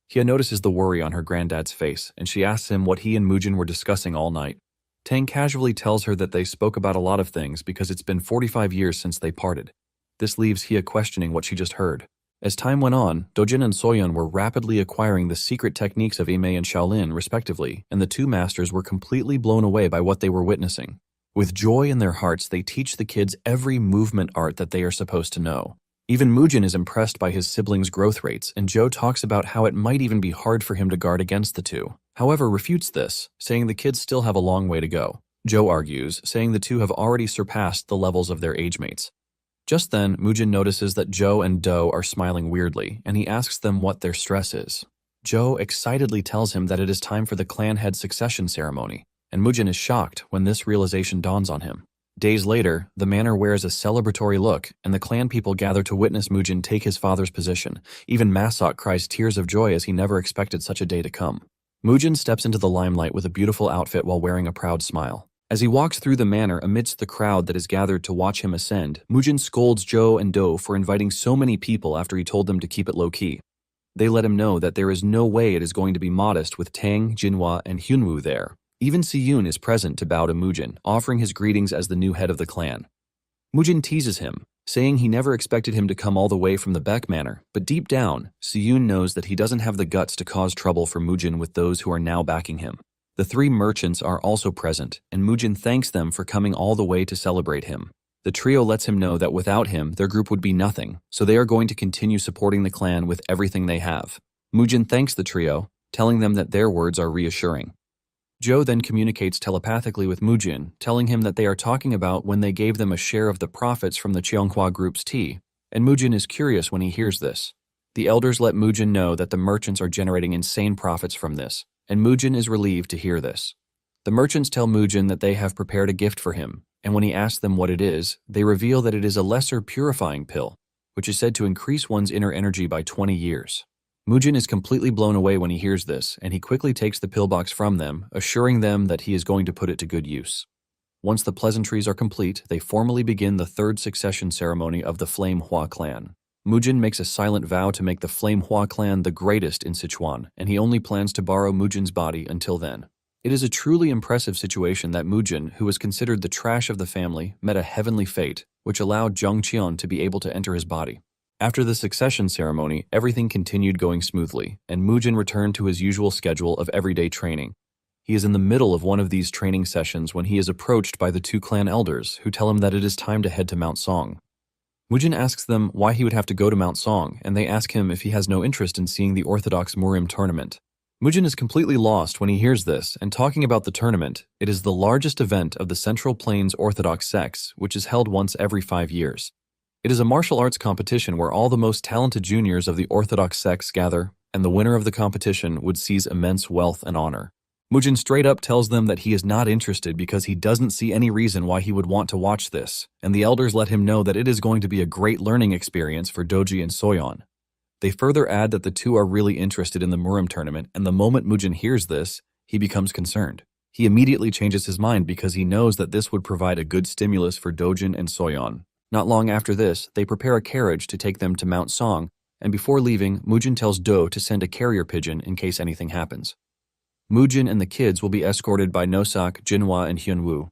Hia notices the worry on her granddad's face, and she asks him what he and Mujin were discussing all night. Tang casually tells her that they spoke about a lot of things because it's been 45 years since they parted. This leaves Hia questioning what she just heard. As time went on, Dojin and Soyeon were rapidly acquiring the secret techniques of Imei and Shaolin, respectively, and the two masters were completely blown away by what they were witnessing. With joy in their hearts, they teach the kids every movement art that they are supposed to know. Even Mujin is impressed by his siblings' growth rates, and Joe talks about how it might even be hard for him to guard against the two. However, refutes this, saying the kids still have a long way to go. Joe argues, saying the two have already surpassed the levels of their age mates. Just then, Mujin notices that Joe and Do are smiling weirdly, and he asks them what their stress is. Joe excitedly tells him that it is time for the clan head succession ceremony, and Mujin is shocked when this realization dawns on him. Days later, the manor wears a celebratory look, and the clan people gather to witness Mujin take his father's position. Even Masok cries tears of joy as he never expected such a day to come. Mujin steps into the limelight with a beautiful outfit while wearing a proud smile. As he walks through the manor amidst the crowd that is gathered to watch him ascend, Mujin scolds Joe and Do for inviting so many people after he told them to keep it low-key. They let him know that there is no way it is going to be modest with Tang, Jinhua, and Hyunwoo there. Even Siyun is present to bow to Mujin, offering his greetings as the new head of the clan. Mujin teases him, saying he never expected him to come all the way from the Beck Manor, but deep down, Siyun knows that he doesn't have the guts to cause trouble for Mujin with those who are now backing him. The three merchants are also present, and Mujin thanks them for coming all the way to celebrate him. The trio lets him know that without him, their group would be nothing, so they are going to continue supporting the clan with everything they have. Mujin thanks the trio, telling them that their words are reassuring. Joe then communicates telepathically with Mujin, telling him that they are talking about when they gave them a share of the profits from the Cheonghua Group's tea, and Mujin is curious when he hears this. The elders let Mujin know that the merchants are generating insane profits from this, and Mujin is relieved to hear this. The merchants tell Mujin that they have prepared a gift for him, and when he asks them what it is, they reveal that it is a lesser purifying pill, which is said to increase one's inner energy by 20 years. Mujin is completely blown away when he hears this, and he quickly takes the pillbox from them, assuring them that he is going to put it to good use. Once the pleasantries are complete, they formally begin the third succession ceremony of the Flame Hua clan. Mujin makes a silent vow to make the Flame Hua clan the greatest in Sichuan, and he only plans to borrow Mujin's body until then. It is a truly impressive situation that Mujin, who was considered the trash of the family, met a heavenly fate, which allowed Zhongqian to be able to enter his body. After the succession ceremony, everything continued going smoothly, and Mujin returned to his usual schedule of everyday training. He is in the middle of one of these training sessions when he is approached by the two clan elders, who tell him that it is time to head to Mount Song. Mujin asks them why he would have to go to Mount Song, and they ask him if he has no interest in seeing the Orthodox Murim tournament. Mujin is completely lost when he hears this, and talking about the tournament, it is the largest event of the Central Plains Orthodox sects, which is held once every 5 years. It is a martial arts competition where all the most talented juniors of the Orthodox sects gather, and the winner of the competition would seize immense wealth and honor. Mujin straight up tells them that he is not interested because he doesn't see any reason why he would want to watch this, and the elders let him know that it is going to be a great learning experience for Doji and Soyeon. They further add that the two are really interested in the Murim tournament, and the moment Mujin hears this, he becomes concerned. He immediately changes his mind because he knows that this would provide a good stimulus for Dojin and Soyeon. Not long after this, they prepare a carriage to take them to Mount Song, and before leaving, Mujin tells Do to send a carrier pigeon in case anything happens. Mujin and the kids will be escorted by Nosak, Jinhua, and Hyunwoo.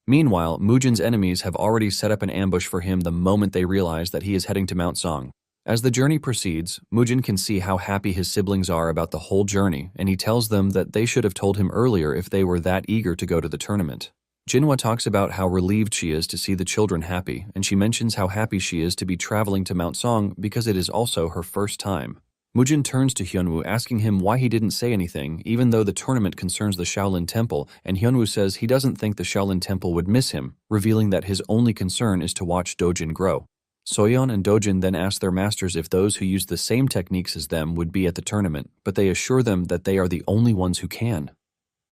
Meanwhile, Mujin's enemies have already set up an ambush for him the moment they realize that he is heading to Mount Song. As the journey proceeds, Mujin can see how happy his siblings are about the whole journey, and he tells them that they should have told him earlier if they were that eager to go to the tournament. Jinhwa talks about how relieved she is to see the children happy, and she mentions how happy she is to be traveling to Mount Song because it is also her first time. Mujin turns to Hyunwoo asking him why he didn't say anything, even though the tournament concerns the Shaolin Temple, and Hyunwoo says he doesn't think the Shaolin Temple would miss him, revealing that his only concern is to watch Dojin grow. Soyeon and Dojin then ask their masters if those who use the same techniques as them would be at the tournament, but they assure them that they are the only ones who can.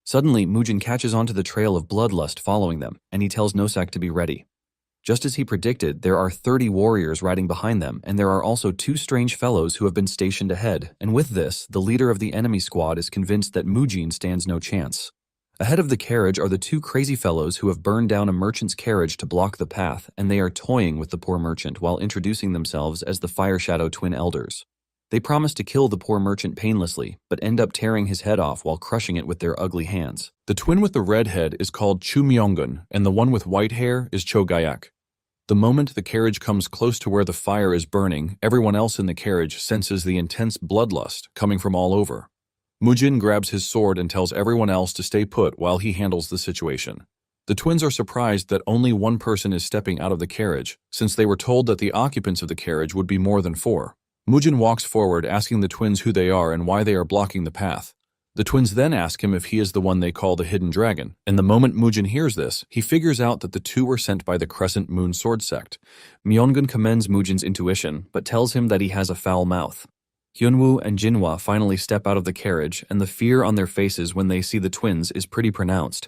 Suddenly, Mujin catches onto the trail of bloodlust following them, and he tells Nosak to be ready. Just as he predicted, there are 30 warriors riding behind them, and there are also 2 strange fellows who have been stationed ahead, and with this, the leader of the enemy squad is convinced that Mujin stands no chance. Ahead of the carriage are the 2 crazy fellows who have burned down a merchant's carriage to block the path, and they are toying with the poor merchant while introducing themselves as the Fire Shadow Twin Elders. They promise to kill the poor merchant painlessly, but end up tearing his head off while crushing it with their ugly hands. The twin with the red head is called Chu Myonggun, and the one with white hair is Cho Gayak. The moment the carriage comes close to where the fire is burning, everyone else in the carriage senses the intense bloodlust coming from all over. Mujin grabs his sword and tells everyone else to stay put while he handles the situation. The twins are surprised that only one person is stepping out of the carriage, since they were told that the occupants of the carriage would be more than 4. Mujin walks forward asking the twins who they are and why they are blocking the path. The twins then ask him if he is the one they call the Hidden Dragon, and the moment Mujin hears this, he figures out that the 2 were sent by the Crescent Moon Sword Sect. Myonggun commends Mujin's intuition, but tells him that he has a foul mouth. Hyunwoo and Jinhwa finally step out of the carriage, and the fear on their faces when they see the twins is pretty pronounced.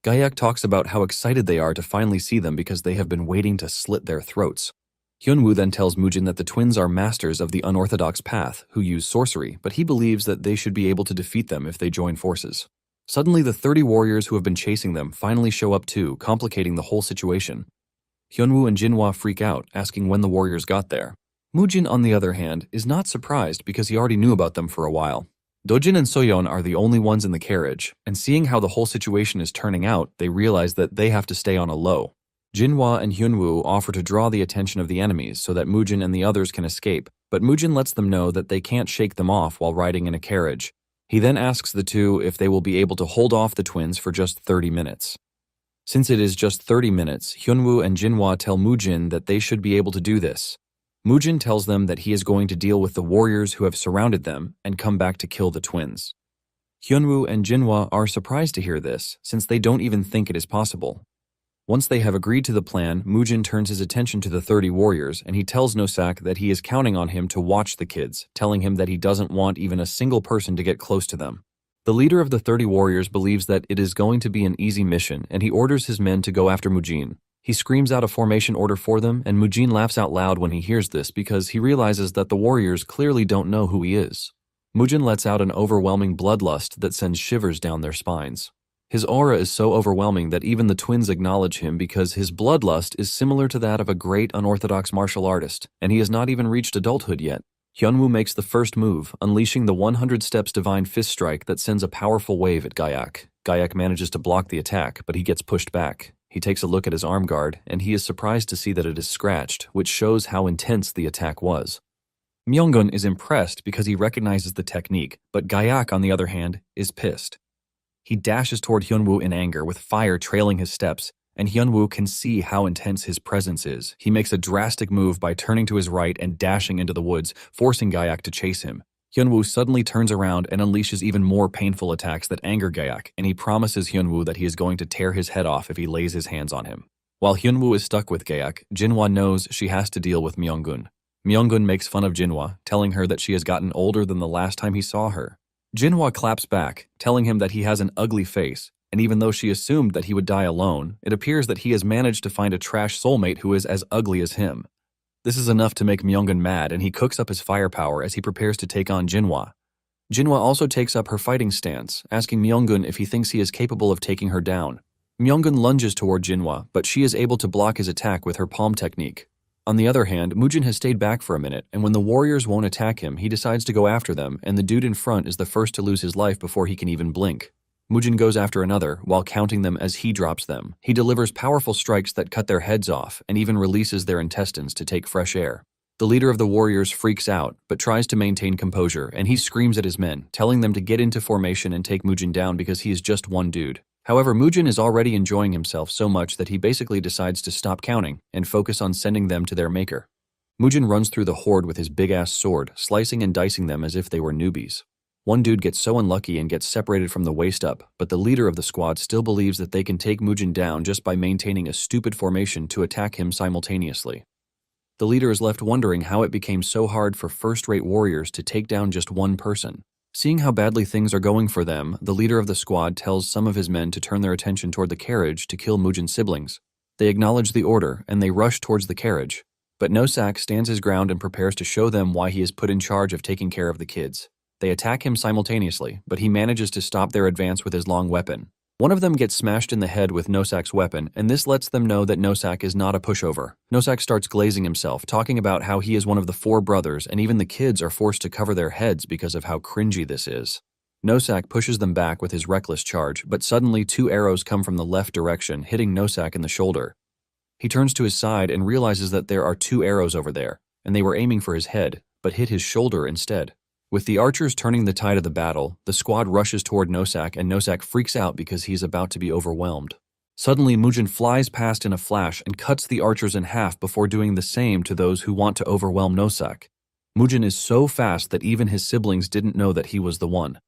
Gayak talks about how excited they are to finally see them because they have been waiting to slit their throats. Hyunwoo then tells Mujin that the twins are masters of the unorthodox path who use sorcery, but he believes that they should be able to defeat them if they join forces. Suddenly, the 30 warriors who have been chasing them finally show up too, complicating the whole situation. Hyunwoo and Jinhwa freak out, asking when the warriors got there. Mujin, on the other hand, is not surprised because he already knew about them for a while. Dojin and Soyeon are the only ones in the carriage, and seeing how the whole situation is turning out, they realize that they have to stay on a low. Jinhwa and Hyunwoo offer to draw the attention of the enemies so that Mujin and the others can escape, but Mujin lets them know that they can't shake them off while riding in a carriage. He then asks the 2 if they will be able to hold off the twins for just 30 minutes. Since it is just 30 minutes, Hyunwoo and Jinhwa tell Mujin that they should be able to do this. Mujin tells them that he is going to deal with the warriors who have surrounded them and come back to kill the twins. Hyunwoo and Jinhwa are surprised to hear this, since they don't even think it is possible. Once they have agreed to the plan, Mujin turns his attention to the 30 warriors, and he tells Nosak that he is counting on him to watch the kids, telling him that he doesn't want even a single person to get close to them. The leader of the 30 warriors believes that it is going to be an easy mission, and he orders his men to go after Mujin. He screams out a formation order for them, and Mujin laughs out loud when he hears this because he realizes that the warriors clearly don't know who he is. Mujin lets out an overwhelming bloodlust that sends shivers down their spines. His aura is so overwhelming that even the twins acknowledge him because his bloodlust is similar to that of a great unorthodox martial artist, and he has not even reached adulthood yet. Hyunwoo makes the first move, unleashing the 100 Steps Divine Fist Strike that sends a powerful wave at Gayak. Gayak manages to block the attack, but he gets pushed back. He takes a look at his arm guard, and he is surprised to see that it is scratched, which shows how intense the attack was. Myonggun is impressed because he recognizes the technique, but Gayak, on the other hand, is pissed. He dashes toward Hyunwoo in anger, with fire trailing his steps, and Hyunwoo can see how intense his presence is. He makes a drastic move by turning to his right and dashing into the woods, forcing Gayak to chase him. Hyunwoo suddenly turns around and unleashes even more painful attacks that anger Gayak, and he promises Hyunwoo that he is going to tear his head off if he lays his hands on him. While Hyunwoo is stuck with Gayak, Jinhwa knows she has to deal with Myonggun. Myonggun makes fun of Jinhwa, telling her that she has gotten older than the last time he saw her. Jinhwa claps back, telling him that he has an ugly face, and even though she assumed that he would die alone, it appears that he has managed to find a trash soulmate who is as ugly as him. This is enough to make Myonggun mad, and he cooks up his firepower as he prepares to take on Jinhwa. Jinhwa also takes up her fighting stance, asking Myonggun if he thinks he is capable of taking her down. Myonggun lunges toward Jinhwa, but she is able to block his attack with her palm technique. On the other hand, Mujin has stayed back for a minute, and when the warriors won't attack him, he decides to go after them, and the dude in front is the first to lose his life before he can even blink. Mujin goes after another, while counting them as he drops them. He delivers powerful strikes that cut their heads off, and even releases their intestines to take fresh air. The leader of the warriors freaks out, but tries to maintain composure, and he screams at his men, telling them to get into formation and take Mujin down because he is just one dude. However, Mujin is already enjoying himself so much that he basically decides to stop counting and focus on sending them to their maker. Mujin runs through the horde with his big-ass sword, slicing and dicing them as if they were newbies. One dude gets so unlucky and gets separated from the waist up, but the leader of the squad still believes that they can take Mujin down just by maintaining a stupid formation to attack him simultaneously. The leader is left wondering how it became so hard for first-rate warriors to take down just one person. Seeing how badly things are going for them, the leader of the squad tells some of his men to turn their attention toward the carriage to kill Mujin's siblings. They acknowledge the order, and they rush towards the carriage. But Nosak stands his ground and prepares to show them why he is put in charge of taking care of the kids. They attack him simultaneously, but he manages to stop their advance with his long weapon. One of them gets smashed in the head with Nosak's weapon, and this lets them know that Nosak is not a pushover. Nosak starts glazing himself, talking about how he is one of the 4 brothers, and even the kids are forced to cover their heads because of how cringy this is. Nosak pushes them back with his reckless charge, but suddenly 2 arrows come from the left direction, hitting Nosak in the shoulder. He turns to his side and realizes that there are 2 arrows over there, and they were aiming for his head, but hit his shoulder instead. With the archers turning the tide of the battle, the squad rushes toward Nosak, and Nosak freaks out because he is about to be overwhelmed. Suddenly, Mujin flies past in a flash and cuts the archers in half before doing the same to those who want to overwhelm Nosak. Mujin is so fast that even his siblings didn't know that he was the one.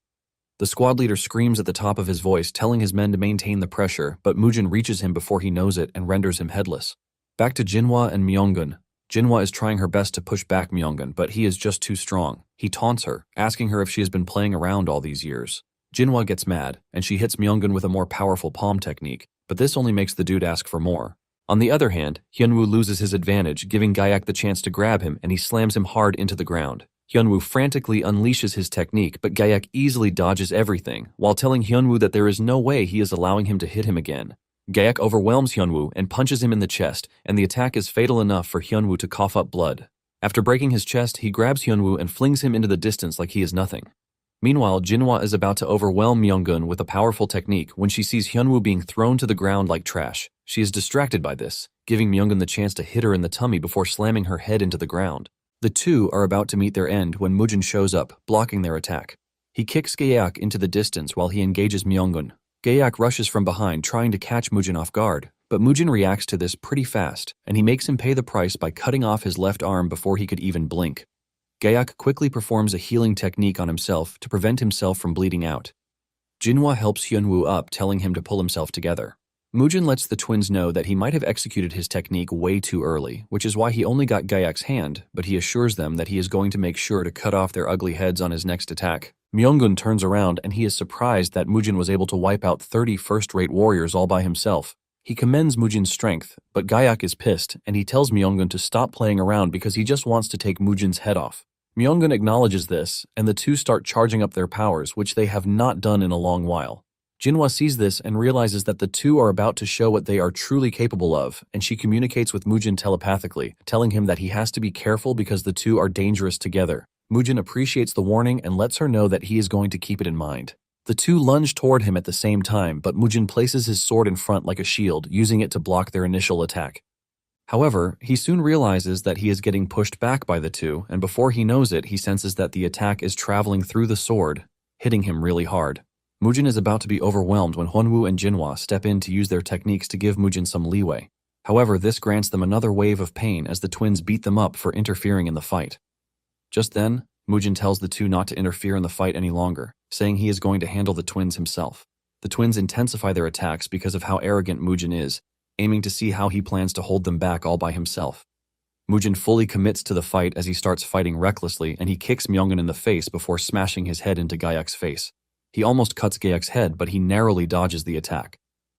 The squad leader screams at the top of his voice, telling his men to maintain the pressure, but Mujin reaches him before he knows it and renders him headless. Back to Jinhwa and Myeongun. Jinhwa is trying her best to push back Myeongun, but he is just too strong. He taunts her, asking her if she has been playing around all these years. Jinhwa gets mad, and she hits Myeongun with a more powerful palm technique, but this only makes the dude ask for more. On the other hand, Hyunwoo loses his advantage, giving Gaiak the chance to grab him, and he slams him hard into the ground. Hyunwoo frantically unleashes his technique, but Gaiak easily dodges everything, while telling Hyunwoo that there is no way he is allowing him to hit him again. Gaiak overwhelms Hyunwoo and punches him in the chest, and the attack is fatal enough for Hyunwoo to cough up blood. After breaking his chest, he grabs Hyunwoo and flings him into the distance like he is nothing. Meanwhile, Jinhwa is about to overwhelm Myeongun with a powerful technique when she sees Hyunwoo being thrown to the ground like trash. She is distracted by this, giving Myeongun the chance to hit her in the tummy before slamming her head into the ground. The two are about to meet their end when Mujin shows up, blocking their attack. He kicks Gaiak into the distance while he engages Myeongun. Gaiak rushes from behind, trying to catch Mujin off guard, but Mujin reacts to this pretty fast, and he makes him pay the price by cutting off his left arm before he could even blink. Gaiak quickly performs a healing technique on himself to prevent himself from bleeding out. Jinhwa helps Hyunwoo up, telling him to pull himself together. Mujin lets the twins know that he might have executed his technique way too early, which is why he only got Gaiak's hand, but he assures them that he is going to make sure to cut off their ugly heads on his next attack. Myeongun turns around and he is surprised that Mujin was able to wipe out 30 first-rate warriors all by himself. He commends Mujin's strength, but Gaiak is pissed and he tells Myeongun to stop playing around because he just wants to take Mujin's head off. Myeongun acknowledges this, and the two start charging up their powers, which they have not done in a long while. Jinhwa sees this and realizes that the two are about to show what they are truly capable of, and she communicates with Mujin telepathically, telling him that he has to be careful because the two are dangerous together. Mujin appreciates the warning and lets her know that he is going to keep it in mind. The two lunge toward him at the same time, but Mujin places his sword in front like a shield, using it to block their initial attack. However, he soon realizes that he is getting pushed back by the two, and before he knows it, he senses that the attack is traveling through the sword, hitting him really hard. Mujin is about to be overwhelmed when Hyunwoo and Jinhwa step in to use their techniques to give Mujin some leeway. However, this grants them another wave of pain as the twins beat them up for interfering in the fight. Just then, Mujin tells the two not to interfere in the fight any longer, saying he is going to handle the twins himself. The twins intensify their attacks because of how arrogant Mujin is, aiming to see how he plans to hold them back all by himself. Mujin fully commits to the fight as he starts fighting recklessly, and he kicks Myeongun in the face before smashing his head into Gaiak's face. He almost cuts Gaiak's head, but he narrowly dodges the attack.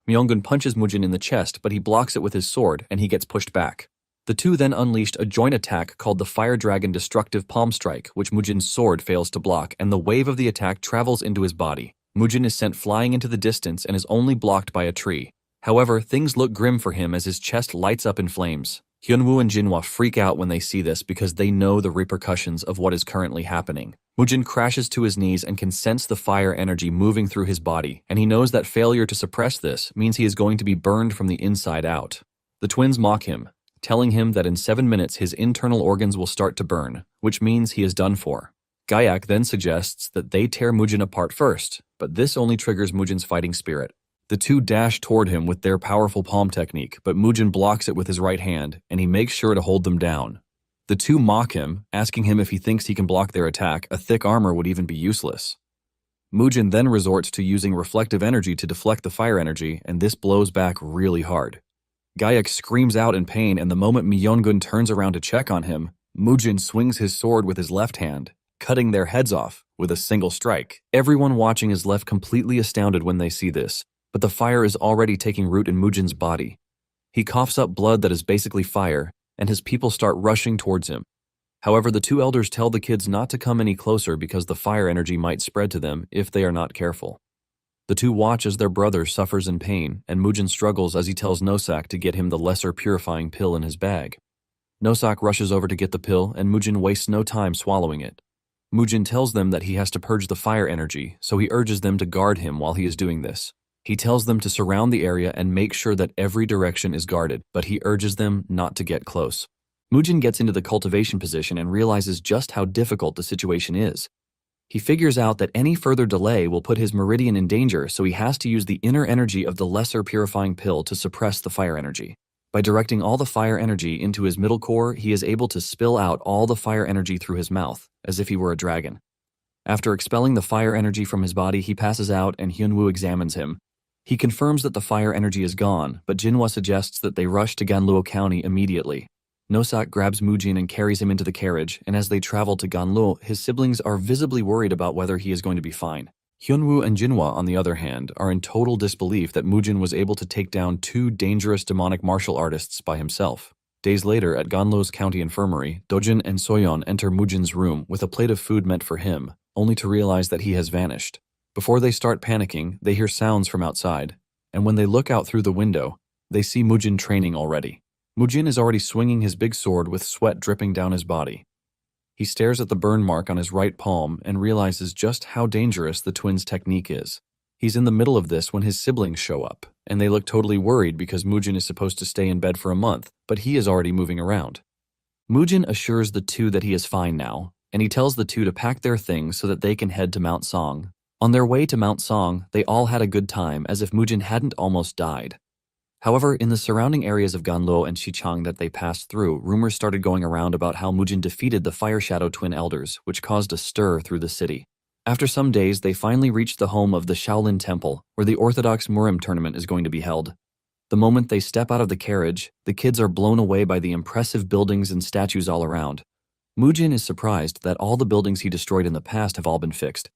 Myeongun punches Mujin in the chest, but he blocks it with his sword, and he gets pushed back. The two then unleashed a joint attack called the Fire Dragon Destructive Palm Strike, which Mujin's sword fails to block, and the wave of the attack travels into his body. Mujin is sent flying into the distance and is only blocked by a tree. However, things look grim for him as his chest lights up in flames. Hyunwoo and Jinhwa freak out when they see this because they know the repercussions of what is currently happening. Mujin crashes to his knees and can sense the fire energy moving through his body, and he knows that failure to suppress this means he is going to be burned from the inside out. The twins mock him, telling him that in 7 minutes his internal organs will start to burn, which means he is done for. Gyak then suggests that they tear Mujin apart first, but this only triggers Mujin's fighting spirit. The two dash toward him with their powerful palm technique, but Mujin blocks it with his right hand, and he makes sure to hold them down. The two mock him, asking him if he thinks he can block their attack. A thick armor would even be useless. Mujin then resorts to using reflective energy to deflect the fire energy, and this blows back really hard. Gyak screams out in pain, and the moment Myeongun turns around to check on him, Mujin swings his sword with his left hand, cutting their heads off with a single strike. Everyone watching is left completely astounded when they see this, but the fire is already taking root in Mujin's body. He coughs up blood that is basically fire, and his people start rushing towards him. However, the two elders tell the kids not to come any closer because the fire energy might spread to them if they are not careful. The two watch as their brother suffers in pain, and Mujin struggles as he tells Nosak to get him the lesser purifying pill in his bag. Nosak rushes over to get the pill, and Mujin wastes no time swallowing it. Mujin tells them that he has to purge the fire energy, so he urges them to guard him while he is doing this. He tells them to surround the area and make sure that every direction is guarded, but he urges them not to get close. Mujin gets into the cultivation position and realizes just how difficult the situation is. He figures out that any further delay will put his meridian in danger, so he has to use the inner energy of the lesser purifying pill to suppress the fire energy. By directing all the fire energy into his middle core, he is able to spill out all the fire energy through his mouth, as if he were a dragon. After expelling the fire energy from his body, he passes out and Hyunwoo examines him. He confirms that the fire energy is gone, but Jinhwa suggests that they rush to Ganluo County immediately. Nosak grabs Mujin and carries him into the carriage, and as they travel to Ganluo, his siblings are visibly worried about whether he is going to be fine. Hyunwoo and Jinhwa, on the other hand, are in total disbelief that Mujin was able to take down two dangerous demonic martial artists by himself. Days later, at Ganluo's county infirmary, Dojin and Soyeon enter Mujin's room with a plate of food meant for him, only to realize that he has vanished. Before they start panicking, they hear sounds from outside, and when they look out through the window, they see Mujin training already. Mujin is already swinging his big sword with sweat dripping down his body. He stares at the burn mark on his right palm and realizes just how dangerous the twins' technique is. He's in the middle of this when his siblings show up, and they look totally worried because Mujin is supposed to stay in bed for a month, but he is already moving around. Mujin assures the two that he is fine now, and he tells the two to pack their things so that they can head to Mount Song. On their way to Mount Song, they all had a good time as if Mujin hadn't almost died. However, in the surrounding areas of Ganluo and Xichang that they passed through, rumors started going around about how Mujin defeated the Fire Shadow twin elders, which caused a stir through the city. After some days, they finally reached the home of the Shaolin Temple, where the Orthodox Murim tournament is going to be held. The moment they step out of the carriage, the kids are blown away by the impressive buildings and statues all around. Mujin is surprised that all the buildings he destroyed in the past have all been fixed.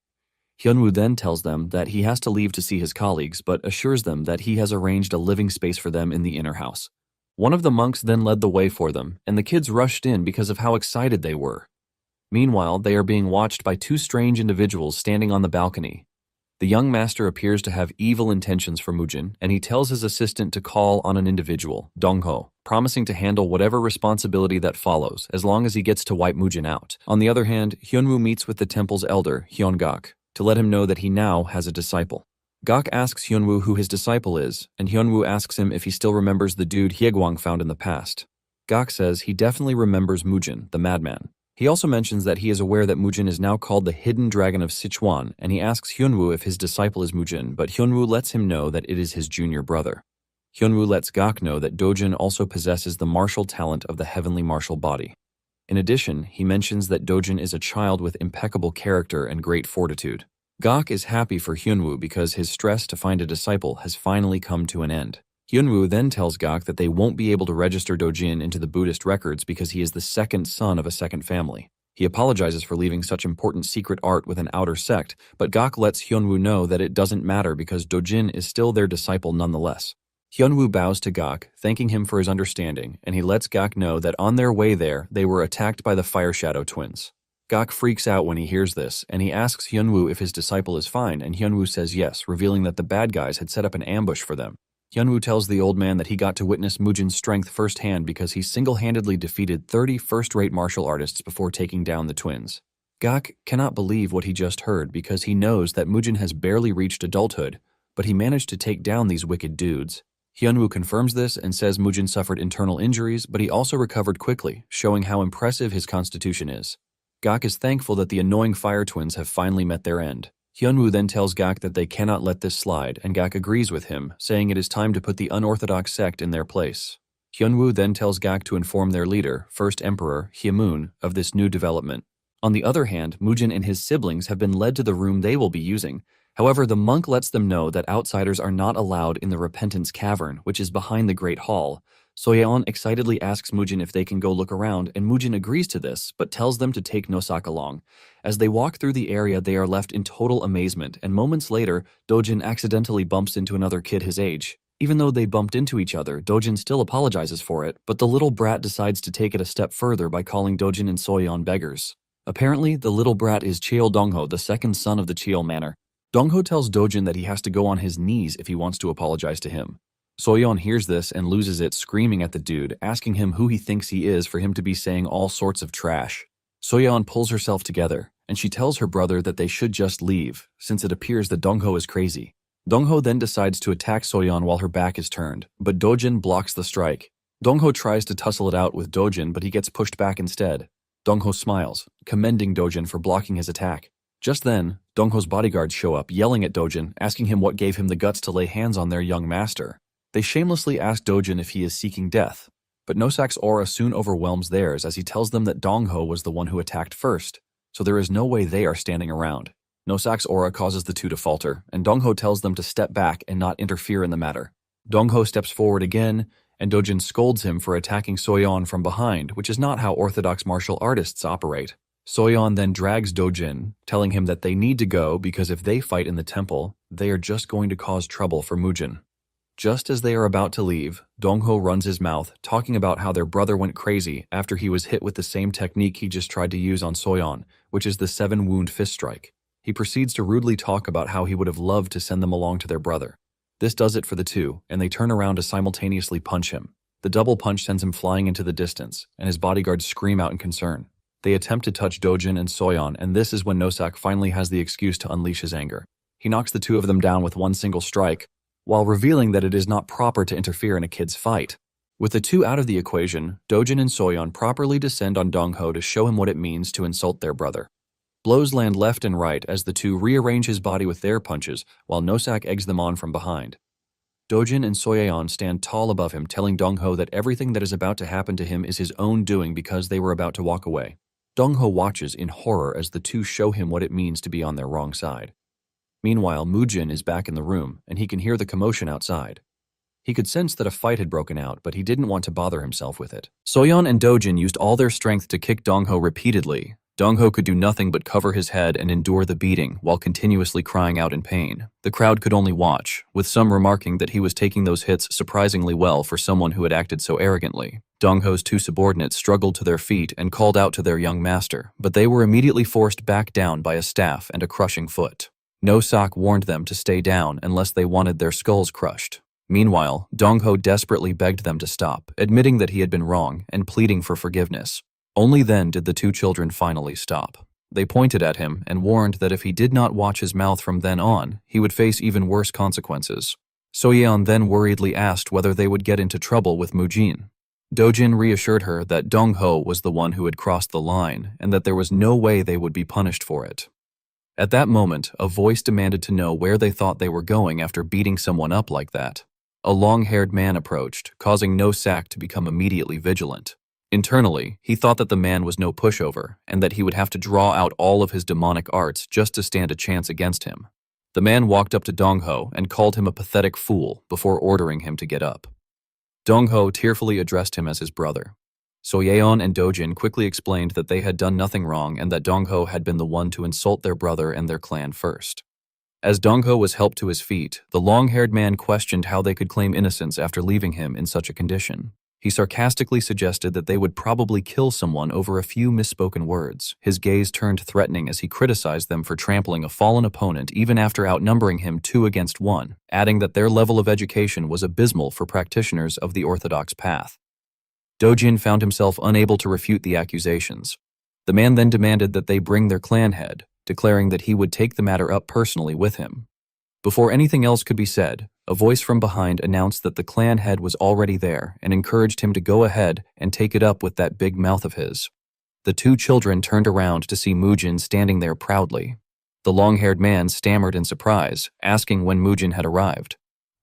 Hyunwoo then tells them that he has to leave to see his colleagues, but assures them that he has arranged a living space for them in the inner house. One of the monks then led the way for them, and the kids rushed in because of how excited they were. Meanwhile, they are being watched by two strange individuals standing on the balcony. The young master appears to have evil intentions for Mujin, and he tells his assistant to call on an individual, Dongho, promising to handle whatever responsibility that follows as long as he gets to wipe Mujin out. On the other hand, Hyunwoo meets with the temple's elder, Hyungak, to let him know that he now has a disciple. Gak asks Hyunwoo who his disciple is, and Hyunwoo asks him if he still remembers the dude Hyegwang found in the past. Gak says he definitely remembers Mujin, the madman. He also mentions that he is aware that Mujin is now called the Hidden Dragon of Sichuan, and he asks Hyunwoo if his disciple is Mujin, but Hyunwoo lets him know that it is his junior brother. Hyunwoo lets Gak know that Dojin also possesses the martial talent of the heavenly martial body. In addition, he mentions that Dojin is a child with impeccable character and great fortitude. Gak is happy for Hyunwoo because his stress to find a disciple has finally come to an end. Hyunwoo then tells Gak that they won't be able to register Dojin into the Buddhist records because he is the second son of a second family. He apologizes for leaving such important secret art with an outer sect, but Gak lets Hyunwoo know that it doesn't matter because Dojin is still their disciple nonetheless. Hyunwoo bows to Gak, thanking him for his understanding, and he lets Gak know that on their way there, they were attacked by the Fire Shadow twins. Gak freaks out when he hears this, and he asks Hyunwoo if his disciple is fine, and Hyunwoo says yes, revealing that the bad guys had set up an ambush for them. Hyunwoo tells the old man that he got to witness Mujin's strength firsthand because he single-handedly defeated 30 first-rate martial artists before taking down the twins. Gak cannot believe what he just heard because he knows that Mujin has barely reached adulthood, but he managed to take down these wicked dudes. Hyunwoo confirms this and says Mujin suffered internal injuries, but he also recovered quickly, showing how impressive his constitution is. Gak is thankful that the annoying fire twins have finally met their end. Hyunwoo then tells Gak that they cannot let this slide, and Gak agrees with him, saying it is time to put the unorthodox sect in their place. Hyunwoo then tells Gak to inform their leader, First Emperor Hyemun, of this new development. On the other hand, Mujin and his siblings have been led to the room they will be using. However, the monk lets them know that outsiders are not allowed in the Repentance Cavern, which is behind the Great Hall. Soyeon excitedly asks Mujin if they can go look around, and Mujin agrees to this, but tells them to take Nosak along. As they walk through the area, they are left in total amazement, and moments later, Dojin accidentally bumps into another kid his age. Even though they bumped into each other, Dojin still apologizes for it, but the little brat decides to take it a step further by calling Dojin and Soyeon beggars. Apparently, the little brat is Cheol Dongho, the second son of the Cheol Manor. Dongho tells Dojin that he has to go on his knees if he wants to apologize to him. Soyeon hears this and loses it, screaming at the dude, asking him who he thinks he is for him to be saying all sorts of trash. Soyeon pulls herself together, and she tells her brother that they should just leave, since it appears that Dongho is crazy. Dongho then decides to attack Soyeon while her back is turned, but Dojin blocks the strike. Dongho tries to tussle it out with Dojin, but he gets pushed back instead. Dongho smiles, commending Dojin for blocking his attack. Just then, Dongho's bodyguards show up, yelling at Dojin, asking him what gave him the guts to lay hands on their young master. They shamelessly ask Dojin if he is seeking death, but Nosak's aura soon overwhelms theirs as he tells them that Dongho was the one who attacked first, so there is no way they are standing around. Nosak's aura causes the two to falter, and Dongho tells them to step back and not interfere in the matter. Dongho steps forward again, and Dojin scolds him for attacking Soyeon from behind, which is not how orthodox martial artists operate. Soyeon then drags Dojin, telling him that they need to go because if they fight in the temple, they are just going to cause trouble for Mujin. Just as they are about to leave, Dongho runs his mouth, talking about how their brother went crazy after he was hit with the same technique he just tried to use on Soyeon, which is the 7-wound fist strike. He proceeds to rudely talk about how he would have loved to send them along to their brother. This does it for the two, and they turn around to simultaneously punch him. The double punch sends him flying into the distance, and his bodyguards scream out in concern. They attempt to touch Dojin and Soyeon, and this is when Nosak finally has the excuse to unleash his anger. He knocks the two of them down with one single strike, while revealing that it is not proper to interfere in a kid's fight. With the two out of the equation, Dojin and Soyeon properly descend on Dongho to show him what it means to insult their brother. Blows land left and right as the two rearrange his body with their punches, while Nosak eggs them on from behind. Dojin and Soyeon stand tall above him, telling Dongho that everything that is about to happen to him is his own doing because they were about to walk away. Dongho watches in horror as the two show him what it means to be on their wrong side. Meanwhile, Mujin is back in the room, and he can hear the commotion outside. He could sense that a fight had broken out, but he didn't want to bother himself with it. Soyeon and Dojin used all their strength to kick Dongho repeatedly. Dongho could do nothing but cover his head and endure the beating while continuously crying out in pain. The crowd could only watch, with some remarking that he was taking those hits surprisingly well for someone who had acted so arrogantly. Dongho's two subordinates struggled to their feet and called out to their young master, but they were immediately forced back down by a staff and a crushing foot. Nosak warned them to stay down unless they wanted their skulls crushed. Meanwhile, Dongho desperately begged them to stop, admitting that he had been wrong and pleading for forgiveness. Only then did the two children finally stop. They pointed at him and warned that if he did not watch his mouth from then on, he would face even worse consequences. Soyeon then worriedly asked whether they would get into trouble with Mujin. Dojin reassured her that Dongho was the one who had crossed the line and that there was no way they would be punished for it. At that moment, a voice demanded to know where they thought they were going after beating someone up like that. A long-haired man approached, causing Nosak to become immediately vigilant. Internally, he thought that the man was no pushover and that he would have to draw out all of his demonic arts just to stand a chance against him. The man walked up to Dongho and called him a pathetic fool before ordering him to get up. Dongho tearfully addressed him as his brother. Soyeon and Dojin quickly explained that they had done nothing wrong and that Dongho had been the one to insult their brother and their clan first. As Dongho was helped to his feet, the long-haired man questioned how they could claim innocence after leaving him in such a condition. He sarcastically suggested that they would probably kill someone over a few misspoken words. His gaze turned threatening as he criticized them for trampling a fallen opponent even after outnumbering him 2-against-1, adding that their level of education was abysmal for practitioners of the orthodox path. Dojin found himself unable to refute the accusations. The man then demanded that they bring their clan head, declaring that he would take the matter up personally with him. Before anything else could be said, a voice from behind announced that the clan head was already there and encouraged him to go ahead and take it up with that big mouth of his. The two children turned around to see Mujin standing there proudly. The long-haired man stammered in surprise, asking when Mujin had arrived.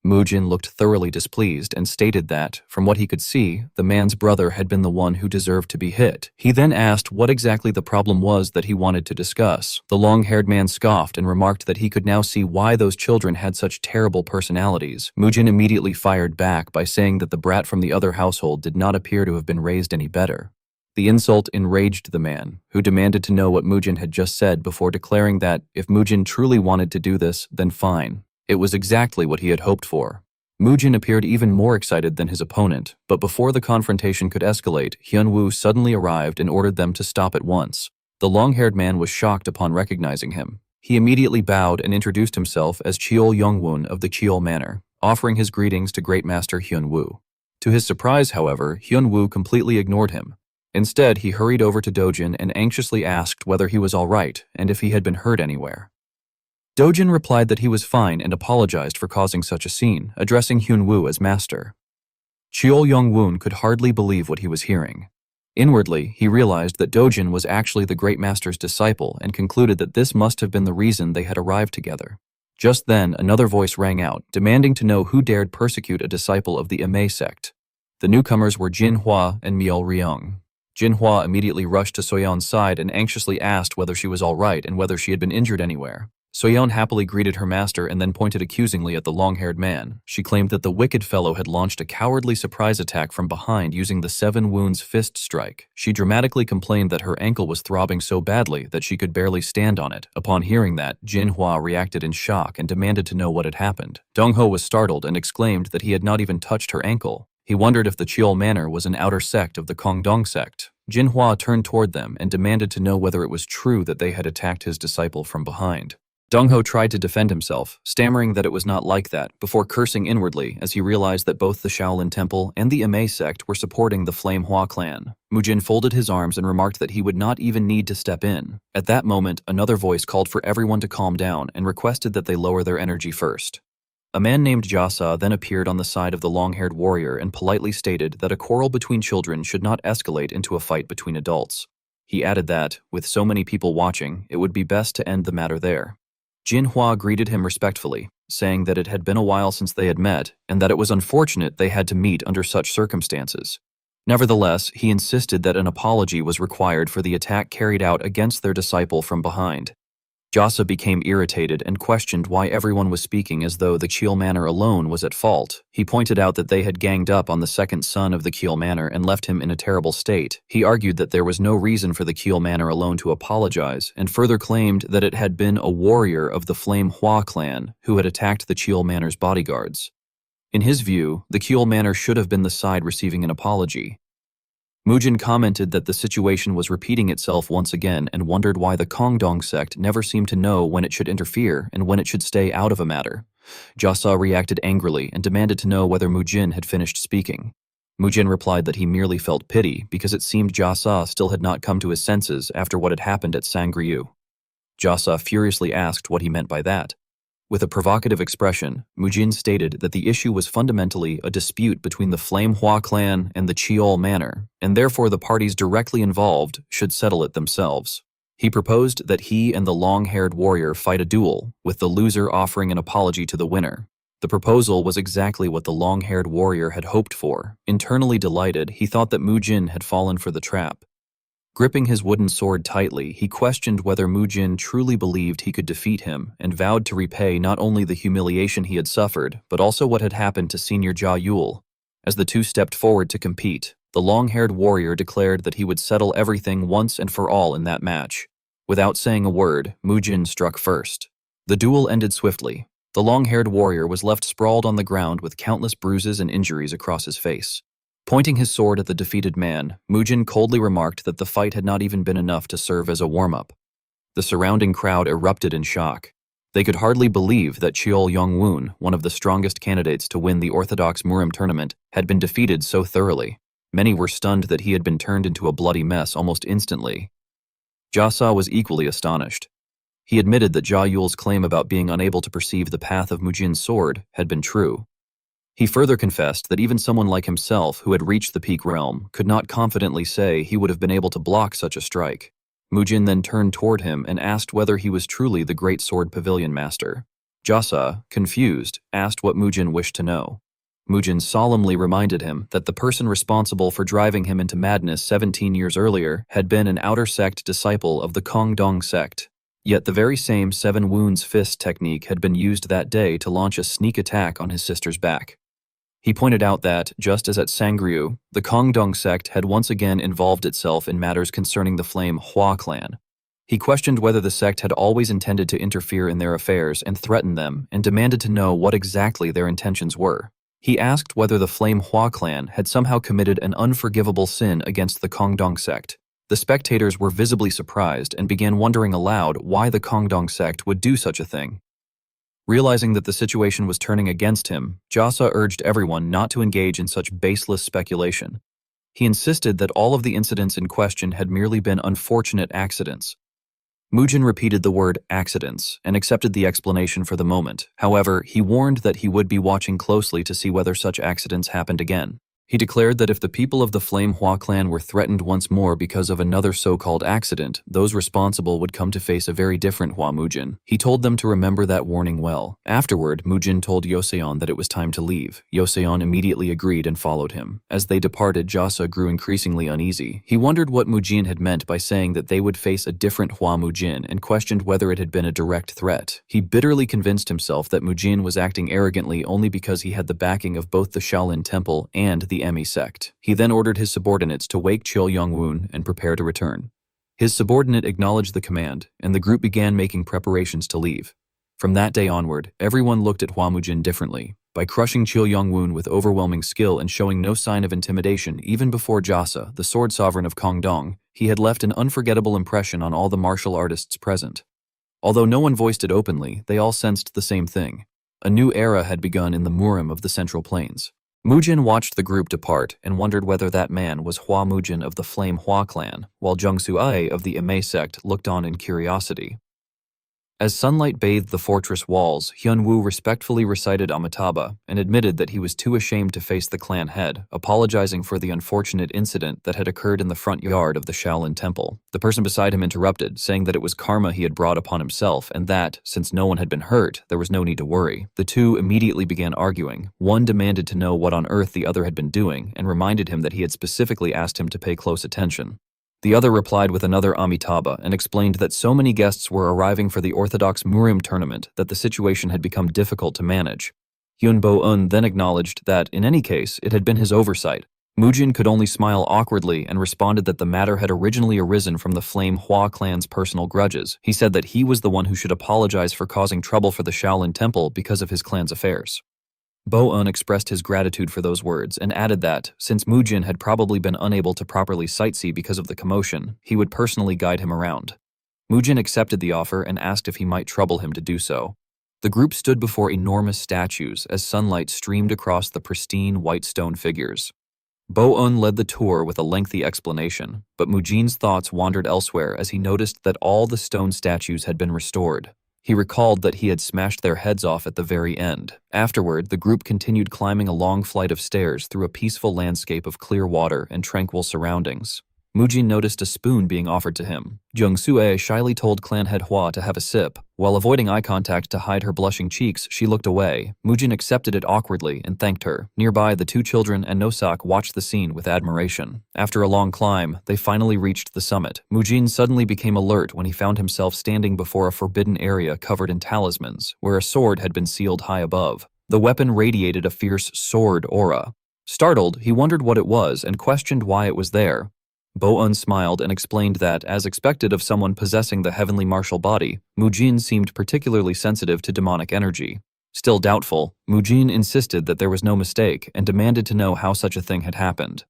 Mujin looked thoroughly displeased and stated that, from what he could see, the man's brother had been the one who deserved to be hit. He then asked what exactly the problem was that he wanted to discuss. The long-haired man scoffed and remarked that he could now see why those children had such terrible personalities. Mujin immediately fired back by saying that the brat from the other household did not appear to have been raised any better. The insult enraged the man, who demanded to know what Mujin had just said before declaring that if Mujin truly wanted to do this, then fine. It was exactly what he had hoped for. Mujin appeared even more excited than his opponent, but before the confrontation could escalate, Hyunwoo suddenly arrived and ordered them to stop at once. The long-haired man was shocked upon recognizing him. He immediately bowed and introduced himself as Cheol Youngwon of the Cheol Manor, offering his greetings to Great Master Hyunwoo. To his surprise, however, Hyunwoo completely ignored him. Instead, he hurried over to Dojin and anxiously asked whether he was all right and if he had been hurt anywhere. Dojin replied that he was fine and apologized for causing such a scene, addressing Hyunwoo as master. Cheol Youngwon could hardly believe what he was hearing. Inwardly, he realized that Dojin was actually the great master's disciple and concluded that this must have been the reason they had arrived together. Just then, another voice rang out, demanding to know who dared persecute a disciple of the Ame sect. The newcomers were Jinhwa and Miel Ryung. Jinhwa immediately rushed to Soyeon's side and anxiously asked whether she was all right and whether she had been injured anywhere. Soyeon happily greeted her master and then pointed accusingly at the long-haired man. She claimed that the wicked fellow had launched a cowardly surprise attack from behind using the 7 wounds fist strike. She dramatically complained that her ankle was throbbing so badly that she could barely stand on it. Upon hearing that, Jinhwa reacted in shock and demanded to know what had happened. Dongho was startled and exclaimed that he had not even touched her ankle. He wondered if the Cheol Manor was an outer sect of the Kongdong sect. Jinhwa turned toward them and demanded to know whether it was true that they had attacked his disciple from behind. Dongho tried to defend himself, stammering that it was not like that, before cursing inwardly as he realized that both the Shaolin Temple and the Ame sect were supporting the Flame Hua clan. Mujin folded his arms and remarked that he would not even need to step in. At that moment, another voice called for everyone to calm down and requested that they lower their energy first. A man named Jasa then appeared on the side of the long-haired warrior and politely stated that a quarrel between children should not escalate into a fight between adults. He added that, with so many people watching, it would be best to end the matter there. Jinhwa greeted him respectfully, saying that it had been a while since they had met and that it was unfortunate they had to meet under such circumstances. Nevertheless, he insisted that an apology was required for the attack carried out against their disciple from behind. Jasa became irritated and questioned why everyone was speaking as though the Cheol Manor alone was at fault. He pointed out that they had ganged up on the second son of the Cheol Manor and left him in a terrible state. He argued that there was no reason for the Cheol Manor alone to apologize, and further claimed that it had been a warrior of the Flame Hua clan who had attacked the Cheol Manor's bodyguards. In his view, the Cheol Manor should have been the side receiving an apology. Mujin commented that the situation was repeating itself once again and wondered why the Kongdong sect never seemed to know when it should interfere and when it should stay out of a matter. Jasa reacted angrily and demanded to know whether Mujin had finished speaking. Mujin replied that he merely felt pity because it seemed Jasa still had not come to his senses after what had happened at Sangryu. Jasa furiously asked what he meant by that. With a provocative expression, Mujin stated that the issue was fundamentally a dispute between the Flame Hua clan and the Cheol Manor, and therefore the parties directly involved should settle it themselves. He proposed that he and the long-haired warrior fight a duel, with the loser offering an apology to the winner. The proposal was exactly what the long-haired warrior had hoped for. Internally delighted, he thought that Mujin had fallen for the trap. Gripping his wooden sword tightly, he questioned whether Mujin truly believed he could defeat him and vowed to repay not only the humiliation he had suffered, but also what had happened to Senior Jia Yul. As the two stepped forward to compete, the long-haired warrior declared that he would settle everything once and for all in that match. Without saying a word, Mujin struck first. The duel ended swiftly. The long-haired warrior was left sprawled on the ground with countless bruises and injuries across his face. Pointing his sword at the defeated man, Mujin coldly remarked that the fight had not even been enough to serve as a warm-up. The surrounding crowd erupted in shock. They could hardly believe that Cheol Yong-woon, one of the strongest candidates to win the Orthodox Murim tournament, had been defeated so thoroughly. Many were stunned that he had been turned into a bloody mess almost instantly. Jasa was equally astonished. He admitted that Jia Yul's claim about being unable to perceive the path of Mujin's sword had been true. He further confessed that even someone like himself who had reached the peak realm could not confidently say he would have been able to block such a strike. Mujin then turned toward him and asked whether he was truly the great sword pavilion master. Jasa, confused, asked what Mujin wished to know. Mujin solemnly reminded him that the person responsible for driving him into madness 17 years earlier had been an outer sect disciple of the Kongdong sect. Yet the very same 7 wounds fist technique had been used that day to launch a sneak attack on his sister's back. He pointed out that, just as at Sangryu, the Kongdong sect had once again involved itself in matters concerning the Flame Hua clan. He questioned whether the sect had always intended to interfere in their affairs and threaten them, and demanded to know what exactly their intentions were. He asked whether the Flame Hua clan had somehow committed an unforgivable sin against the Kongdong sect. The spectators were visibly surprised and began wondering aloud why the Kongdong sect would do such a thing. Realizing that the situation was turning against him, Jasa urged everyone not to engage in such baseless speculation. He insisted that all of the incidents in question had merely been unfortunate accidents. Mujin repeated the word accidents and accepted the explanation for the moment. However, he warned that he would be watching closely to see whether such accidents happened again. He declared that if the people of the Flame Hua clan were threatened once more because of another so-called accident, those responsible would come to face a very different Hua Mujin. He told them to remember that warning well. Afterward, Mujin told Yoseon that it was time to leave. Yoseon immediately agreed and followed him. As they departed, Jasa grew increasingly uneasy. He wondered what Mujin had meant by saying that they would face a different Hua Mujin and questioned whether it had been a direct threat. He bitterly convinced himself that Mujin was acting arrogantly only because he had the backing of both the Shaolin Temple and the Emi sect. He then ordered his subordinates to wake Cheol Yong-woon and prepare to return. His subordinate acknowledged the command, and the group began making preparations to leave. From that day onward, everyone looked at Hua Mujin differently. By crushing Cheol Yong-woon with overwhelming skill and showing no sign of intimidation even before Jasa, the sword sovereign of Kongdong, he had left an unforgettable impression on all the martial artists present. Although no one voiced it openly, they all sensed the same thing. A new era had begun in the murim of the Central Plains. Mujin watched the group depart and wondered whether that man was Hua Mujin of the Flame Hua clan, while Jungsu-ae of the Ime sect looked on in curiosity. As sunlight bathed the fortress walls, Hyun-woo respectfully recited Amitabha and admitted that he was too ashamed to face the clan head, apologizing for the unfortunate incident that had occurred in the front yard of the Shaolin Temple. The person beside him interrupted, saying that it was karma he had brought upon himself and that, since no one had been hurt, there was no need to worry. The two immediately began arguing. One demanded to know what on earth the other had been doing and reminded him that he had specifically asked him to pay close attention. The other replied with another Amitabha and explained that so many guests were arriving for the Orthodox Murim tournament that the situation had become difficult to manage. Hyun Bo-eun then acknowledged that, in any case, it had been his oversight. Mujin could only smile awkwardly and responded that the matter had originally arisen from the Flame Hua clan's personal grudges. He said that he was the one who should apologize for causing trouble for the Shaolin Temple because of his clan's affairs. Bo-eun expressed his gratitude for those words and added that, since Mujin had probably been unable to properly sightsee because of the commotion, he would personally guide him around. Mujin accepted the offer and asked if he might trouble him to do so. The group stood before enormous statues as sunlight streamed across the pristine white stone figures. Bo-eun led the tour with a lengthy explanation, but Mujin's thoughts wandered elsewhere as he noticed that all the stone statues had been restored. He recalled that he had smashed their heads off at the very end. Afterward, the group continued climbing a long flight of stairs through a peaceful landscape of clear water and tranquil surroundings. Mujin noticed a spoon being offered to him. Jungsu-ae shyly told clan head Hua to have a sip. While avoiding eye contact to hide her blushing cheeks, she looked away. Mujin accepted it awkwardly and thanked her. Nearby, the two children and Nosak watched the scene with admiration. After a long climb, they finally reached the summit. Mujin suddenly became alert when he found himself standing before a forbidden area covered in talismans, where a sword had been sealed high above. The weapon radiated a fierce sword aura. Startled, he wondered what it was and questioned why it was there. Bo-eun smiled and explained that, as expected of someone possessing the heavenly martial body, Mujin seemed particularly sensitive to demonic energy. Still doubtful, Mujin insisted that there was no mistake and demanded to know how such a thing had happened.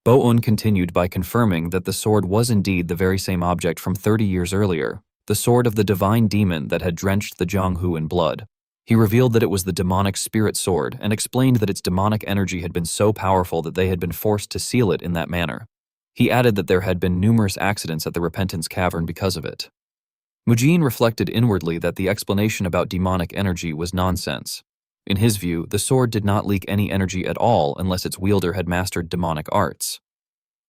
Bo-un continued by confirming that the sword was indeed the very same object from 30 years earlier, the sword of the divine demon that had drenched the Jianghu in blood. He revealed that it was the demonic spirit sword and explained that its demonic energy had been so powerful that they had been forced to seal it in that manner. He added that there had been numerous accidents at the Repentance Cavern because of it. Mujin reflected inwardly that the explanation about demonic energy was nonsense. In his view, the sword did not leak any energy at all unless its wielder had mastered demonic arts.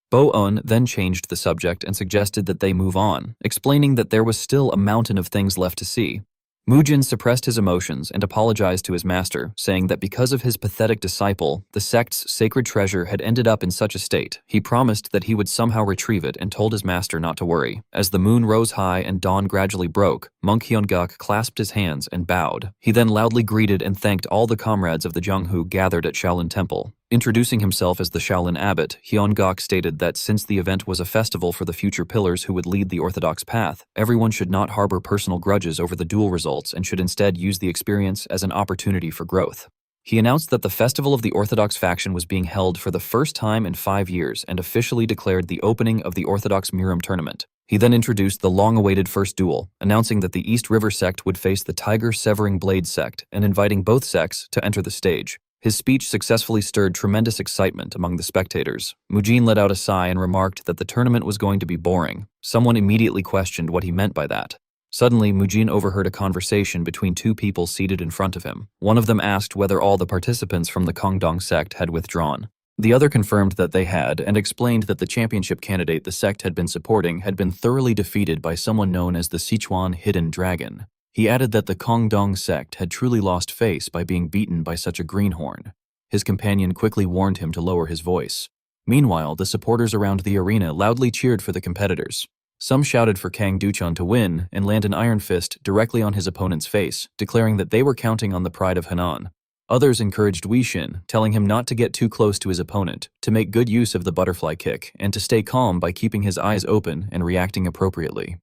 Bo-un then changed the subject and suggested that they move on, explaining that there was still a mountain of things left to see. Mujin suppressed his emotions and apologized to his master, saying that because of his pathetic disciple, the sect's sacred treasure had ended up in such a state, he promised that he would somehow retrieve it and told his master not to worry. As the moon rose high and dawn gradually broke, Monk Hyun-guk clasped his hands and bowed. He then loudly greeted and thanked all the comrades of the Jianghu gathered at Shaolin Temple. Introducing himself as the Shaolin abbot, Hyun-guk stated that since the event was a festival for the future pillars who would lead the orthodox path, everyone should not harbor personal grudges over the duel results and should instead use the experience as an opportunity for growth. He announced that the Festival of the Orthodox faction was being held for the first time in 5 years and officially declared the opening of the Orthodox murim tournament. He then introduced the long-awaited first duel, announcing that the East River sect would face the Tiger Severing Blade sect and inviting both sects to enter the stage. His speech successfully stirred tremendous excitement among the spectators. Mujin let out a sigh and remarked that the tournament was going to be boring. Someone immediately questioned what he meant by that. Suddenly, Mujin overheard a conversation between two people seated in front of him. One of them asked whether all the participants from the Kongdong sect had withdrawn. The other confirmed that they had and explained that the championship candidate the sect had been supporting had been thoroughly defeated by someone known as the Sichuan Hidden Dragon. He added that the Kongdong sect had truly lost face by being beaten by such a greenhorn. His companion quickly warned him to lower his voice. Meanwhile, the supporters around the arena loudly cheered for the competitors. Some shouted for Kang Duchun to win and land an iron fist directly on his opponent's face, declaring that they were counting on the pride of Henan. Others encouraged Wei Xin, telling him not to get too close to his opponent, to make good use of the butterfly kick, and to stay calm by keeping his eyes open and reacting appropriately.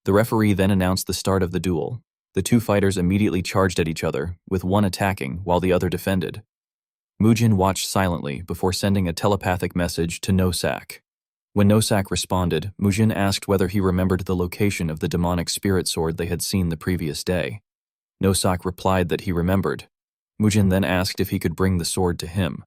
The referee then announced the start of the duel. The two fighters immediately charged at each other, with one attacking while the other defended. Mujin watched silently before sending a telepathic message to Nosak. When Nosak responded, Mujin asked whether he remembered the location of the demonic spirit sword they had seen the previous day. Nosak replied that he remembered. Mujin then asked if he could bring the sword to him.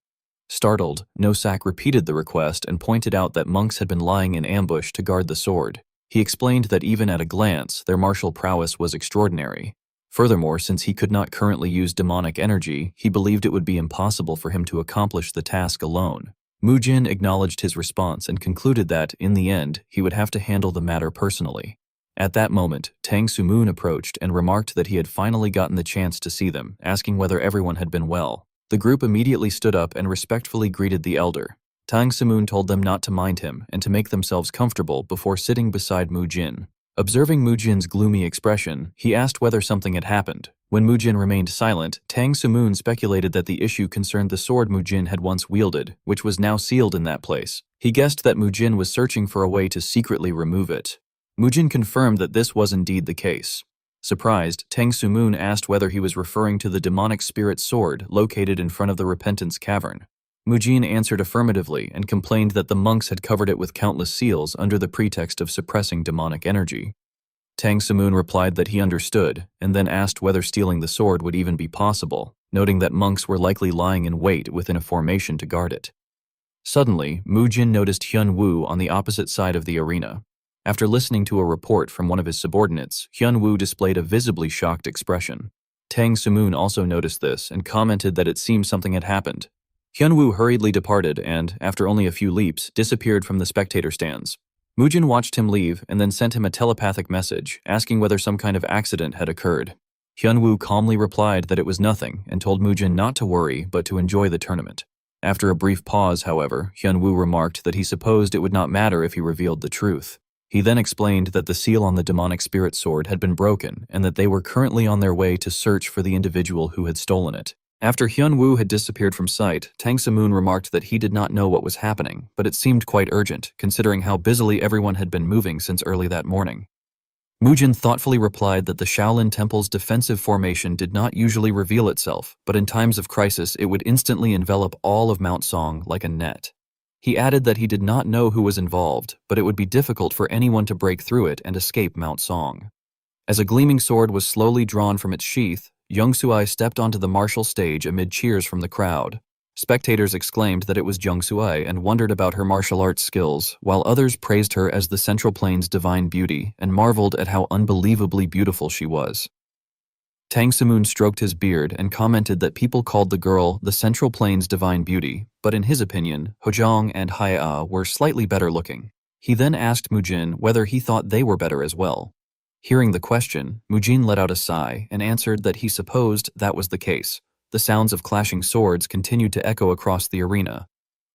Startled, Nosak repeated the request and pointed out that monks had been lying in ambush to guard the sword. He explained that even at a glance, their martial prowess was extraordinary. Furthermore, since he could not currently use demonic energy, he believed it would be impossible for him to accomplish the task alone. Mujin acknowledged his response and concluded that, in the end, he would have to handle the matter personally. At that moment, Tang Sumoon approached and remarked that he had finally gotten the chance to see them, asking whether everyone had been well. The group immediately stood up and respectfully greeted the elder. Tang Sumoon told them not to mind him and to make themselves comfortable before sitting beside Mujin. Observing Mujin's gloomy expression, he asked whether something had happened. When Mujin remained silent, Tang Sumoon speculated that the issue concerned the sword Mujin had once wielded, which was now sealed in that place. He guessed that Mujin was searching for a way to secretly remove it. Mujin confirmed that this was indeed the case. Surprised, Tang Sumoon asked whether he was referring to the demonic spirit sword located in front of the Repentance Cavern. Mujin answered affirmatively and complained that the monks had covered it with countless seals under the pretext of suppressing demonic energy. Tang Sumoon replied that he understood, and then asked whether stealing the sword would even be possible, noting that monks were likely lying in wait within a formation to guard it. Suddenly, Mujin noticed Hyun Woo on the opposite side of the arena. After listening to a report from one of his subordinates, Hyun Woo displayed a visibly shocked expression. Tang Sumoon also noticed this and commented that it seemed something had happened. Hyun-woo hurriedly departed and, after only a few leaps, disappeared from the spectator stands. Mujin watched him leave and then sent him a telepathic message, asking whether some kind of accident had occurred. Hyun-woo calmly replied that it was nothing and told Mujin not to worry but to enjoy the tournament. After a brief pause, however, Hyun-woo remarked that he supposed it would not matter if he revealed the truth. He then explained that the seal on the demonic spirit sword had been broken and that they were currently on their way to search for the individual who had stolen it. After Hyun-woo had disappeared from sight, Tang Sumoon remarked that he did not know what was happening, but it seemed quite urgent, considering how busily everyone had been moving since early that morning. Mujin thoughtfully replied that the Shaolin Temple's defensive formation did not usually reveal itself, but in times of crisis it would instantly envelop all of Mount Song like a net. He added that he did not know who was involved, but it would be difficult for anyone to break through it and escape Mount Song. As a gleaming sword was slowly drawn from its sheath, Young Suai stepped onto the martial stage amid cheers from the crowd. Spectators exclaimed that it was Jung Suai and wondered about her martial arts skills, while others praised her as the Central Plain's divine beauty and marveled at how unbelievably beautiful she was. Tang Samoon stroked his beard and commented that people called the girl the Central Plain's divine beauty, but in his opinion, Hojong and Haia were slightly better looking. He then asked Mujin whether he thought they were better as well. Hearing the question, Mujin let out a sigh and answered that he supposed that was the case. The sounds of clashing swords continued to echo across the arena.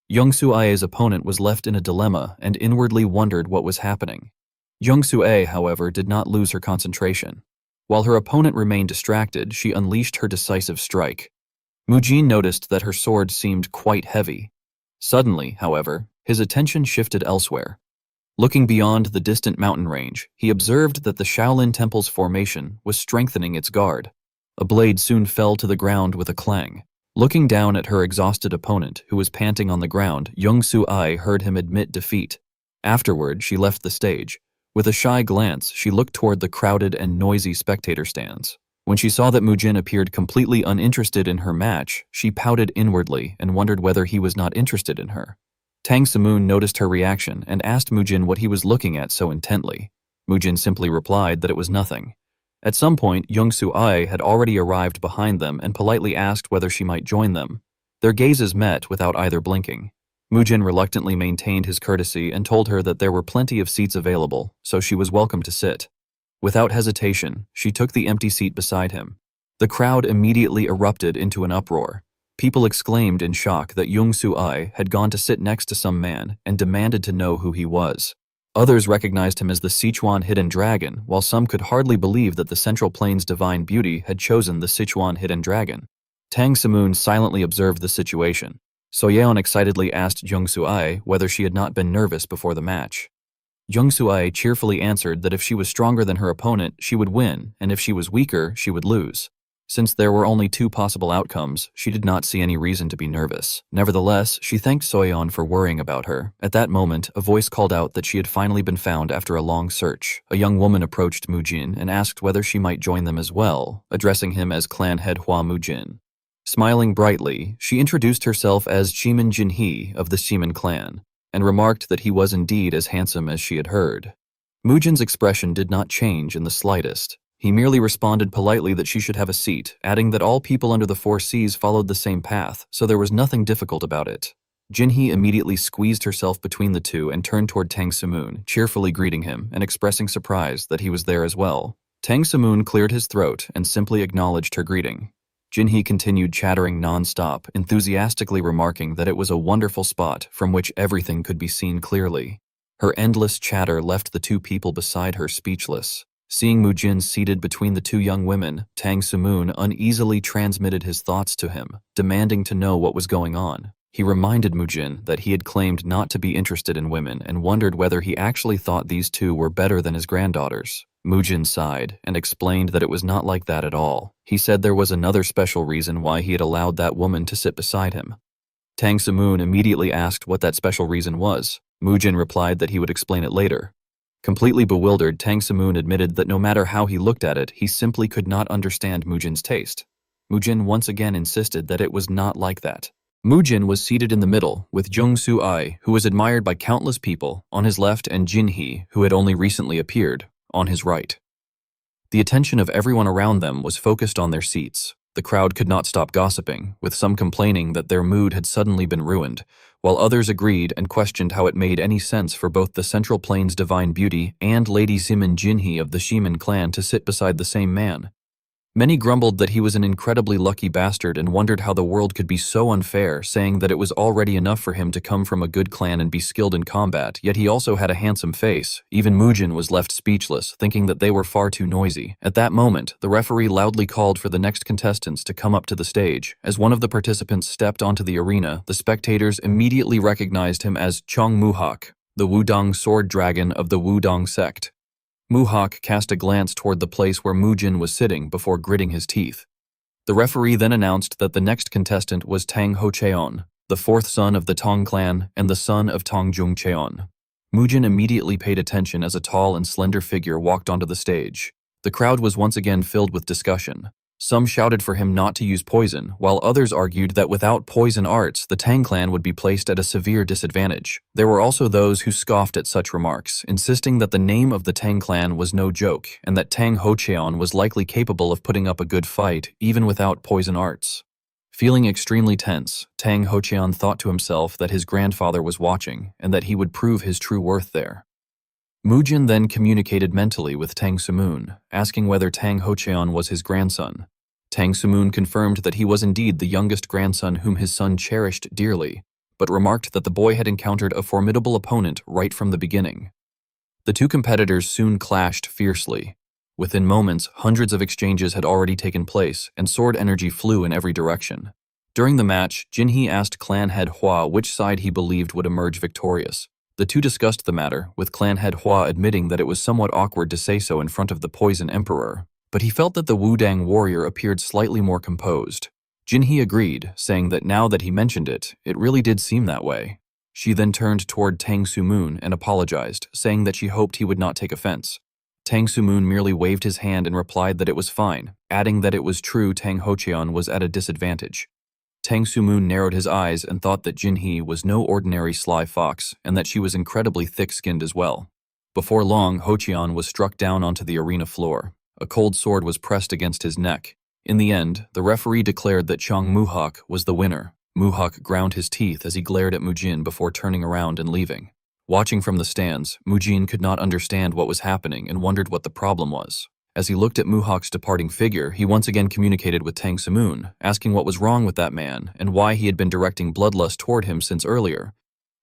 Young Suai's opponent was left in a dilemma and inwardly wondered what was happening. Young Suai, however, did not lose her concentration. While her opponent remained distracted, she unleashed her decisive strike. Mujin noticed that her sword seemed quite heavy. Suddenly, however, his attention shifted elsewhere. Looking beyond the distant mountain range, he observed that the Shaolin Temple's formation was strengthening its guard. A blade soon fell to the ground with a clang. Looking down at her exhausted opponent, who was panting on the ground, Young Suai heard him admit defeat. Afterward, she left the stage. With a shy glance, she looked toward the crowded and noisy spectator stands. When she saw that Mujin appeared completely uninterested in her match, she pouted inwardly and wondered whether he was not interested in her. Tang Samoon noticed her reaction and asked Mujin what he was looking at so intently. Mujin simply replied that it was nothing. At some point, Young Suai had already arrived behind them and politely asked whether she might join them. Their gazes met without either blinking. Mujin reluctantly maintained his courtesy and told her that there were plenty of seats available, so she was welcome to sit. Without hesitation, she took the empty seat beside him. The crowd immediately erupted into an uproar. People exclaimed in shock that Young Suai had gone to sit next to some man and demanded to know who he was. Others recognized him as the Sichuan Hidden Dragon, while some could hardly believe that the Central Plain's divine beauty had chosen the Sichuan Hidden Dragon. Tang Samoon silently observed the situation. So Yeon excitedly asked Jung Suai whether she had not been nervous before the match. Jung Suai cheerfully answered that if she was stronger than her opponent, she would win, and if she was weaker, she would lose. Since there were only two possible outcomes, she did not see any reason to be nervous. Nevertheless, she thanked Soyeon for worrying about her. At that moment, a voice called out that she had finally been found after a long search. A young woman approached Mujin and asked whether she might join them as well, addressing him as clan head Hua Mujin. Smiling brightly, she introduced herself as Shimin Jinhee of the Shimin clan, and remarked that he was indeed as handsome as she had heard. Mujin's expression did not change in the slightest. He merely responded politely that she should have a seat, adding that all people under the four seas followed the same path, so there was nothing difficult about it. Jinhee immediately squeezed herself between the two and turned toward Tang Samoon, cheerfully greeting him and expressing surprise that he was there as well. Tang Samoon cleared his throat and simply acknowledged her greeting. Jinhee continued chattering non-stop, enthusiastically remarking that it was a wonderful spot from which everything could be seen clearly. Her endless chatter left the two people beside her speechless. Seeing Mujin seated between the two young women, Tang Samoon uneasily transmitted his thoughts to him, demanding to know what was going on. He reminded Mujin that he had claimed not to be interested in women and wondered whether he actually thought these two were better than his granddaughters. Mujin sighed and explained that it was not like that at all. He said there was another special reason why he had allowed that woman to sit beside him. Tang Samoon immediately asked what that special reason was. Mujin replied that he would explain it later. Completely bewildered, Tang Samoon admitted that no matter how he looked at it, he simply could not understand Mujin's taste. Mujin once again insisted that it was not like that. Mujin was seated in the middle, with Jung Suai, who was admired by countless people, on his left, and Jinhee, who had only recently appeared, on his right. The attention of everyone around them was focused on their seats. The crowd could not stop gossiping, with some complaining that their mood had suddenly been ruined, while others agreed and questioned how it made any sense for both the Central Plain's divine beauty and Lady Simin Jinhee of the Shimin clan to sit beside the same man. Many grumbled that he was an incredibly lucky bastard and wondered how the world could be so unfair, saying that it was already enough for him to come from a good clan and be skilled in combat, yet he also had a handsome face. Even Mujin was left speechless, thinking that they were far too noisy. At that moment, the referee loudly called for the next contestants to come up to the stage. As one of the participants stepped onto the arena, the spectators immediately recognized him as Chong Muhak, the Wudong sword dragon of the Wudong sect. Muhawk cast a glance toward the place where Mujin was sitting before gritting his teeth. The referee then announced that the next contestant was Tang Hocheon, the fourth son of the Tong clan and the son of Tong Jungcheon. Mujin immediately paid attention as a tall and slender figure walked onto the stage. The crowd was once again filled with discussion. Some shouted for him not to use poison, while others argued that without poison arts, the Tang clan would be placed at a severe disadvantage. There were also those who scoffed at such remarks, insisting that the name of the Tang clan was no joke, and that Tang Hocheon was likely capable of putting up a good fight, even without poison arts. Feeling extremely tense, Tang Hocheon thought to himself that his grandfather was watching, and that he would prove his true worth there. Mujin then communicated mentally with Tang Sumun, asking whether Tang Hocheon was his grandson. Tang Sumun confirmed that he was indeed the youngest grandson whom his son cherished dearly, but remarked that the boy had encountered a formidable opponent right from the beginning. The two competitors soon clashed fiercely. Within moments, hundreds of exchanges had already taken place, and sword energy flew in every direction. During the match, Jinhee asked clan head Hua which side he believed would emerge victorious. The two discussed the matter, with clan head Hua admitting that it was somewhat awkward to say so in front of the Poison Emperor, but he felt that the Wudang warrior appeared slightly more composed. Jinhee agreed, saying that now that he mentioned it, it really did seem that way. She then turned toward Tang Sumun and apologized, saying that she hoped he would not take offense. Tang Sumun merely waved his hand and replied that it was fine, adding that it was true Tang Hocheon was at a disadvantage. Tang Sumun narrowed his eyes and thought that Jinhee was no ordinary sly fox and that she was incredibly thick-skinned as well. Before long, Hocheon was struck down onto the arena floor. A cold sword was pressed against his neck. In the end, the referee declared that Chang Muhawk was the winner. Muhawk ground his teeth as he glared at Mujin before turning around and leaving. Watching from the stands, Mujin could not understand what was happening and wondered what the problem was. As he looked at Muhawk's departing figure, he once again communicated with Tang Sumun, asking what was wrong with that man and why he had been directing bloodlust toward him since earlier.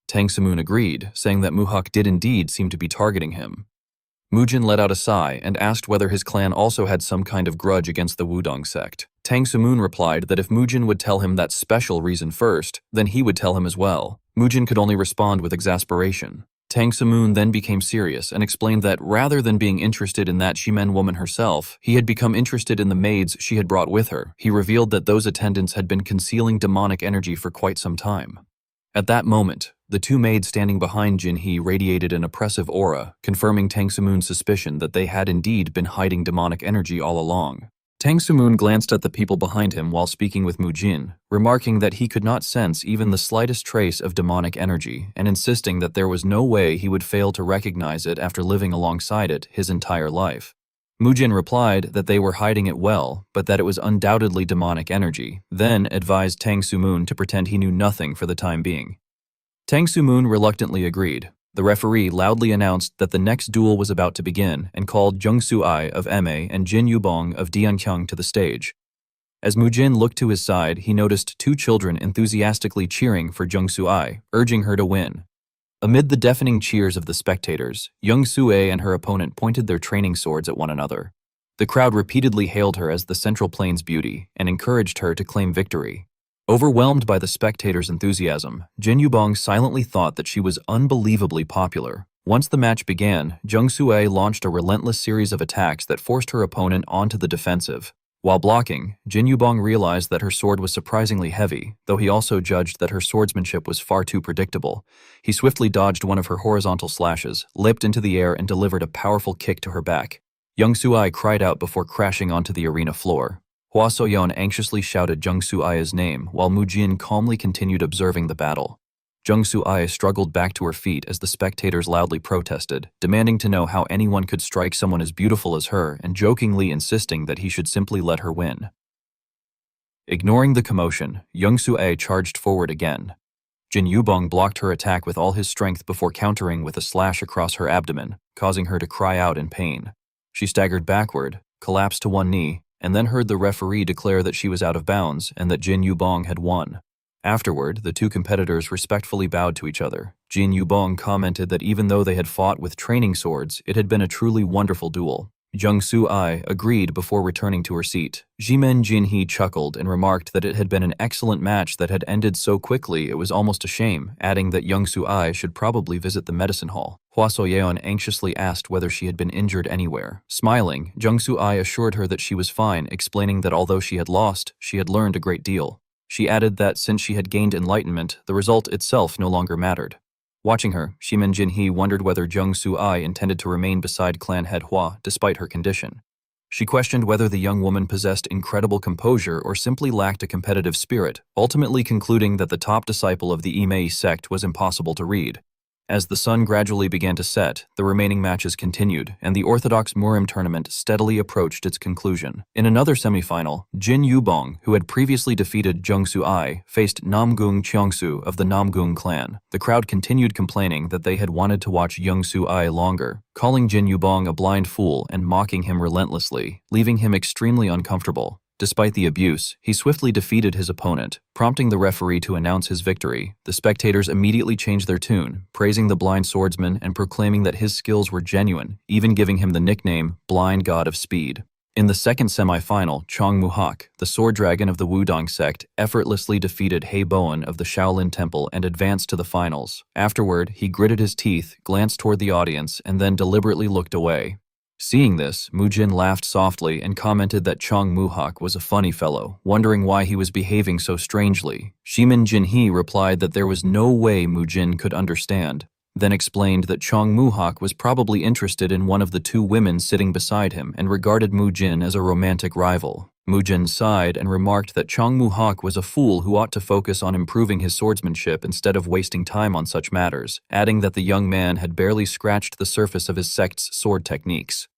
Tang Sumun agreed, saying that Muhawk did indeed seem to be targeting him. Mujin let out a sigh and asked whether his clan also had some kind of grudge against the Wudong sect. Tang Sumun replied that if Mujin would tell him that special reason first, then he would tell him as well. Mujin could only respond with exasperation. Tang Sumun then became serious and explained that rather than being interested in that Shimen woman herself, he had become interested in the maids she had brought with her. He revealed that those attendants had been concealing demonic energy for quite some time. At that moment, the two maids standing behind Jinhee radiated an oppressive aura, confirming Tang Sumun's suspicion that they had indeed been hiding demonic energy all along. Tang Sumun glanced at the people behind him while speaking with Mujin, remarking that he could not sense even the slightest trace of demonic energy and insisting that there was no way he would fail to recognize it after living alongside it his entire life. Mujin replied that they were hiding it well, but that it was undoubtedly demonic energy, then advised Tang Sumun to pretend he knew nothing for the time being. Tang Sumun reluctantly agreed. The referee loudly announced that the next duel was about to begin and called Jung Su-ai of MA and Jin Yubong of Dianqiang to the stage. As Mujin looked to his side, he noticed two children enthusiastically cheering for Jung Su-ai, urging her to win. Amid the deafening cheers of the spectators, Jung Su-ai and her opponent pointed their training swords at one another. The crowd repeatedly hailed her as the Central Plains beauty and encouraged her to claim victory. Overwhelmed by the spectators' enthusiasm, Jin Yubong silently thought that she was unbelievably popular. Once the match began, Jung Su-ai launched a relentless series of attacks that forced her opponent onto the defensive. While blocking, Jin Yubong realized that her sword was surprisingly heavy, though he also judged that her swordsmanship was far too predictable. He swiftly dodged one of her horizontal slashes, leapt into the air and delivered a powerful kick to her back. Jung Su-ai cried out before crashing onto the arena floor. Hua So-yeon anxiously shouted Jung Su-ai's name while Mujin calmly continued observing the battle. Jung Su-ai struggled back to her feet as the spectators loudly protested, demanding to know how anyone could strike someone as beautiful as her and jokingly insisting that he should simply let her win. Ignoring the commotion, Jung Su-ai charged forward again. Jin Yubong blocked her attack with all his strength before countering with a slash across her abdomen, causing her to cry out in pain. She staggered backward, collapsed to one knee, and then heard the referee declare that she was out of bounds and that Jin Yubong had won. Afterward, the two competitors respectfully bowed to each other. Jin Yubong commented that even though they had fought with training swords, it had been a truly wonderful duel. Jung Su-ai agreed before returning to her seat. Jimen Jinhee chuckled and remarked that it had been an excellent match that had ended so quickly it was almost a shame, adding that Jung Su-ai should probably visit the medicine hall. Hua So-yeon anxiously asked whether she had been injured anywhere. Smiling, Jung Su-ai assured her that she was fine, explaining that although she had lost, she had learned a great deal. She added that since she had gained enlightenment, the result itself no longer mattered. Watching her, Jimen Jinhee wondered whether Jung Su-ai intended to remain beside clan head Hua despite her condition. She questioned whether the young woman possessed incredible composure or simply lacked a competitive spirit, ultimately concluding that the top disciple of the Imei sect was impossible to read. As the sun gradually began to set, the remaining matches continued, and the Orthodox Murim tournament steadily approached its conclusion. In another semifinal, Jin Yubong, who had previously defeated Jung Su-ai, faced Namgung Cheongsu of the Namgung clan. The crowd continued complaining that they had wanted to watch Jung Su-ai longer, calling Jin Yubong a blind fool and mocking him relentlessly, leaving him extremely uncomfortable. Despite the abuse, he swiftly defeated his opponent, prompting the referee to announce his victory. The spectators immediately changed their tune, praising the blind swordsman and proclaiming that his skills were genuine, even giving him the nickname Blind God of Speed. In the second semi-final, Chong Mu-hak, the sword dragon of the Wudong sect, effortlessly defeated He Boen of the Shaolin Temple and advanced to the finals. Afterward, he gritted his teeth, glanced toward the audience, and then deliberately looked away. Seeing this, Mujin laughed softly and commented that Chong Mu-hak was a funny fellow, wondering why he was behaving so strangely. Jimen Jinhee replied that there was no way Mujin could understand, then explained that Chong Mu-hak was probably interested in one of the two women sitting beside him and regarded Mujin as a romantic rival. Mujin sighed and remarked that Chong Mu-hak was a fool who ought to focus on improving his swordsmanship instead of wasting time on such matters, adding that the young man had barely scratched the surface of his sect's sword techniques.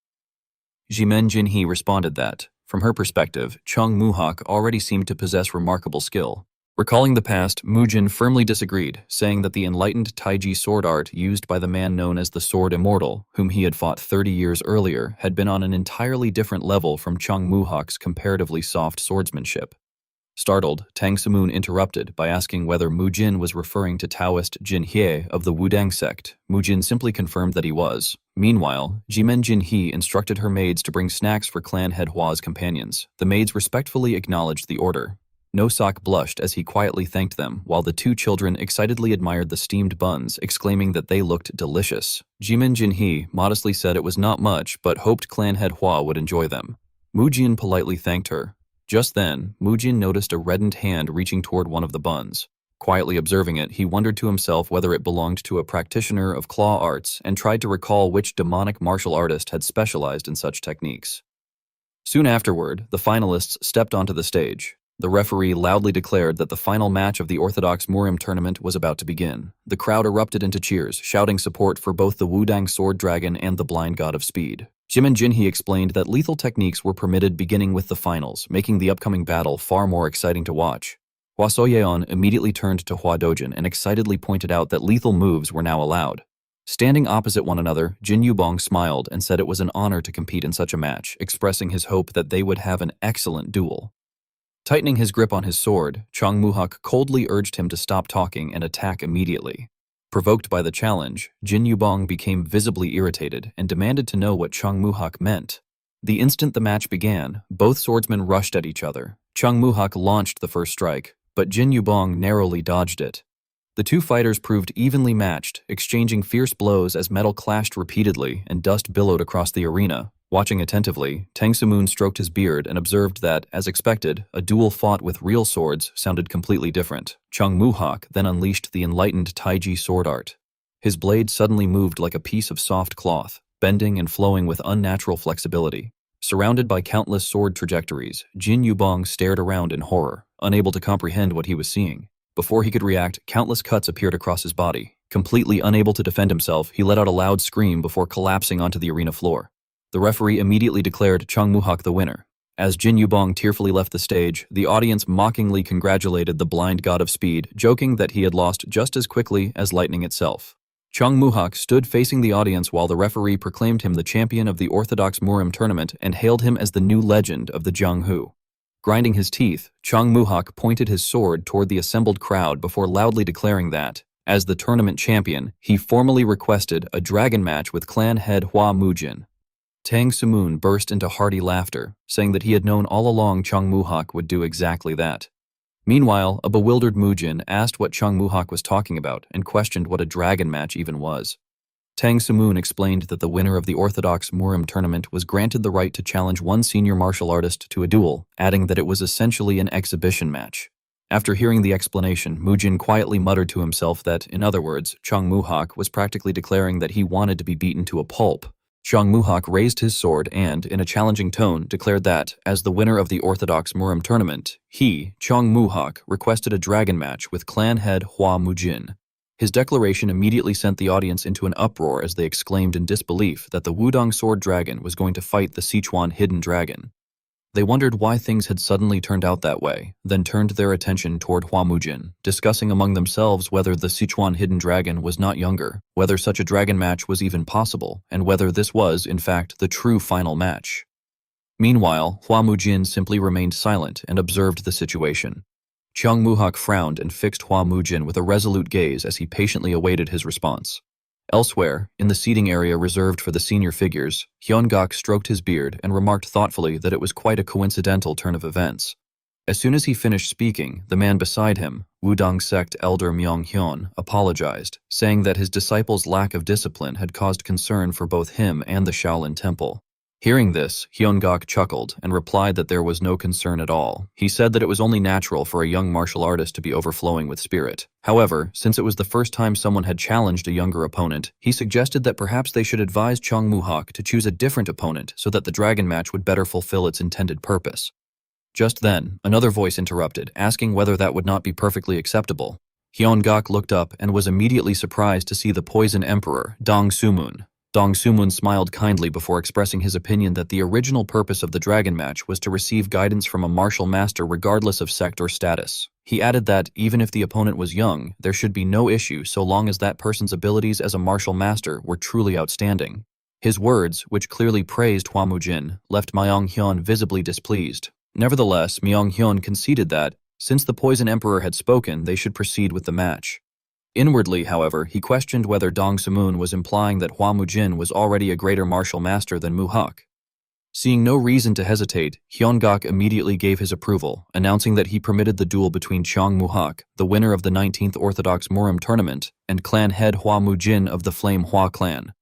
Jimen Jinhee responded that, from her perspective, Chong Mu-hak already seemed to possess remarkable skill. Recalling the past, Mujin firmly disagreed, saying that the enlightened Taiji sword art used by the man known as the Sword Immortal, whom he had fought 30 years earlier, had been on an entirely different level from Chong Mu-hak's comparatively soft swordsmanship. Startled, Tang Samoon interrupted by asking whether Mujin was referring to Taoist Jin Hye of the Wudang sect. Mujin simply confirmed that he was. Meanwhile, Jimen Jinhee instructed her maids to bring snacks for clan head Hua's companions. The maids respectfully acknowledged the order. No-Sok blushed as he quietly thanked them, while the two children excitedly admired the steamed buns, exclaiming that they looked delicious. Jimen Jinhee modestly said it was not much, but hoped clan head Hua would enjoy them. Mujin politely thanked her. Just then, Mujin noticed a reddened hand reaching toward one of the buns. Quietly observing it, he wondered to himself whether it belonged to a practitioner of claw arts and tried to recall which demonic martial artist had specialized in such techniques. Soon afterward, the finalists stepped onto the stage. The referee loudly declared that the final match of the Orthodox Murim tournament was about to begin. The crowd erupted into cheers, shouting support for both the Wudang Sword Dragon and the Blind God of Speed. Jimen Jinhee explained that lethal techniques were permitted beginning with the finals, making the upcoming battle far more exciting to watch. Hua So-yeon immediately turned to Hua Dojin and excitedly pointed out that lethal moves were now allowed. Standing opposite one another, Jin Yubong smiled and said it was an honor to compete in such a match, expressing his hope that they would have an excellent duel. Tightening his grip on his sword, Chong Mu-hak coldly urged him to stop talking and attack immediately. Provoked by the challenge, Jin Yubong became visibly irritated and demanded to know what Chong Mu-hak meant. The instant the match began, both swordsmen rushed at each other. Chong Mu-hak launched the first strike, but Jin Yubong narrowly dodged it. The two fighters proved evenly matched, exchanging fierce blows as metal clashed repeatedly and dust billowed across the arena. Watching attentively, Tang Samoon stroked his beard and observed that, as expected, a duel fought with real swords sounded completely different. Chong Mu-hak then unleashed the enlightened Taiji sword art. His blade suddenly moved like a piece of soft cloth, bending and flowing with unnatural flexibility. Surrounded by countless sword trajectories, Jin Yubong stared around in horror, unable to comprehend what he was seeing. Before he could react, countless cuts appeared across his body. Completely unable to defend himself, he let out a loud scream before collapsing onto the arena floor. The referee immediately declared Chong Mu-hak the winner. As Jin Yubong tearfully left the stage, the audience mockingly congratulated the Blind God of Speed, joking that he had lost just as quickly as lightning itself. Chong Mu-hak stood facing the audience while the referee proclaimed him the champion of the Orthodox Murim tournament and hailed him as the new legend of the Jianghu. Grinding his teeth, Chong Mu-hak pointed his sword toward the assembled crowd before loudly declaring that, as the tournament champion, he formally requested a dragon match with clan head Hua Mujin. Tang Sumun burst into hearty laughter, saying that he had known all along Chung Muhak would do exactly that. Meanwhile, a bewildered Mujin asked what Chung Muhak was talking about and questioned what a dragon match even was. Tang Sumun explained that the winner of the Orthodox Murim tournament was granted the right to challenge one senior martial artist to a duel, adding that it was essentially an exhibition match. After hearing the explanation, Mujin quietly muttered to himself that, in other words, Chung Muhak was practically declaring that he wanted to be beaten to a pulp. Chung Muhak raised his sword and, in a challenging tone, declared that, as the winner of the Orthodox Murim tournament, he, Chung Muhak, requested a dragon match with clan head Hua Mujin. His declaration immediately sent the audience into an uproar as they exclaimed in disbelief that the Wudong Sword Dragon was going to fight the Sichuan Hidden Dragon. They wondered why things had suddenly turned out that way, then turned their attention toward Hua Mujin, discussing among themselves whether the Sichuan Hidden Dragon was not younger, whether such a dragon match was even possible, and whether this was, in fact, the true final match. Meanwhile, Hua Mujin simply remained silent and observed the situation. Chung Muhak frowned and fixed Hua Mujin with a resolute gaze as he patiently awaited his response. Elsewhere, in the seating area reserved for the senior figures, Hyungak stroked his beard and remarked thoughtfully that it was quite a coincidental turn of events. As soon as he finished speaking, the man beside him, Wudong sect elder Myung-hyun, apologized, saying that his disciple's lack of discipline had caused concern for both him and the Shaolin Temple. Hearing this, Hyungak chuckled and replied that there was no concern at all. He said that it was only natural for a young martial artist to be overflowing with spirit. However, since it was the first time someone had challenged a younger opponent, he suggested that perhaps they should advise Chung Muhak to choose a different opponent so that the dragon match would better fulfill its intended purpose. Just then, another voice interrupted, asking whether that would not be perfectly acceptable. Hyungak looked up and was immediately surprised to see the Poison Emperor, Dong Sumun. Dong Sumun smiled kindly before expressing his opinion that the original purpose of the dragon match was to receive guidance from a martial master regardless of sect or status. He added that, even if the opponent was young, there should be no issue so long as that person's abilities as a martial master were truly outstanding. His words, which clearly praised Hua Mujin, left Myung-hyun visibly displeased. Nevertheless, Myung-hyun conceded that, since the Poison Emperor had spoken, they should proceed with the match. Inwardly, however, he questioned whether Dong Sumun was implying that Hua Mujin was already a greater martial master than Muhak. Seeing no reason to hesitate, Hyungak immediately gave his approval, announcing that he permitted the duel between Chung Muhak, the winner of the 19th Orthodox Murim tournament, and clan head Hua Mujin of the Flame Hua clan.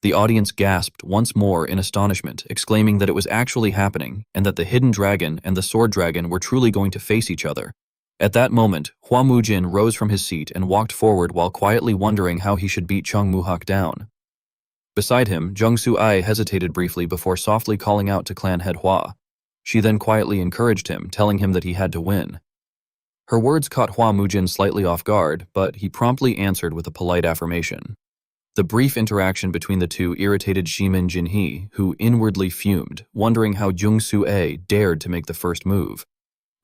The audience gasped once more in astonishment, exclaiming that it was actually happening, and that the Hidden Dragon and the Sword Dragon were truly going to face each other. At that moment, Hua Mujin rose from his seat and walked forward while quietly wondering how he should beat Chung Muhak down. Beside him, Jung Su-ai hesitated briefly before softly calling out to clan head Hua. She then quietly encouraged him, telling him that he had to win. Her words caught Hua Mujin slightly off guard, but he promptly answered with a polite affirmation. The brief interaction between the two irritated Shimin Jinhee, who inwardly fumed, wondering how Jung Su-ai dared to make the first move.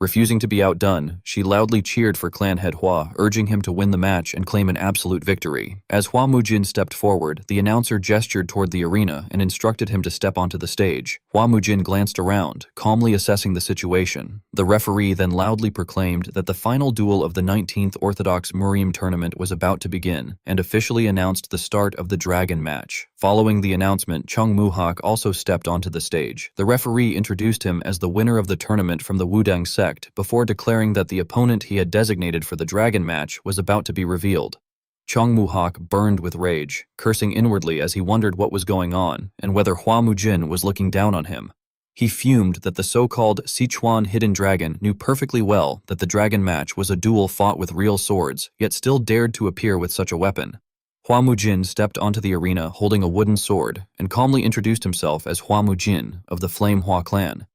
Refusing to be outdone, she loudly cheered for clan head Hua, urging him to win the match and claim an absolute victory. As Hua Mujin stepped forward, the announcer gestured toward the arena and instructed him to step onto the stage. Hua Mujin glanced around, calmly assessing the situation. The referee then loudly proclaimed that the final duel of the 19th Orthodox Murim tournament was about to begin, and officially announced the start of the dragon match. Following the announcement, Chung Muhak also stepped onto the stage. The referee introduced him as the winner of the tournament from the Wudang sect, before declaring that the opponent he had designated for the dragon match was about to be revealed. Chung Muhak burned with rage, cursing inwardly as he wondered what was going on and whether Hua Mujin was looking down on him. He fumed that the so-called Sichuan Hidden Dragon knew perfectly well that the dragon match was a duel fought with real swords, yet still dared to appear with such a weapon. Hua Mujin stepped onto the arena holding a wooden sword and calmly introduced himself as Hua Mujin of the Flame Hua clan.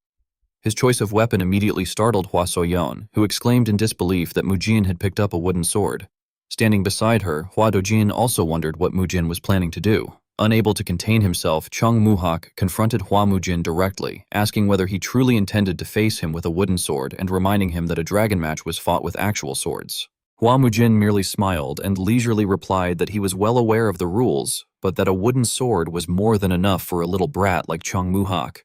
His choice of weapon immediately startled Hua Soyeon, who exclaimed in disbelief that Mujin had picked up a wooden sword. Standing beside her, Hua Dojin also wondered what Mujin was planning to do. Unable to contain himself, Chung Muhak confronted Hua Mujin directly, asking whether he truly intended to face him with a wooden sword and reminding him that a dragon match was fought with actual swords. Hua Mujin merely smiled and leisurely replied that he was well aware of the rules, but that a wooden sword was more than enough for a little brat like Chung Muhak.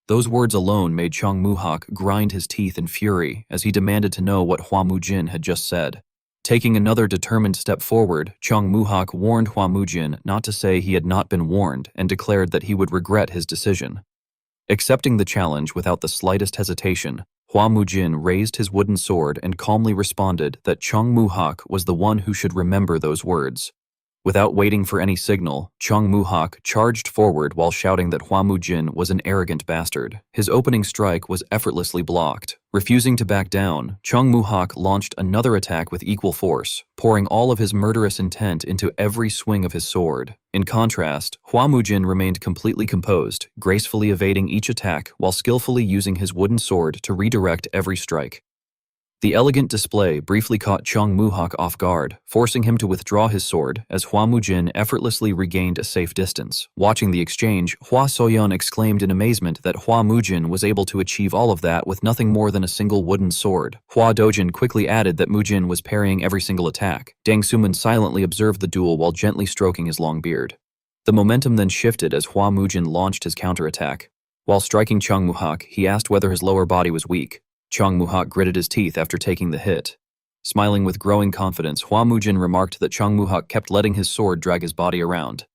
Those words alone made Chung Muhak grind his teeth in fury as he demanded to know what Hua Mujin had just said. Taking another determined step forward, Chong Muhak warned Hua Mujin not to say he had not been warned and declared that he would regret his decision. Accepting the challenge without the slightest hesitation, Hua Mujin raised his wooden sword and calmly responded that Chong Muhak was the one who should remember those words. Without waiting for any signal, Chong Muhak charged forward while shouting that Hua Mujin was an arrogant bastard. His opening strike was effortlessly blocked. Refusing to back down, Chong Muhak launched another attack with equal force, pouring all of his murderous intent into every swing of his sword. In contrast, Hua Mujin remained completely composed, gracefully evading each attack while skillfully using his wooden sword to redirect every strike. The elegant display briefly caught Chong Muhak off guard, forcing him to withdraw his sword as Hua Mujin effortlessly regained a safe distance. Watching the exchange, Hua Soyeon exclaimed in amazement that Hua Mujin was able to achieve all of that with nothing more than a single wooden sword. Hua Dojin quickly added that Mujin was parrying every single attack. Dang Suman silently observed the duel while gently stroking his long beard. The momentum then shifted as Hua Mujin launched his counterattack. While striking Chong Muhak, he asked whether his lower body was weak. Chong Muhak gritted his teeth after taking the hit. Smiling with growing confidence, Hua Mujin remarked that Chong Muhak kept letting his sword drag his body around.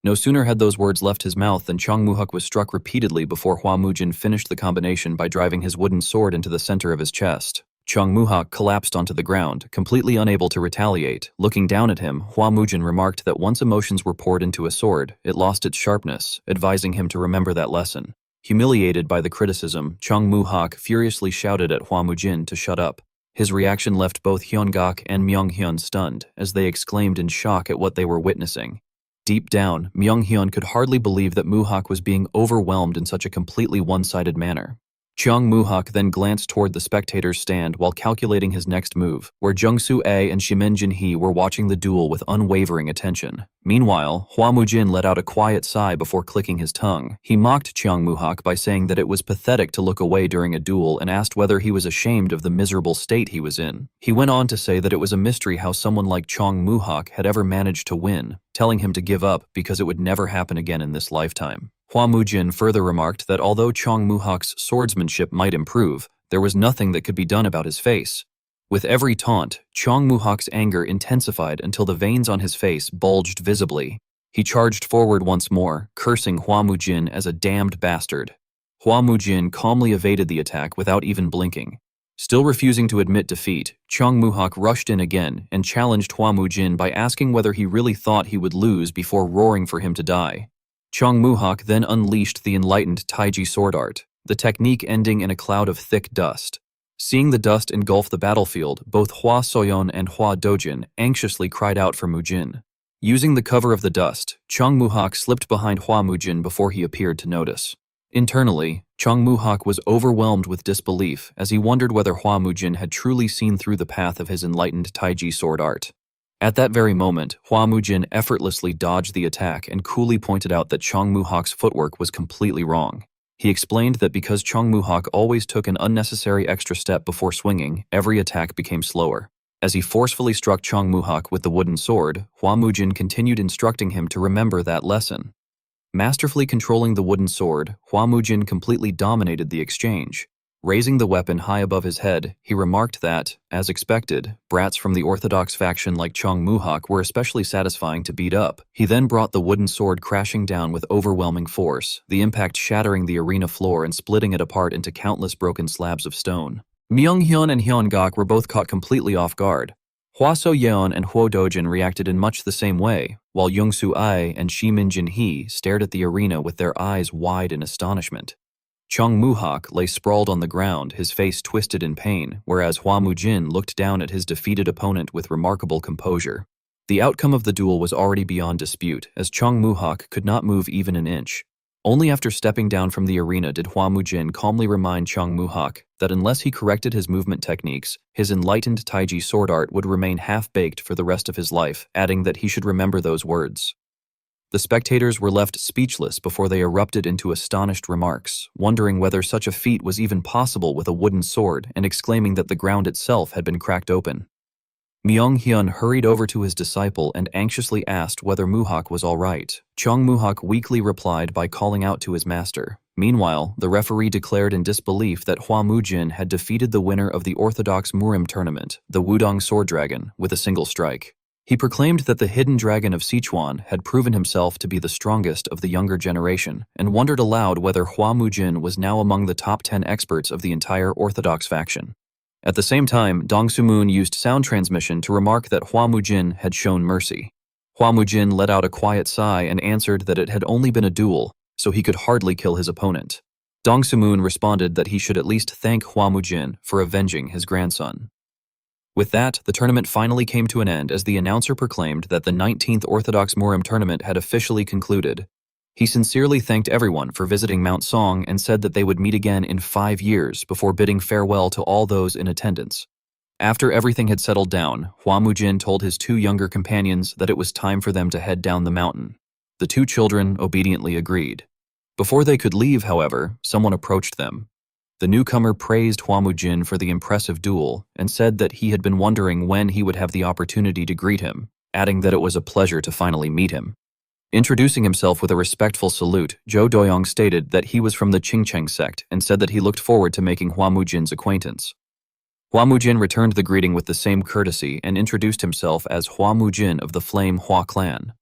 No sooner had those words left his mouth than Chong Muhak was struck repeatedly before Hua Mujin finished the combination by driving his wooden sword into the center of his chest. Chong Muhak collapsed onto the ground, completely unable to retaliate. Looking down at him, Hua Mujin remarked that once emotions were poured into a sword, it lost its sharpness, advising him to remember that lesson. Humiliated by the criticism, Chong Muhak furiously shouted at Hua Mujin to shut up. His reaction left both Hyungak and Myunghyun stunned, as they exclaimed in shock at what they were witnessing. Deep down, Myunghyun could hardly believe that Muhak was being overwhelmed in such a completely one-sided manner. Chong Muhak then glanced toward the spectators' stand while calculating his next move, where Jung-soo-ae and Shimin Jin-hee were watching the duel with unwavering attention. Meanwhile, Hua Mujin let out a quiet sigh before clicking his tongue. He mocked Chong Muhak by saying that it was pathetic to look away during a duel and asked whether he was ashamed of the miserable state he was in. He went on to say that it was a mystery how someone like Chong Muhak had ever managed to win, telling him to give up because it would never happen again in this lifetime. Hua Mujin further remarked that although Chong Muhak's swordsmanship might improve, there was nothing that could be done about his face. With every taunt, Chong Muhak's anger intensified until the veins on his face bulged visibly. He charged forward once more, cursing Hua Mujin as a damned bastard. Hua Mujin calmly evaded the attack without even blinking. Still refusing to admit defeat, Chong Muhak rushed in again and challenged Hua Mujin by asking whether he really thought he would lose before roaring for him to die. Chong Muhak then unleashed the enlightened Taiji sword art, the technique ending in a cloud of thick dust. Seeing the dust engulf the battlefield, both Hua Soyeon and Hua Dojin anxiously cried out for Mujin. Using the cover of the dust, Chong Muhak slipped behind Hua Mujin before he appeared to notice. Internally, Chong Muhak was overwhelmed with disbelief as he wondered whether Hua Mujin had truly seen through the path of his enlightened Taiji sword art. At that very moment, Hua Mujin effortlessly dodged the attack and coolly pointed out that Chong Muhak's footwork was completely wrong. He explained that because Chong Muhak always took an unnecessary extra step before swinging, every attack became slower. As he forcefully struck Chong Muhak with the wooden sword, Hua Mujin continued instructing him to remember that lesson. Masterfully controlling the wooden sword, Hua Mujin completely dominated the exchange. Raising the weapon high above his head, he remarked that, as expected, brats from the orthodox faction like Chong Muhak were especially satisfying to beat up. He then brought the wooden sword crashing down with overwhelming force, the impact shattering the arena floor and splitting it apart into countless broken slabs of stone. Myunghyun and Hyungak were both caught completely off guard. Hua So-yeon and Hwo Dojin reacted in much the same way, while Jung-soo-ae and Shimin Jin-hee stared at the arena with their eyes wide in astonishment. Chong Muhak lay sprawled on the ground, his face twisted in pain, whereas Hua Mujin looked down at his defeated opponent with remarkable composure. The outcome of the duel was already beyond dispute, as Chong Muhak could not move even an inch. Only after stepping down from the arena did Hua Mujin calmly remind Chong Muhak that unless he corrected his movement techniques, his enlightened Taiji sword art would remain half-baked for the rest of his life, adding that he should remember those words. The spectators were left speechless before they erupted into astonished remarks, wondering whether such a feat was even possible with a wooden sword and exclaiming that the ground itself had been cracked open. Myung-hyun hurried over to his disciple and anxiously asked whether Muhak was all right. Chung Muhak weakly replied by calling out to his master. Meanwhile, the referee declared in disbelief that Hua Mujin had defeated the winner of the Orthodox Murim tournament, the Wudong Sword Dragon, with a single strike. He proclaimed that the hidden dragon of Sichuan had proven himself to be the strongest of the younger generation, and wondered aloud whether Hua Mujin was now among the top 10 experts of the entire Orthodox faction. At the same time, Dong Sumoon used sound transmission to remark that Hua Mujin had shown mercy. Hua Mujin let out a quiet sigh and answered that it had only been a duel, so he could hardly kill his opponent. Dong Sumoon responded that he should at least thank Hua Mujin for avenging his grandson. With that, the tournament finally came to an end as the announcer proclaimed that the 19th Orthodox Murim tournament had officially concluded. He sincerely thanked everyone for visiting Mount Song and said that they would meet again in 5 years before bidding farewell to all those in attendance. After everything had settled down, Hua Mujin told his 2 younger companions that it was time for them to head down the mountain. The 2 children obediently agreed. Before they could leave, however, someone approached them. The newcomer praised Hua Mujin for the impressive duel and said that he had been wondering when he would have the opportunity to greet him, adding that it was a pleasure to finally meet him. Introducing himself with a respectful salute, Zhou Doyong stated that he was from the Qingcheng sect and said that he looked forward to making Hua Mujin's acquaintance. Hua Mujin returned the greeting with the same courtesy and introduced himself as Hua Mujin of the Flame Hua clan.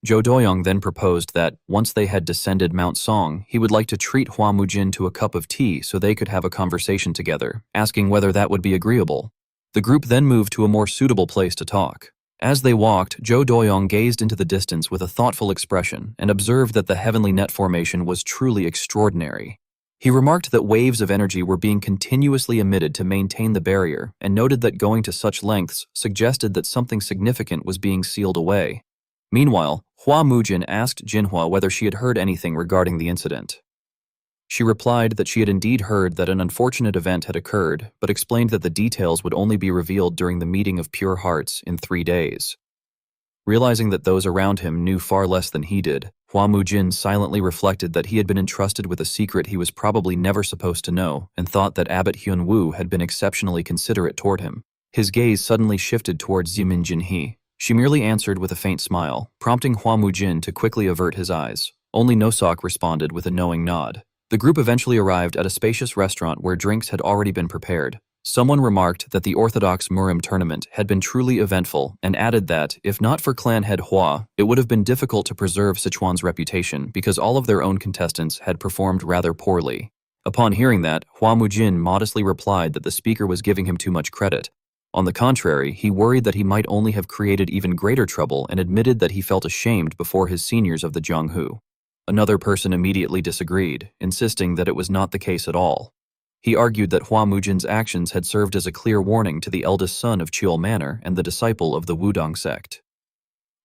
Zhou Doyong then proposed that, once they had descended Mount Song, he would like to treat Hua Mujin to a cup of tea so they could have a conversation together, asking whether that would be agreeable. The group then moved to a more suitable place to talk. As they walked, Zhou Doyong gazed into the distance with a thoughtful expression and observed that the heavenly net formation was truly extraordinary. He remarked that waves of energy were being continuously emitted to maintain the barrier and noted that going to such lengths suggested that something significant was being sealed away. Meanwhile, Hua Mujin asked Jinhua whether she had heard anything regarding the incident. She replied that she had indeed heard that an unfortunate event had occurred, but explained that the details would only be revealed during the meeting of pure hearts in 3 days. Realizing that those around him knew far less than he did, Hua Mujin silently reflected that he had been entrusted with a secret he was probably never supposed to know, and thought that Abbot Hyun Woo had been exceptionally considerate toward him. His gaze suddenly shifted towards Zimin Jinhee. She merely answered with a faint smile, prompting Hua Mujin to quickly avert his eyes. Only Nosok responded with a knowing nod. The group eventually arrived at a spacious restaurant where drinks had already been prepared. Someone remarked that the Orthodox Murim tournament had been truly eventful and added that, if not for clan head Hua, it would have been difficult to preserve Sichuan's reputation because all of their own contestants had performed rather poorly. Upon hearing that, Hua Mujin modestly replied that the speaker was giving him too much credit. On the contrary, he worried that he might only have created even greater trouble and admitted that he felt ashamed before his seniors of the Jianghu. Another person immediately disagreed, insisting that it was not the case at all. He argued that Hua Mujin's actions had served as a clear warning to the eldest son of Cheol Manor and the disciple of the Wudong sect.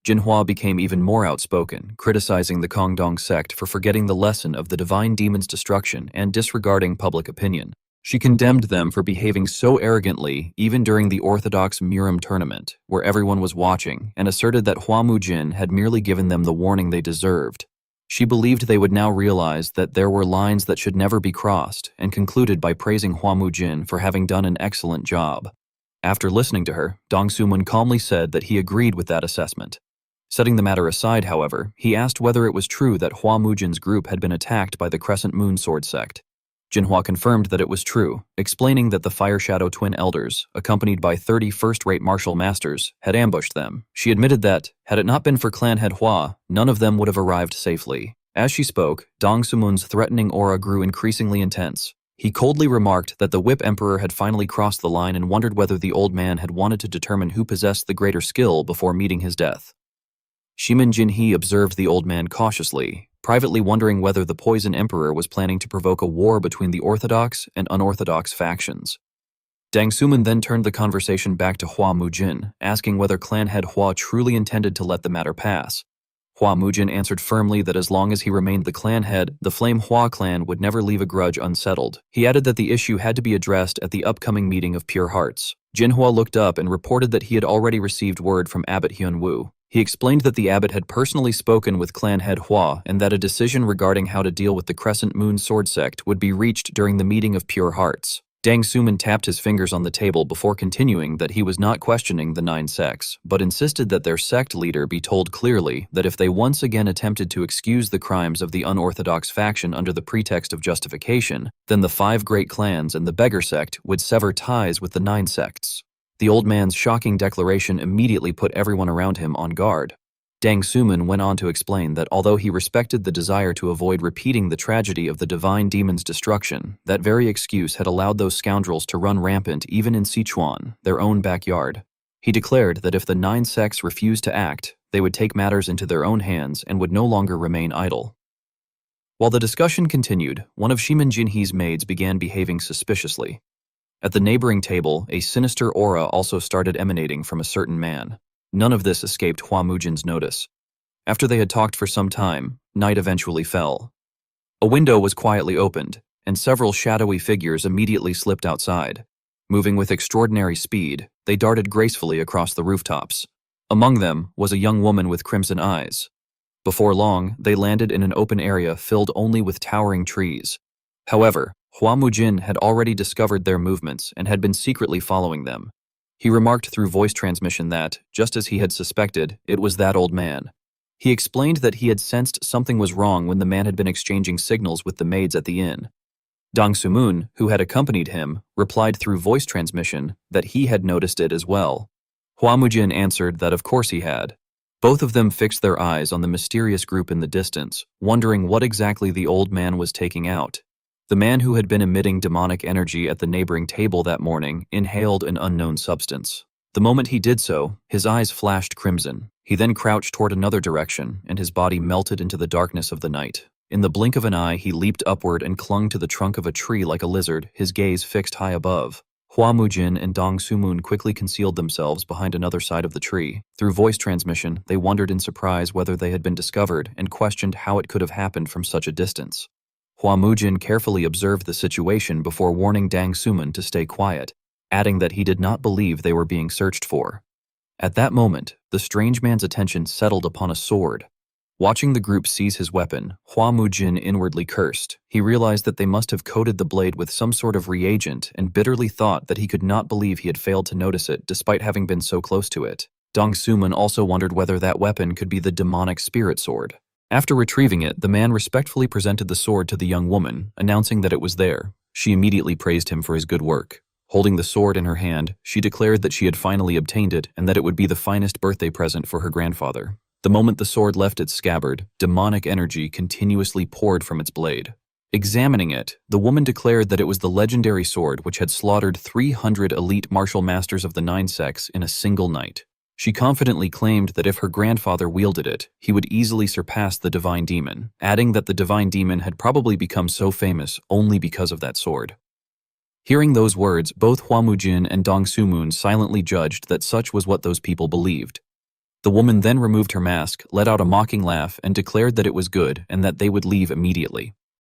Jinhua became even more outspoken, criticizing the Kongdong sect for forgetting the lesson of the divine demon's destruction and disregarding public opinion. She condemned them for behaving so arrogantly even during the Orthodox Murim tournament, where everyone was watching, and asserted that Hua Mujin had merely given them the warning they deserved. She believed they would now realize that there were lines that should never be crossed, and concluded by praising Hua Mujin for having done an excellent job. After listening to her, Dong Sumun calmly said that he agreed with that assessment. Setting the matter aside, however, he asked whether it was true that Hua Mujin's group had been attacked by the Crescent Moon Sword sect. Jinhua confirmed that it was true, explaining that the Fire Shadow Twin Elders, accompanied by 30 first-rate martial masters, had ambushed them. She admitted that, had it not been for clan head Hua, none of them would have arrived safely. As she spoke, Dong Sumun's threatening aura grew increasingly intense. He coldly remarked that the Whip Emperor had finally crossed the line and wondered whether the old man had wanted to determine who possessed the greater skill before meeting his death. Shimin Jinhee observed the old man cautiously, privately wondering whether the Poison Emperor was planning to provoke a war between the Orthodox and unorthodox factions. Dang Suman then turned the conversation back to Hua Mujin, asking whether clan head Hua truly intended to let the matter pass. Hua Mujin answered firmly that as long as he remained the clan head, the Flame Hua clan would never leave a grudge unsettled. He added that the issue had to be addressed at the upcoming meeting of Pure Hearts. Jinhua looked up and reported that he had already received word from Abbot Hyun Woo. He explained that the abbot had personally spoken with clan head Hua and that a decision regarding how to deal with the Crescent Moon Sword sect would be reached during the meeting of Pure Hearts. Dang Suman tapped his fingers on the table before continuing that he was not questioning the 9 sects, but insisted that their sect leader be told clearly that if they once again attempted to excuse the crimes of the unorthodox faction under the pretext of justification, then the 5 great clans and the beggar sect would sever ties with the 9 sects. The old man's shocking declaration immediately put everyone around him on guard. Dang Suman went on to explain that although he respected the desire to avoid repeating the tragedy of the divine demon's destruction, that very excuse had allowed those scoundrels to run rampant even in Sichuan, their own backyard. He declared that if the 9 sects refused to act, they would take matters into their own hands and would no longer remain idle. While the discussion continued, one of Shiman Jinhee's maids began behaving suspiciously. At the neighboring table, a sinister aura also started emanating from a certain man. None of this escaped Hua Mujin's notice. After they had talked for some time, night eventually fell. A window was quietly opened, and several shadowy figures immediately slipped outside. Moving with extraordinary speed, they darted gracefully across the rooftops. Among them was a young woman with crimson eyes. Before long, they landed in an open area filled only with towering trees. However, Hua Mujin had already discovered their movements and had been secretly following them. He remarked through voice transmission that, just as he had suspected, it was that old man. He explained that he had sensed something was wrong when the man had been exchanging signals with the maids at the inn. Dang Sumun, who had accompanied him, replied through voice transmission that he had noticed it as well. Hua Mujin answered that of course he had. Both of them fixed their eyes on the mysterious group in the distance, wondering what exactly the old man was taking out. The man who had been emitting demonic energy at the neighboring table that morning inhaled an unknown substance. The moment he did so, his eyes flashed crimson. He then crouched toward another direction, and his body melted into the darkness of the night. In the blink of an eye, he leaped upward and clung to the trunk of a tree like a lizard, his gaze fixed high above. Hua Mujin and Dang Sumun quickly concealed themselves behind another side of the tree. Through voice transmission, they wondered in surprise whether they had been discovered and questioned how it could have happened from such a distance. Hua Mujin carefully observed the situation before warning Dang Suman to stay quiet, adding that he did not believe they were being searched for. At that moment, the strange man's attention settled upon a sword. Watching the group seize his weapon, Hua Mujin inwardly cursed. He realized that they must have coated the blade with some sort of reagent and bitterly thought that he could not believe he had failed to notice it despite having been so close to it. Dang Suman also wondered whether that weapon could be the demonic spirit sword. After retrieving it, the man respectfully presented the sword to the young woman, announcing that it was there. She immediately praised him for his good work. Holding the sword in her hand, she declared that she had finally obtained it and that it would be the finest birthday present for her grandfather. The moment the sword left its scabbard, demonic energy continuously poured from its blade. Examining it, the woman declared that it was the legendary sword which had slaughtered 300 elite martial masters of the 9 sects in a single night. She confidently claimed that if her grandfather wielded it, he would easily surpass the divine demon, adding that the divine demon had probably become so famous only because of that sword. Hearing those words, both Hua Mujin and Dang Sumun silently judged that such was what those people believed. The woman then removed her mask, let out a mocking laugh, and declared that it was good and that they would leave immediately.